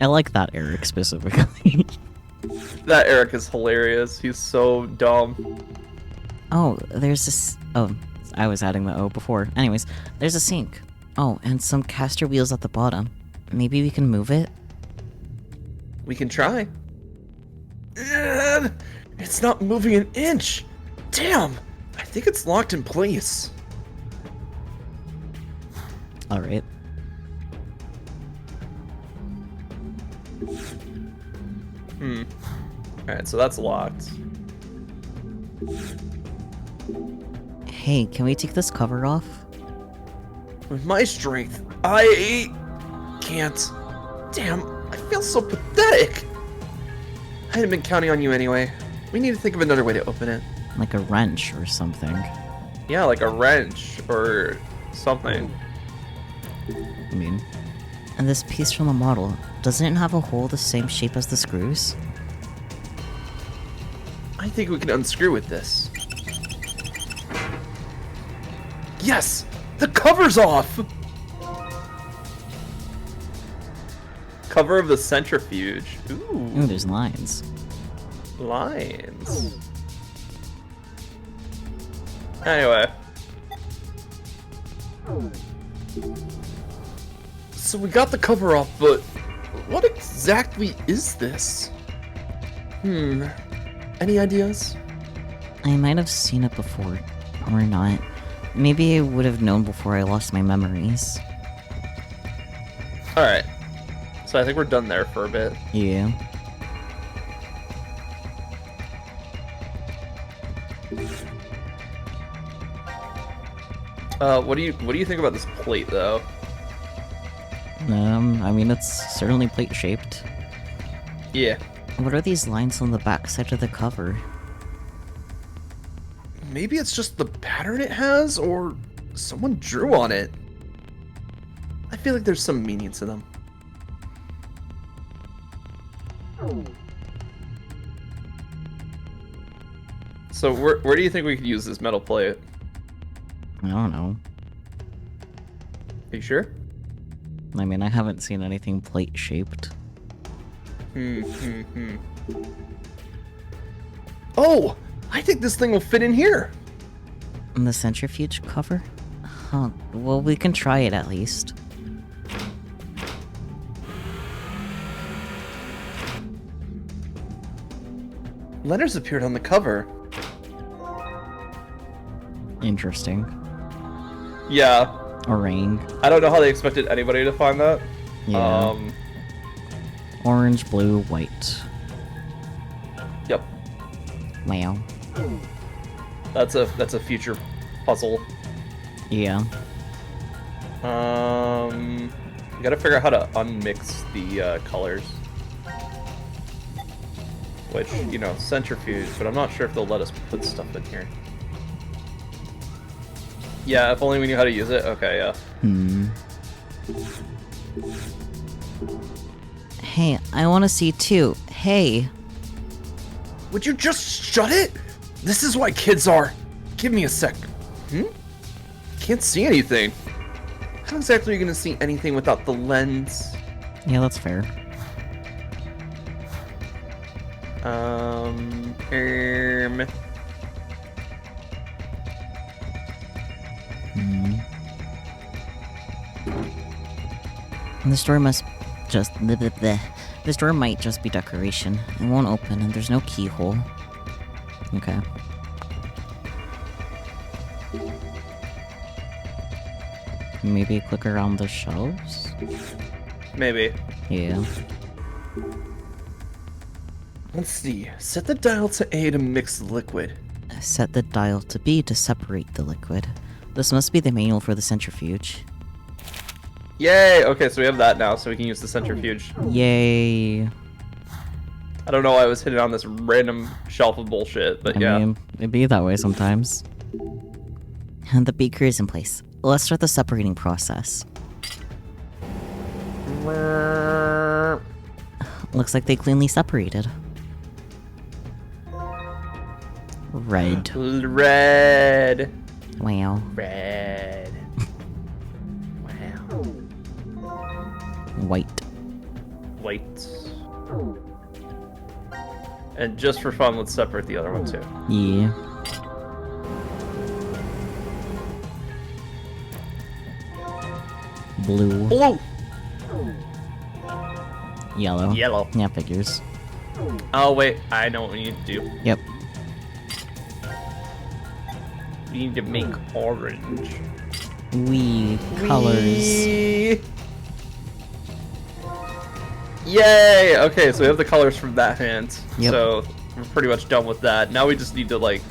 I like that Eric specifically. That Eric is hilarious. He's so dumb. Oh, there's this... Oh, I was adding the O before. Anyways, there's a sink. Oh, and some caster wheels at the bottom. Maybe we can move it? We can try. It's not moving an inch. Damn! I think it's locked in place. Alright. Alright, so that's locked. Hey, can we take this cover off? With my strength, I can't. Damn, I feel so pathetic. I hadn't been counting on you anyway. We need to think of another way to open it. Like a wrench or something. Yeah, like a wrench or something. I mean... And this piece from the model, doesn't it have a hole the same shape as the screws? I think we can unscrew with this. Yes! The cover's off! Cover of the centrifuge. Ooh. Ooh, there's lines. Lines. Anyway. So we got the cover off, but what exactly is this? Any ideas? I might have seen it before, or not. Maybe I would have known before I lost my memories. Alright. So I think we're done there for a bit. Yeah. What do you think about this plate, though? I mean, it's certainly plate-shaped. Yeah. What are these lines on the back side of the cover? Maybe it's just the pattern it has, or someone drew on it. I feel like there's some meaning to them. So where do you think we could use this metal plate? I don't know. Are you sure? I mean, I haven't seen anything plate-shaped. Oh! I think this thing will fit in here! The centrifuge cover? Huh. Well, we can try it at least. Letters appeared on the cover. Interesting. Yeah. A ring. I don't know how they expected anybody to find that. Yeah. Orange, blue, white. Yep. Wow. That's a future puzzle. Yeah. You gotta figure out how to unmix the colors. Which, you know, centrifuge, but I'm not sure if they'll let us put stuff in here. Yeah, if only we knew how to use it. Okay, yeah. Hey, I want to see too. Hey. Would you just shut it? This is why kids are. Give me a sec. Can't see anything. How exactly are you gonna see anything without the lens? Yeah, that's fair. This door must just... This door might just be decoration. It won't open, and there's no keyhole. Okay. Maybe click around the shelves? Maybe. Yeah. Let's see. Set the dial to A to mix the liquid. Set the dial to B to separate the liquid. This must be the manual for the centrifuge. Yay! Okay, so we have that now, so we can use the centrifuge. Yay! I don't know why I was hitting on this random shelf of bullshit, but yeah. I mean, it'd be that way sometimes. And the beaker is in place. Let's start the separating process. Looks like they cleanly separated. Red. Red. Wow. Red. Wow. White. White. And just for fun, let's separate the other one too. Yeah. Blue. Blue. Yellow. Yellow. Yeah, figures. Oh wait, I know what we need to do. Yep. We need to make orange. Colors. Yay! Okay, so we have the colors from that hand. Yep. So we're pretty much done with that. Now we just need to like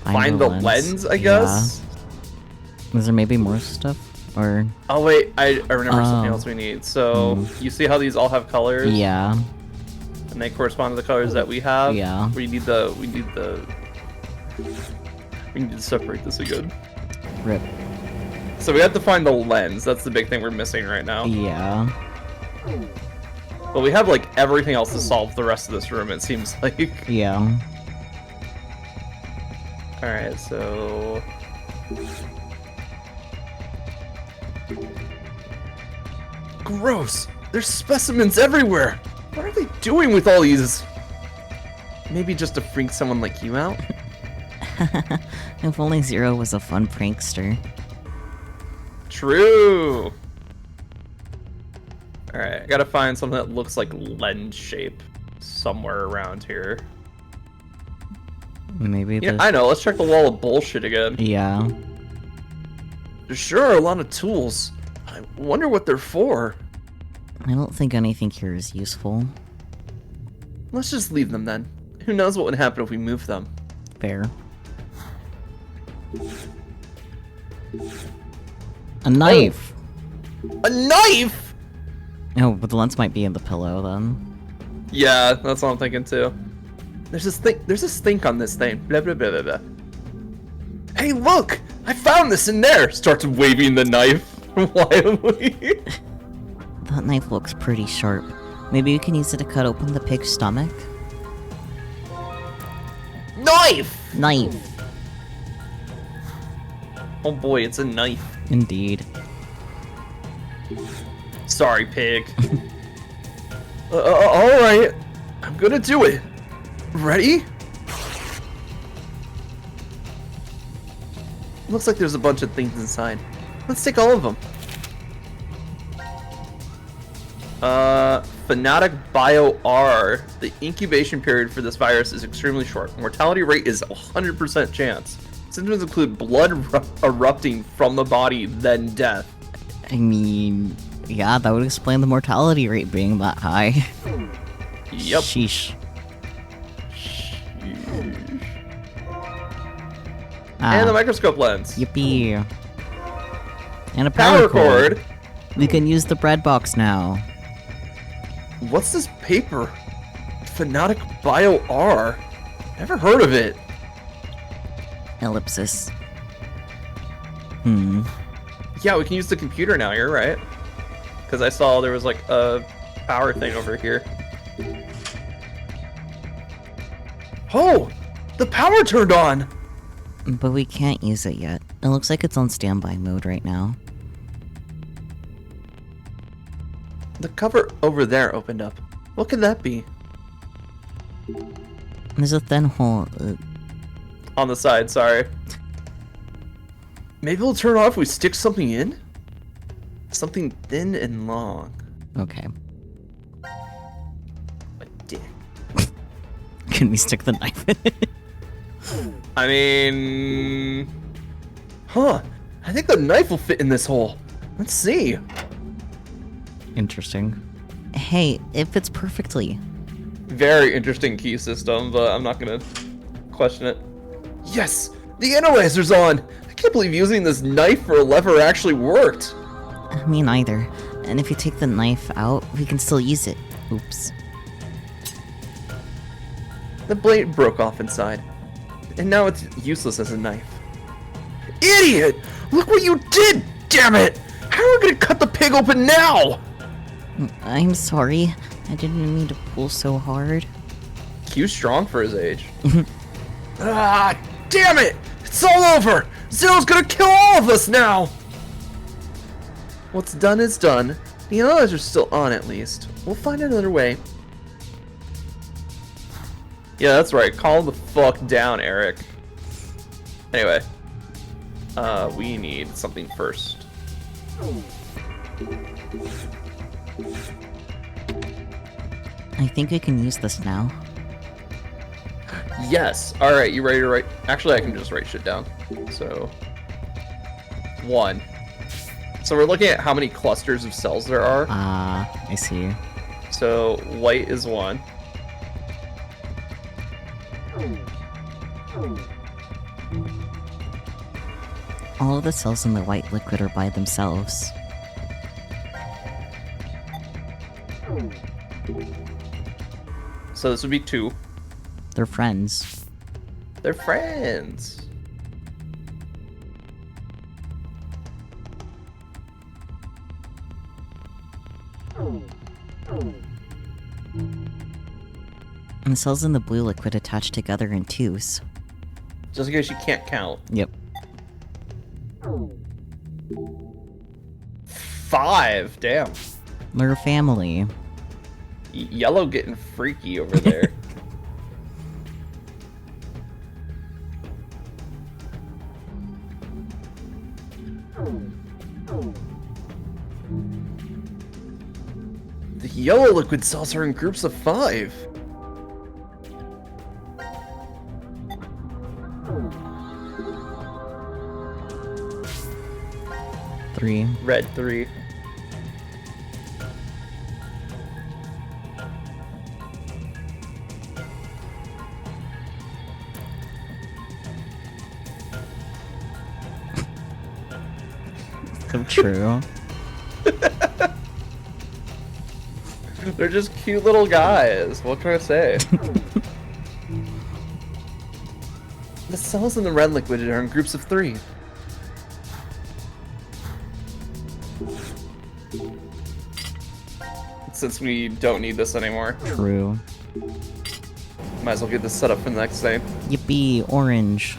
find the lens, I guess. Yeah. Is there maybe more stuff? Or oh wait, I remember something else we need. So you see how these all have colors? Yeah. And they correspond to the colors that we have? Yeah. We need to separate this again. Rip. So we have to find the lens. That's the big thing we're missing right now. Yeah. But we have like everything else to solve the rest of this room, it seems like. Yeah. Alright, so gross! There's specimens everywhere! What are they doing with all these? Maybe just to freak someone like you out? If only Zero was a fun prankster. True! Alright, I gotta find something that looks like lens shape somewhere around here. Maybe Yeah, I know, let's check the wall of bullshit again. Yeah. There sure are a lot of tools. I wonder what they're for. I don't think anything here is useful. Let's just leave them then. Who knows what would happen if we move them? Fair. A knife! A knife?! Oh, but the lens might be in the pillow then. Yeah, that's what I'm thinking too. There's this thing on this thing. Blah blah blah blah blah. Hey look! I found this in there! Starts waving the knife wildly. That knife looks pretty sharp. Maybe we can use it to cut open the pig's stomach? Knife! Knife! Oh boy, it's a knife. Indeed. Sorry, pig. Alright. I'm gonna do it. Ready? Looks like there's a bunch of things inside. Let's take all of them. Fanatic Bio R. The incubation period for this virus is extremely short. Mortality rate is 100% chance. Symptoms include blood erupting from the body, then death. I mean, yeah, that would explain the mortality rate being that high. Yep. Sheesh. And the microscope lens. Yippee. And a power cord. We can use the bread box now. What's this paper? Fanatic Bio R. Never heard of it. Ellipsis. Yeah, we can use the computer now, you're right. Because I saw there was like a power thing over here. Oh! The power turned on! But we can't use it yet. It looks like it's on standby mode right now. The cover over there opened up. What could that be? There's a thin hole. On the side, sorry. Maybe it'll turn off if we stick something in? Something thin and long. Okay. A dick. Can we stick the knife in it? I mean... Huh. I think the knife will fit in this hole. Let's see. Interesting. Hey, it fits perfectly. Very interesting key system, but I'm not gonna question it. Yes! The analyzer's on! I can't believe using this knife for a lever actually worked! Me neither. And if you take the knife out, we can still use it. Oops. The blade broke off inside. And now it's useless as a knife. Idiot! Look what you did! Damn it! How are we gonna cut the pig open now? I'm sorry. I didn't mean to pull so hard. Q's strong for his age. Ah, damn it! It's all over! Zero's gonna kill all of us now! What's done is done. The analyzer's still on at least. We'll find another way. Yeah, that's right. Calm the fuck down, Eric. Anyway. We need something first. I think I can use this now. Yes. Alright, you ready to write? Actually, I can just write shit down. So, 1. So we're looking at how many clusters of cells there are. I see. So, white is 1. All of the cells in the white liquid are by themselves. So this would be 2. They're friends. They're friends. And the cells in the blue liquid attach together in twos. Just in case you can't count. Yep. 5, damn. They're a family. Yellow getting freaky over there. The yellow liquid cells are in groups of 5. Three. Red 3. So true. They're just cute little guys. What can I say? The cells in the red liquid are in groups of 3. Since we don't need this anymore. True. Might as well get this set up for the next day. Yippee, orange.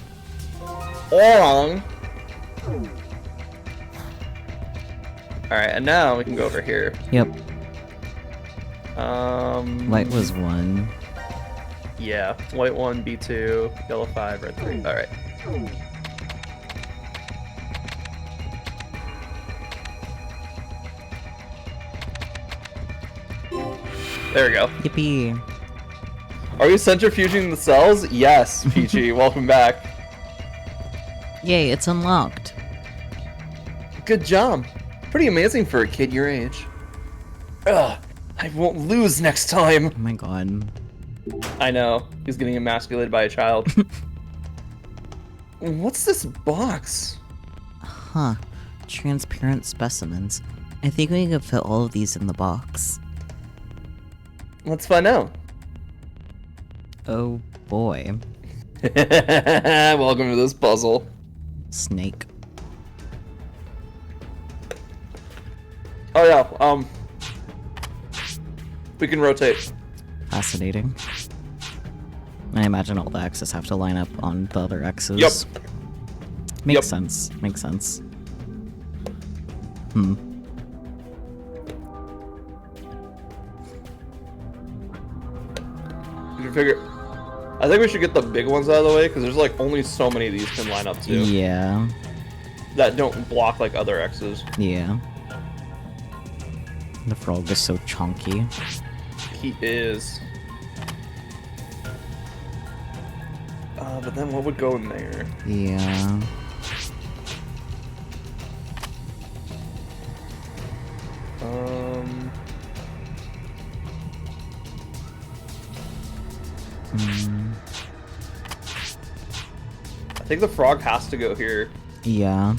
Alright, and now we can go over here. Yep. White was 1. Yeah, white 1, B2, yellow 5, red 3. Alright. There we go. Yippee. Are we centrifuging the cells? Yes, Peachy. Welcome back. Yay, it's unlocked. Good job. Pretty amazing for a kid your age. Ugh, I won't lose next time. Oh my god. I know. He's getting emasculated by a child. What's this box? Huh. Transparent specimens. I think we could fit all of these in the box. Let's find out. Oh boy. Welcome to this puzzle. Snake. Oh yeah, we can rotate. Fascinating. I imagine all the X's have to line up on the other X's. Yep. Makes sense. Makes sense. Hmm. You should figure. I think we should get the big ones out of the way because there's like only so many of these can line up to. Yeah. That don't block like other X's. Yeah. The frog is so chunky. He is. But then what would go in there? Yeah. I think the frog has to go here. Yeah.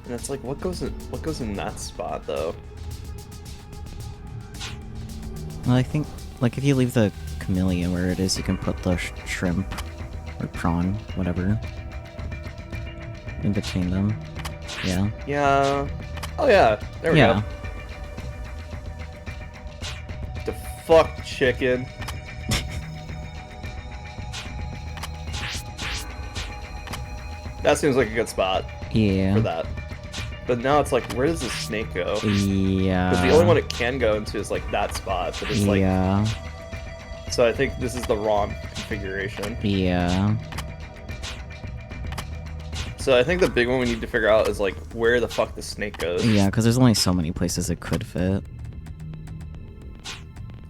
And it's like, what goes in that spot though? Well, I think, like, if you leave the chameleon where it is, you can put the shrimp or prawn, whatever, in between them. Yeah. Yeah. Oh yeah. There we go. The fuck chicken. That seems like a good spot. Yeah. For that. But now it's like, where does the snake go? Yeah. Because the only one it can go into is like that spot. But it's like. Yeah. So I think this is the wrong configuration. Yeah. So I think the big one we need to figure out is like where the fuck the snake goes. Yeah, because there's only so many places it could fit.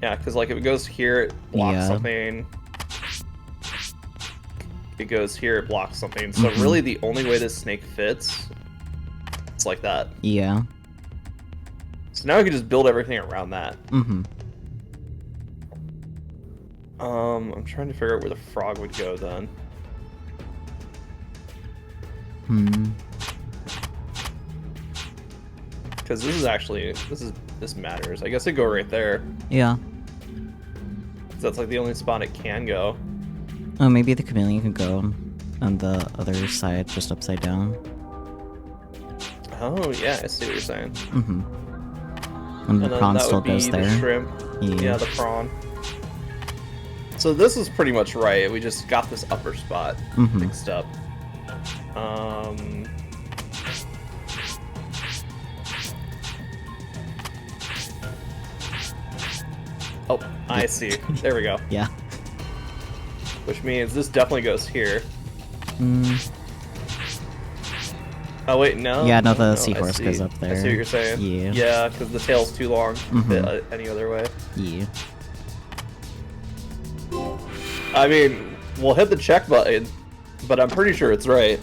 Yeah, because like if it goes here, it blocks something. It goes here, it blocks something. So really the only way this snake fits, it's like that. Yeah. So now we can just build everything around that. Mm-hmm. I'm trying to figure out where the frog would go then. Because this is actually, this matters. I guess it'd go right there. Yeah. That's like the only spot it can go. Oh, maybe the chameleon can go on the other side, just upside down. Oh, yeah, I see what you're saying. Mm-hmm. And the prawn still goes there. The shrimp. Yeah, the prawn. So this is pretty much right. We just got this upper spot mixed up. Oh, I see. There we go. Yeah. Which means this definitely goes here. Oh wait, no. Yeah, no, the no, seahorse goes up there. I see what you're saying. Yeah. Yeah, because the tail's too long to fit any other way. Yeah. I mean, we'll hit the check button, but I'm pretty sure it's right.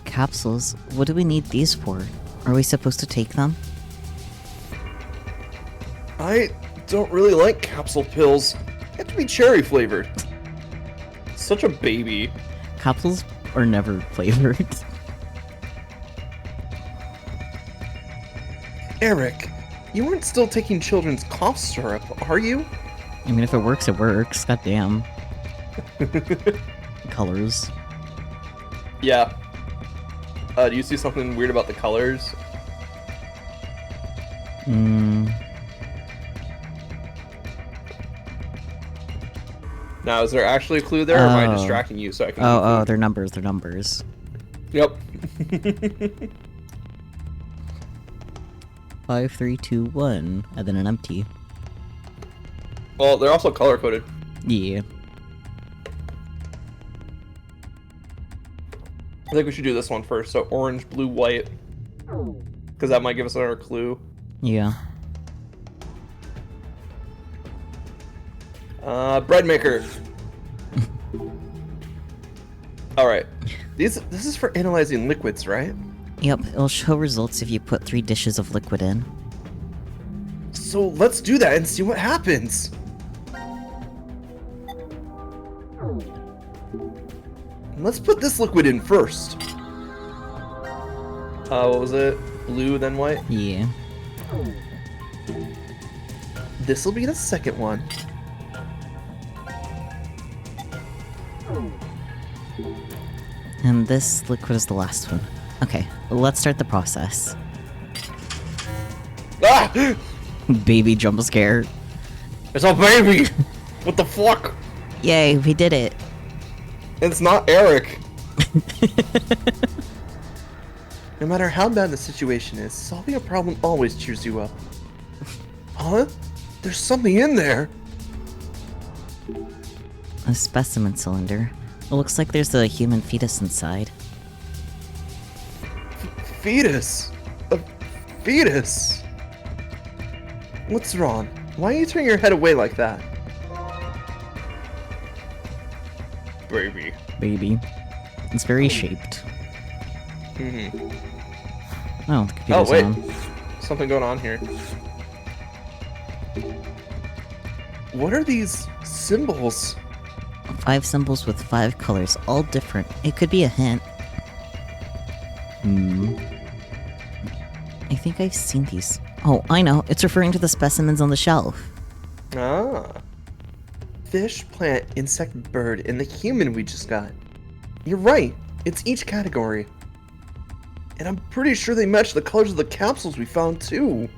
Capsules? What do we need these for? Are we supposed to take them? I don't really like capsule pills. They have to be cherry flavored. Such a baby. Capsules are never flavored. Eric, you aren't still taking children's cough syrup, are you? I mean, if it works, it works. Goddamn. Colors. Yeah. Do you see something weird about the colors? Now, is there actually a clue there, or am I distracting you so I can... Oh, they're numbers, they're numbers. Yep. 5, 3, 2, 1, and then an empty. Well, they're also color-coded. Yeah. I think we should do this one first, so orange, blue, white. Because that might give us another clue. Yeah. Bread maker. Alright. This is for analyzing liquids, right? Yep, it'll show results if you put 3 dishes of liquid in. So let's do that and see what happens. Let's put this liquid in first. What was it? Blue, then white? Yeah. This'll be the second one. And this liquid is the last one. Okay, let's start the process. Ah! Baby jump scare. It's a baby! What the fuck? Yay, we did it. It's not Eric. No matter how bad the situation is, solving a problem always cheers you up. Huh? There's something in there. A specimen cylinder. It looks like there's a human fetus inside. Fetus? A fetus? What's wrong? Why are you turning your head away like that? Baby. Baby. It's very shaped. Mm-hmm. Oh, the computer's Oh, wait. on. Something going on here. What are these symbols? 5 symbols with 5 colors, all different. It could be a hint. I think I've seen these. Oh, I know. It's referring to the specimens on the shelf. Ah. Fish, plant, insect, bird, and the human we just got. You're right. It's each category. And I'm pretty sure they match the colors of the capsules we found too.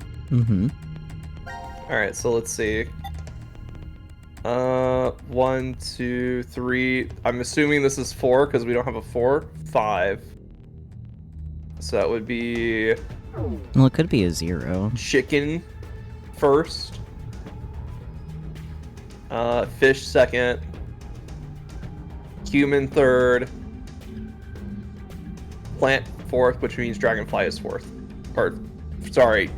Alright, so let's see. 1, 2, 3. I'm assuming this is 4 because we don't have a 4. 5. So that would be... Well, it could be a 0. Chicken first. Fish second. Human third. Plant fourth, which means dragonfly is fourth. Or, sorry,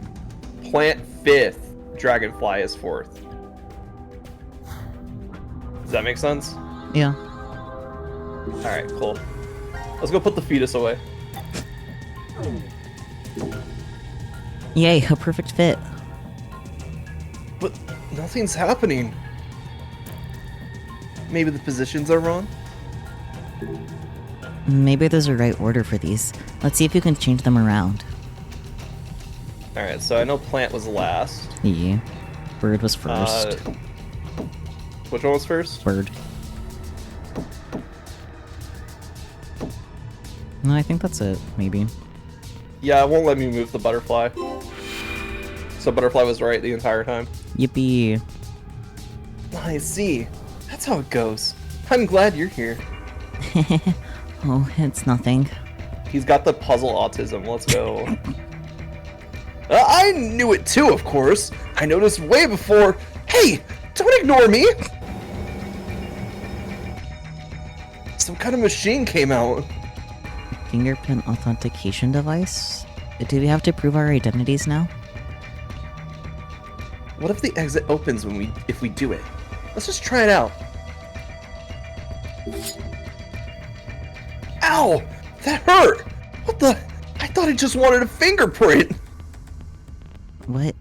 plant fifth, dragonfly is fourth. Does that make sense? Yeah. Alright, cool. Let's go put the fetus away. Yay, a perfect fit. But nothing's happening. Maybe the positions are wrong? Maybe there's a right order for these. Let's see if you can change them around. Alright, so I know plant was last. Yeah. Bird was first. Which one was first? Bird. No, I think that's it, maybe. Yeah, it won't let me move the butterfly. So butterfly was right the entire time. Yippee. I see. That's how it goes. I'm glad you're here. Oh, it's nothing. He's got the puzzle autism. Let's go. I knew it too, of course. I noticed way before. Hey, don't ignore me. Some kind of machine came out. Fingerprint authentication device? Do we have to prove our identities now? What if the exit opens if we do it? Let's just try it out. Ow! That hurt! What the? I thought I just wanted a fingerprint! What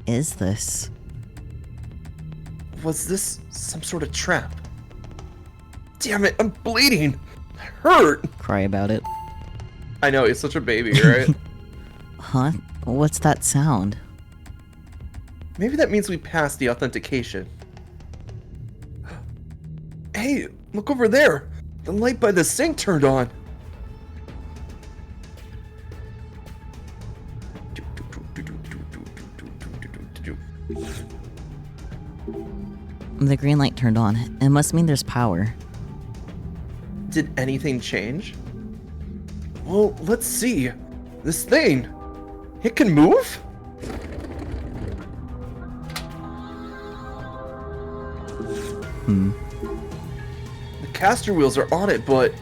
is this? Was this some sort of trap? Damn it, I'm bleeding! It hurt! Cry about it. I know, he's such a baby, right? Huh? What's that sound? Maybe that means we passed the authentication. Hey, look over there! The light by the sink turned on! The green light turned on. It must mean there's power. Did anything change? Well, let's see. This thing, it can move? The caster wheels are on it, but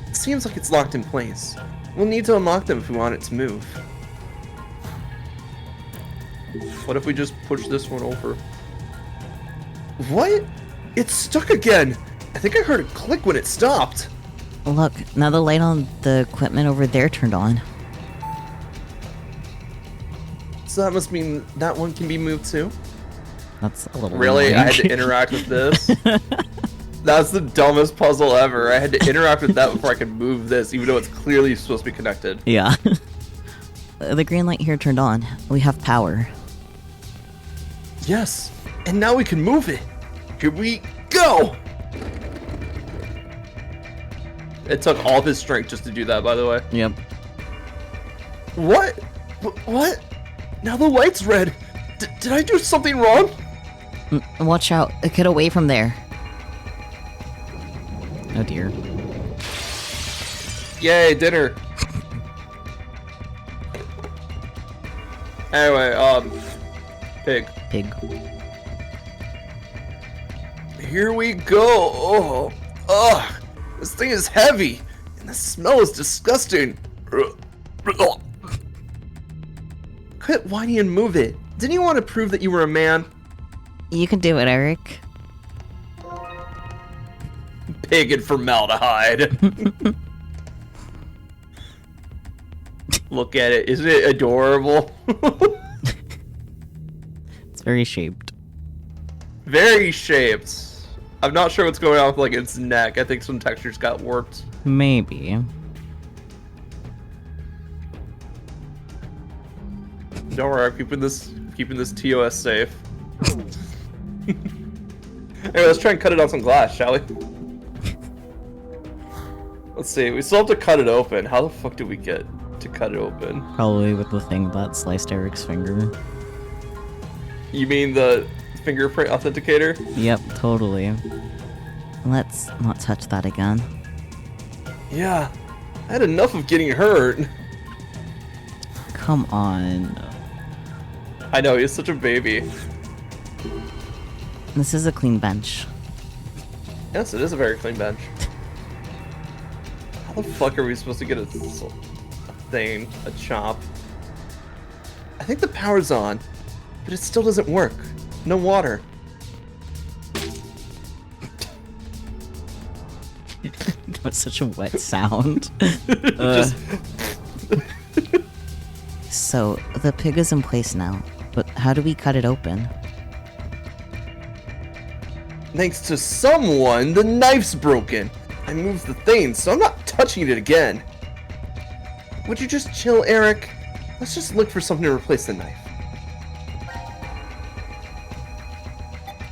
it seems like it's locked in place. We'll need to unlock them if we want it to move. What if we just push this one over? What? It's stuck again! I think I heard it click when it stopped. Look, now the light on the equipment over there turned on. So that must mean that one can be moved too? That's a little Really? annoying. I had to interact with this? That's the dumbest puzzle ever. I had to interact with that before I could move this, even though it's clearly supposed to be connected. Yeah. The green light here turned on. We have power. Yes, and now we can move it. Here we go! It took all of his strength just to do that, by the way. Yep. What? What? Now the light's red. Did I do something wrong? Watch out. Get away from there. Oh dear. Yay, dinner. Anyway, pig. Pig. Here we go. Oh, ugh. This thing is heavy, and the smell is disgusting. Quit whining and move it. Didn't you want to prove that you were a man? You can do it, Eric. Pig and formaldehyde. Look at it. Isn't it adorable? It's very shaped. Very shaped. I'm not sure what's going on with like its neck. I think some textures got warped. Maybe. Don't worry, I'm keeping this TOS safe. Anyway, let's try and cut it on some glass, shall we? Let's see, we still have to cut it open. How the fuck do we get to cut it open? Probably with the thing that sliced Eric's finger. You mean the fingerprint authenticator? Yep, totally. Let's not touch that again. Yeah, I had enough of getting hurt. Come on. I know, he's such a baby. This is a clean bench. Yes, it is a very clean bench. How the fuck are we supposed to get a thing, a chop? I think the power's on, but it still doesn't work. No water. What's such a wet sound? So, the pig is in place now, but how do we cut it open? Thanks to someone, the knife's broken. I moved the thing, so I'm not touching it again. Would you just chill, Eric? Let's just look for something to replace the knife.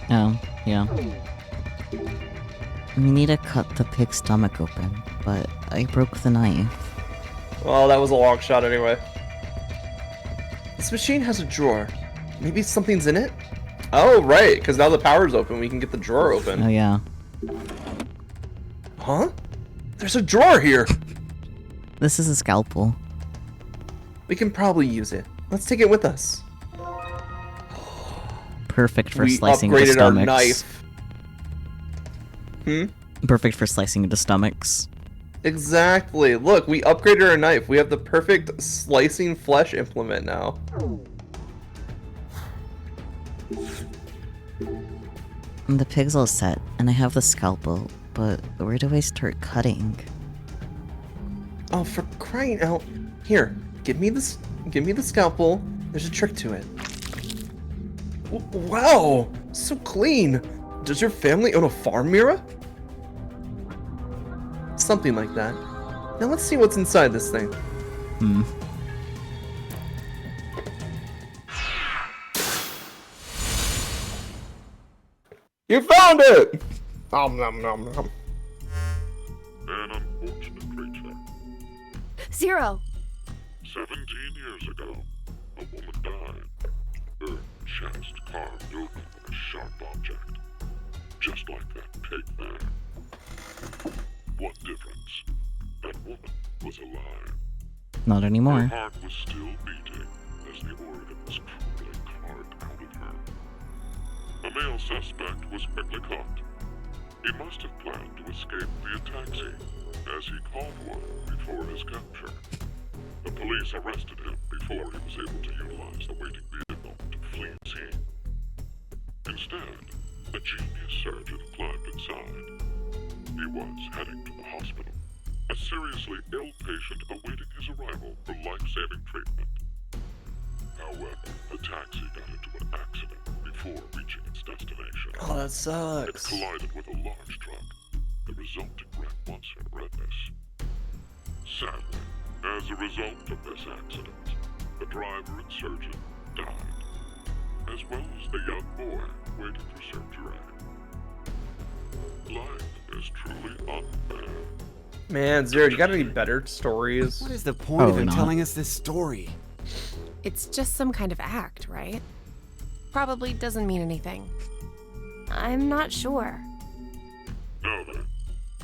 Oh, yeah. We need to cut the pig's stomach open, but I broke the knife. Well, that was a long shot anyway. This machine has a drawer. Maybe something's in it? Oh, right, because now the power's open, we can get the drawer open. Oh, yeah. Huh? There's a drawer here! This is a scalpel. We can probably use it. Let's take it with us. Perfect for We slicing into upgraded our stomachs. knife. Perfect for slicing into stomachs. Exactly. Look, we upgraded our knife. We have the perfect slicing flesh implement now. The pig's all set, and I have the scalpel, but where do I start cutting? Oh, for crying out! Here, give me this. Give me the scalpel. There's a trick to it. Wow, so clean. Does your family own a farm, Mira? Something like that. Now let's see what's inside this thing. You found it! Nom nom nom nom. An unfortunate creature. Zero. 17 years ago, a woman died. Her chest carved open with a sharp object. Just like that pig there. What difference? That woman was alive. Not anymore. Her heart was still beating as the organ was cruelly carved out of her. A male suspect was quickly caught. He must have planned to escape via taxi, as he called one before his capture. The police arrested him before he was able to utilize the waiting vehicle to flee the scene. Instead, a genius surgeon climbed inside. He was heading to the hospital, a seriously ill patient awaiting his arrival for life-saving treatment. However, the taxi got into an accident before reaching its destination. Oh, that sucks. It collided with a large truck. The resulting wreck was horrendous. Sadly, as a result of this accident, the driver and surgeon died, as well as the young boy waiting for surgery. Life is truly unfair. Man, Zero, you got any better stories? What is the point of him telling us this story? It's just some kind of act, right? Probably doesn't mean anything. I'm not sure. Now then,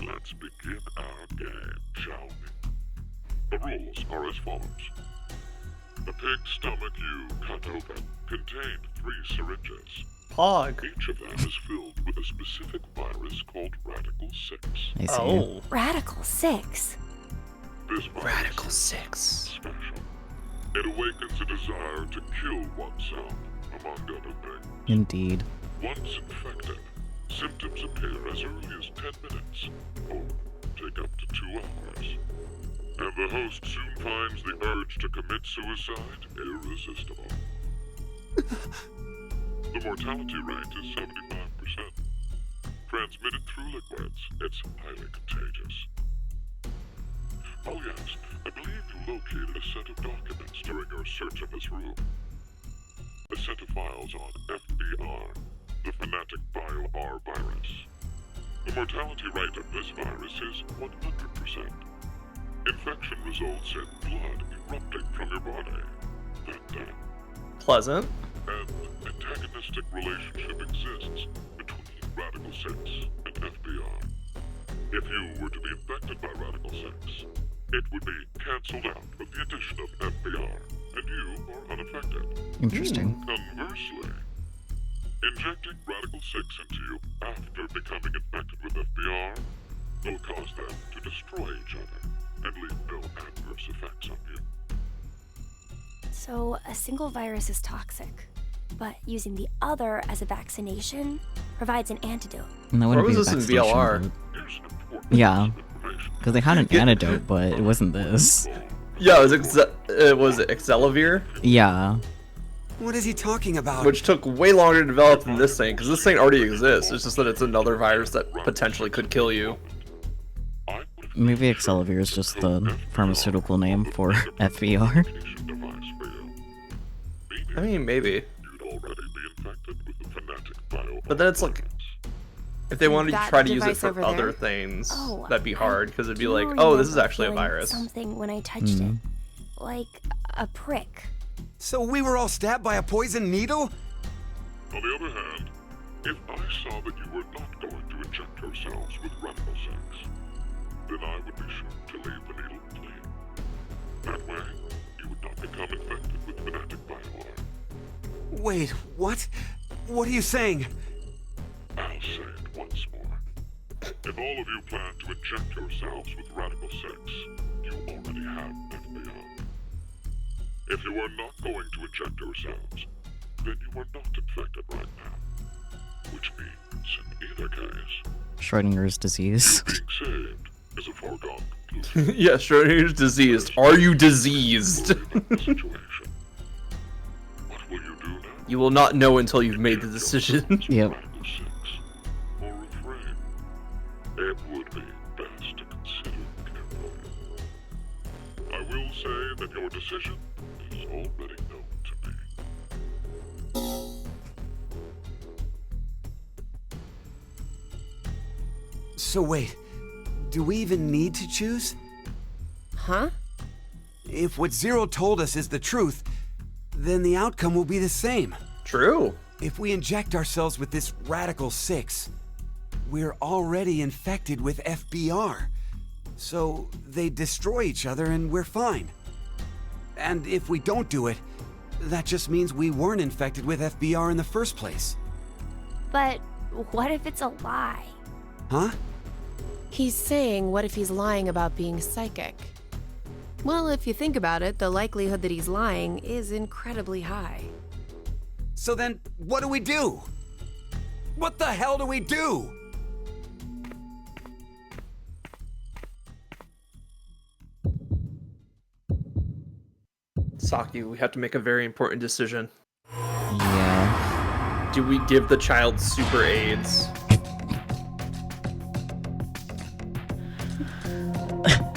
let's begin our game, shall we? The rules are as follows. The pig's stomach you cut open contained 3 syringes. Pog. Each of them is filled with a specific virus called Radical 6. I see. Oh. Radical 6. This virus Radical 6. special. It awakens a desire to kill oneself, among other things. Indeed. Once infected, symptoms appear as early as 10 minutes, or take up to 2 hours. And the host soon finds the urge to commit suicide irresistible. The mortality rate is 75%. Transmitted through liquids, it's highly contagious. Oh yes, I believe you located a set of documents during your search of this room. A set of files on FBR, the Fanatic Bile R virus. The mortality rate of this virus is 100%. Infection results in blood erupting from your body. That Pleasant. an antagonistic relationship exists between Radical 6 and FBR. If you were to be infected by Radical 6, it would be cancelled out with the addition of FBR, and you are unaffected. Interesting. Conversely, injecting Radical 6 into you after becoming infected with FBR will cause them to destroy each other and leave no adverse effects on you. So, a single virus is toxic, but using the other as a vaccination provides an antidote. And that Where wouldn't was be a this in vaccination, VLR? Here's an important Yeah. piece of information. because they had an antidote, but it wasn't this. Yeah, it was Excelavir, Yeah. What is he talking about? which took way longer to develop than this thing, because this thing already exists. It's just that it's another virus that potentially could kill you. Maybe Excelavir is just the pharmaceutical name for FVR. I mean, maybe. You'd already be infected with the Fanatic Bile. But then it's like, if they wanted to That try to use it device for over other there? things, Oh, that'd be hard, because it'd be do like, oh, this is remember actually a feeling virus. Something when I touched it, like a prick. So we were all stabbed by a poison needle? On the other hand, if I saw that you were not going to inject yourselves with Radical 6, then I would be sure to leave the needle clean. That way, you would not become infected with Fanatic Bile. Wait, what? What are you saying? I'll say it once more. If all of you plan to inject yourselves with Radical Radical 6, you already have FBR. If you are not going to inject yourselves, then you are not infected right now. Which means, in either case, Schrodinger's disease. being saved is a foregone conclusion. Yeah, Schrodinger's diseased. Are you diseased? Situation. What will you do now? You will not know until you've made the decision. Yep. Radical 6, or refrain. It would be best to consider carefully. I will say that your decision is already known to me. So wait, do we even need to choose? Huh? If what Zero told us is the truth, then the outcome will be the same. True. If we inject ourselves with this Radical 6, we're already infected with FBR. So they destroy each other and we're fine. And if we don't do it, that just means we weren't infected with FBR in the first place. But what if it's a lie? Huh? He's saying, what if he's lying about being psychic? Well, if you think about it, the likelihood that he's lying is incredibly high. So then, what do we do? What the hell do we do? Saki, we have to make a very important decision. Yeah. Do we give the child super AIDS?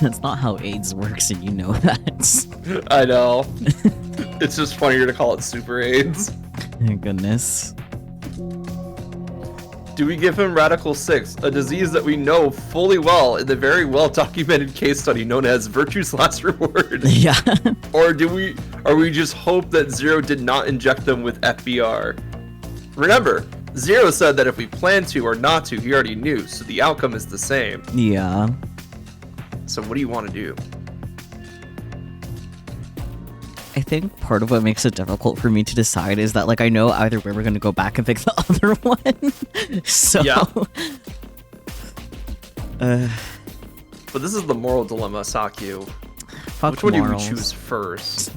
That's not how AIDS works, and you know that. I know. It's just funnier to call it super AIDS. Thank goodness. Do we give him Radical 6, a disease that we know fully well in the very well documented case study known as Virtue's Last Reward? Yeah. Or are we just hope that Zero did not inject them with FBR? Remember, Zero said that if we plan to or not to, he already knew, so the outcome is the same. Yeah. So what do you want to do? I think part of what makes it difficult for me to decide is that, like, I know either way we're gonna go back and pick the other one. So. Yeah. uh, But this is the moral dilemma, Sakyu. fuck Which one morals. do you choose first?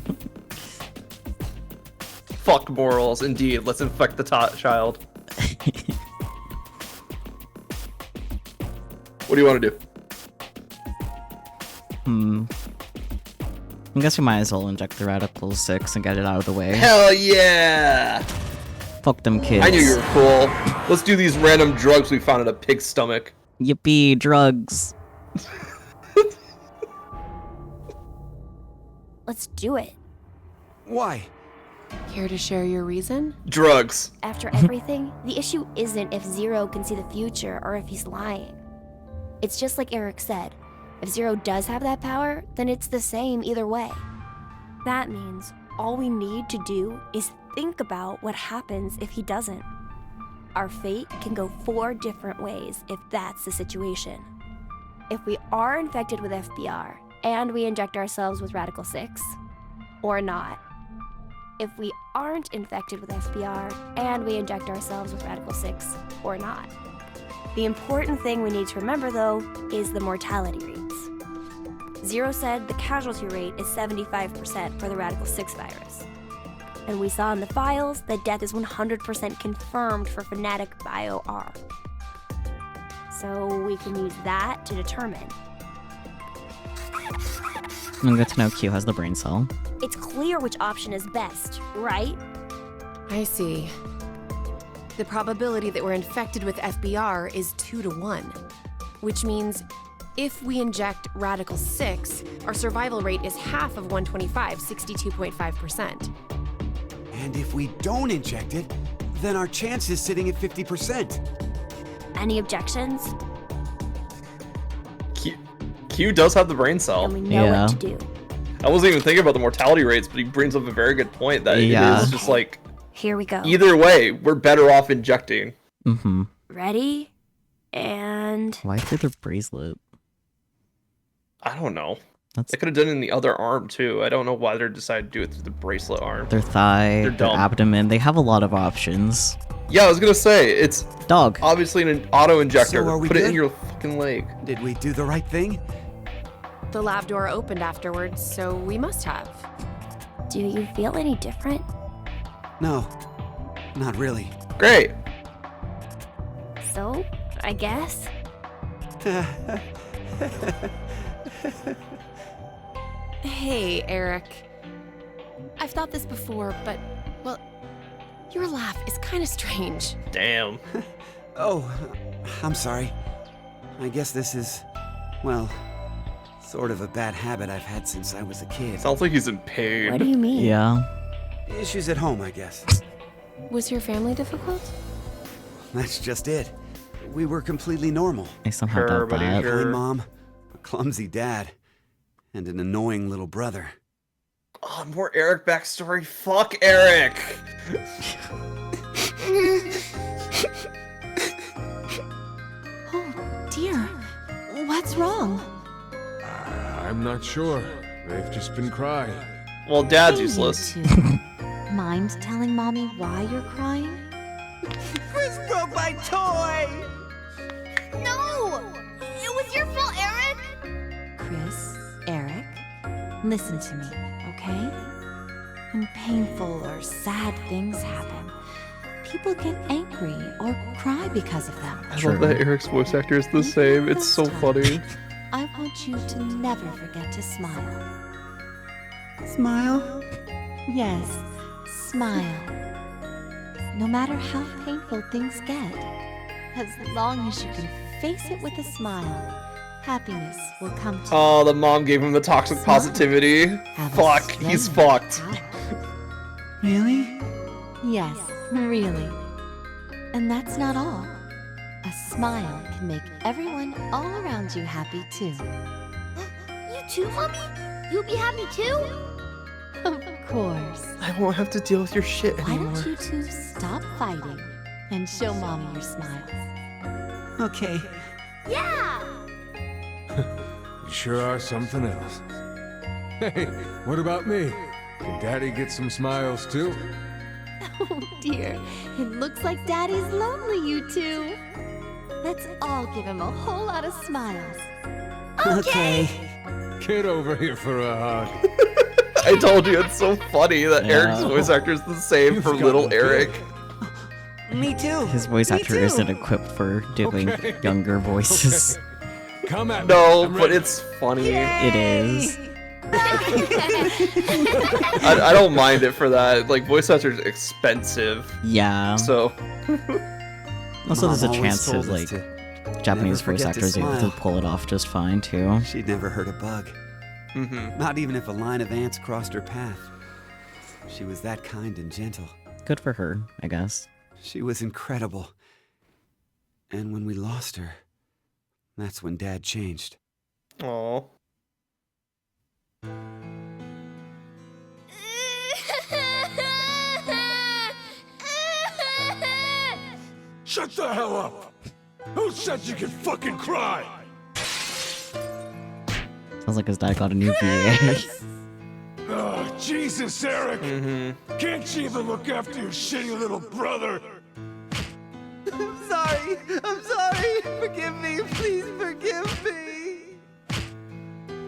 Fuck morals, indeed. Let's infect the child. What do you want to do? I guess we might as well inject the Radical 6 and get it out of the way. Hell yeah! Fuck them kids. I knew you were cool. Let's do these random drugs we found in a pig's stomach. Yippee, drugs. Let's do it. Why? Care to share your reason? Drugs. After everything, the issue isn't if Zero can see the future or if he's lying. It's just like Eric said. If Zero does have that power, then it's the same either way. That means all we need to do is think about what happens if he doesn't. Our fate can go 4 different ways if that's the situation. If we are infected with FBR and we inject ourselves with Radical 6, or not. If we aren't infected with FBR and we inject ourselves with Radical 6, or not. The important thing we need to remember, though, is the mortality rates. Zero said the casualty rate is 75% for the Radical 6 virus. And we saw in the files that death is 100% confirmed for Fnatic Bio-R. So we can use that to determine. I'm good to know Q has the brain cell. It's clear which option is best, right? I see. The probability that we're infected with FBR is 2 to 1, which means if we inject Radical 6, our survival rate is half of 125, 62.5%. And if we don't inject it, then our chance is sitting at 50%. Any objections? Q does have the brain cell. And we know what to do. I wasn't even thinking about the mortality rates, but he brings up a very good point that it is just like, here we go. either way, we're better off injecting. Mm-hmm. Ready? And... Why through the bracelet? I don't know. They could have done it in the other arm, too. I don't know why they decided to do it through the bracelet arm. Their thigh, They're their dumb. abdomen. They have a lot of options. Yeah, I was gonna say, it's dog. Obviously an auto-injector. So are we Put it in good? your fucking leg. Did we do the right thing? The lab door opened afterwards, so we must have. Do you feel any different? No, not really. Great. So, I guess. Hey, Eric. I've thought this before, but, well, your laugh is kind of strange. Damn. Oh, I'm sorry. I guess this is, well, sort of a bad habit I've had since I was a kid. Sounds like he's in pain. What do you mean? Yeah. Issues at home, I guess. Was your family difficult? That's just it. We were completely normal. I somehow doubt buddy, that. sure. Kind mom, a clumsy dad, and an annoying little brother. Oh, more Eric backstory. Fuck Eric. Oh, dear. What's wrong? I'm not sure. They've just been crying. Well, Dad's Hey, you useless. two. Mind telling Mommy why you're crying? Chris broke my toy! No! It was your fault, Eric! Chris, Eric, listen to me, okay? When painful or sad things happen, people get angry or cry because of them. I love that Eric's voice actor is the same. It's so funny. I want you to never forget to smile. Smile? Yes, smile. No matter how painful things get, as long as you can face it with a smile, happiness will come to you. Oh, the mom gave him the toxic positivity. Have a Fuck, he's splendid fucked. power. Really? Yes, really. And that's not all. A smile can make everyone all around you happy too. You too, Mommy? You'll be happy too? Of course. I won't have to deal with your shit Why anymore. don't you two stop fighting and show Mommy your smiles? Okay. Yeah! You sure are something else. Hey, what about me? Can Daddy get some smiles too? Oh dear, it looks like Daddy's lonely, you two. Let's all give him a whole lot of smiles. Okay. Get over here for a hug. I told you it's so funny that Yeah. Eric's voice actor is the same for You've little gotten Eric. Me too. His voice Me actor too. isn't equipped for doing Okay. younger voices. Come at me. No, I'm but ready. it's funny. It is. I don't mind it for that. Like, voice actors are expensive. Yeah. So, Also, there's a Mom always chance that told us like to Japanese never voice forget to actors are able to smile. pull it off just fine too. She'd never hurt a bug. Not even if a line of ants crossed her path. She was that kind and gentle. Good for her, I guess. She was incredible. And when we lost her, that's when Dad changed. aw. Shut the hell up! Who said you could fucking cry? Sounds like his dad got a new VA. Oh, Jesus, Eric! Can't you even look after your shitty little brother? I'm sorry. I'm sorry. Forgive me. Please forgive me.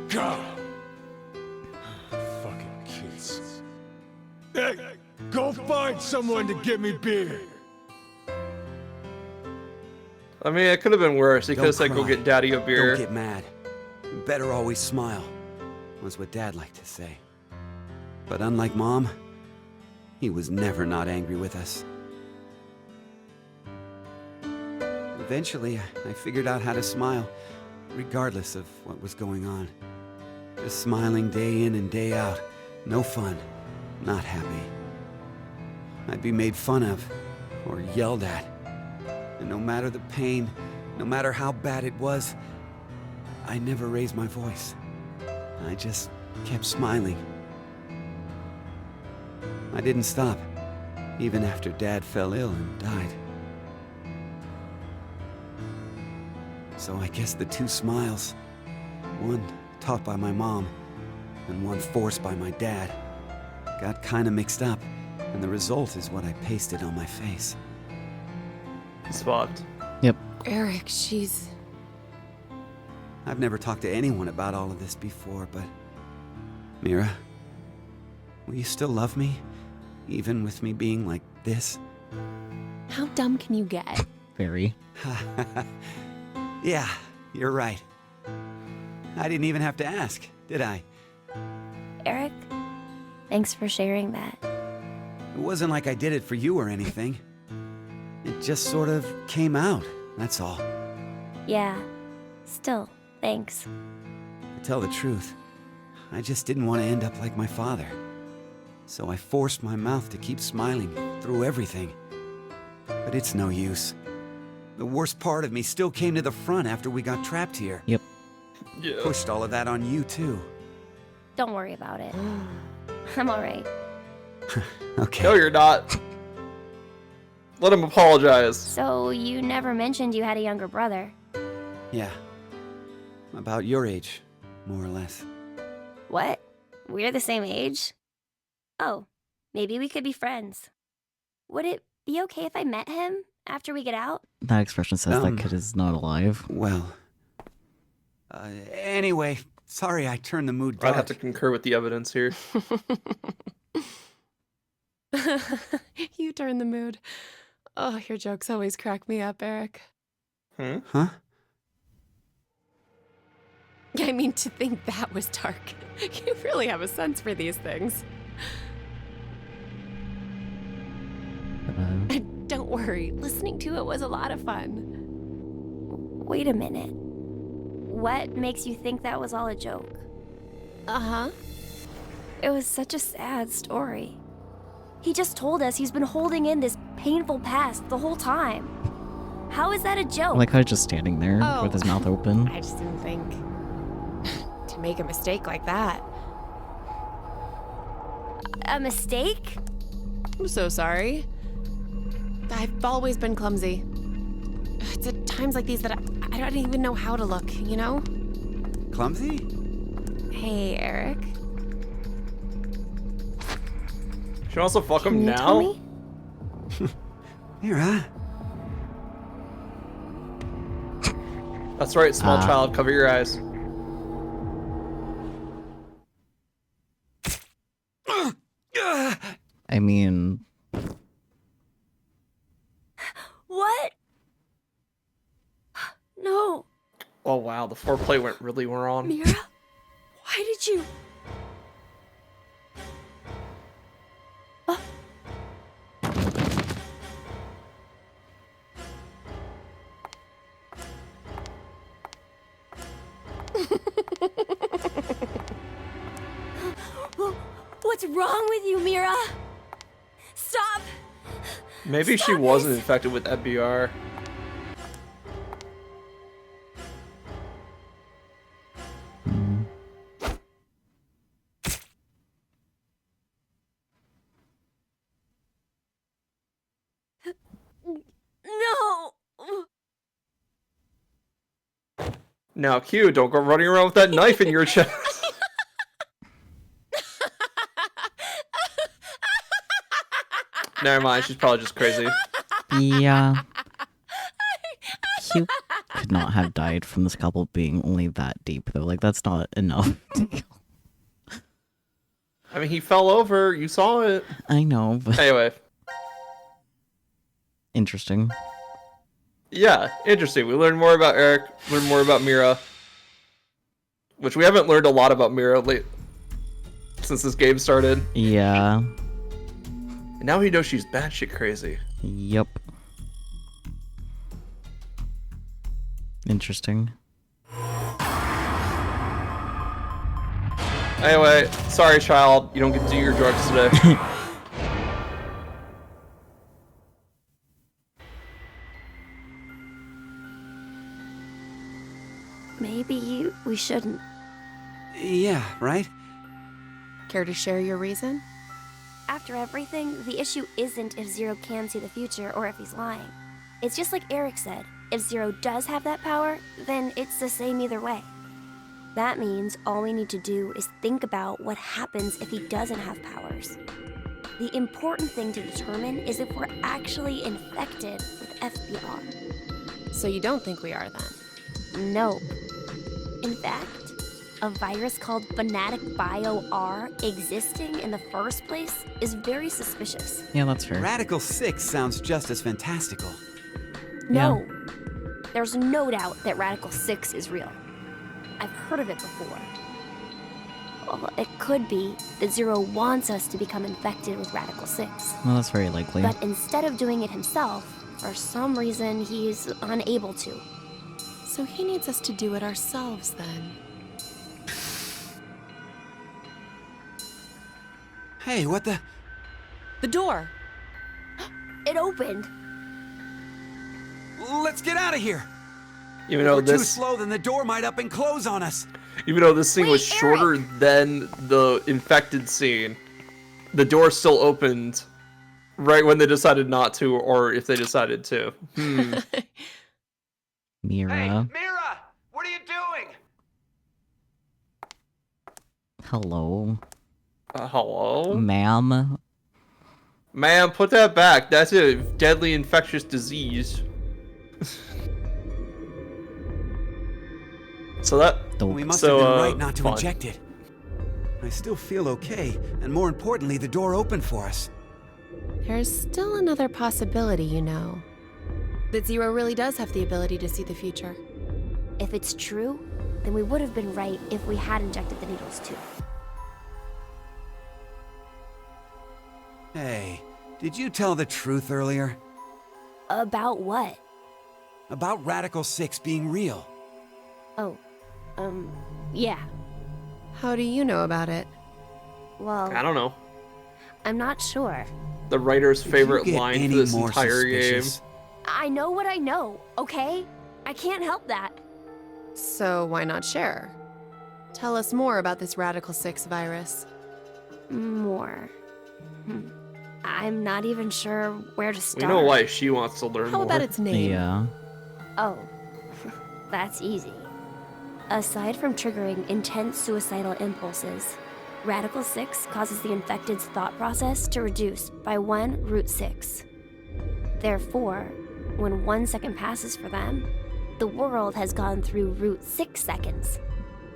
God. Fucking kids. Hey, go find someone to get me beer. I mean, it could have been worse. He could Don't have said, go cry. get Daddy a beer. Don't get mad. You better always smile, was what Dad liked to say. But unlike Mom, he was never not angry with us. Eventually, I figured out how to smile, regardless of what was going on. Just smiling day in and day out. No fun. Not happy. I'd be made fun of, or yelled at. And no matter the pain, no matter how bad it was, I never raised my voice. I just kept smiling. I didn't stop, even after Dad fell ill and died. So I guess the two smiles, one taught by my mom and one forced by my dad, got kinda mixed up, and the result is what I pasted on my face. Swapped. Yep. Eric, she's... I've never talked to anyone about all of this before, but... Mira, will you still love me? Even with me being like this? How dumb can you get? Very. Yeah, you're right. I didn't even have to ask, did I? Eric, thanks for sharing that. It wasn't like I did it for you or anything. It just sort of came out, that's all. Yeah, still, thanks. To tell the truth, I just didn't want to end up like my father. So I forced my mouth to keep smiling through everything. But it's no use. The worst part of me still came to the front after we got trapped here. Yep. Yeah. Pushed all of that on you too. Don't worry about it. I'm alright. Okay. No, you're not. Let him apologize. So, you never mentioned you had a younger brother. Yeah. About your age, more or less. What? We're the same age? Oh, maybe we could be friends. Would it be okay if I met him after we get out? That expression says that kid is not alive. Well... anyway, sorry I turned the mood dark. I'd have to concur with the evidence here. You turn the mood. Oh, your jokes always crack me up, Eric. Huh? I mean, to think that was dark. You really have a sense for these things. Don't worry, listening to it was a lot of fun. Wait a minute. What makes you think that was all a joke? Uh-huh. It was such a sad story. He just told us he's been holding in this painful past the whole time. How is that a joke? Like how he's just standing there with his mouth open. I just didn't think to make a mistake like that. A mistake? I'm so sorry. I've always been clumsy. It's at times like these that I don't even know how to look, you know? Clumsy? Hey, Eric. Should I also fuck him Can you now? tell me? Mira. That's right, small child, cover your eyes. I mean... What? No. Oh wow, the foreplay went really wrong. Mira? Why did you... What's wrong with you, Mira? Stop! Maybe she wasn't infected with FBR. No! Now, Q, don't go running around with that knife in your chest. Never mind, she's probably just crazy. Yeah. Q could not have died from the scalpel being only that deep, though. Like, that's not enough. I mean, he fell over. You saw it. I know, but... Anyway. Interesting. Yeah, interesting. We learned more about Eric, learned more about Mira. Which we haven't learned a lot about Mira since this game started. Yeah. And now he knows she's batshit crazy. Yep. Interesting. Anyway, sorry, child. You don't get to do your drugs today. Maybe we shouldn't. Yeah, right? Care to share your reason? After everything, the issue isn't if Zero can see the future or if he's lying. It's just like Eric said. If Zero does have that power, then it's the same either way. That means all we need to do is think about what happens if he doesn't have powers. The important thing to determine is if we're actually infected with FBR. So you don't think we are then? Nope. In fact, a virus called Fanatic Bio R existing in the first place is very suspicious. Yeah, that's fair. Radical 6 sounds just as fantastical. No. There's no doubt that Radical 6 is real. I've heard of it before. Well, it could be that Zero wants us to become infected with Radical 6. Well, that's very likely. But instead of doing it himself, for some reason he's unable to. So he needs us to do it ourselves then. Hey, what the? The door! It opened! Let's get out of here! Even though We're too this, slow, then the door might up and close on us. even though this scene was Wait, shorter than the infected scene, the door still opened right when they decided not to, or if they decided to. Mira. Hey, Mira! What are you doing? Hello. Hello? Ma'am. Ma'am, put that back. That's a deadly infectious disease. So that... We must have been right not to inject it. I still feel okay, and more importantly, the door opened for us. There's still another possibility, you know. That Zero really does have the ability to see the future. If it's true, then we would have been right if we had injected the needles too. Hey, did you tell the truth earlier? About what? About Radical 6 being real. Oh, yeah. How do you know about it? Well, I don't know. I'm not sure. The writer's favorite Did you get line any for this more entire suspicious? game. I know what I know, okay? I can't help that. So why not share? Tell us more about this Radical 6 virus. More. I'm not even sure where to We start. know why she wants to learn How more. about its name? Yeah. Oh, that's easy. Aside from triggering intense suicidal impulses, Radical 6 causes the infected's thought process to reduce by 1√6. Therefore, when 1 second passes for them, the world has gone through √6 seconds,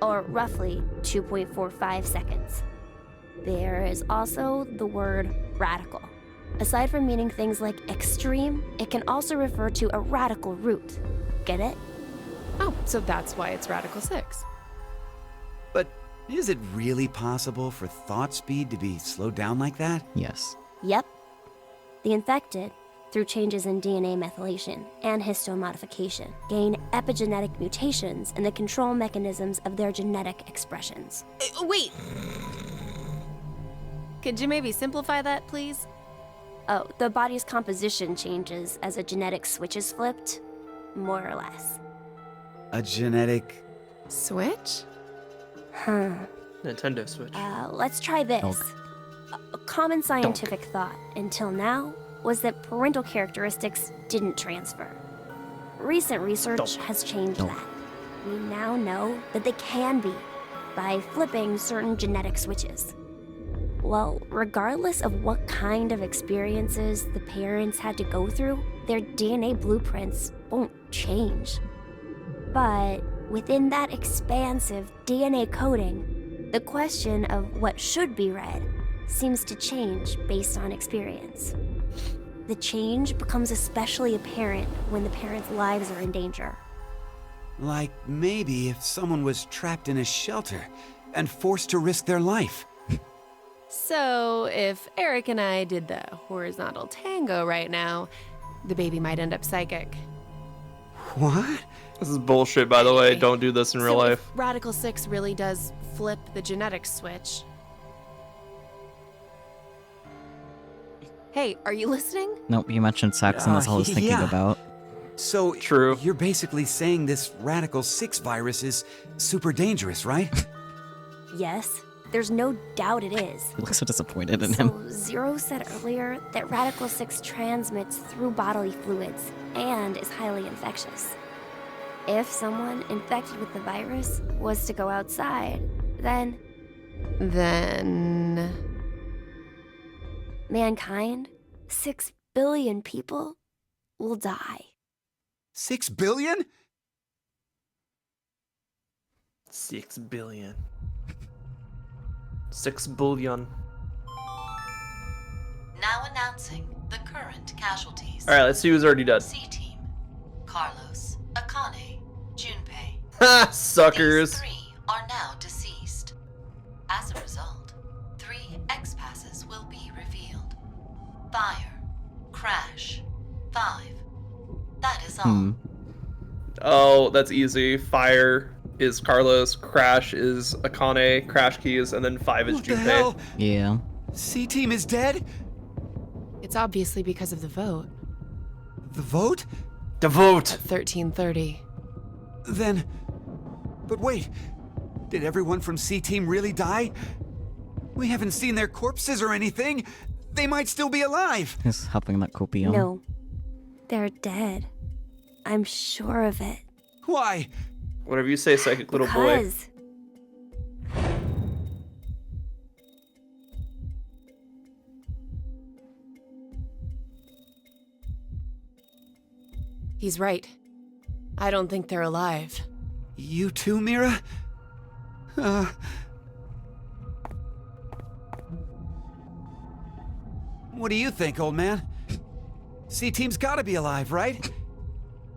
or roughly 2.45 seconds. There is also the word radical. Aside from meaning things like extreme, it can also refer to a radical root. Get it? Oh, so that's why it's Radical 6. But is it really possible for thought speed to be slowed down like that? Yes. Yep. The infected, through changes in DNA methylation and histomodification, gain epigenetic mutations in the control mechanisms of their genetic expressions. Wait! Could you maybe simplify that, please? Oh, the body's composition changes as a genetic switch is flipped, more or less. A genetic... Switch? Nintendo Switch. Let's try this. Elk. A common scientific thought until now was that parental characteristics didn't transfer. Recent research has changed that. We now know that they can be by flipping certain genetic switches. Well, regardless of what kind of experiences the parents had to go through, their DNA blueprints won't change. But within that expansive DNA coding, the question of what should be read seems to change based on experience. The change becomes especially apparent when the parents' lives are in danger. Like maybe if someone was trapped in a shelter and forced to risk their life. So, if Eric and I did the horizontal tango right now, the baby might end up psychic. What? This is bullshit, by the way. Don't do this in real life. If Radical 6 really does flip the genetic switch. Hey, are you listening? Nope, you mentioned sex and that's all I was thinking yeah. about. So, True. You're basically saying this Radical 6 virus is super dangerous, right? Yes, there's no doubt it is. He looks so disappointed in him. So, Zero said earlier that Radical 6 transmits through bodily fluids and is highly infectious. If someone infected with the virus was to go outside, then mankind, 6 billion people, will die. 6 billion? 6 billion. 6 billion. Now announcing the current casualties. Alright, let's see who's already dead. C Team. Carlos, Akane, Junpei. Ha! Suckers! These 3 are now deceased. As a result, 3 X-passes will be revealed. Fire. Crash. 5. That is all. Oh, that's easy. Fire is Carlos, Crash is Akane, Crash Keys, and then 5 is What the Junpei. hell? Yeah. C-Team is dead? It's obviously because of the vote. The vote? The vote! 1330. Then... But wait, did everyone from C-Team really die? We haven't seen their corpses or anything. They might still be alive. He's helping that copium. No. They're dead. I'm sure of it. Why? Whatever you say, psychic little boy. Because He's right. I don't think they're alive. You too, Mira? What do you think, old man? C-Team's gotta be alive, right?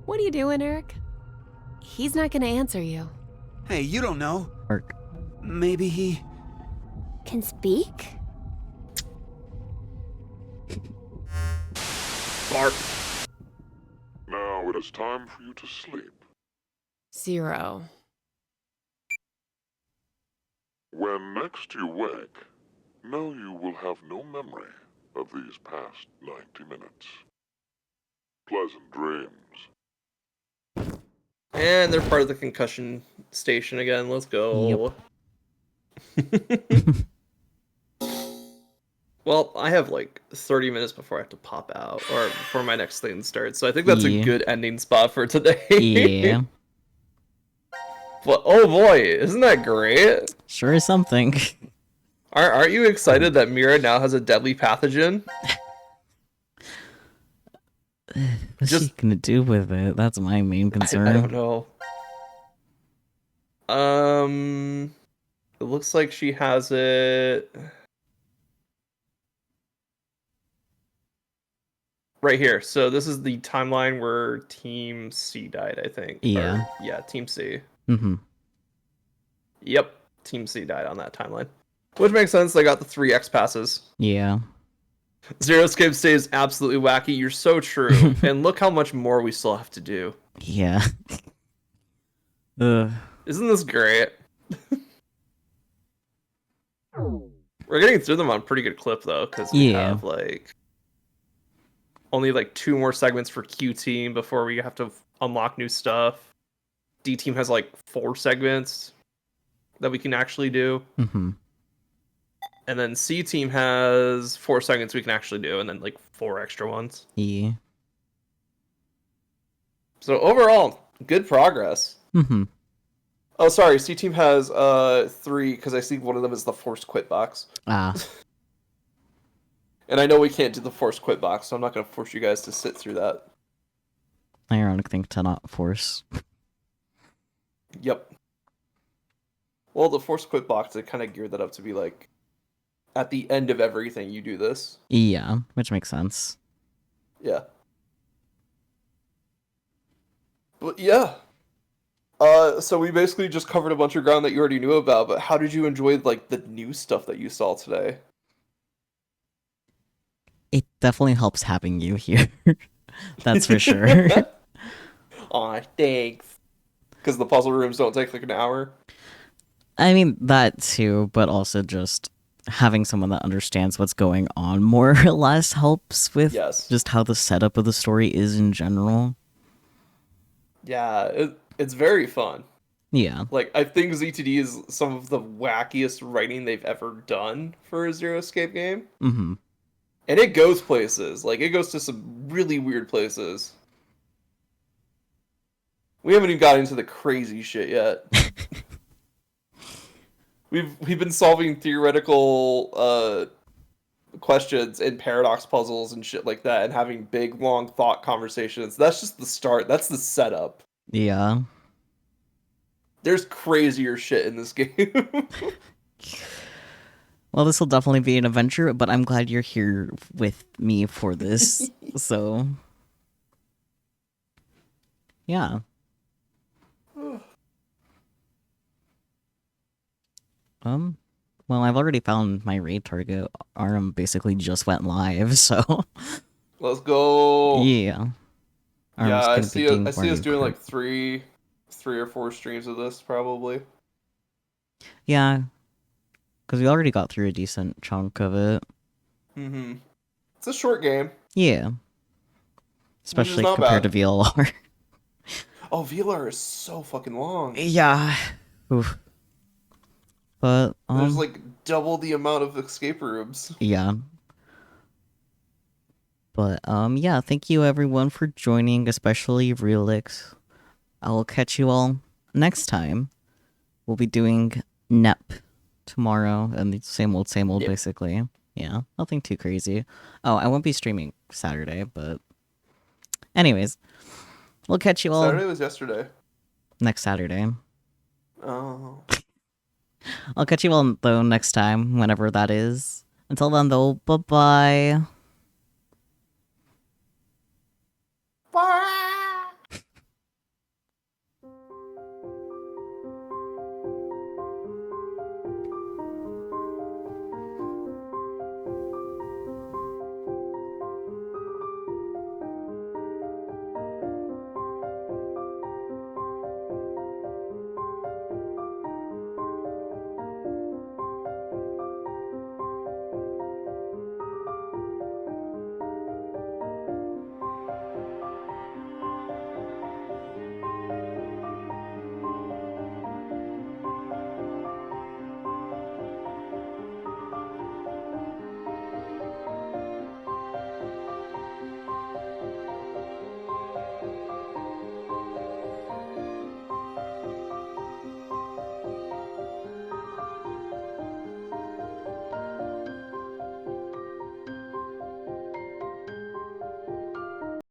What are you doing, Eric? He's not gonna answer you. Hey, you don't know. Ark. Maybe he... can speak? Bark. Now it is time for you to sleep. 0. When next you wake, know you will have no memory of these past 90 minutes. Pleasant dreams. And they're part of the concussion station again. Let's go. Well, I have like 30 minutes before I have to pop out, or before my next thing starts. So I think that's a good ending spot for today. Yeah. But oh boy, isn't that great? Sure is something. Aren't you excited that Mira now has a deadly pathogen? What's she gonna do with it? That's my main concern. I don't know. It looks like she has it right here. So this is the timeline where Team C died, I think. Yeah. Or, yeah, Team C. Mm-hmm. Yep, Team C died on that timeline. Which makes sense, they got the 3 X passes. Yeah. Zero Escape stays absolutely wacky, you're so true. And look how much more we still have to do. Yeah. Ugh. Isn't this great? We're getting through them on a pretty good clip though, because we have like only like 2 more segments for Q Team before we have to unlock new stuff. D Team has like 4 segments that we can actually do. Mm-hmm. And then C Team has 4 segments we can actually do, and then like 4 extra ones. Yeah. So overall, good progress. Mm-hmm. Oh, sorry. C Team has 3 because I see one of them is the forced quit box. Ah. And I know we can't do the forced quit box, so I'm not going to force you guys to sit through that. Ironic thing to not force. Yep. Well, the forced quit box, they kind of geared that up to be like, at the end of everything, you do this. Yeah, which makes sense. Yeah. But yeah. So we basically just covered a bunch of ground that you already knew about, but how did you enjoy like the new stuff that you saw today? It definitely helps having you here. That's for sure. Aw, thanks. Because the puzzle rooms don't take like an hour? I mean, that too, but also just having someone that understands what's going on more or less helps with just how the setup of the story is in general. Yeah, it's very fun. Yeah. Like, I think ZTD is some of the wackiest writing they've ever done for a Zero Escape game. Mm-hmm. And it goes places. Like, it goes to some really weird places. We haven't even got into the crazy shit yet. We've been solving theoretical questions and paradox puzzles and shit like that, and having big, long thought conversations. That's just the start. That's the setup. Yeah. There's crazier shit in this game. Well, this will definitely be an adventure, but I'm glad you're here with me for this. So, yeah. Well, I've already found my raid target. Arm basically just went live, so. Let's go. Yeah. Yeah, I see us doing like three or four streams of this probably. Yeah, because we already got through a decent chunk of it. Mm-hmm. It's a short game. Yeah. Especially compared to VLR. Oh, VLR is so fucking long. Yeah. Oof. But there's like double the amount of escape rooms. Yeah. But yeah, thank you everyone for joining, especially Relix. I will catch you all next time. We'll be doing NEP tomorrow, and the same old, basically. Yeah, nothing too crazy. Oh, I won't be streaming Saturday, but anyways, we'll catch you all. Saturday was yesterday. Next Saturday. Oh. I'll catch you all though next time, whenever that is. Until then, though, bye-bye.